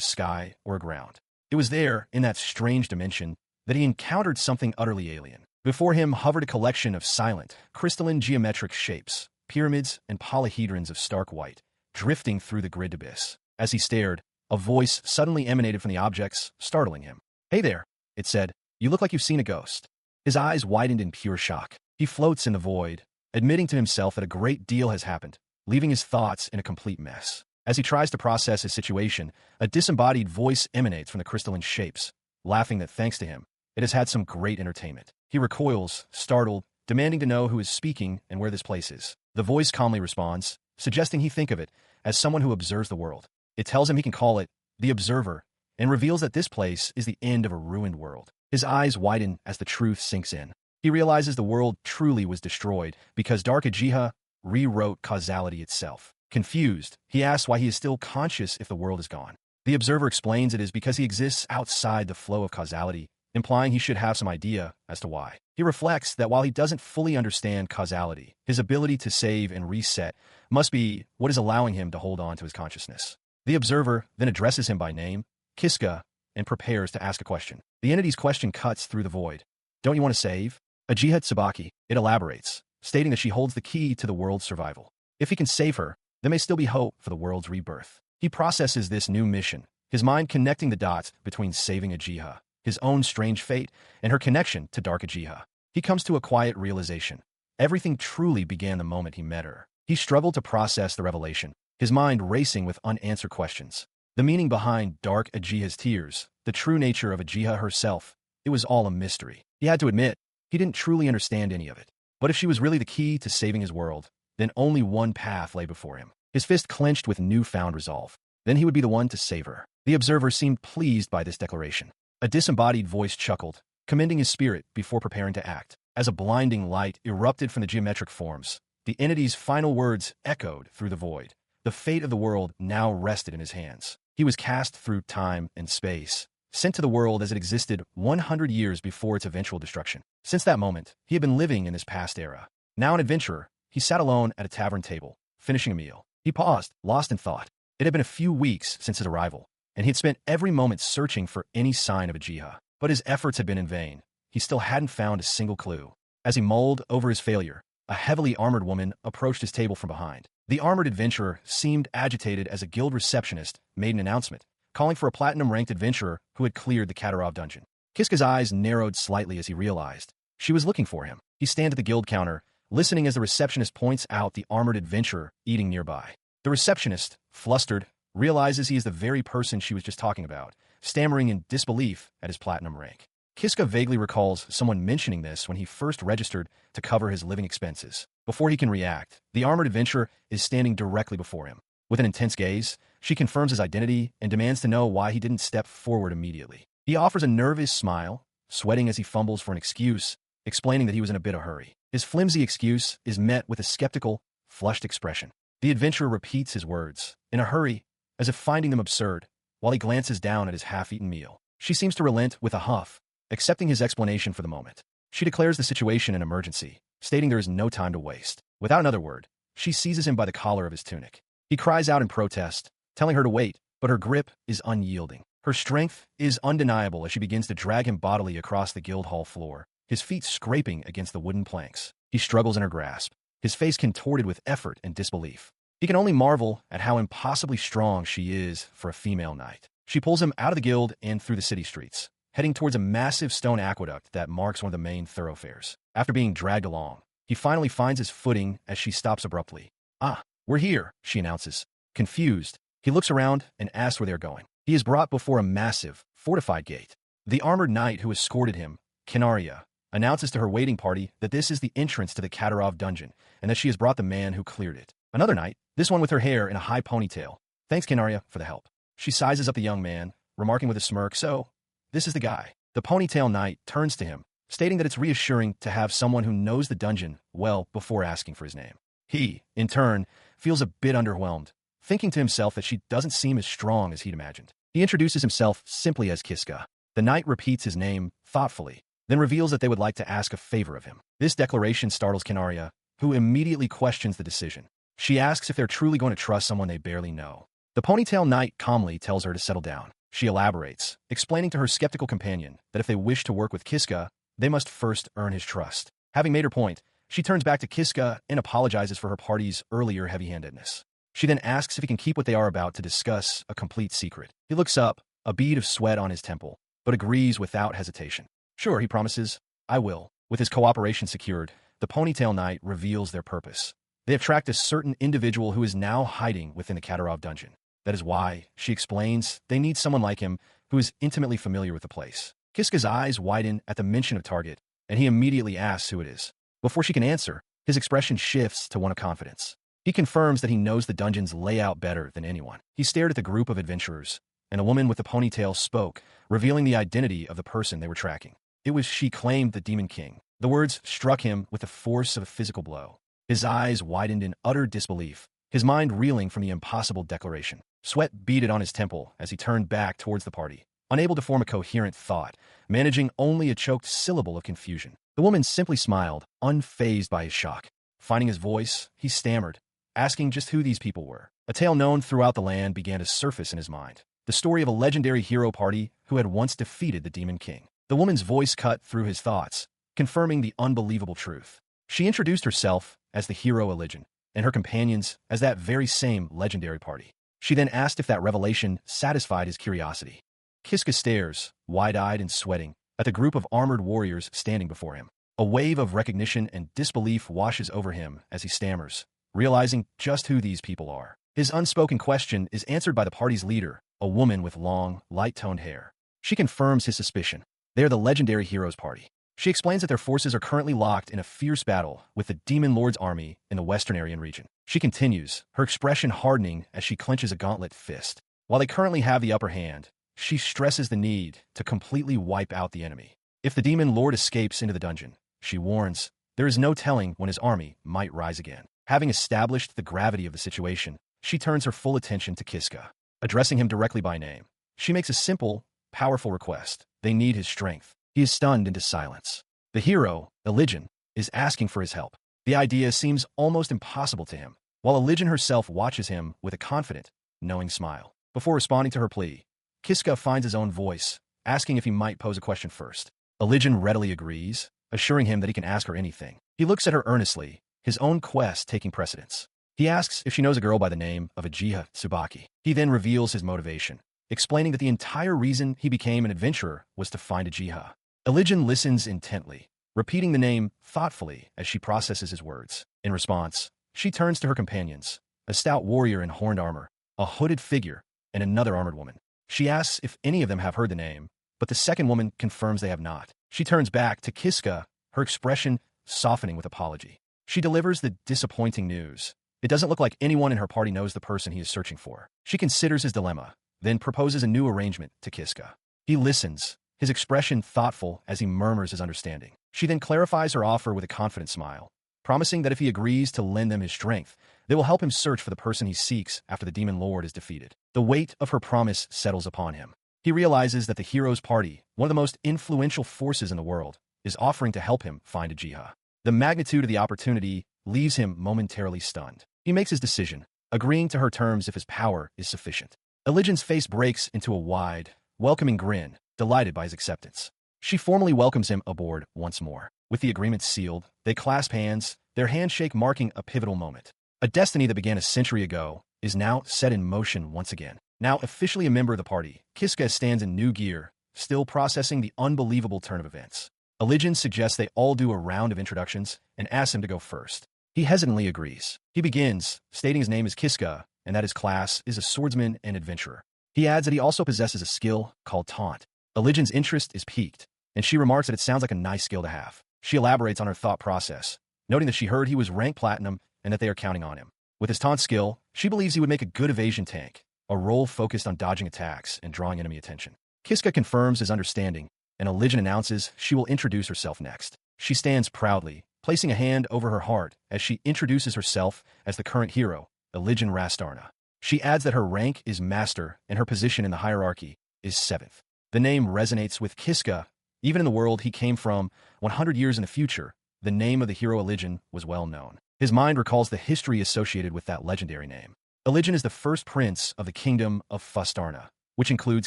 sky or a ground. It was there, in that strange dimension, that he encountered something utterly alien. Before him hovered a collection of silent, crystalline geometric shapes, pyramids and polyhedrons of stark white, drifting through the grid abyss. As he stared, a voice suddenly emanated from the objects, startling him. "Hey there," it said. "You look like you've seen a ghost." His eyes widened in pure shock. He floats in the void, admitting to himself that a great deal has happened, leaving his thoughts in a complete mess. As he tries to process his situation, a disembodied voice emanates from the crystalline shapes, laughing that thanks to him, it has had some great entertainment. He recoils, startled, demanding to know who is speaking and where this place is. The voice calmly responds, suggesting he think of it as someone who observes the world. It tells him he can call it the Observer, and reveals that this place is the end of a ruined world. His eyes widen as the truth sinks in. He realizes the world truly was destroyed because Dark Ajia rewrote causality itself. Confused, he asks why he is still conscious if the world is gone. The Observer explains it is because he exists outside the flow of causality, implying he should have some idea as to why. He reflects that while he doesn't fully understand causality, his ability to save and reset must be what is allowing him to hold on to his consciousness. The Observer then addresses him by name, Kiska, and prepares to ask a question. The entity's question cuts through the void. "Don't you want to save?" Ajia Tsubaki, it elaborates, stating that she holds the key to the world's survival. If he can save her, there may still be hope for the world's rebirth. He processes this new mission, his mind connecting the dots between saving Ajia, his own strange fate, and her connection to Dark Ajia. He comes to a quiet realization. Everything truly began the moment he met her. He struggled to process the revelation, his mind racing with unanswered questions. The meaning behind Dark Ajia's tears, the true nature of Ajia herself, it was all a mystery. He had to admit, he didn't truly understand any of it. But if she was really the key to saving his world, then only one path lay before him. His fist clenched with newfound resolve. Then he would be the one to save her. The Observer seemed pleased by this declaration. A disembodied voice chuckled, commending his spirit before preparing to act. As a blinding light erupted from the geometric forms, the entity's final words echoed through the void. The fate of the world now rested in his hands. He was cast through time and space, sent to the world as it existed 100 years before its eventual destruction. Since that moment, he had been living in this past era. Now an adventurer, he sat alone at a tavern table, finishing a meal. He paused, lost in thought. It had been a few weeks since his arrival, and he had spent every moment searching for any sign of Ajia. But his efforts had been in vain. He still hadn't found a single clue. As he mulled over his failure, a heavily armored woman approached his table from behind. The armored adventurer seemed agitated as a guild receptionist made an announcement, calling for a platinum-ranked adventurer who had cleared the Katarov dungeon. Kiska's eyes narrowed slightly as he realized she was looking for him. He stands at the guild counter, listening as the receptionist points out the armored adventurer eating nearby. The receptionist, flustered, realizes he is the very person she was just talking about, stammering in disbelief at his platinum rank. Kiska vaguely recalls someone mentioning this when he first registered to cover his living expenses. Before he can react, the armored adventurer is standing directly before him. With an intense gaze, she confirms his identity and demands to know why he didn't step forward immediately. He offers a nervous smile, sweating as he fumbles for an excuse, explaining that he was in a bit of a hurry. His flimsy excuse is met with a skeptical, flushed expression. The adventurer repeats his words, in a hurry, as if finding them absurd, while he glances down at his half-eaten meal. She seems to relent with a huff, accepting his explanation for the moment. She declares the situation an emergency, stating there is no time to waste. Without another word, she seizes him by the collar of his tunic. He cries out in protest, telling her to wait, but her grip is unyielding. Her strength is undeniable as she begins to drag him bodily across the guild hall floor, his feet scraping against the wooden planks. He struggles in her grasp, his face contorted with effort and disbelief. He can only marvel at how impossibly strong she is for a female knight. She pulls him out of the guild and through the city streets, heading towards a massive stone aqueduct that marks one of the main thoroughfares. After being dragged along, he finally finds his footing as she stops abruptly. "Ah, we're here," she announces. Confused, he looks around and asks where they're going. He is brought before a massive, fortified gate. The armored knight who escorted him, Kinaria, announces to her waiting party that this is the entrance to the Katarov dungeon and that she has brought the man who cleared it. Another knight, this one with her hair in a high ponytail, thanks Kinaria for the help. She sizes up the young man, remarking with a smirk, "So, this is the guy." The ponytail knight turns to him, stating that it's reassuring to have someone who knows the dungeon well before asking for his name. He, in turn, feels a bit underwhelmed, thinking to himself that she doesn't seem as strong as he'd imagined. He introduces himself simply as Kiska. The knight repeats his name thoughtfully, then reveals that they would like to ask a favor of him. This declaration startles Kinaria, who immediately questions the decision. She asks if they're truly going to trust someone they barely know. The ponytail knight calmly tells her to settle down. She elaborates, explaining to her skeptical companion that if they wish to work with Kiska, they must first earn his trust. Having made her point, she turns back to Kiska and apologizes for her party's earlier heavy-handedness. She then asks if he can keep what they are about to discuss a complete secret. He looks up, a bead of sweat on his temple, but agrees without hesitation. Sure, he promises, I will. With his cooperation secured, the ponytail knight reveals their purpose. They have tracked a certain individual who is now hiding within the Katarov dungeon. That is why, she explains, they need someone like him who is intimately familiar with the place. Kiska's eyes widen at the mention of target, and he immediately asks who it is. Before she can answer, his expression shifts to one of confidence. He confirms that he knows the dungeon's layout better than anyone. He stared at the group of adventurers, and a woman with the ponytail spoke, revealing the identity of the person they were tracking. It was she claimed the Demon King. The words struck him with the force of a physical blow. His eyes widened in utter disbelief, his mind reeling from the impossible declaration. Sweat beaded on his temple as he turned back towards the party, unable to form a coherent thought, managing only a choked syllable of confusion. The woman simply smiled, unfazed by his shock. Finding his voice, he stammered, asking just who these people were. A tale known throughout the land began to surface in his mind. The story of a legendary hero party who had once defeated the Demon King. The woman's voice cut through his thoughts, confirming the unbelievable truth. She introduced herself as the hero EXILED, and her companions as that very same legendary party. She then asked if that revelation satisfied his curiosity. Kiska stares, wide-eyed and sweating, at the group of armored warriors standing before him. A wave of recognition and disbelief washes over him as he stammers, realizing just who these people are. His unspoken question is answered by the party's leader, a woman with long, light-toned hair. She confirms his suspicion. They are the legendary heroes party. She explains that their forces are currently locked in a fierce battle with the Demon Lord's army in the Western Aryan region. She continues, her expression hardening as she clenches a gauntlet fist. While they currently have the upper hand, she stresses the need to completely wipe out the enemy. If the Demon Lord escapes into the dungeon, she warns, there is no telling when his army might rise again. Having established the gravity of the situation, she turns her full attention to Kiska. Addressing him directly by name, she makes a simple, powerful request. They need his strength. He is stunned into silence. The hero, EXILED, is asking for his help. The idea seems almost impossible to him, while EXILED herself watches him with a confident, knowing smile. Before responding to her plea, Kiska finds his own voice, asking if he might pose a question first. EXILED readily agrees, assuring him that he can ask her anything. He looks at her earnestly, his own quest taking precedence. He asks if she knows a girl by the name of Ajia Tsubaki. He then reveals his motivation, explaining that the entire reason he became an adventurer was to find Ajia. EXILED listens intently, repeating the name thoughtfully as she processes his words. In response, she turns to her companions, a stout warrior in horned armor, a hooded figure, and another armored woman. She asks if any of them have heard the name, but the second woman confirms they have not. She turns back to Kiska, her expression softening with apology. She delivers the disappointing news. It doesn't look like anyone in her party knows the person he is searching for. She considers his dilemma, then proposes a new arrangement to Kiska. He listens, his expression thoughtful as he murmurs his understanding. She then clarifies her offer with a confident smile, promising that if he agrees to lend them his strength, they will help him search for the person he seeks after the Demon Lord is defeated. The weight of her promise settles upon him. He realizes that the hero's party, one of the most influential forces in the world, is offering to help him find Ajia. The magnitude of the opportunity leaves him momentarily stunned. He makes his decision, agreeing to her terms if his power is sufficient. EXILED's face breaks into a wide, welcoming grin, delighted by his acceptance. She formally welcomes him aboard once more. With the agreement sealed, they clasp hands, their handshake marking a pivotal moment. A destiny that began a century ago is now set in motion once again. Now officially a member of the party, Kiska stands in new gear, still processing the unbelievable turn of events. EXILED suggests they all do a round of introductions and asks him to go first. He hesitantly agrees. He begins, stating his name is Kiska, and that his class is a swordsman and adventurer. He adds that he also possesses a skill called taunt. EXILED's interest is piqued, and she remarks that it sounds like a nice skill to have. She elaborates on her thought process, noting that she heard he was ranked platinum and that they are counting on him. With his taunt skill, she believes he would make a good evasion tank, a role focused on dodging attacks and drawing enemy attention. Kiska confirms his understanding, and EXILED announces she will introduce herself next. She stands proudly, placing a hand over her heart as she introduces herself as the current hero, EXILED Rastarna. She adds that her rank is master and her position in the hierarchy is 7th. The name resonates with Kiska. Even in the world he came from 100 years in the future, the name of the hero EXILED was well known. His mind recalls the history associated with that legendary name. Elijin is the first prince of the kingdom of Fustarna, which includes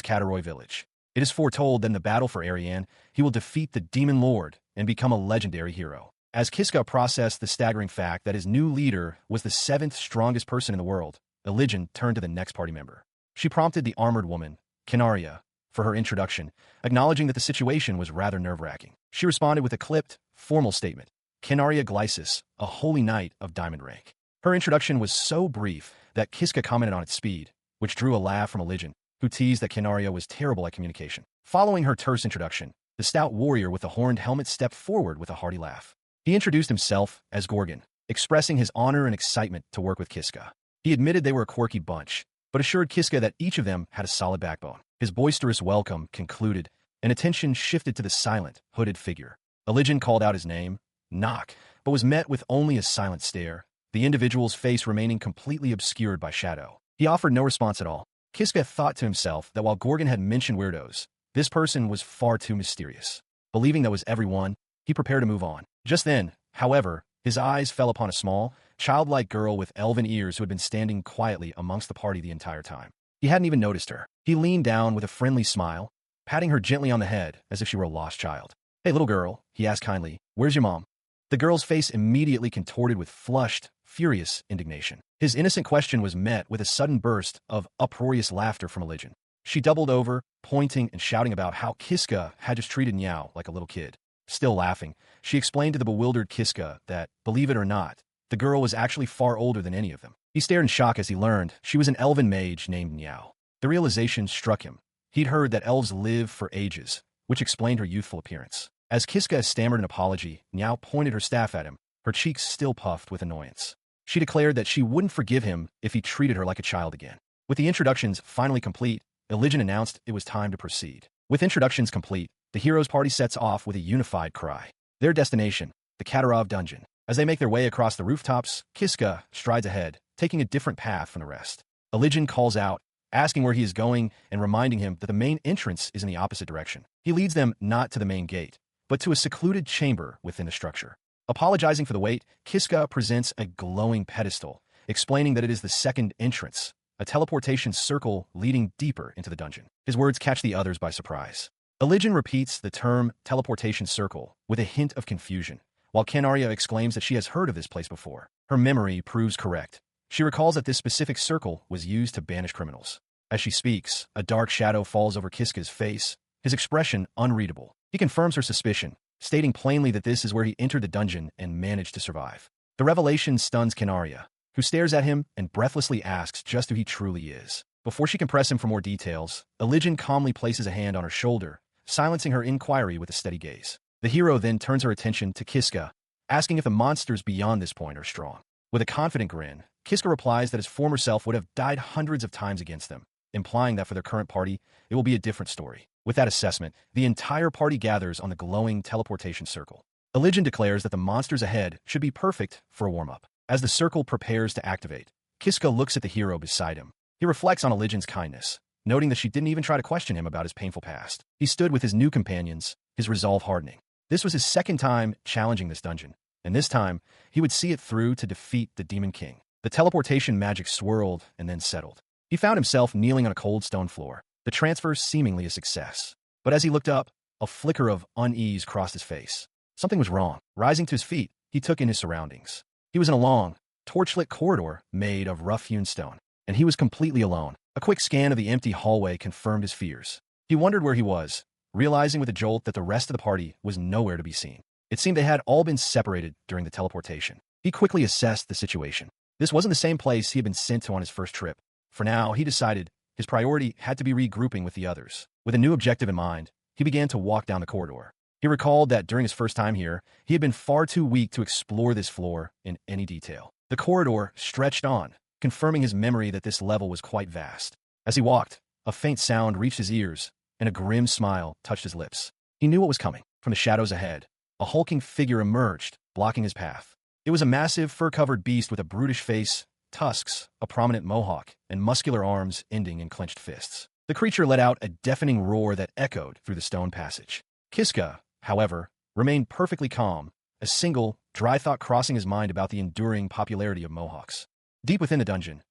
Kataroy village. It is foretold that in the battle for Ariane, he will defeat the demon lord and become a legendary hero. As Kiska processed the staggering fact that his new leader was the 7th strongest person in the world, Elijin turned to the next party member. She prompted the armored woman, Kinaria, for her introduction, acknowledging that the situation was rather nerve-wracking. She responded with a clipped, formal statement. Kinaria Glycis, a holy knight of diamond rank. Her introduction was so brief that Kiska commented on its speed, which drew a laugh from Elijin, who teased that Kinaria was terrible at communication. Following her terse introduction, the stout warrior with the horned helmet stepped forward with a hearty laugh. He introduced himself as Gorgon, expressing his honor and excitement to work with Kiska. He admitted they were a quirky bunch, but assured Kiska that each of them had a solid backbone. His boisterous welcome concluded, and attention shifted to the silent, hooded figure. Elijin called out his name, Knock, but was met with only a silent stare, the individual's face remaining completely obscured by shadow. He offered no response at all. Kiska thought to himself that while Gorgon had mentioned weirdos, this person was far too mysterious. Believing that was everyone, he prepared to move on. Just then, however, his eyes fell upon a small, childlike girl with elven ears who had been standing quietly amongst the party the entire time. He hadn't even noticed her. He leaned down with a friendly smile, patting her gently on the head as if she were a lost child. Hey, little girl, he asked kindly, where's your mom? The girl's face immediately contorted with flushed, furious indignation. His innocent question was met with a sudden burst of uproarious laughter from Elijin. She doubled over, pointing and shouting about how Kiska had just treated Niao like a little kid. Still laughing, she explained to the bewildered Kiska that, believe it or not, the girl was actually far older than any of them. He stared in shock as he learned she was an elven mage named Niao. The realization struck him. He'd heard that elves live for ages, which explained her youthful appearance. As Kiska stammered an apology, Niao pointed her staff at him, her cheeks still puffed with annoyance. She declared that she wouldn't forgive him if he treated her like a child again. With the introductions finally complete, Elijin announced it was time to proceed. With introductions complete, the hero's party sets off with a unified cry. Their destination, the Katarov dungeon. As they make their way across the rooftops, Kiska strides ahead, taking a different path from the rest. Elijin calls out, asking where he is going and reminding him that the main entrance is in the opposite direction. He leads them not to the main gate, but to a secluded chamber within the structure. Apologizing for the wait, Kiska presents a glowing pedestal, explaining that it is the second entrance, a teleportation circle leading deeper into the dungeon. His words catch the others by surprise. Elijin repeats the term teleportation circle with a hint of confusion, while Kinaria exclaims that she has heard of this place before. Her memory proves correct. She recalls that this specific circle was used to banish criminals. As she speaks, a dark shadow falls over Kiska's face, his expression unreadable. He confirms her suspicion, stating plainly that this is where he entered the dungeon and managed to survive. The revelation stuns Kinaria, who stares at him and breathlessly asks just who he truly is. Before she can press him for more details, Elijin calmly places a hand on her shoulder, silencing her inquiry with a steady gaze. The hero then turns her attention to Kiska, asking if the monsters beyond this point are strong. With a confident grin, Kiska replies that his former self would have died hundreds of times against them, implying that for their current party, it will be a different story. With that assessment, the entire party gathers on the glowing teleportation circle. Elijin declares that the monsters ahead should be perfect for a warm-up. As the circle prepares to activate, Kiska looks at the hero beside him. He reflects on Elijin's kindness, noting that she didn't even try to question him about his painful past. He stood with his new companions, his resolve hardening. This was his second time challenging this dungeon, and this time, he would see it through to defeat the Demon King. The teleportation magic swirled and then settled. He found himself kneeling on a cold stone floor, the transfer seemingly a success. But as he looked up, a flicker of unease crossed his face. Something was wrong. Rising to his feet, he took in his surroundings. He was in a long, torchlit corridor made of rough-hewn stone, and he was completely alone. A quick scan of the empty hallway confirmed his fears. He wondered where he was, realizing with a jolt that the rest of the party was nowhere to be seen. It seemed they had all been separated during the teleportation. He quickly assessed the situation. This wasn't the same place he had been sent to on his first trip. For now, he decided his priority had to be regrouping with the others. With a new objective in mind, he began to walk down the corridor. He recalled that during his first time here, he had been far too weak to explore this floor in any detail. The corridor stretched on, confirming his memory that this level was quite vast. As he walked, a faint sound reached his ears, and a grim smile touched his lips. He knew what was coming. From the shadows ahead, a hulking figure emerged, blocking his path. It was a massive, fur-covered beast with a brutish face, tusks, a prominent mohawk, and muscular arms ending in clenched fists. The creature let out a deafening roar that echoed through the stone passage. Kiska, however, remained perfectly calm, a single, dry thought crossing his mind about the enduring popularity of mohawks. Deep within the dungeon,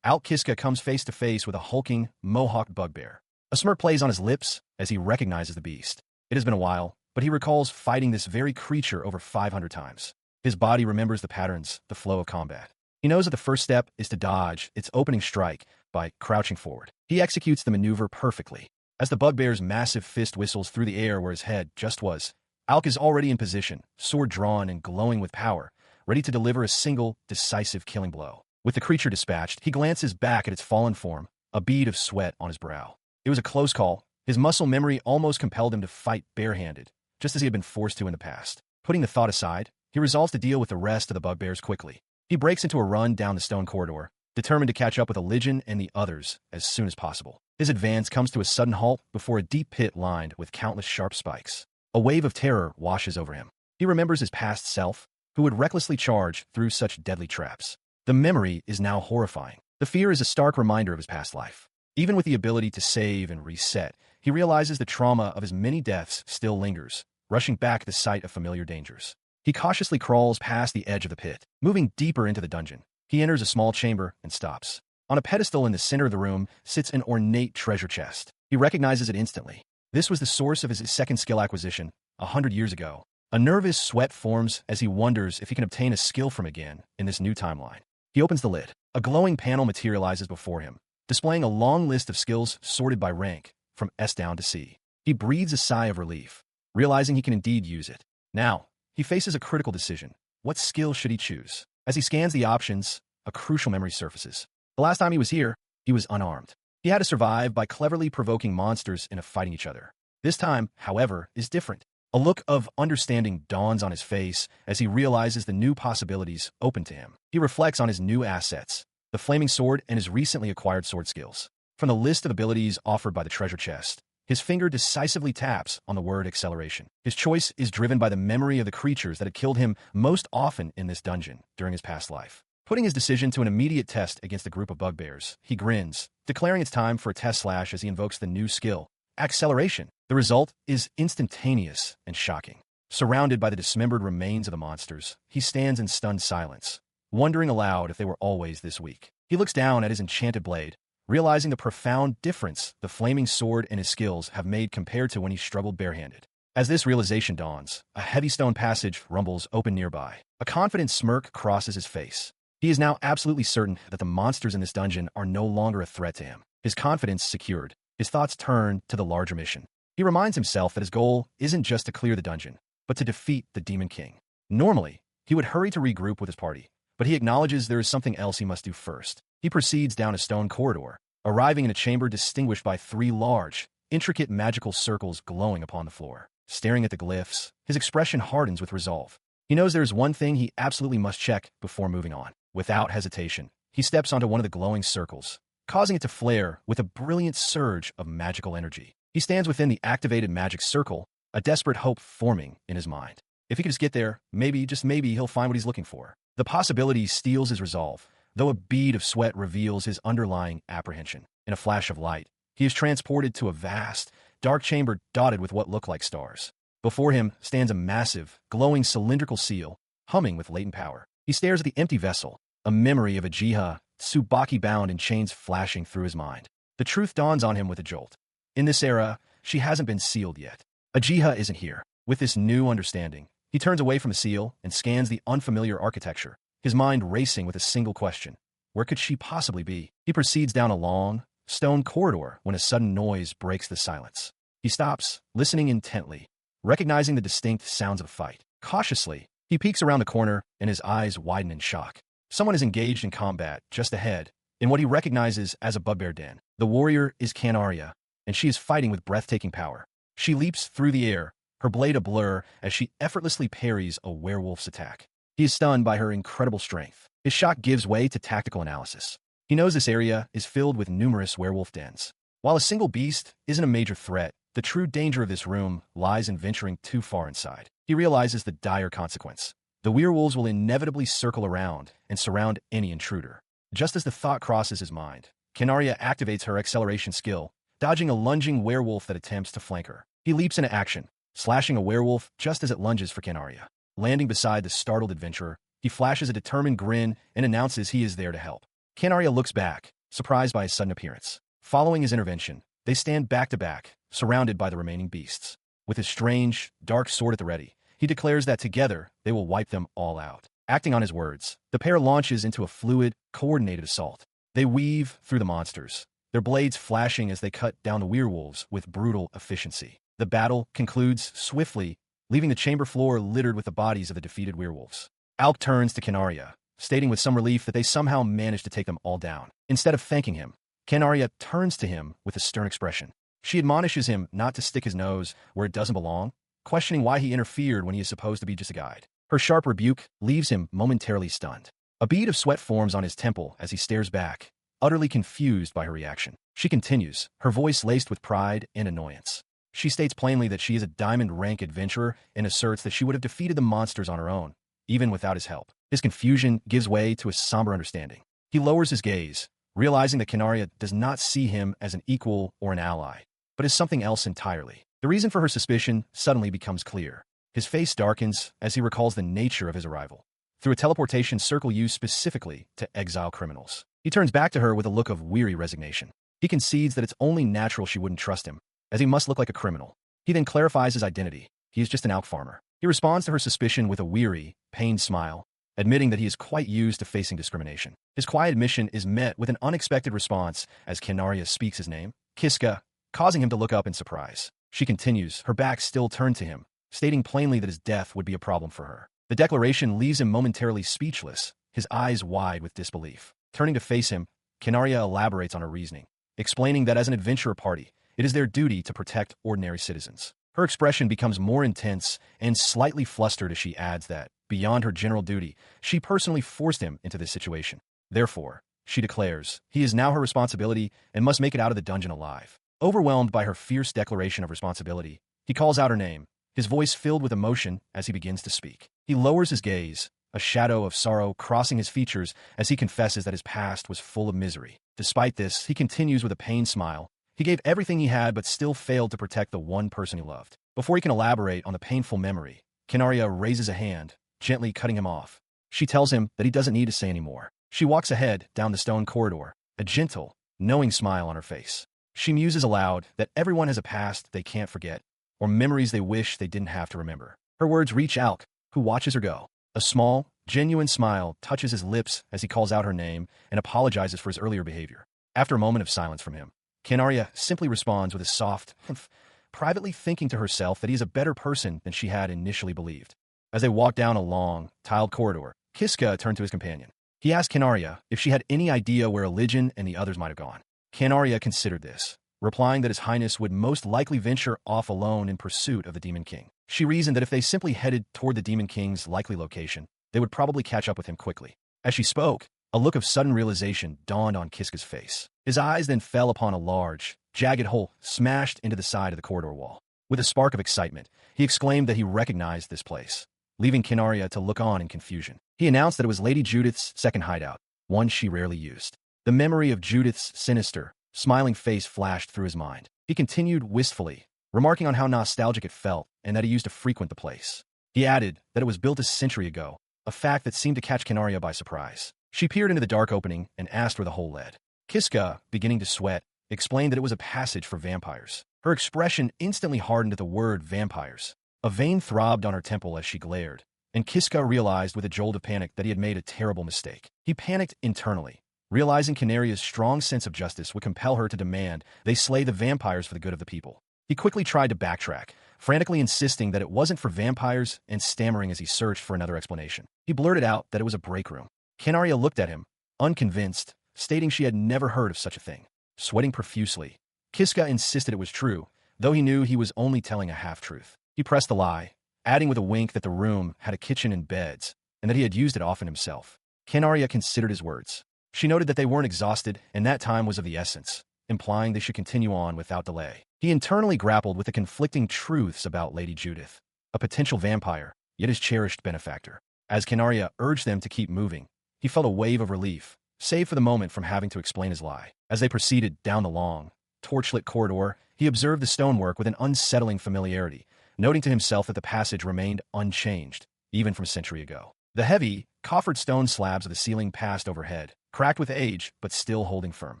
Kiska comes face to face with a hulking, mohawked bugbear. A smirk plays on his lips as he recognizes the beast. It has been a while, but he recalls fighting this very creature over 500 times. His body remembers the patterns, the flow of combat. He knows that the first step is to dodge its opening strike by crouching forward. He executes the maneuver perfectly. As the bugbear's massive fist whistles through the air where his head just was, Alk is already in position, sword drawn and glowing with power, ready to deliver a single, decisive killing blow. With the creature dispatched, he glances back at its fallen form, a bead of sweat on his brow. It was a close call. His muscle memory almost compelled him to fight barehanded, just as he had been forced to in the past. Putting the thought aside, he resolves to deal with the rest of the bugbears quickly. He breaks into a run down the stone corridor, determined to catch up with Elijah and the others as soon as possible. His advance comes to a sudden halt before a deep pit lined with countless sharp spikes. A wave of terror washes over him. He remembers his past self, who would recklessly charge through such deadly traps. The memory is now horrifying. The fear is a stark reminder of his past life. Even with the ability to save and reset, he realizes the trauma of his many deaths still lingers, rushing back at the sight of familiar dangers. He cautiously crawls past the edge of the pit, moving deeper into the dungeon. He enters a small chamber and stops. On a pedestal in the center of the room sits an ornate treasure chest. He recognizes it instantly. This was the source of his second skill acquisition 100 years ago. A nervous sweat forms as he wonders if he can obtain a skill from again in this new timeline. He opens the lid. A glowing panel materializes before him, displaying a long list of skills sorted by rank, from S down to C. He breathes a sigh of relief, realizing he can indeed use it. Now, he faces a critical decision. What skill should he choose? As he scans the options, a crucial memory surfaces. The last time he was here, he was unarmed. He had to survive by cleverly provoking monsters into fighting each other. This time, however, is different. A look of understanding dawns on his face as he realizes the new possibilities open to him. He reflects on his new assets, the flaming sword and his recently acquired sword skills. From the list of abilities offered by the treasure chest, his finger decisively taps on the word acceleration. His choice is driven by the memory of the creatures that had killed him most often in this dungeon during his past life. Putting his decision to an immediate test against a group of bugbears, he grins, declaring it's time for a test slash as he invokes the new skill, acceleration. The result is instantaneous and shocking. Surrounded by the dismembered remains of the monsters, he stands in stunned silence, wondering aloud if they were always this weak. He looks down at his enchanted blade, realizing the profound difference the flaming sword and his skills have made compared to when he struggled barehanded. As this realization dawns, a heavy stone passage rumbles open nearby. A confident smirk crosses his face. He is now absolutely certain that the monsters in this dungeon are no longer a threat to him. His confidence secured, his thoughts turn to the larger mission. He reminds himself that his goal isn't just to clear the dungeon, but to defeat the Demon King. Normally, he would hurry to regroup with his party, but he acknowledges there is something else he must do first. He proceeds down a stone corridor, arriving in a chamber distinguished by 3 large, intricate magical circles glowing upon the floor. Staring at the glyphs, his expression hardens with resolve. He knows there is one thing he absolutely must check before moving on. Without hesitation, he steps onto one of the glowing circles, causing it to flare with a brilliant surge of magical energy. He stands within the activated magic circle, a desperate hope forming in his mind. If he could just get there, maybe, just maybe, he'll find what he's looking for. The possibility steals his resolve, though a bead of sweat reveals his underlying apprehension. In a flash of light, he is transported to a vast, dark chamber dotted with what look like stars. Before him stands a massive, glowing cylindrical seal, humming with latent power. He stares at the empty vessel, a memory of Ajia, Tsubaki bound in chains flashing through his mind. The truth dawns on him with a jolt. In this era, she hasn't been sealed yet. Ajia isn't here. With this new understanding, he turns away from the seal and scans the unfamiliar architecture, his mind racing with a single question. Where could she possibly be? He proceeds down a long, stone corridor when a sudden noise breaks the silence. He stops, listening intently, recognizing the distinct sounds of a fight. Cautiously, he peeks around the corner and his eyes widen in shock. Someone is engaged in combat just ahead, in what he recognizes as a bugbear den. The warrior is Canaria, and she is fighting with breathtaking power. She leaps through the air, her blade a blur as she effortlessly parries a werewolf's attack. He is stunned by her incredible strength. His shock gives way to tactical analysis. He knows this area is filled with numerous werewolf dens. While a single beast isn't a major threat, the true danger of this room lies in venturing too far inside. He realizes the dire consequence. The werewolves will inevitably circle around and surround any intruder. Just as the thought crosses his mind, Canaria activates her acceleration skill, dodging a lunging werewolf that attempts to flank her. He leaps into action, slashing a werewolf just as it lunges for Canaria. Landing beside the startled adventurer, he flashes a determined grin and announces he is there to help. Canaria looks back, surprised by his sudden appearance. Following his intervention, they stand back to back, surrounded by the remaining beasts. With his strange, dark sword at the ready, he declares that together they will wipe them all out. Acting on his words, the pair launches into a fluid, coordinated assault. They weave through the monsters, their blades flashing as they cut down the werewolves with brutal efficiency. The battle concludes swiftly, leaving the chamber floor littered with the bodies of the defeated werewolves. Alk turns to Canaria, stating with some relief that they somehow managed to take them all down. Instead of thanking him, Canaria turns to him with a stern expression. She admonishes him not to stick his nose where it doesn't belong, questioning why he interfered when he is supposed to be just a guide. Her sharp rebuke leaves him momentarily stunned. A bead of sweat forms on his temple as he stares back, utterly confused by her reaction. She continues, her voice laced with pride and annoyance. She states plainly that she is a diamond-rank adventurer and asserts that she would have defeated the monsters on her own, even without his help. His confusion gives way to a somber understanding. He lowers his gaze, realizing that Canaria does not see him as an equal or an ally, but as something else entirely. The reason for her suspicion suddenly becomes clear. His face darkens as he recalls the nature of his arrival, through a teleportation circle used specifically to exile criminals. He turns back to her with a look of weary resignation. He concedes that it's only natural she wouldn't trust him, as he must look like a criminal. He then clarifies his identity. He is just an alk farmer. He responds to her suspicion with a weary, pained smile, admitting that he is quite used to facing discrimination. His quiet admission is met with an unexpected response as Canaria speaks his name, Kiska, causing him to look up in surprise. She continues, her back still turned to him, stating plainly that his death would be a problem for her. The declaration leaves him momentarily speechless, his eyes wide with disbelief. Turning to face him, Canaria elaborates on her reasoning, explaining that as an adventurer party, it is their duty to protect ordinary citizens. Her expression becomes more intense and slightly flustered as she adds that, beyond her general duty, she personally forced him into this situation. Therefore, she declares, he is now her responsibility and must make it out of the dungeon alive. Overwhelmed by her fierce declaration of responsibility, he calls out her name, his voice filled with emotion as he begins to speak. He lowers his gaze, a shadow of sorrow crossing his features as he confesses that his past was full of misery. Despite this, he continues with a pained smile. He gave everything he had but still failed to protect the one person he loved. Before he can elaborate on the painful memory, Canaria raises a hand, gently cutting him off. She tells him that he doesn't need to say any more. She walks ahead down the stone corridor, a gentle, knowing smile on her face. She muses aloud that everyone has a past they can't forget, or memories they wish they didn't have to remember. Her words reach Alk, who watches her go. A small, genuine smile touches his lips as he calls out her name and apologizes for his earlier behavior. After a moment of silence from him, Canaria simply responds with a soft humph, privately thinking to herself that he is a better person than she had initially believed. As they walk down a long, tiled corridor, Kiska turned to his companion. He asked Canaria if she had any idea where Elysian and the others might have gone. Canaria considered this, replying that His Highness would most likely venture off alone in pursuit of the Demon King. She reasoned that if they simply headed toward the Demon King's likely location, they would probably catch up with him quickly. As she spoke, a look of sudden realization dawned on Kiska's face. His eyes then fell upon a large, jagged hole smashed into the side of the corridor wall. With a spark of excitement, he exclaimed that he recognized this place, leaving Canaria to look on in confusion. He announced that it was Lady Judith's second hideout, one she rarely used. The memory of Judith's sinister, smiling face flashed through his mind. He continued wistfully, remarking on how nostalgic it felt and that he used to frequent the place. He added that it was built a century ago, a fact that seemed to catch Canaria by surprise. She peered into the dark opening and asked where the hole led. Kiska, beginning to sweat, explained that it was a passage for vampires. Her expression instantly hardened at the word vampires. A vein throbbed on her temple as she glared, and Kiska realized with a jolt of panic that he had made a terrible mistake. He panicked internally, realizing Canaria's strong sense of justice would compel her to demand they slay the vampires for the good of the people. He quickly tried to backtrack, frantically insisting that it wasn't for vampires and stammering as he searched for another explanation. He blurted out that it was a break room. Canaria looked at him, unconvinced, stating she had never heard of such a thing. Sweating profusely, Kiska insisted it was true, though he knew he was only telling a half-truth. He pressed the lie, adding with a wink that the room had a kitchen and beds, and that he had used it often himself. Canaria considered his words. She noted that they weren't exhausted, and that time was of the essence, implying they should continue on without delay. He internally grappled with the conflicting truths about Lady Judith, a potential vampire, yet his cherished benefactor. As Canaria urged them to keep moving, he felt a wave of relief, save for the moment from having to explain his lie. As they proceeded down the long, torchlit corridor, he observed the stonework with an unsettling familiarity, noting to himself that the passage remained unchanged, even from a century ago. The heavy, coffered stone slabs of the ceiling passed overhead, cracked with age but still holding firm.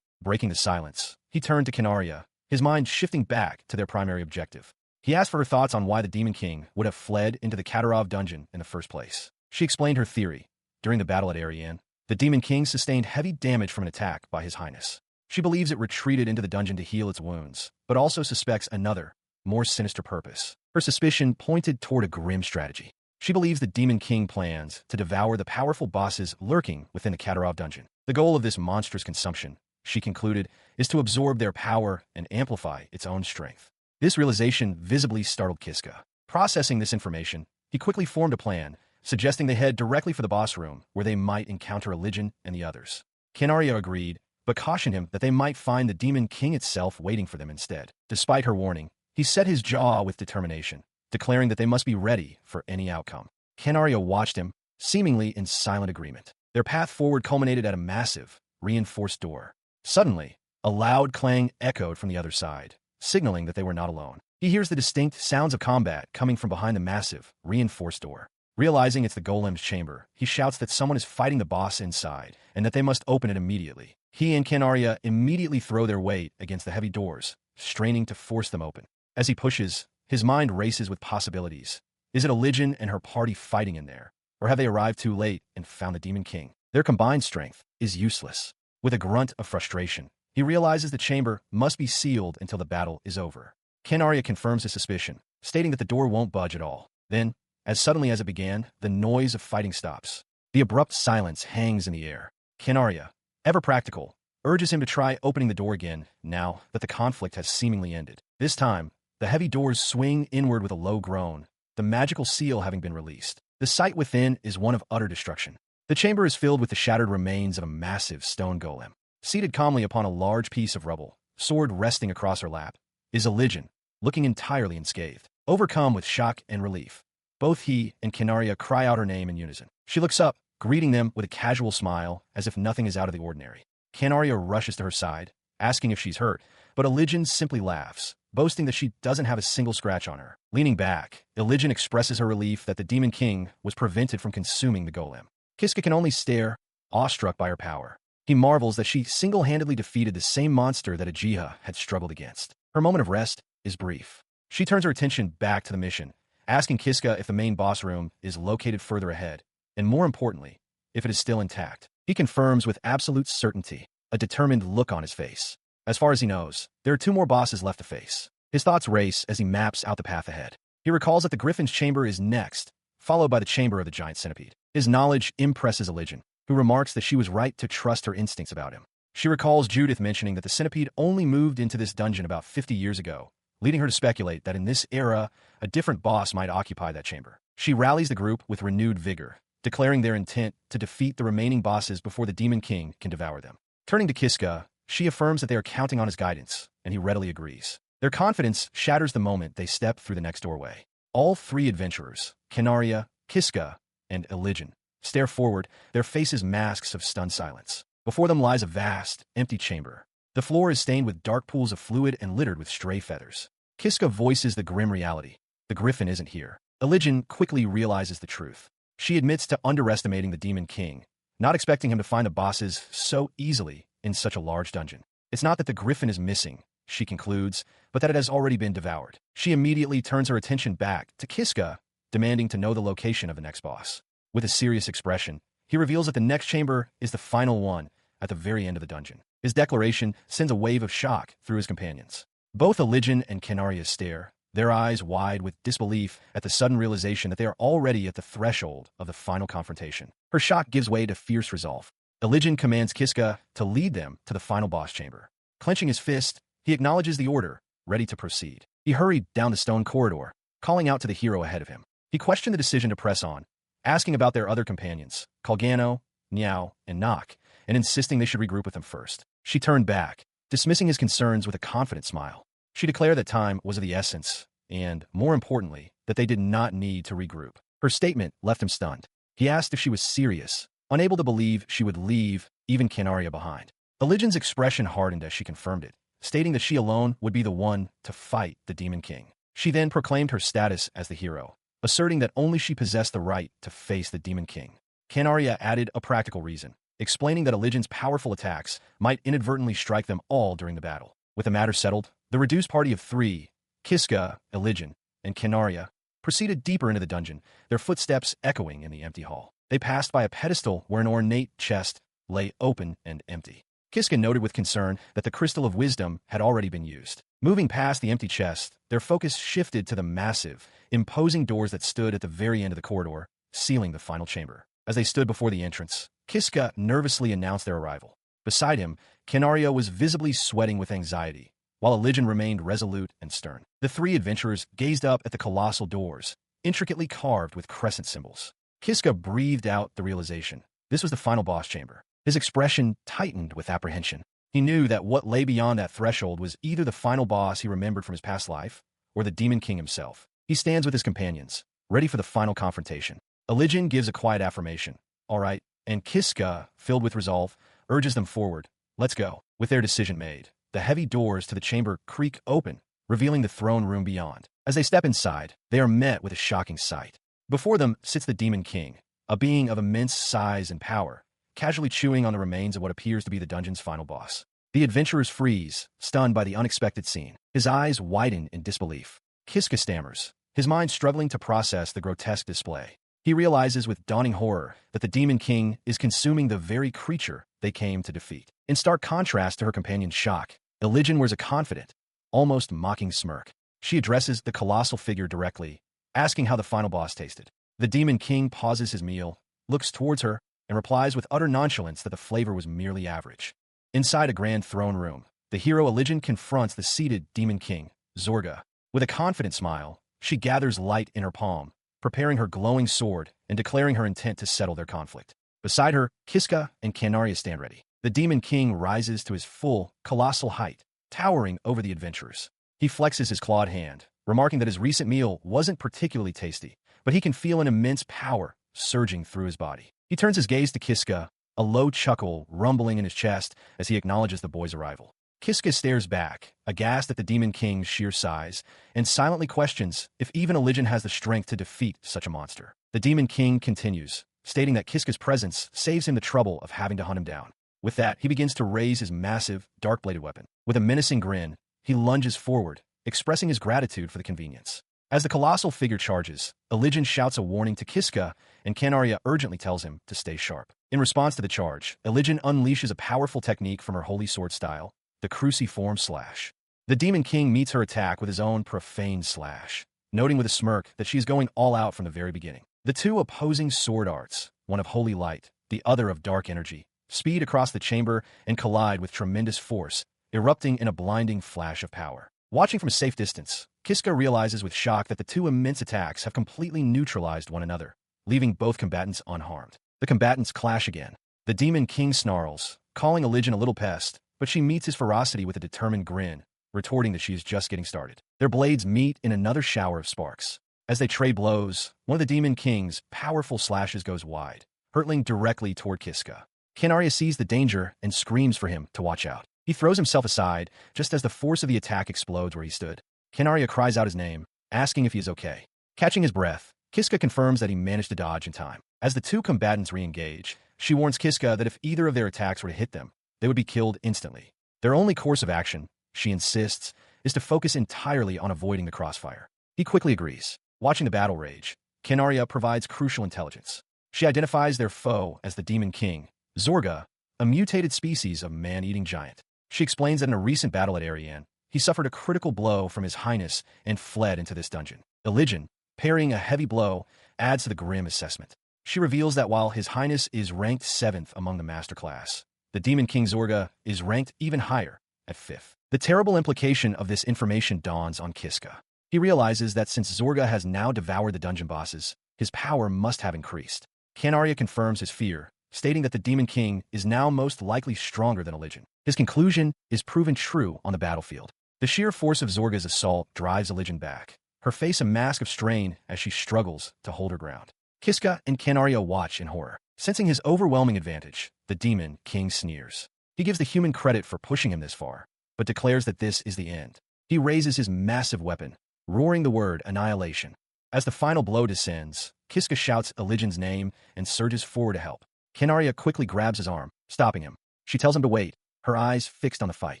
Breaking the silence, he turned to Canaria, his mind shifting back to their primary objective. He asked for her thoughts on why the Demon King would have fled into the Katarov dungeon in the first place. She explained her theory. During the battle at Ariane, the Demon King sustained heavy damage from an attack by His Highness. She believes it retreated into the dungeon to heal its wounds, but also suspects another, more sinister purpose. Her suspicion pointed toward a grim strategy. She believes the Demon King plans to devour the powerful bosses lurking within the Katarov dungeon. The goal of this monstrous consumption, she concluded, is to absorb their power and amplify its own strength. This realization visibly startled Kiska. Processing this information, he quickly formed a plan, suggesting they head directly for the boss room, where they might encounter Religion and the others. Canaria agreed, but cautioned him that they might find the Demon King itself waiting for them instead. Despite her warning, he set his jaw with determination, declaring that they must be ready for any outcome. Canaria watched him, seemingly in silent agreement. Their path forward culminated at a massive, reinforced door. Suddenly, a loud clang echoed from the other side, signaling that they were not alone. He hears the distinct sounds of combat coming from behind the massive, reinforced door. Realizing it's the Golem's chamber, he shouts that someone is fighting the boss inside, and that they must open it immediately. He and Canaria immediately throw their weight against the heavy doors, straining to force them open. As he pushes, his mind races with possibilities. Is it Religion and her party fighting in there? Or have they arrived too late and found the Demon King? Their combined strength is useless. With a grunt of frustration, he realizes the chamber must be sealed until the battle is over. Canaria confirms his suspicion, stating that the door won't budge at all. Then, as suddenly as it began, the noise of fighting stops. The abrupt silence hangs in the air. Canaria, ever practical, urges him to try opening the door again, now that the conflict has seemingly ended. This time, the heavy doors swing inward with a low groan, the magical seal having been released. The sight within is one of utter destruction. The chamber is filled with the shattered remains of a massive stone golem. Seated calmly upon a large piece of rubble, sword resting across her lap, is Religion, looking entirely unscathed. Overcome with shock and relief, both he and Canaria cry out her name in unison. She looks up, greeting them with a casual smile, as if nothing is out of the ordinary. Canaria rushes to her side, asking if she's hurt, but Religion simply laughs, boasting that she doesn't have a single scratch on her. Leaning back, Religion expresses her relief that the Demon King was prevented from consuming the golem. Kiska can only stare, awestruck by her power. He marvels that she single-handedly defeated the same monster that Ajia had struggled against. Her moment of rest is brief. She turns her attention back to the mission, asking Kiska if the main boss room is located further ahead, and more importantly, if it is still intact. He confirms with absolute certainty, a determined look on his face. As far as he knows, there are 2 more bosses left to face. His thoughts race as he maps out the path ahead. He recalls that the Griffin's chamber is next, followed by the chamber of the giant centipede. His knowledge impresses Religion, who remarks that she was right to trust her instincts about him. She recalls Judith mentioning that the centipede only moved into this dungeon about 50 years ago, leading her to speculate that in this era, a different boss might occupy that chamber. She rallies the group with renewed vigor, declaring their intent to defeat the remaining bosses before the Demon King can devour them. Turning to Kiska, she affirms that they are counting on his guidance, and he readily agrees. Their confidence shatters the moment they step through the next doorway. All 3 adventurers, Canaria, Kiska, and Religion, stare forward, their faces masks of stunned silence. Before them lies a vast, empty chamber. The floor is stained with dark pools of fluid and littered with stray feathers. Kiska voices the grim reality. The Griffin isn't here. Religion quickly realizes the truth. She admits to underestimating the Demon King, not expecting him to find the bosses so easily in such a large dungeon. It's not that the Griffin is missing, she concludes, but that it has already been devoured. She immediately turns her attention back to Kiska, demanding to know the location of the next boss. With a serious expression, he reveals that the next chamber is the final one, at the very end of the dungeon. His declaration sends a wave of shock through his companions. Both Religion and Canaria stare, their eyes wide with disbelief at the sudden realization that they are already at the threshold of the final confrontation. Her shock gives way to fierce resolve. Religion commands Kiska to lead them to the final boss chamber. Clenching his fist, he acknowledges the order, ready to proceed. He hurried down the stone corridor, calling out to the hero ahead of him. He questioned the decision to press on, asking about their other companions, Kalgano, Niao, and Nok, and insisting they should regroup with him first. She turned back, dismissing his concerns with a confident smile. She declared that time was of the essence, and, more importantly, that they did not need to regroup. Her statement left him stunned. He asked if she was serious, unable to believe she would leave even Canaria behind. Religion's expression hardened as she confirmed it, stating that she alone would be the one to fight the Demon King. She then proclaimed her status as the hero. asserting that only she possessed the right to face the Demon King. Canaria added a practical reason, explaining that Illigin's powerful attacks might inadvertently strike them all during the battle. With the matter settled, the reduced party of three, Kiska, Illigin, and Canaria, proceeded deeper into the dungeon, their footsteps echoing in the empty hall. They passed by a pedestal where an ornate chest lay open and empty. Kiska noted with concern that the Crystal of Wisdom had already been used. Moving past the empty chest, their focus shifted to the massive, imposing doors that stood at the very end of the corridor, sealing the final chamber. As they stood before the entrance, Kiska nervously announced their arrival. Beside him, Canaria was visibly sweating with anxiety, while Illigin remained resolute and stern. The three adventurers gazed up at the colossal doors, intricately carved with crescent symbols. Kiska breathed out the realization. This was the final boss chamber. His expression tightened with apprehension. He knew that what lay beyond that threshold was either the final boss he remembered from his past life, or the Demon King himself. He stands with his companions, ready for the final confrontation. Illigin gives a quiet affirmation. All right, and Kiska, filled with resolve, urges them forward. Let's go. With their decision made, the heavy doors to the chamber creak open, revealing the throne room beyond. As they step inside, they are met with a shocking sight. Before them sits the Demon King, a being of immense size and power, casually chewing on the remains of what appears to be the dungeon's final boss. The adventurers freeze, stunned by the unexpected scene. His eyes widen in disbelief. Kiska stammers, his mind struggling to process the grotesque display. He realizes with dawning horror that the Demon King is consuming the very creature they came to defeat. In stark contrast to her companion's shock, Illigin wears a confident, almost mocking smirk. She addresses the colossal figure directly, asking how the final boss tasted. The Demon King pauses his meal, looks towards her, and replies with utter nonchalance that the flavor was merely average. Inside a grand throne room, the hero Illigin confronts the seated Demon King, Zorga. With a confident smile, she gathers light in her palm, preparing her glowing sword and declaring her intent to settle their conflict. Beside her, Kiska and Canaria stand ready. The Demon King rises to his full, colossal height, towering over the adventurers. He flexes his clawed hand, remarking that his recent meal wasn't particularly tasty, but he can feel an immense power surging through his body. He turns his gaze to Kiska, a low chuckle rumbling in his chest as he acknowledges the boy's arrival. Kiska stares back, aghast at the Demon King's sheer size, and silently questions if even Illigin has the strength to defeat such a monster. The Demon King continues, stating that Kiska's presence saves him the trouble of having to hunt him down. With that, he begins to raise his massive, dark-bladed weapon. With a menacing grin, he lunges forward, expressing his gratitude for the convenience. As the colossal figure charges, Illigin shouts a warning to Kiska, and Canaria urgently tells him to stay sharp. In response to the charge, Illigin unleashes a powerful technique from her holy sword style, the cruciform slash. The Demon King meets her attack with his own profane slash, noting with a smirk that she's going all out from the very beginning. The two opposing sword arts, one of holy light, the other of dark energy, speed across the chamber and collide with tremendous force, erupting in a blinding flash of power. Watching from a safe distance, Kiska realizes with shock that the two immense attacks have completely neutralized one another, leaving both combatants unharmed. The combatants clash again. The Demon King snarls, calling Illigin a little pest, but she meets his ferocity with a determined grin, retorting that she is just getting started. Their blades meet in another shower of sparks. As they trade blows, one of the Demon King's powerful slashes goes wide, hurtling directly toward Kiska. Canaria sees the danger and screams for him to watch out. He throws himself aside just as the force of the attack explodes where he stood. Canaria cries out his name, asking if he is okay. Catching his breath, Kiska confirms that he managed to dodge in time. As the two combatants re-engage, she warns Kiska that if either of their attacks were to hit them, they would be killed instantly. Their only course of action, she insists, is to focus entirely on avoiding the crossfire. He quickly agrees. Watching the battle rage, Canaria provides crucial intelligence. She identifies their foe as the Demon King, Zorga, a mutated species of man-eating giant. She explains that in a recent battle at Ariane, he suffered a critical blow from his highness and fled into this dungeon. Illigin, parrying a heavy blow, adds to the grim assessment. She reveals that while his highness is ranked 7th among the master class, the Demon King Zorga is ranked even higher, at 5th. The terrible implication of this information dawns on Kiska. He realizes that since Zorga has now devoured the dungeon bosses, his power must have increased. Canaria confirms his fear, stating that the Demon King is now most likely stronger than Illigin. His conclusion is proven true on the battlefield. The sheer force of Zorga's assault drives Illigin back, her face a mask of strain as she struggles to hold her ground. Kiska and Canaria watch in horror. Sensing his overwhelming advantage, the Demon King sneers. He gives the human credit for pushing him this far, but declares that this is the end. He raises his massive weapon, roaring the word annihilation. As the final blow descends, Kiska shouts Elijin's name and surges forward to help. Kenaria quickly grabs his arm, stopping him. She tells him to wait, her eyes fixed on the fight.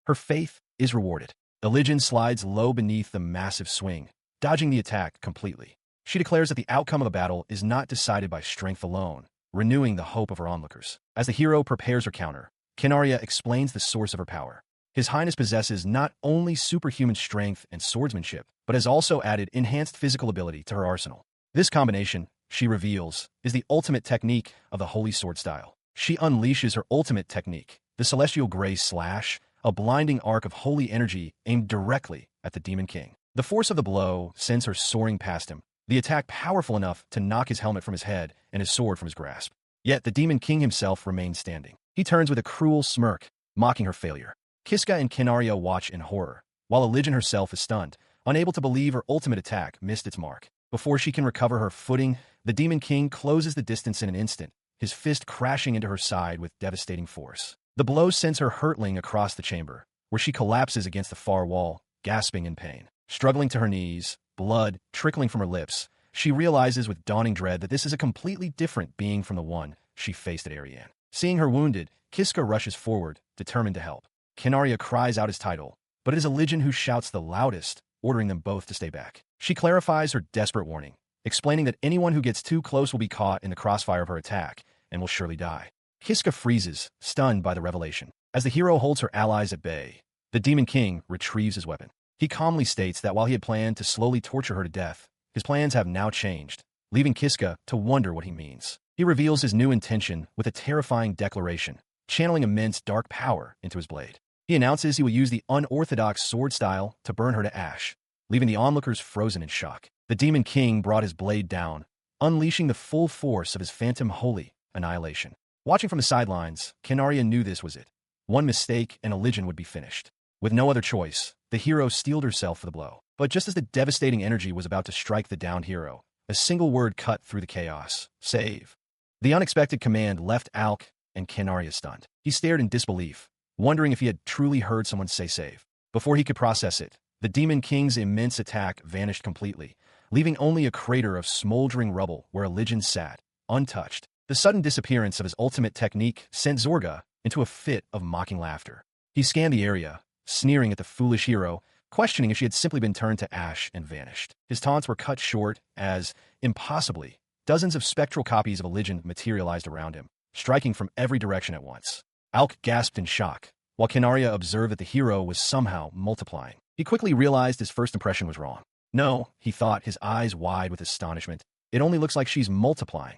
Her faith is rewarded. Elijin slides low beneath the massive swing, dodging the attack completely. She declares that the outcome of the battle is not decided by strength alone, renewing the hope of her onlookers. As the hero prepares her counter, Kenaria explains the source of her power. His Highness possesses not only superhuman strength and swordsmanship, but has also added enhanced physical ability to her arsenal. This combination, she reveals, is the ultimate technique of the Holy Sword style. She unleashes her ultimate technique, the Celestial Grey Slash, a blinding arc of holy energy aimed directly at the Demon King. The force of the blow sends her soaring past him, the attack powerful enough to knock his helmet from his head and his sword from his grasp. Yet the Demon King himself remains standing. He turns with a cruel smirk, mocking her failure. Kiska and Kenaria watch in horror, while Elijin herself is stunned, unable to believe her ultimate attack missed its mark. Before she can recover her footing, the Demon King closes the distance in an instant, his fist crashing into her side with devastating force. The blow sends her hurtling across the chamber, where she collapses against the far wall, gasping in pain. Struggling to her knees, blood trickling from her lips, she realizes with dawning dread that this is a completely different being from the one she faced at Ariane. Seeing her wounded, Kiska rushes forward, determined to help. Kenaria cries out his title, but it is Elijin who shouts the loudest, ordering them both to stay back. She clarifies her desperate warning, explaining that anyone who gets too close will be caught in the crossfire of her attack and will surely die. Kiska freezes, stunned by the revelation. As the hero holds her allies at bay, the Demon King retrieves his weapon. He calmly states that while he had planned to slowly torture her to death, his plans have now changed, leaving Kiska to wonder what he means. He reveals his new intention with a terrifying declaration, channeling immense dark power into his blade. He announces he will use the unorthodox sword style to burn her to ash, leaving the onlookers frozen in shock. The Demon King brought his blade down, unleashing the full force of his phantom holy annihilation. Watching from the sidelines, Kenaria knew this was it. One mistake and Elijin would be finished. With no other choice, the hero steeled herself for the blow. But just as the devastating energy was about to strike the downed hero, a single word cut through the chaos: save. The unexpected command left Alk and Kenaria stunned. He stared in disbelief, wondering if he had truly heard someone say save. Before he could process it, the Demon King's immense attack vanished completely, leaving only a crater of smoldering rubble where Elijin sat, untouched. The sudden disappearance of his ultimate technique sent Zorga into a fit of mocking laughter. He scanned the area, sneering at the foolish hero, questioning if she had simply been turned to ash and vanished. His taunts were cut short as, impossibly, dozens of spectral copies of Elijin materialized around him, striking from every direction at once. Alk gasped in shock, while Kenaria observed that the hero was somehow multiplying. He quickly realized his first impression was wrong. No, he thought, his eyes wide with astonishment. It only looks like she's multiplying.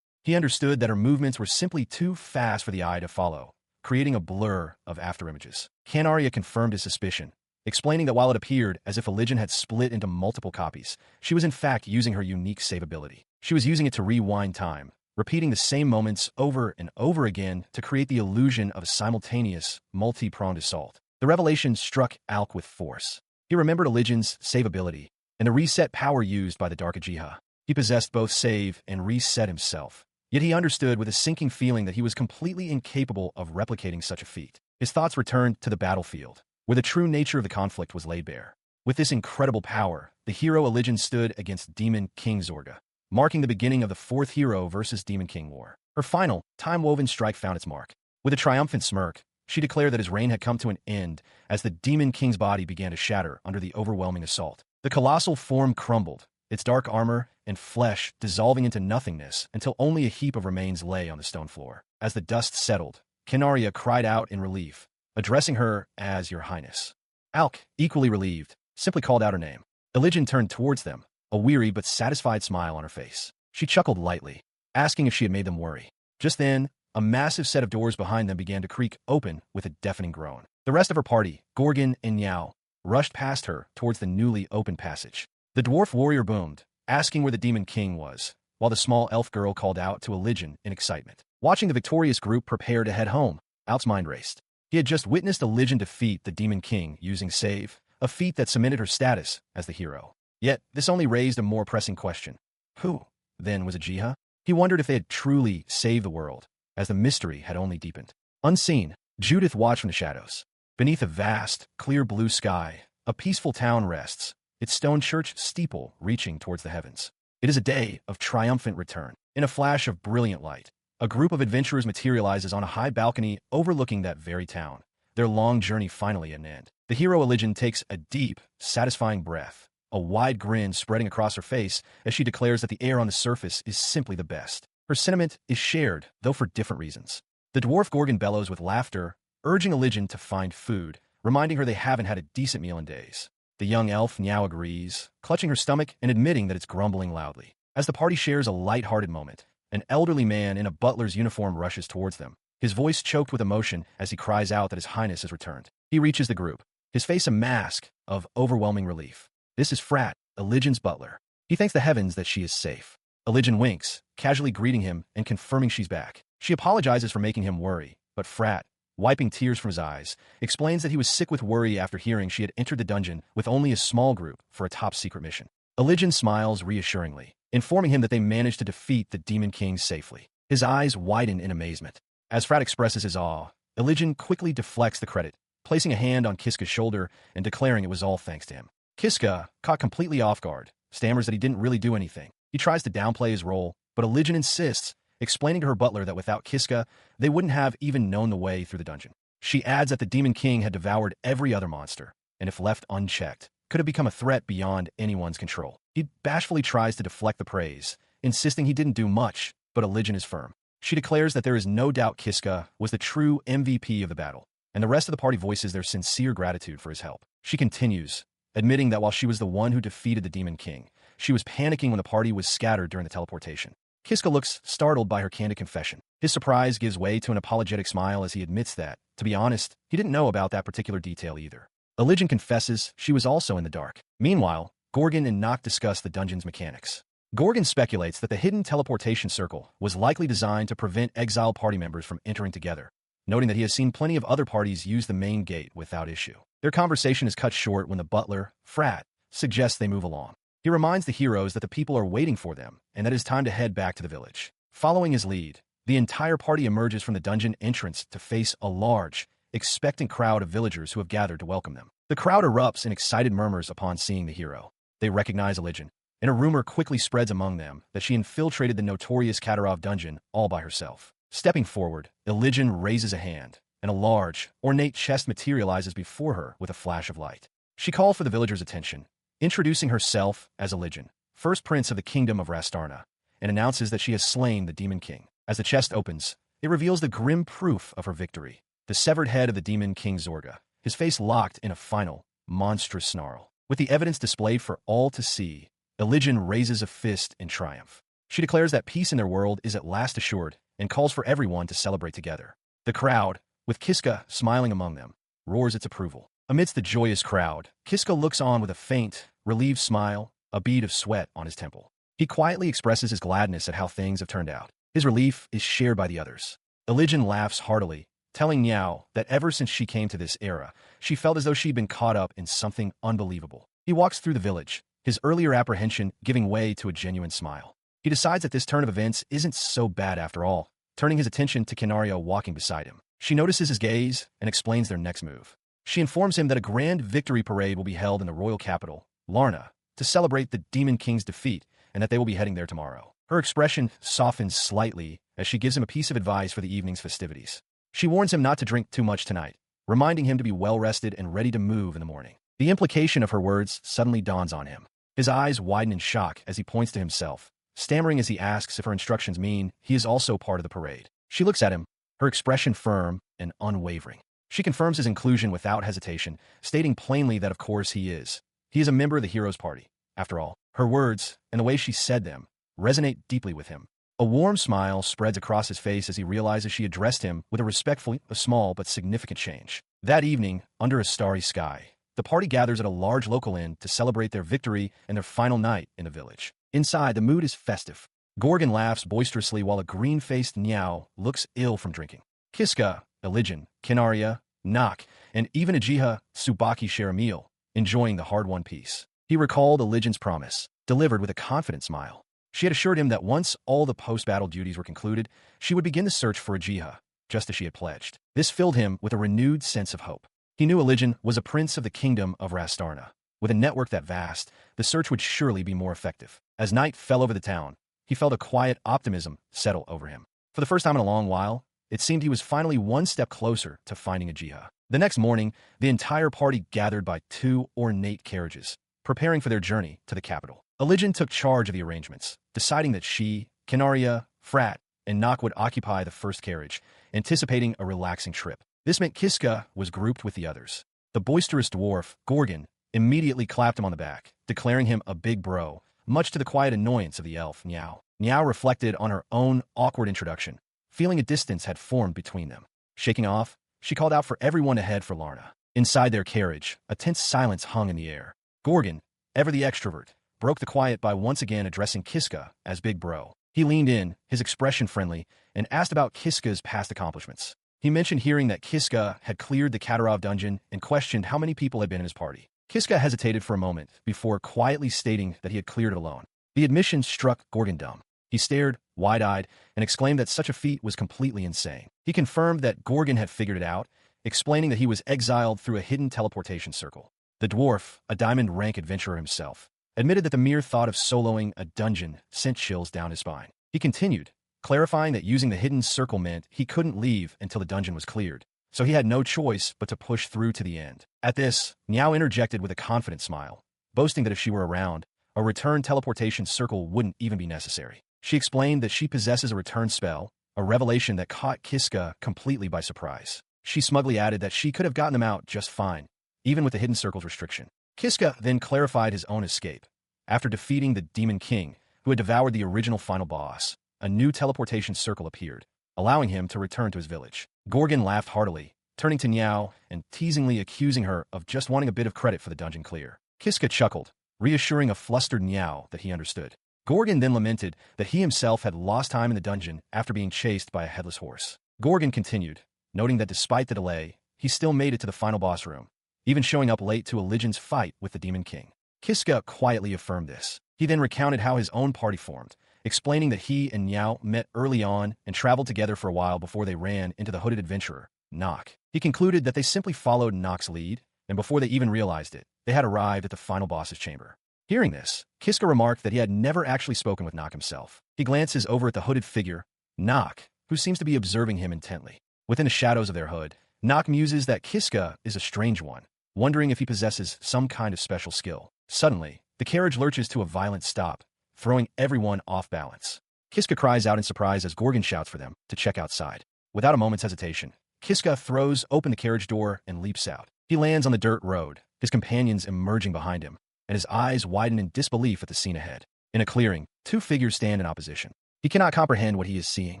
He understood that her movements were simply too fast for the eye to follow, creating a blur of afterimages. Kenaria confirmed his suspicion, explaining that while it appeared as if Elijin had split into multiple copies, she was in fact using her unique save ability. She was using it to rewind time, repeating the same moments over and over again to create the illusion of a simultaneous, multi-pronged assault. The revelation struck Alk with force. He remembered Elijin's save ability and the reset power used by the Dark Ajia. He possessed both save and reset himself. Yet he understood with a sinking feeling that he was completely incapable of replicating such a feat. His thoughts returned to the battlefield, where the true nature of the conflict was laid bare. With this incredible power, the hero Elijin stood against Demon King Zorga, marking the beginning of the fourth hero versus Demon King war. Her final, time-woven strike found its mark. With a triumphant smirk, she declared that his reign had come to an end as the Demon King's body began to shatter under the overwhelming assault. The colossal form crumbled, its dark armor and flesh dissolving into nothingness until only a heap of remains lay on the stone floor. As the dust settled, Kenaria cried out in relief, addressing her as Your Highness. Alk, equally relieved, simply called out her name. Elijin turned towards them, a weary but satisfied smile on her face. She chuckled lightly, asking if she had made them worry. Just then, a massive set of doors behind them began to creak open with a deafening groan. The rest of her party, Gorgon and Yao, rushed past her towards the newly opened passage. The dwarf warrior boomed, asking where the Demon King was, while the small elf girl called out to Elijin in excitement. Watching the victorious group prepare to head home, Alk's mind raced. He had just witnessed Elijin defeat the Demon King using save, a feat that cemented her status as the hero. Yet, this only raised a more pressing question. Who, then, was Ajia? He wondered if they had truly saved the world, as the mystery had only deepened. Unseen, Judith watched from the shadows. Beneath a vast, clear blue sky, a peaceful town rests, its stone church steeple reaching towards the heavens. It is a day of triumphant return. In a flash of brilliant light, a group of adventurers materializes on a high balcony overlooking that very town, their long journey finally at an end. The hero Elijah takes a deep, satisfying breath, a wide grin spreading across her face as she declares that the air on the surface is simply the best. Her sentiment is shared, though for different reasons. The dwarf Gorgon bellows with laughter, urging Elijah to find food, reminding her they haven't had a decent meal in days. The young elf Meow agrees, clutching her stomach and admitting that it's grumbling loudly. As the party shares a light-hearted moment, an elderly man in a butler's uniform rushes towards them, his voice choked with emotion as he cries out that his highness has returned. He reaches the group, his face a mask of overwhelming relief. This is Frat, Elijah's butler. He thanks the heavens that she is safe. Elijah winks, casually greeting him and confirming she's back. She apologizes for making him worry, but Frat, wiping tears from his eyes, explains that he was sick with worry after hearing she had entered the dungeon with only a small group for a top-secret mission. Elijah smiles reassuringly, informing him that they managed to defeat the Demon King safely. His eyes widen in amazement. As Frat expresses his awe, Elijah quickly deflects the credit, placing a hand on Kiska's shoulder and declaring it was all thanks to him. Kiska, caught completely off guard, stammers that he didn't really do anything. He tries to downplay his role, but Elijah insists, explaining to her butler that without Kiska, they wouldn't have even known the way through the dungeon. She adds that the Demon King had devoured every other monster, and if left unchecked, could have become a threat beyond anyone's control. He bashfully tries to deflect the praise, insisting he didn't do much, but Elijah is firm. She declares that there is no doubt Kiska was the true MVP of the battle, and the rest of the party voices their sincere gratitude for his help. She continues, admitting that while she was the one who defeated the Demon King, she was panicking when the party was scattered during the teleportation. Kiska looks startled by her candid confession. His surprise gives way to an apologetic smile as he admits that, to be honest, he didn't know about that particular detail either. Elijah confesses she was also in the dark. Meanwhile, Gorgon and Nock discuss the dungeon's mechanics. Gorgon speculates that the hidden teleportation circle was likely designed to prevent Exile party members from entering together, noting that he has seen plenty of other parties use the main gate without issue. Their conversation is cut short when the butler, Frat, suggests they move along. He reminds the heroes that the people are waiting for them and that it is time to head back to the village. Following his lead, the entire party emerges from the dungeon entrance to face a large, expectant crowd of villagers who have gathered to welcome them. The crowd erupts in excited murmurs upon seeing the hero. They recognize Elijah, and a rumor quickly spreads among them that she infiltrated the notorious Katarov dungeon all by herself. Stepping forward, Elijah raises a hand, and a large, ornate chest materializes before her with a flash of light. She calls for the villagers' attention, introducing herself as Elijah, first prince of the kingdom of Rastarna, and announces that she has slain the Demon King. As the chest opens, it reveals the grim proof of her victory, the severed head of the Demon King Zorga, his face locked in a final, monstrous snarl. With the evidence displayed for all to see, Elijah raises a fist in triumph. She declares that peace in their world is at last assured and calls for everyone to celebrate together. The crowd, with Kiska smiling among them, roars its approval. Amidst the joyous crowd, Kiska looks on with a faint, relieved smile, a bead of sweat on his temple. He quietly expresses his gladness at how things have turned out. His relief is shared by the others. Elijah laughs heartily, telling Meow that ever since she came to this era, she felt as though she'd been caught up in something unbelievable. He walks through the village, his earlier apprehension giving way to a genuine smile. He decides that this turn of events isn't so bad after all, turning his attention to Canario walking beside him. She notices his gaze and explains their next move. She informs him that a grand victory parade will be held in the royal capital, Lorna, to celebrate the Demon King's defeat, and that they will be heading there tomorrow. Her expression softens slightly as she gives him a piece of advice for the evening's festivities. She warns him not to drink too much tonight, reminding him to be well-rested and ready to move in the morning. The implication of her words suddenly dawns on him. His eyes widen in shock as he points to himself, stammering as he asks if her instructions mean he is also part of the parade. She looks at him, her expression firm and unwavering. She confirms his inclusion without hesitation, stating plainly that of course he is. He is a member of the hero's party. After all, her words, and the way she said them, resonate deeply with him. A warm smile spreads across his face as he realizes she addressed him with a small but significant change. That evening, under a starry sky, the party gathers at a large local inn to celebrate their victory and their final night in the village. Inside, the mood is festive. Gorgon laughs boisterously while a green-faced Meow looks ill from drinking. Kiska, Elijah, Kinaria, Nock, and even Ajia Tsubaki share a meal, enjoying the hard-won peace. He recalled Elijah's promise, delivered with a confident smile. She had assured him that once all the post-battle duties were concluded, she would begin the search for Ajia, just as she had pledged. This filled him with a renewed sense of hope. He knew Elijah was a prince of the kingdom of Rastarna, With a network that vast, the search would surely be more effective. As night fell over the town, he felt a quiet optimism settle over him. For the first time in a long while, it seemed he was finally one step closer to finding Ajia. The next morning, the entire party gathered by two ornate carriages, preparing for their journey to the capital. Eligen took charge of the arrangements, deciding that she, Canaria, Frat, and Nock would occupy the first carriage, anticipating a relaxing trip. This meant Kiska was grouped with the others. The boisterous dwarf, Gorgon, immediately clapped him on the back, declaring him a big bro, much to the quiet annoyance of the elf, Niao. Niao reflected on her own awkward introduction, feeling a distance had formed between them. Shaking off, she called out for everyone to head for Lorna. Inside their carriage, a tense silence hung in the air. Gorgon, ever the extrovert, broke the quiet by once again addressing Kiska as Big Bro. He leaned in, his expression friendly, and asked about Kiska's past accomplishments. He mentioned hearing that Kiska had cleared the Katarov dungeon and questioned how many people had been in his party. Kiska hesitated for a moment before quietly stating that he had cleared it alone. The admission struck Gorgon dumb. He stared, wide-eyed, and exclaimed that such a feat was completely insane. He confirmed that Gorgon had figured it out, explaining that he was exiled through a hidden teleportation circle. The dwarf, a diamond-rank adventurer himself, admitted that the mere thought of soloing a dungeon sent chills down his spine. He continued, clarifying that using the hidden circle meant he couldn't leave until the dungeon was cleared, so he had no choice but to push through to the end. At this, Niao interjected with a confident smile, boasting that if she were around, a return teleportation circle wouldn't even be necessary. She explained that she possesses a return spell, a revelation that caught Kiska completely by surprise. She smugly added that she could have gotten them out just fine, even with the hidden circle's restriction. Kiska then clarified his own escape. After defeating the Demon King, who had devoured the original final boss, a new teleportation circle appeared, allowing him to return to his village. Gorgon laughed heartily, turning to Niao and teasingly accusing her of just wanting a bit of credit for the dungeon clear. Kiska chuckled, reassuring a flustered Niao that he understood. Gorgon then lamented that he himself had lost time in the dungeon after being chased by a headless horse. Gorgon continued, noting that despite the delay, he still made it to the final boss room, even showing up late to Eligen's fight with the Demon King. Kiska quietly affirmed this. He then recounted how his own party formed, explaining that he and Niao met early on and traveled together for a while before they ran into the hooded adventurer, Nock. He concluded that they simply followed Nock's lead, and before they even realized it, they had arrived at the final boss's chamber. Hearing this, Kiska remarked that he had never actually spoken with Nock himself. He glances over at the hooded figure, Nock, who seems to be observing him intently. Within the shadows of their hood, Nock muses that Kiska is a strange one, wondering if he possesses some kind of special skill. Suddenly, the carriage lurches to a violent stop, throwing everyone off balance. Kiska cries out in surprise as Gorgon shouts for them to check outside. Without a moment's hesitation, Kiska throws open the carriage door and leaps out. He lands on the dirt road, his companions emerging behind him, and his eyes widen in disbelief at the scene ahead. In a clearing, two figures stand in opposition. He cannot comprehend what he is seeing.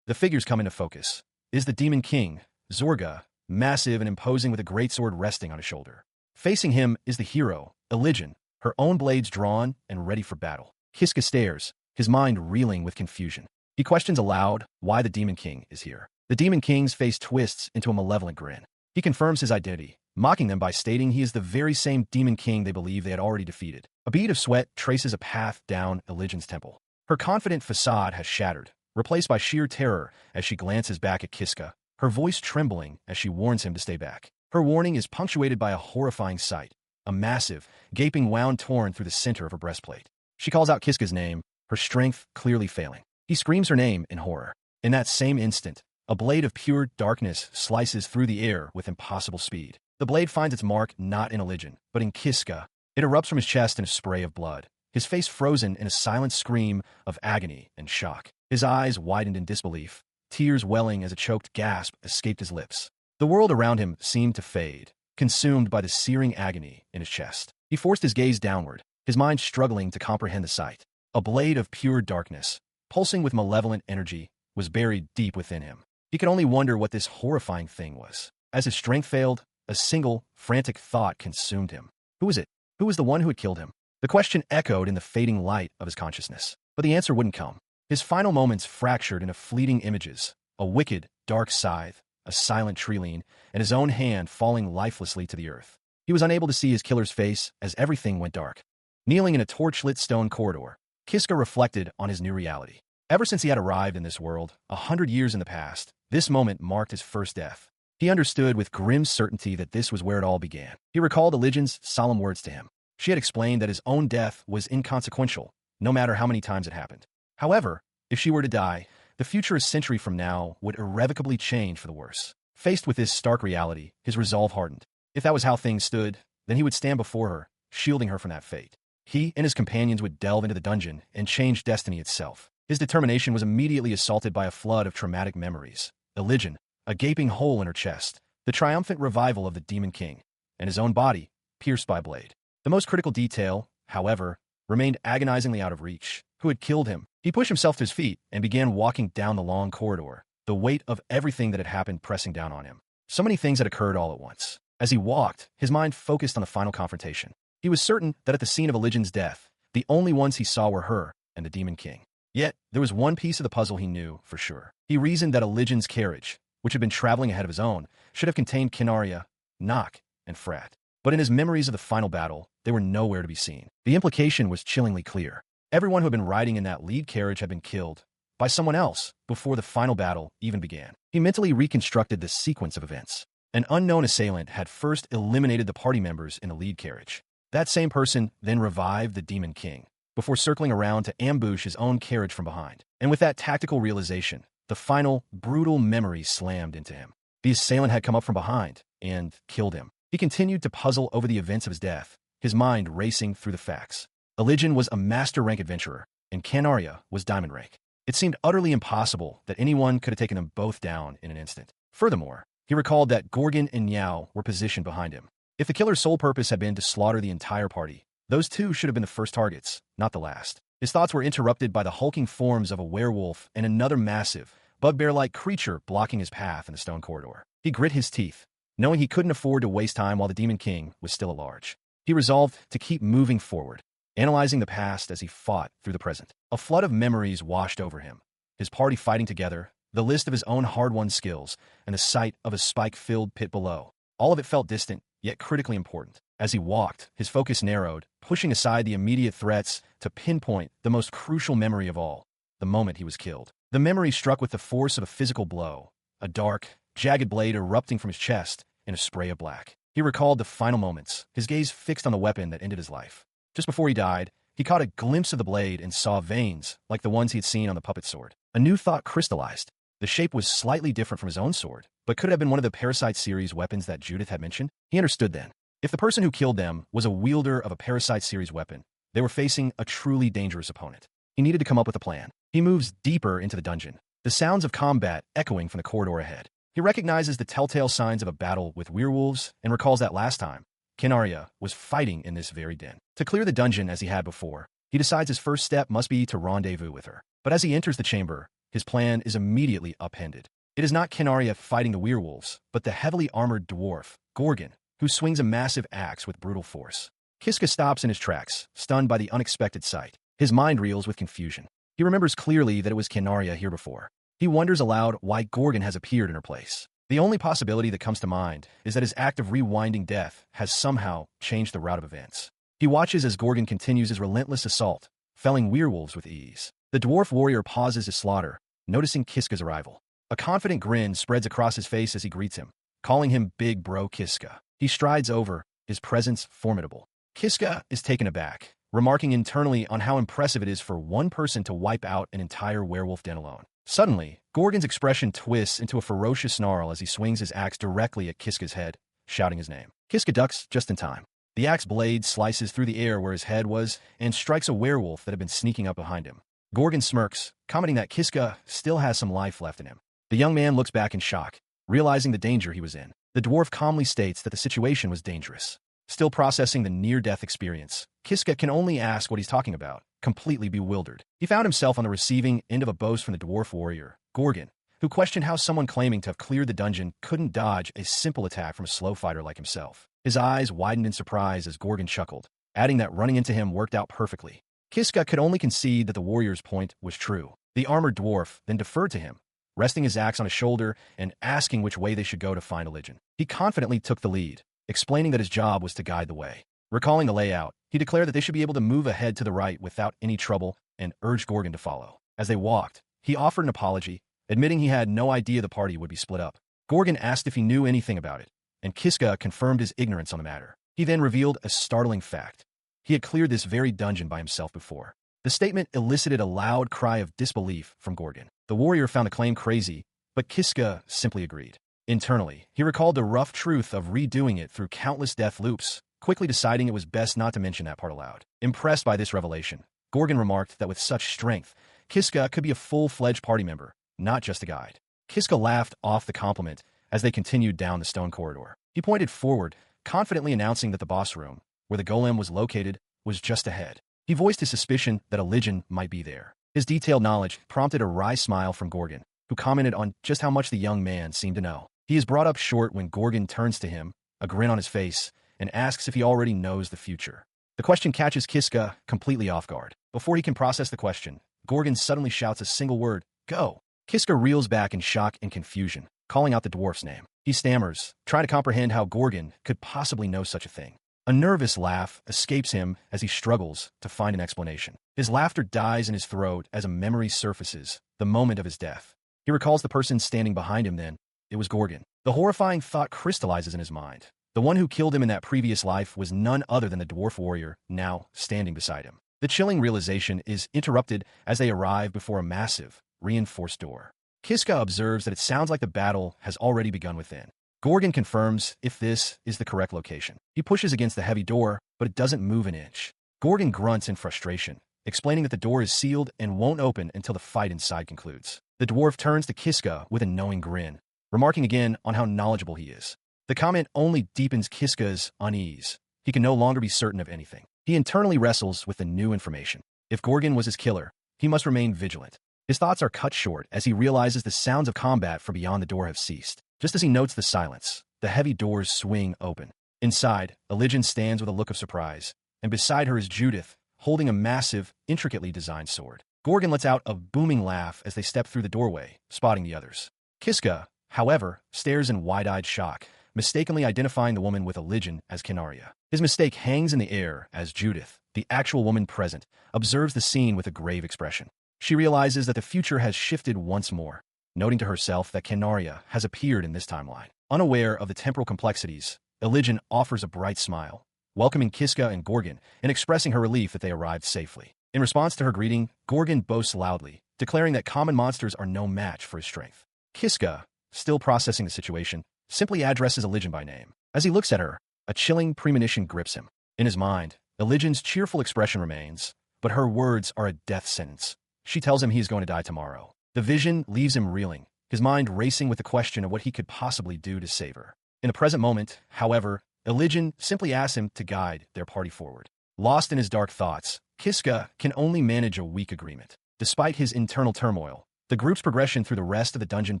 The figures come into focus. It is the Demon King, Zorga, massive and imposing with a greatsword resting on his shoulder. Facing him is the hero, Eligen, her own blades drawn and ready for battle. Kiska stares, his mind reeling with confusion. He questions aloud why the Demon King is here. The Demon King's face twists into a malevolent grin. He confirms his identity, mocking them by stating he is the very same Demon King they believe they had already defeated. A bead of sweat traces a path down Eligen's temple. Her confident facade has shattered, replaced by sheer terror as she glances back at Kiska, her voice trembling as she warns him to stay back. Her warning is punctuated by a horrifying sight, a massive, gaping wound torn through the center of her breastplate. She calls out Kiska's name, her strength clearly failing. He screams her name in horror. In that same instant, a blade of pure darkness slices through the air with impossible speed. The blade finds its mark not in Eligen, but in Kiska. It erupts from his chest in a spray of blood, his face frozen in a silent scream of agony and shock. His eyes widened in disbelief, tears welling as a choked gasp escaped his lips. The world around him seemed to fade, consumed by the searing agony in his chest. He forced his gaze downward, his mind struggling to comprehend the sight. A blade of pure darkness, pulsing with malevolent energy, was buried deep within him. He could only wonder what this horrifying thing was. As his strength failed, a single, frantic thought consumed him. Who was it? Who was the one who had killed him? The question echoed in the fading light of his consciousness, but the answer wouldn't come. His final moments fractured into fleeting images, a wicked, dark scythe, a silent treeline, and his own hand falling lifelessly to the earth. He was unable to see his killer's face as everything went dark. Kneeling in a torch-lit stone corridor, Kiska reflected on his new reality. Ever since he had arrived in this world, 100 years in the past, this moment marked his first death. He understood with grim certainty that this was where it all began. He recalled Eligen's solemn words to him. She had explained that his own death was inconsequential, no matter how many times it happened. However, if she were to die, the future a century from now would irrevocably change for the worse. Faced with this stark reality, his resolve hardened. If that was how things stood, then he would stand before her, shielding her from that fate. He and his companions would delve into the dungeon and change destiny itself. His determination was immediately assaulted by a flood of traumatic memories. Elysian, a gaping hole in her chest, the triumphant revival of the Demon King, and his own body, pierced by a blade. The most critical detail, however, remained agonizingly out of reach. Who had killed him? He pushed himself to his feet and began walking down the long corridor, the weight of everything that had happened pressing down on him. So many things had occurred all at once. As he walked, his mind focused on the final confrontation. He was certain that at the scene of Elysian's death, the only ones he saw were her and the Demon King. Yet, there was one piece of the puzzle he knew for sure. He reasoned that Elysian's carriage, which had been traveling ahead of his own, should have contained Kinaria, Nock, and Frat. But in his memories of the final battle, they were nowhere to be seen. The implication was chillingly clear. Everyone who had been riding in that lead carriage had been killed by someone else before the final battle even began. He mentally reconstructed the sequence of events. An unknown assailant had first eliminated the party members in the lead carriage. That same person then revived the Demon King, before circling around to ambush his own carriage from behind. And with that tactical realization, the final, brutal memory slammed into him. The assailant had come up from behind and killed him. He continued to puzzle over the events of his death, his mind racing through the facts. Elysian was a master rank adventurer, and Kinaria was diamond rank. It seemed utterly impossible that anyone could have taken them both down in an instant. Furthermore, he recalled that Gorgon and Niao were positioned behind him. If the killer's sole purpose had been to slaughter the entire party, those two should have been the first targets, not the last. His thoughts were interrupted by the hulking forms of a werewolf and another massive, bugbear-like creature blocking his path in the stone corridor. He grit his teeth, knowing he couldn't afford to waste time while the Demon King was still at large. He resolved to keep moving forward, analyzing the past as he fought through the present. A flood of memories washed over him. His party fighting together, the list of his own hard-won skills, and the sight of a spike-filled pit below. All of it felt distant, yet critically important. As he walked, his focus narrowed, pushing aside the immediate threats to pinpoint the most crucial memory of all, the moment he was killed. The memory struck with the force of a physical blow, a dark, jagged blade erupting from his chest in a spray of black. He recalled the final moments, his gaze fixed on the weapon that ended his life. Just before he died, he caught a glimpse of the blade and saw veins like the ones he had seen on the puppet sword. A new thought crystallized. The shape was slightly different from his own sword, but could it have been one of the Parasite series weapons that Judith had mentioned? He understood then. If the person who killed them was a wielder of a Parasite series weapon, they were facing a truly dangerous opponent. He needed to come up with a plan. He moves deeper into the dungeon, the sounds of combat echoing from the corridor ahead. He recognizes the telltale signs of a battle with werewolves and recalls that last time, Kinaria was fighting in this very den. To clear the dungeon as he had before, he decides his first step must be to rendezvous with her. But as he enters the chamber, his plan is immediately upended. It is not Kinaria fighting the werewolves, but the heavily armored dwarf, Gorgon, who swings a massive axe with brutal force. Kiska stops in his tracks, stunned by the unexpected sight. His mind reels with confusion. He remembers clearly that it was Kinaria here before. He wonders aloud why Gorgon has appeared in her place. The only possibility that comes to mind is that his act of rewinding death has somehow changed the route of events. He watches as Gorgon continues his relentless assault, felling werewolves with ease. The dwarf warrior pauses his slaughter, noticing Kiska's arrival. A confident grin spreads across his face as he greets him, calling him Big Bro Kiska. He strides over, his presence formidable. Kiska is taken aback, remarking internally on how impressive it is for one person to wipe out an entire werewolf den alone. Suddenly, Gorgon's expression twists into a ferocious snarl as he swings his axe directly at Kiska's head, shouting his name. Kiska ducks just in time. The axe blade slices through the air where his head was and strikes a werewolf that had been sneaking up behind him. Gorgon smirks, commenting that Kiska still has some life left in him. The young man looks back in shock, realizing the danger he was in. The dwarf calmly states that the situation was dangerous. Still processing the near-death experience, Kiska can only ask what he's talking about, completely bewildered. He found himself on the receiving end of a boast from the dwarf warrior, Gorgon, who questioned how someone claiming to have cleared the dungeon couldn't dodge a simple attack from a slow fighter like himself. His eyes widened in surprise as Gorgon chuckled, adding that running into him worked out perfectly. Kiska could only concede that the warrior's point was true. The armored dwarf then deferred to him, resting his axe on his shoulder and asking which way they should go to find Elysian. He confidently took the lead, explaining that his job was to guide the way. Recalling the layout, he declared that they should be able to move ahead to the right without any trouble and urged Gorgon to follow. As they walked, he offered an apology, admitting he had no idea the party would be split up. Gorgon asked if he knew anything about it, and Kiska confirmed his ignorance on the matter. He then revealed a startling fact. He had cleared this very dungeon by himself before. The statement elicited a loud cry of disbelief from Gorgon. The warrior found the claim crazy, but Kiska simply agreed. Internally, he recalled the rough truth of redoing it through countless death loops, quickly deciding it was best not to mention that part aloud. Impressed by this revelation, Gorgon remarked that with such strength, Kiska could be a full-fledged party member, not just a guide. Kiska laughed off the compliment as they continued down the stone corridor. He pointed forward, confidently announcing that the boss room, where the golem was located, was just ahead. He voiced his suspicion that a Legion might be there. His detailed knowledge prompted a wry smile from Gorgon, who commented on just how much the young man seemed to know. He is brought up short when Gorgon turns to him, a grin on his face, and asks if he already knows the future. The question catches Kiska completely off guard. Before he can process the question, Gorgon suddenly shouts a single word, "Go!" Kiska reels back in shock and confusion, calling out the dwarf's name. He stammers, trying to comprehend how Gorgon could possibly know such a thing. A nervous laugh escapes him as he struggles to find an explanation. His laughter dies in his throat as a memory surfaces, the moment of his death. He recalls the person standing behind him then. It was Gorgon. The horrifying thought crystallizes in his mind. The one who killed him in that previous life was none other than the dwarf warrior, now standing beside him. The chilling realization is interrupted as they arrive before a massive, reinforced door. Kiska observes that it sounds like the battle has already begun within. Gorgon confirms if this is the correct location. He pushes against the heavy door, but it doesn't move an inch. Gorgon grunts in frustration, explaining that the door is sealed and won't open until the fight inside concludes. The dwarf turns to Kiska with a knowing grin, remarking again on how knowledgeable he is. The comment only deepens Kiska's unease. He can no longer be certain of anything. He internally wrestles with the new information. If Gorgon was his killer, he must remain vigilant. His thoughts are cut short as he realizes the sounds of combat from beyond the door have ceased. Just as he notes the silence, the heavy doors swing open. Inside, Ajia stands with a look of surprise, and beside her is Judith, holding a massive, intricately designed sword. Gorgon lets out a booming laugh as they step through the doorway, spotting the others. Kiska, however, stares in wide-eyed shock, mistakenly identifying the woman with Ajia as Kinaria. His mistake hangs in the air as Judith, the actual woman present, observes the scene with a grave expression. She realizes that the future has shifted once more, noting to herself that Kinaria has appeared in this timeline. Unaware of the temporal complexities, Ajia offers a bright smile, welcoming Kiska and Gorgon and expressing her relief that they arrived safely. In response to her greeting, Gorgon boasts loudly, declaring that common monsters are no match for his strength. Kiska, still processing the situation, simply addresses Ajia by name. As he looks at her, a chilling premonition grips him. In his mind, Ajia's cheerful expression remains, but her words are a death sentence. She tells him he is going to die tomorrow. The vision leaves him reeling, his mind racing with the question of what he could possibly do to save her. In the present moment, however, Ajia simply asks him to guide their party forward. Lost in his dark thoughts, Kiska can only manage a weak agreement. Despite his internal turmoil, the group's progression through the rest of the dungeon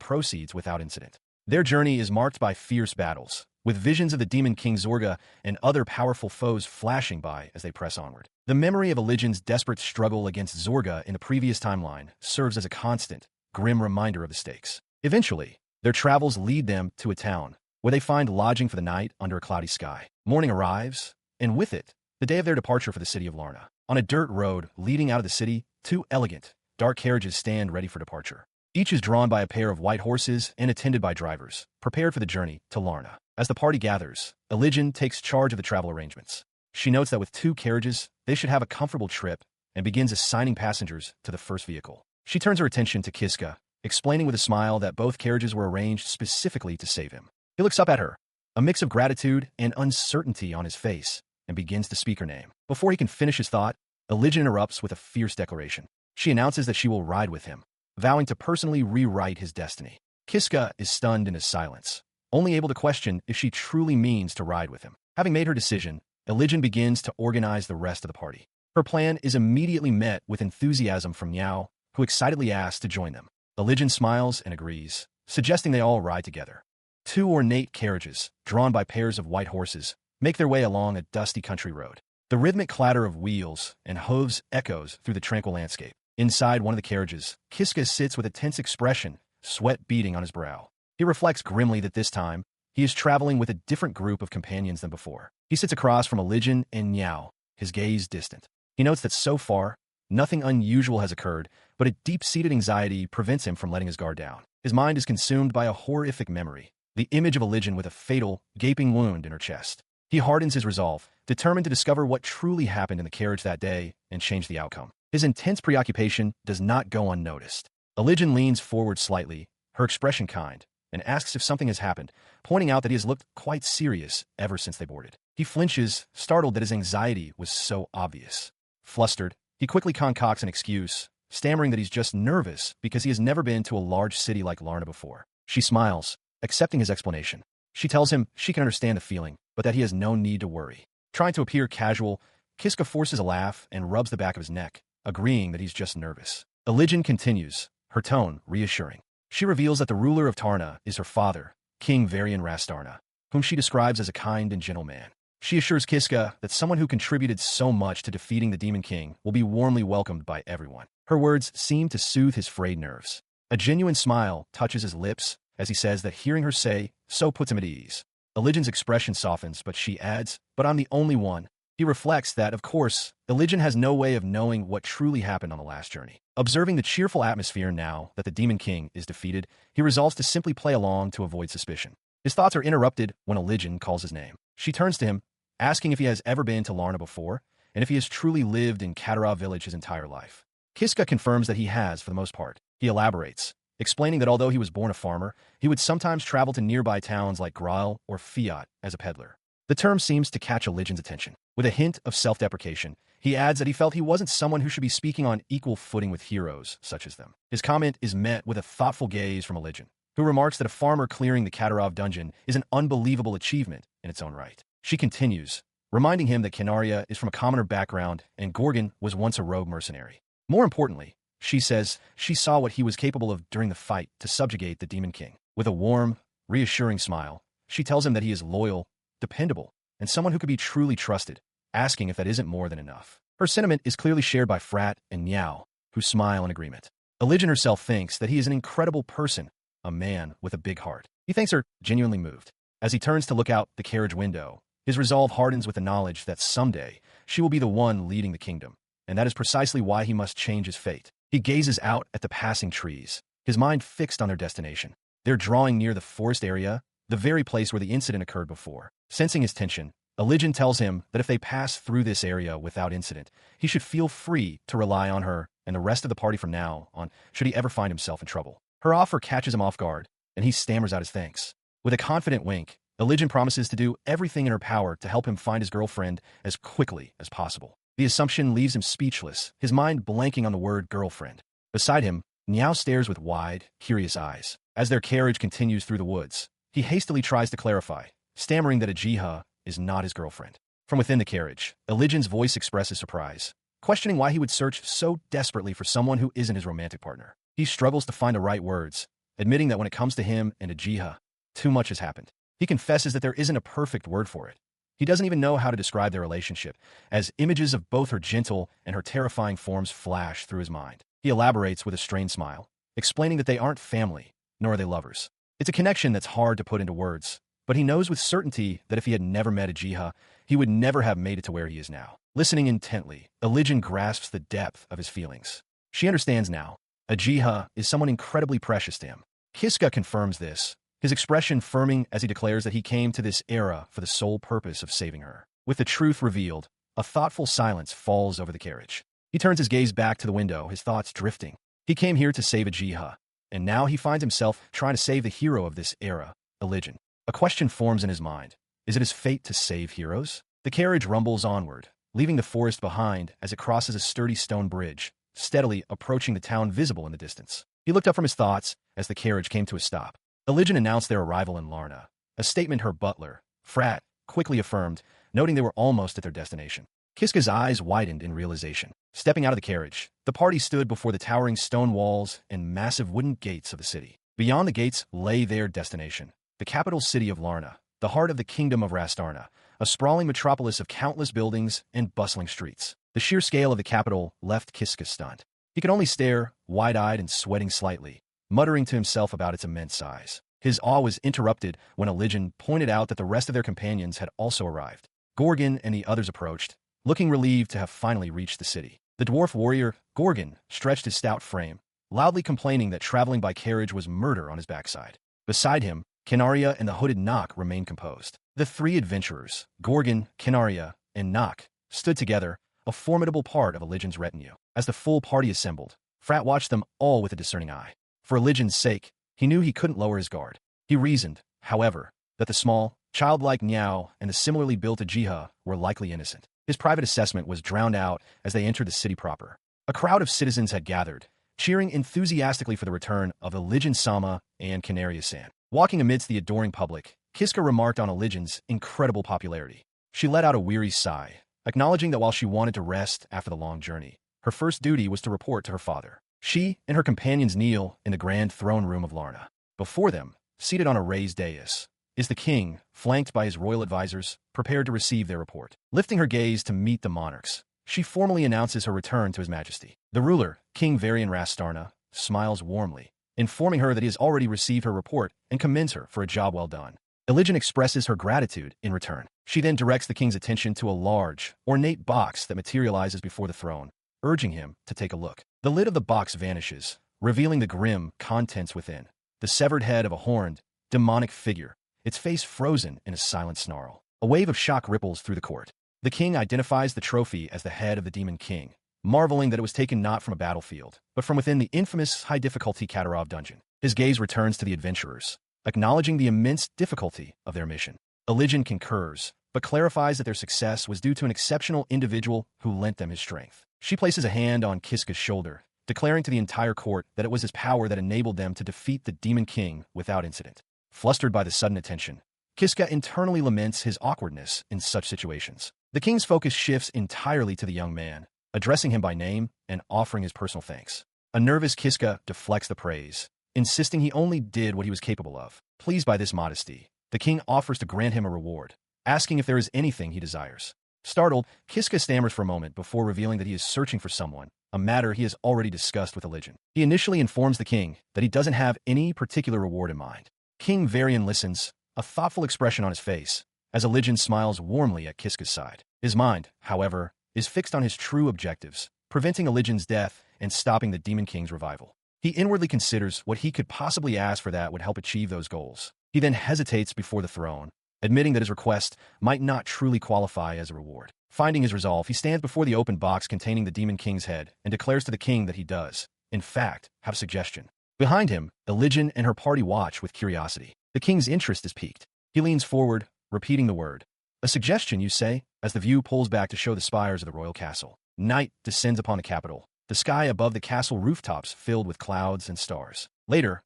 proceeds without incident. Their journey is marked by fierce battles, with visions of the Demon King Zorga and other powerful foes flashing by as they press onward. The memory of Ajia's desperate struggle against Zorga in the previous timeline serves as a constant, grim reminder of the stakes. Eventually, their travels lead them to a town, where they find lodging for the night under a cloudy sky. Morning arrives, and with it, the day of their departure for the city of Lorna. On a dirt road leading out of the city, two elegant, dark carriages stand ready for departure. Each is drawn by a pair of white horses and attended by drivers, prepared for the journey to Lorna. As the party gathers, Ajia takes charge of the travel arrangements. She notes that with two carriages, they should have a comfortable trip, and begins assigning passengers to the first vehicle. She turns her attention to Kiska, explaining with a smile that both carriages were arranged specifically to save him. He looks up at her, a mix of gratitude and uncertainty on his face, and begins to speak her name. Before he can finish his thought, Ajia interrupts with a fierce declaration. She announces that she will ride with him, vowing to personally rewrite his destiny. Kiska is stunned into silence, only able to question if she truly means to ride with him. Having made her decision, Ajia begins to organize the rest of the party. Her plan is immediately met with enthusiasm from Niao, who excitedly asks to join them. Ajia smiles and agrees, suggesting they all ride together. Two ornate carriages, drawn by pairs of white horses, make their way along a dusty country road. The rhythmic clatter of wheels and hooves echoes through the tranquil landscape. Inside one of the carriages, Kiska sits with a tense expression, sweat beading on his brow. He reflects grimly that this time, he is traveling with a different group of companions than before. He sits across from Ajia and Niao, his gaze distant. He notes that so far, nothing unusual has occurred, but a deep-seated anxiety prevents him from letting his guard down. His mind is consumed by a horrific memory, the image of Ajia with a fatal, gaping wound in her chest. He hardens his resolve, determined to discover what truly happened in the carriage that day and change the outcome. His intense preoccupation does not go unnoticed. Elijah leans forward slightly, her expression kind, and asks if something has happened, pointing out that he has looked quite serious ever since they boarded. He flinches, startled that his anxiety was so obvious. Flustered, he quickly concocts an excuse, stammering that he's just nervous because he has never been to a large city like Lorna before. She smiles, accepting his explanation. She tells him she can understand the feeling, but that he has no need to worry. Trying to appear casual, Kiska forces a laugh and rubs the back of his neck, agreeing that he's just nervous. Elijah continues, her tone reassuring. She reveals that the ruler of Tarna is her father, King Varian Rastarna, whom she describes as a kind and gentle man. She assures Kiska that someone who contributed so much to defeating the Demon King will be warmly welcomed by everyone. Her words seem to soothe his frayed nerves. A genuine smile touches his lips as he says that hearing her say so puts him at ease. Elijah's expression softens, but she adds, "But I'm the only one." He reflects that, of course, Elijah has no way of knowing what truly happened on the last journey. Observing the cheerful atmosphere now that the Demon King is defeated, he resolves to simply play along to avoid suspicion. His thoughts are interrupted when Elijah calls his name. She turns to him, asking if he has ever been to Lorna before, and if he has truly lived in Katara village his entire life. Kiska confirms that he has for the most part. He elaborates, explaining that although he was born a farmer, he would sometimes travel to nearby towns like Graal or Fiat as a peddler. The term seems to catch Elijah's attention. With a hint of self-deprecation, he adds that he felt he wasn't someone who should be speaking on equal footing with heroes such as them. His comment is met with a thoughtful gaze from Elijah, who remarks that a farmer clearing the Katarov dungeon is an unbelievable achievement in its own right. She continues, reminding him that Canaria is from a commoner background and Gorgon was once a rogue mercenary. More importantly, she says she saw what he was capable of during the fight to subjugate the Demon King. With a warm, reassuring smile, she tells him that he is loyal, dependable, and someone who could be truly trusted, asking if that isn't more than enough. Her sentiment is clearly shared by Frat and Niao, who smile in agreement. Elijah herself thinks that he is an incredible person, a man with a big heart. He thinks her genuinely moved. As he turns to look out the carriage window, his resolve hardens with the knowledge that someday she will be the one leading the kingdom, and that is precisely why he must change his fate. He gazes out at the passing trees, his mind fixed on their destination. They're drawing near the forest area, the very place where the incident occurred before. Sensing his tension, Elijah tells him that if they pass through this area without incident, he should feel free to rely on her and the rest of the party from now on, should he ever find himself in trouble. Her offer catches him off guard, and he stammers out his thanks. With a confident wink, Elijah promises to do everything in her power to help him find his girlfriend as quickly as possible. The assumption leaves him speechless, his mind blanking on the word girlfriend. Beside him, Niao stares with wide, curious eyes. As their carriage continues through the woods, he hastily tries to clarify, stammering that Ajia is not his girlfriend. From within the carriage, Elijah's voice expresses surprise, questioning why he would search so desperately for someone who isn't his romantic partner. He struggles to find the right words, admitting that when it comes to him and Ajia, too much has happened. He confesses that there isn't a perfect word for it. He doesn't even know how to describe their relationship, as images of both her gentle and her terrifying forms flash through his mind. He elaborates with a strained smile, explaining that they aren't family, nor are they lovers. It's a connection that's hard to put into words, but he knows with certainty that if he had never met Ajia, he would never have made it to where he is now. Listening intently, Elijah grasps the depth of his feelings. She understands now. Ajia is someone incredibly precious to him. Kiska confirms this, his expression firming as he declares that he came to this era for the sole purpose of saving her. With the truth revealed, a thoughtful silence falls over the carriage. He turns his gaze back to the window, his thoughts drifting. He came here to save Ajia, and now he finds himself trying to save the hero of this era, Elijah. A question forms in his mind. Is it his fate to save heroes? The carriage rumbles onward, leaving the forest behind as it crosses a sturdy stone bridge, steadily approaching the town visible in the distance. He looked up from his thoughts as the carriage came to a stop. Elijah announced their arrival in Lorna, a statement her butler, Frat, quickly affirmed, noting they were almost at their destination. Kiska's eyes widened in realization. Stepping out of the carriage, the party stood before the towering stone walls and massive wooden gates of the city. Beyond the gates lay their destination, the capital city of Lorna, the heart of the kingdom of Rastarna, a sprawling metropolis of countless buildings and bustling streets. The sheer scale of the capital left Kiska stunned. He could only stare, wide-eyed and sweating slightly, muttering to himself about its immense size. His awe was interrupted when Elijah pointed out that the rest of their companions had also arrived. Gorgon and the others approached, looking relieved to have finally reached the city. The dwarf warrior, Gorgon, stretched his stout frame, loudly complaining that traveling by carriage was murder on his backside. Beside him, Canaria and the hooded Knock remained composed. The three adventurers, Gorgon, Canaria, and Nock, stood together, a formidable part of Elijin's retinue. As the full party assembled, Frat watched them all with a discerning eye. For Elijin's sake, he knew he couldn't lower his guard. He reasoned, however, that the small, childlike Niao and the similarly built Ajia were likely innocent. His private assessment was drowned out as they entered the city proper. A crowd of citizens had gathered, cheering enthusiastically for the return of Elijin Sama and Canaria-san. Walking amidst the adoring public, Kiska remarked on Elijin's incredible popularity. She let out a weary sigh, acknowledging that while she wanted to rest after the long journey, her first duty was to report to her father. She and her companions kneel in the grand throne room of Lorna. Before them, seated on a raised dais, is the king, flanked by his royal advisors, prepared to receive their report. Lifting her gaze to meet the monarchs, she formally announces her return to his majesty. The ruler, King Varian Rastarna, smiles warmly, informing her that he has already received her report and commends her for a job well done. Elijin expresses her gratitude in return. She then directs the king's attention to a large, ornate box that materializes before the throne, urging him to take a look. The lid of the box vanishes, revealing the grim contents within. The severed head of a horned, demonic figure, its face frozen in a silent snarl. A wave of shock ripples through the court. The king identifies the trophy as the head of the Demon King, marveling that it was taken not from a battlefield, but from within the infamous high-difficulty Katarov dungeon. His gaze returns to the adventurers, acknowledging the immense difficulty of their mission. Elijin concurs, but clarifies that their success was due to an exceptional individual who lent them his strength. She places a hand on Kiska's shoulder, declaring to the entire court that it was his power that enabled them to defeat the Demon King without incident. Flustered by the sudden attention, Kiska internally laments his awkwardness in such situations. The king's focus shifts entirely to the young man, addressing him by name and offering his personal thanks. A nervous Kiska deflects the praise, insisting he only did what he was capable of. Pleased by this modesty, the king offers to grant him a reward, asking if there is anything he desires. Startled, Kiska stammers for a moment before revealing that he is searching for someone, a matter he has already discussed with Elijin. He initially informs the king that he doesn't have any particular reward in mind. King Varian listens, a thoughtful expression on his face, as Elijin smiles warmly at Kiska's side. His mind, however, is fixed on his true objectives, preventing Elijin's death and stopping the Demon King's revival. He inwardly considers what he could possibly ask for that would help achieve those goals. He then hesitates before the throne, admitting that his request might not truly qualify as a reward. Finding his resolve, he stands before the open box containing the Demon King's head and declares to the king that he does, in fact, have a suggestion. Behind him, Elijin and her party watch with curiosity. The king's interest is piqued. He leans forward, repeating the word. A suggestion, you say, as the view pulls back to show the spires of the royal castle. Night descends upon the capital, the sky above the castle rooftops filled with clouds and stars. Later,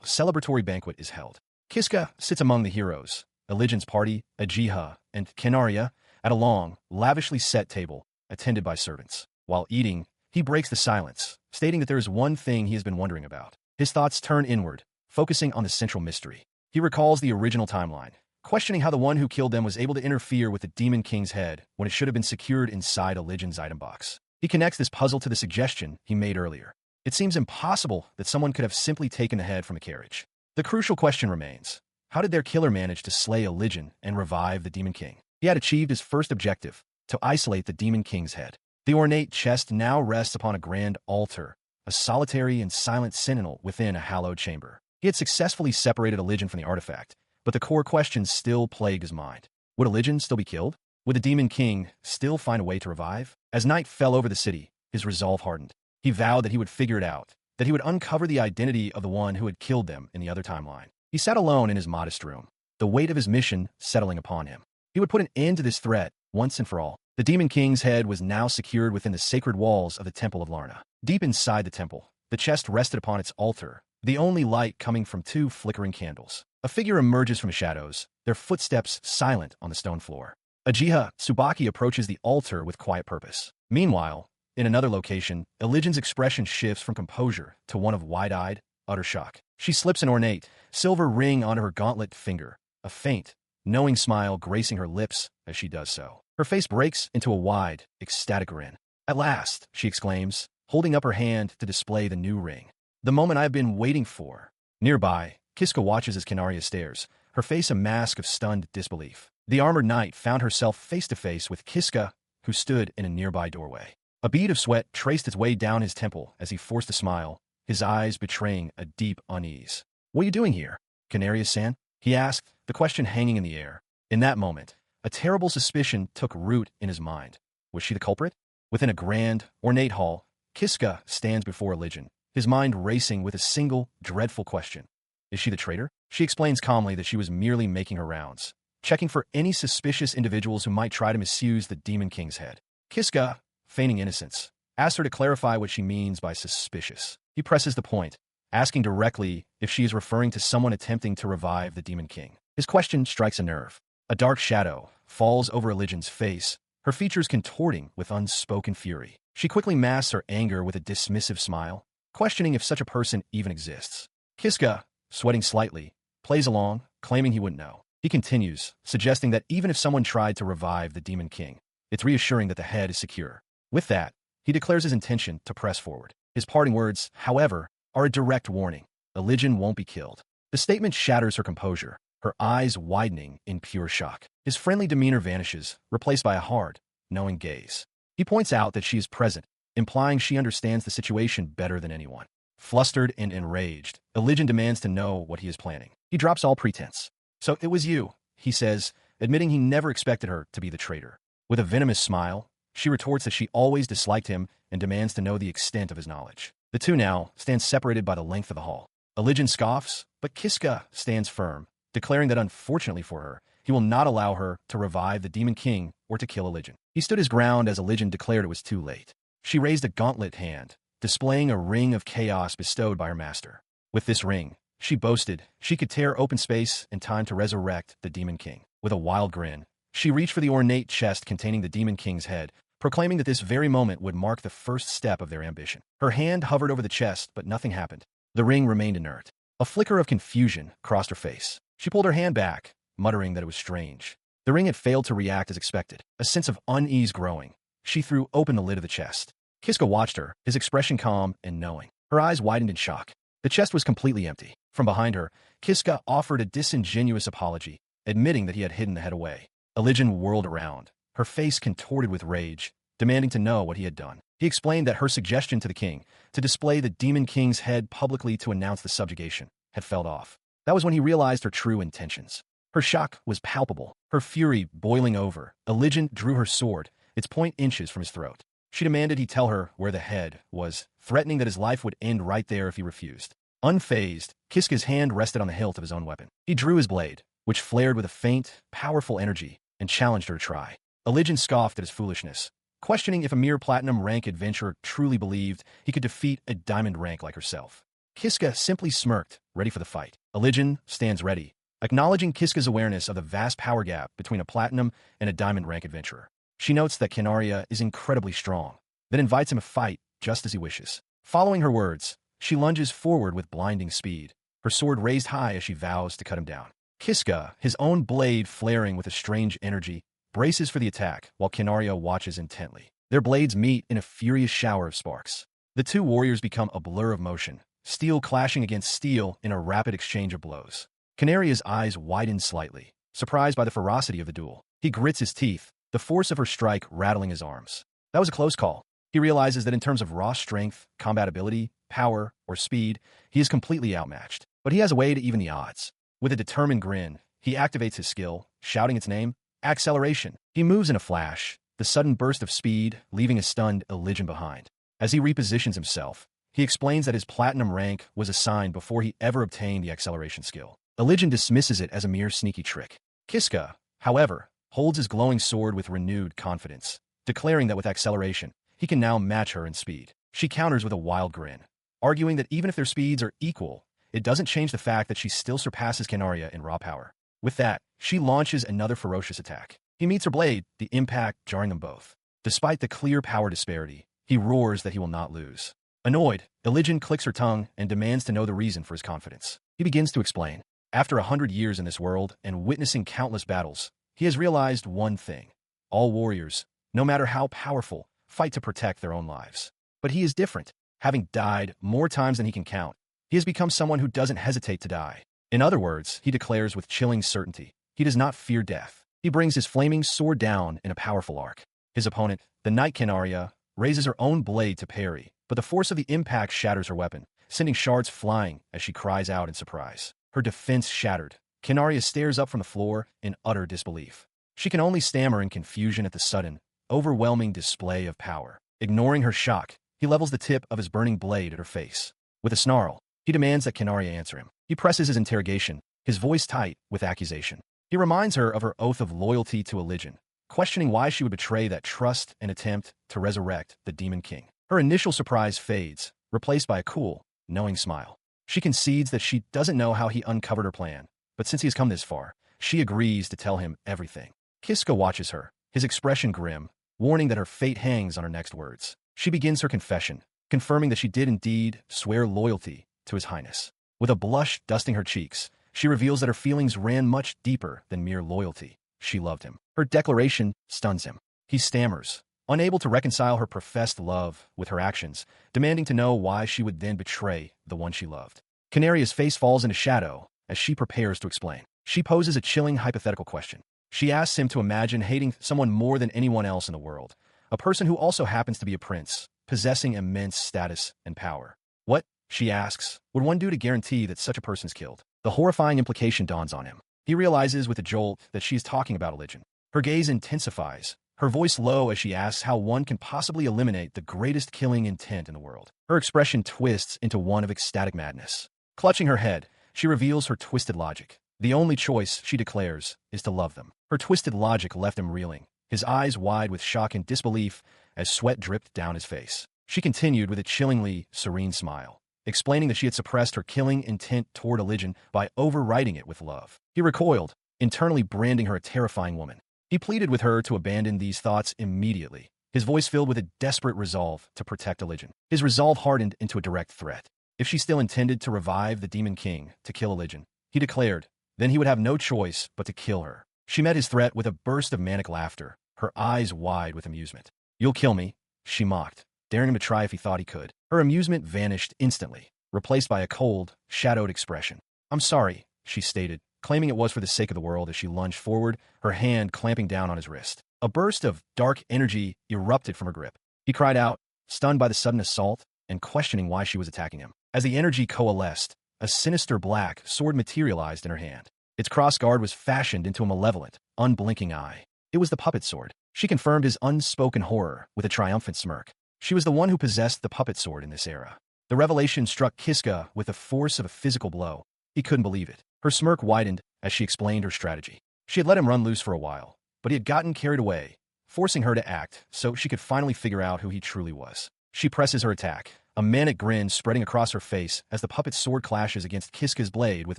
a celebratory banquet is held. Kiska sits among the heroes, Elijin's party, Ajia, and Canaria, at a long, lavishly set table, attended by servants. While eating, he breaks the silence, stating that there is one thing he has been wondering about. His thoughts turn inward, focusing on the central mystery. He recalls the original timeline, questioning how the one who killed them was able to interfere with the Demon King's head when it should have been secured inside Elijin's item box. He connects this puzzle to the suggestion he made earlier. It seems impossible that someone could have simply taken the head from a carriage. The crucial question remains, how did their killer manage to slay Elijin and revive the Demon King? He had achieved his first objective, to isolate the Demon King's head. The ornate chest now rests upon a grand altar, a solitary and silent sentinel within a hallowed chamber. He had successfully separated Elijin from the artifact, but the core questions still plagued his mind. Would Elijin still be killed? Would the Demon King still find a way to revive? As night fell over the city, his resolve hardened. He vowed that he would figure it out, that he would uncover the identity of the one who had killed them in the other timeline. He sat alone in his modest room, the weight of his mission settling upon him. He would put an end to this threat once and for all. The Demon King's head was now secured within the sacred walls of the Temple of Lorna. Deep inside the temple, the chest rested upon its altar, the only light coming from two flickering candles. A figure emerges from the shadows, their footsteps silent on the stone floor. Ajia Tsubaki approaches the altar with quiet purpose. Meanwhile, in another location, Elijin's expression shifts from composure to one of wide-eyed, utter shock. She slips an ornate, silver ring onto her gauntlet finger, a faint, knowing smile gracing her lips as she does so. Her face breaks into a wide, ecstatic grin. At last, she exclaims, holding up her hand to display the new ring. The moment I have been waiting for. Nearby, Kiska watches as Canaria stares, her face a mask of stunned disbelief. The armored knight found herself face-to-face with Kiska, who stood in a nearby doorway. A bead of sweat traced its way down his temple as he forced a smile, his eyes betraying a deep unease. "What are you doing here, Canaria-san?" he asked, the question hanging in the air. In that moment, a terrible suspicion took root in his mind. Was she the culprit? Within a grand, ornate hall, Kiska stands before religion, his mind racing with a single, dreadful question. Is she the traitor? She explains calmly that she was merely making her rounds, checking for any suspicious individuals who might try to misuse the Demon King's head. Kiska, feigning innocence, asks her to clarify what she means by suspicious. He presses the point, asking directly if she is referring to someone attempting to revive the Demon King. His question strikes a nerve. A dark shadow falls over Religion's face, her features contorting with unspoken fury. She quickly masks her anger with a dismissive smile, questioning if such a person even exists. Kiska, sweating slightly, plays along, claiming he wouldn't know. He continues, suggesting that even if someone tried to revive the Demon King, it's reassuring that the head is secure. With that, he declares his intention to press forward. His parting words, however, are a direct warning. Religion won't be killed. The statement shatters her composure, her eyes widening in pure shock. His friendly demeanor vanishes, replaced by a hard, knowing gaze. He points out that she is present, implying she understands the situation better than anyone. Flustered and enraged, Religion demands to know what he is planning. He drops all pretense. So it was you, he says, admitting he never expected her to be the traitor. With a venomous smile, she retorts that she always disliked him and demands to know the extent of his knowledge. The two now stand separated by the length of the hall. Religion scoffs, but Kiska stands firm, declaring that unfortunately for her, he will not allow her to revive the Demon King or to kill Religion. He stood his ground as Religion declared it was too late. She raised a gauntlet hand, displaying a ring of chaos bestowed by her master. With this ring, she boasted she could tear open space in time to resurrect the Demon King. With a wild grin, she reached for the ornate chest containing the Demon King's head, proclaiming that this very moment would mark the first step of their ambition. Her hand hovered over the chest, but nothing happened. The ring remained inert. A flicker of confusion crossed her face. She pulled her hand back, muttering that it was strange. The ring had failed to react as expected. A sense of unease growing. She threw open the lid of the chest. Kiska watched her, his expression calm and knowing. Her eyes widened in shock. The chest was completely empty. From behind her, Kiska offered a disingenuous apology, admitting that he had hidden the head away. Religion whirled around, her face contorted with rage, demanding to know what he had done. He explained that her suggestion to the king, to display the Demon King's head publicly to announce the subjugation, had felled off. That was when he realized her true intentions. Her shock was palpable, her fury boiling over. Religion drew her sword, its point inches from his throat. She demanded he tell her where the head was, threatening that his life would end right there if he refused. Unfazed, Kiska's hand rested on the hilt of his own weapon. He drew his blade, which flared with a faint, powerful energy, and challenged her to try. Religion scoffed at his foolishness, questioning if a mere platinum rank adventurer truly believed he could defeat a diamond rank like herself. Kiska simply smirked, ready for the fight. Religion stands ready, acknowledging Kiska's awareness of the vast power gap between a platinum and a diamond rank adventurer. She notes that Canaria is incredibly strong, then invites him to fight just as he wishes. Following her words, she lunges forward with blinding speed, her sword raised high as she vows to cut him down. Kiska, his own blade flaring with a strange energy, braces for the attack while Canaria watches intently. Their blades meet in a furious shower of sparks. The two warriors become a blur of motion, steel clashing against steel in a rapid exchange of blows. Canaria's eyes widen slightly, surprised by the ferocity of the duel. He grits his teeth, the force of her strike rattling his arms. That was a close call. He realizes that in terms of raw strength, combat ability, power, or speed, he is completely outmatched. But he has a way to even the odds. With a determined grin, he activates his skill, shouting its name, Acceleration. He moves in a flash, the sudden burst of speed, leaving a stunned Religion behind. As he repositions himself, he explains that his platinum rank was assigned before he ever obtained the acceleration skill. Religion dismisses it as a mere sneaky trick. Kiska, however, holds his glowing sword with renewed confidence, declaring that with acceleration, he can now match her in speed. She counters with a wild grin, arguing that even if their speeds are equal, it doesn't change the fact that she still surpasses Canaria in raw power. With that, she launches another ferocious attack. He meets her blade, the impact jarring them both. Despite the clear power disparity, he roars that he will not lose. Annoyed, Religion clicks her tongue and demands to know the reason for his confidence. He begins to explain. After 100 years in this world and witnessing countless battles, he has realized one thing. All warriors, no matter how powerful, fight to protect their own lives. But he is different. Having died more times than he can count, he has become someone who doesn't hesitate to die. In other words, he declares with chilling certainty, he does not fear death. He brings his flaming sword down in a powerful arc. His opponent, the Knight Canaria, raises her own blade to parry, but the force of the impact shatters her weapon, sending shards flying as she cries out in surprise. Her defense shattered, Canaria stares up from the floor in utter disbelief. She can only stammer in confusion at the sudden, overwhelming display of power. Ignoring her shock, he levels the tip of his burning blade at her face. With a snarl, he demands that Canaria answer him. He presses his interrogation, his voice tight with accusation. He reminds her of her oath of loyalty to Eligen, questioning why she would betray that trust and attempt to resurrect the Demon King. Her initial surprise fades, replaced by a cool, knowing smile. She concedes that she doesn't know how he uncovered her plan, but since he has come this far, she agrees to tell him everything. Kiska watches her, his expression grim, warning that her fate hangs on her next words. She begins her confession, confirming that she did indeed swear loyalty to His Highness. With a blush dusting her cheeks, she reveals that her feelings ran much deeper than mere loyalty. She loved him. Her declaration stuns him. He stammers, unable to reconcile her professed love with her actions, demanding to know why she would then betray the one she loved. Canaria's face falls into shadow as she prepares to explain. She poses a chilling hypothetical question. She asks him to imagine hating someone more than anyone else in the world, a person who also happens to be a prince, possessing immense status and power. What, she asks, would one do to guarantee that such a person is killed? The horrifying implication dawns on him. He realizes with a jolt that she is talking about Eligen. Her gaze intensifies, her voice low as she asks how one can possibly eliminate the greatest killing intent in the world. Her expression twists into one of ecstatic madness. Clutching her head, she reveals her twisted logic. The only choice, she declares, is to love them. Her twisted logic left him reeling, his eyes wide with shock and disbelief as sweat dripped down his face. She continued with a chillingly serene smile, explaining that she had suppressed her killing intent toward Eligen by overriding it with love. He recoiled, internally branding her a terrifying woman. He pleaded with her to abandon these thoughts immediately, his voice filled with a desperate resolve to protect Eligen. His resolve hardened into a direct threat. If she still intended to revive the Demon King to kill Eligen, he declared, then he would have no choice but to kill her. She met his threat with a burst of manic laughter, her eyes wide with amusement. You'll kill me, she mocked, daring him to try if he thought he could. Her amusement vanished instantly, replaced by a cold, shadowed expression. I'm sorry, she stated, claiming it was for the sake of the world as she lunged forward, her hand clamping down on his wrist. A burst of dark energy erupted from her grip. He cried out, stunned by the sudden assault and questioning why she was attacking him. As the energy coalesced, a sinister black sword materialized in her hand. Its crossguard was fashioned into a malevolent, unblinking eye. It was the puppet sword. She confirmed his unspoken horror with a triumphant smirk. She was the one who possessed the puppet sword in this era. The revelation struck Kiska with the force of a physical blow. He couldn't believe it. Her smirk widened as she explained her strategy. She had let him run loose for a while, but he had gotten carried away, forcing her to act so she could finally figure out who he truly was. She presses her attack, a manic grin spreading across her face as the puppet's sword clashes against Kiska's blade with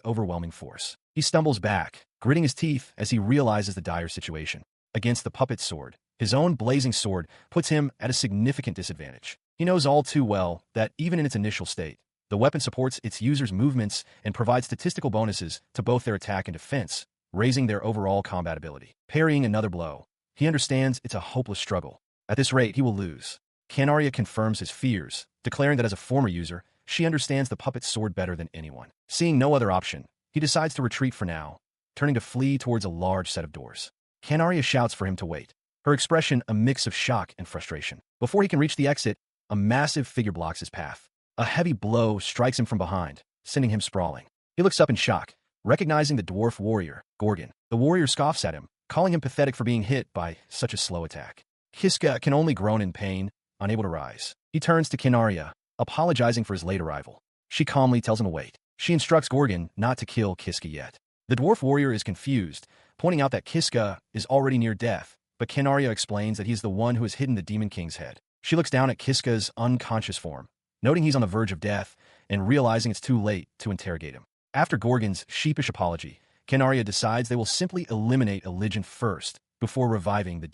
overwhelming force. He stumbles back, gritting his teeth as he realizes the dire situation. Against the puppet's sword, his own blazing sword puts him at a significant disadvantage. He knows all too well that even in its initial state, the weapon supports its user's movements and provides statistical bonuses to both their attack and defense, raising their overall combat ability. Parrying another blow, he understands it's a hopeless struggle. At this rate, he will lose. Canaria confirms his fears, declaring that as a former user, she understands the puppet's sword better than anyone. Seeing no other option, he decides to retreat for now, turning to flee towards a large set of doors. Canaria shouts for him to wait, her expression a mix of shock and frustration. Before he can reach the exit, a massive figure blocks his path. A heavy blow strikes him from behind, sending him sprawling. He looks up in shock, recognizing the dwarf warrior, Gorgon. The warrior scoffs at him, calling him pathetic for being hit by such a slow attack. Kiska can only groan in pain, unable to rise. He turns to Canaria, apologizing for his late arrival. She calmly tells him to wait. She instructs Gorgon not to kill Kiska yet. The dwarf warrior is confused, pointing out that Kiska is already near death, but Canaria explains that he's the one who has hidden the Demon King's head. She looks down at Kiska's unconscious form, noting he's on the verge of death and realizing it's too late to interrogate him. After Gorgon's sheepish apology, Canaria decides they will simply eliminate Eligen first before reviving the Demon.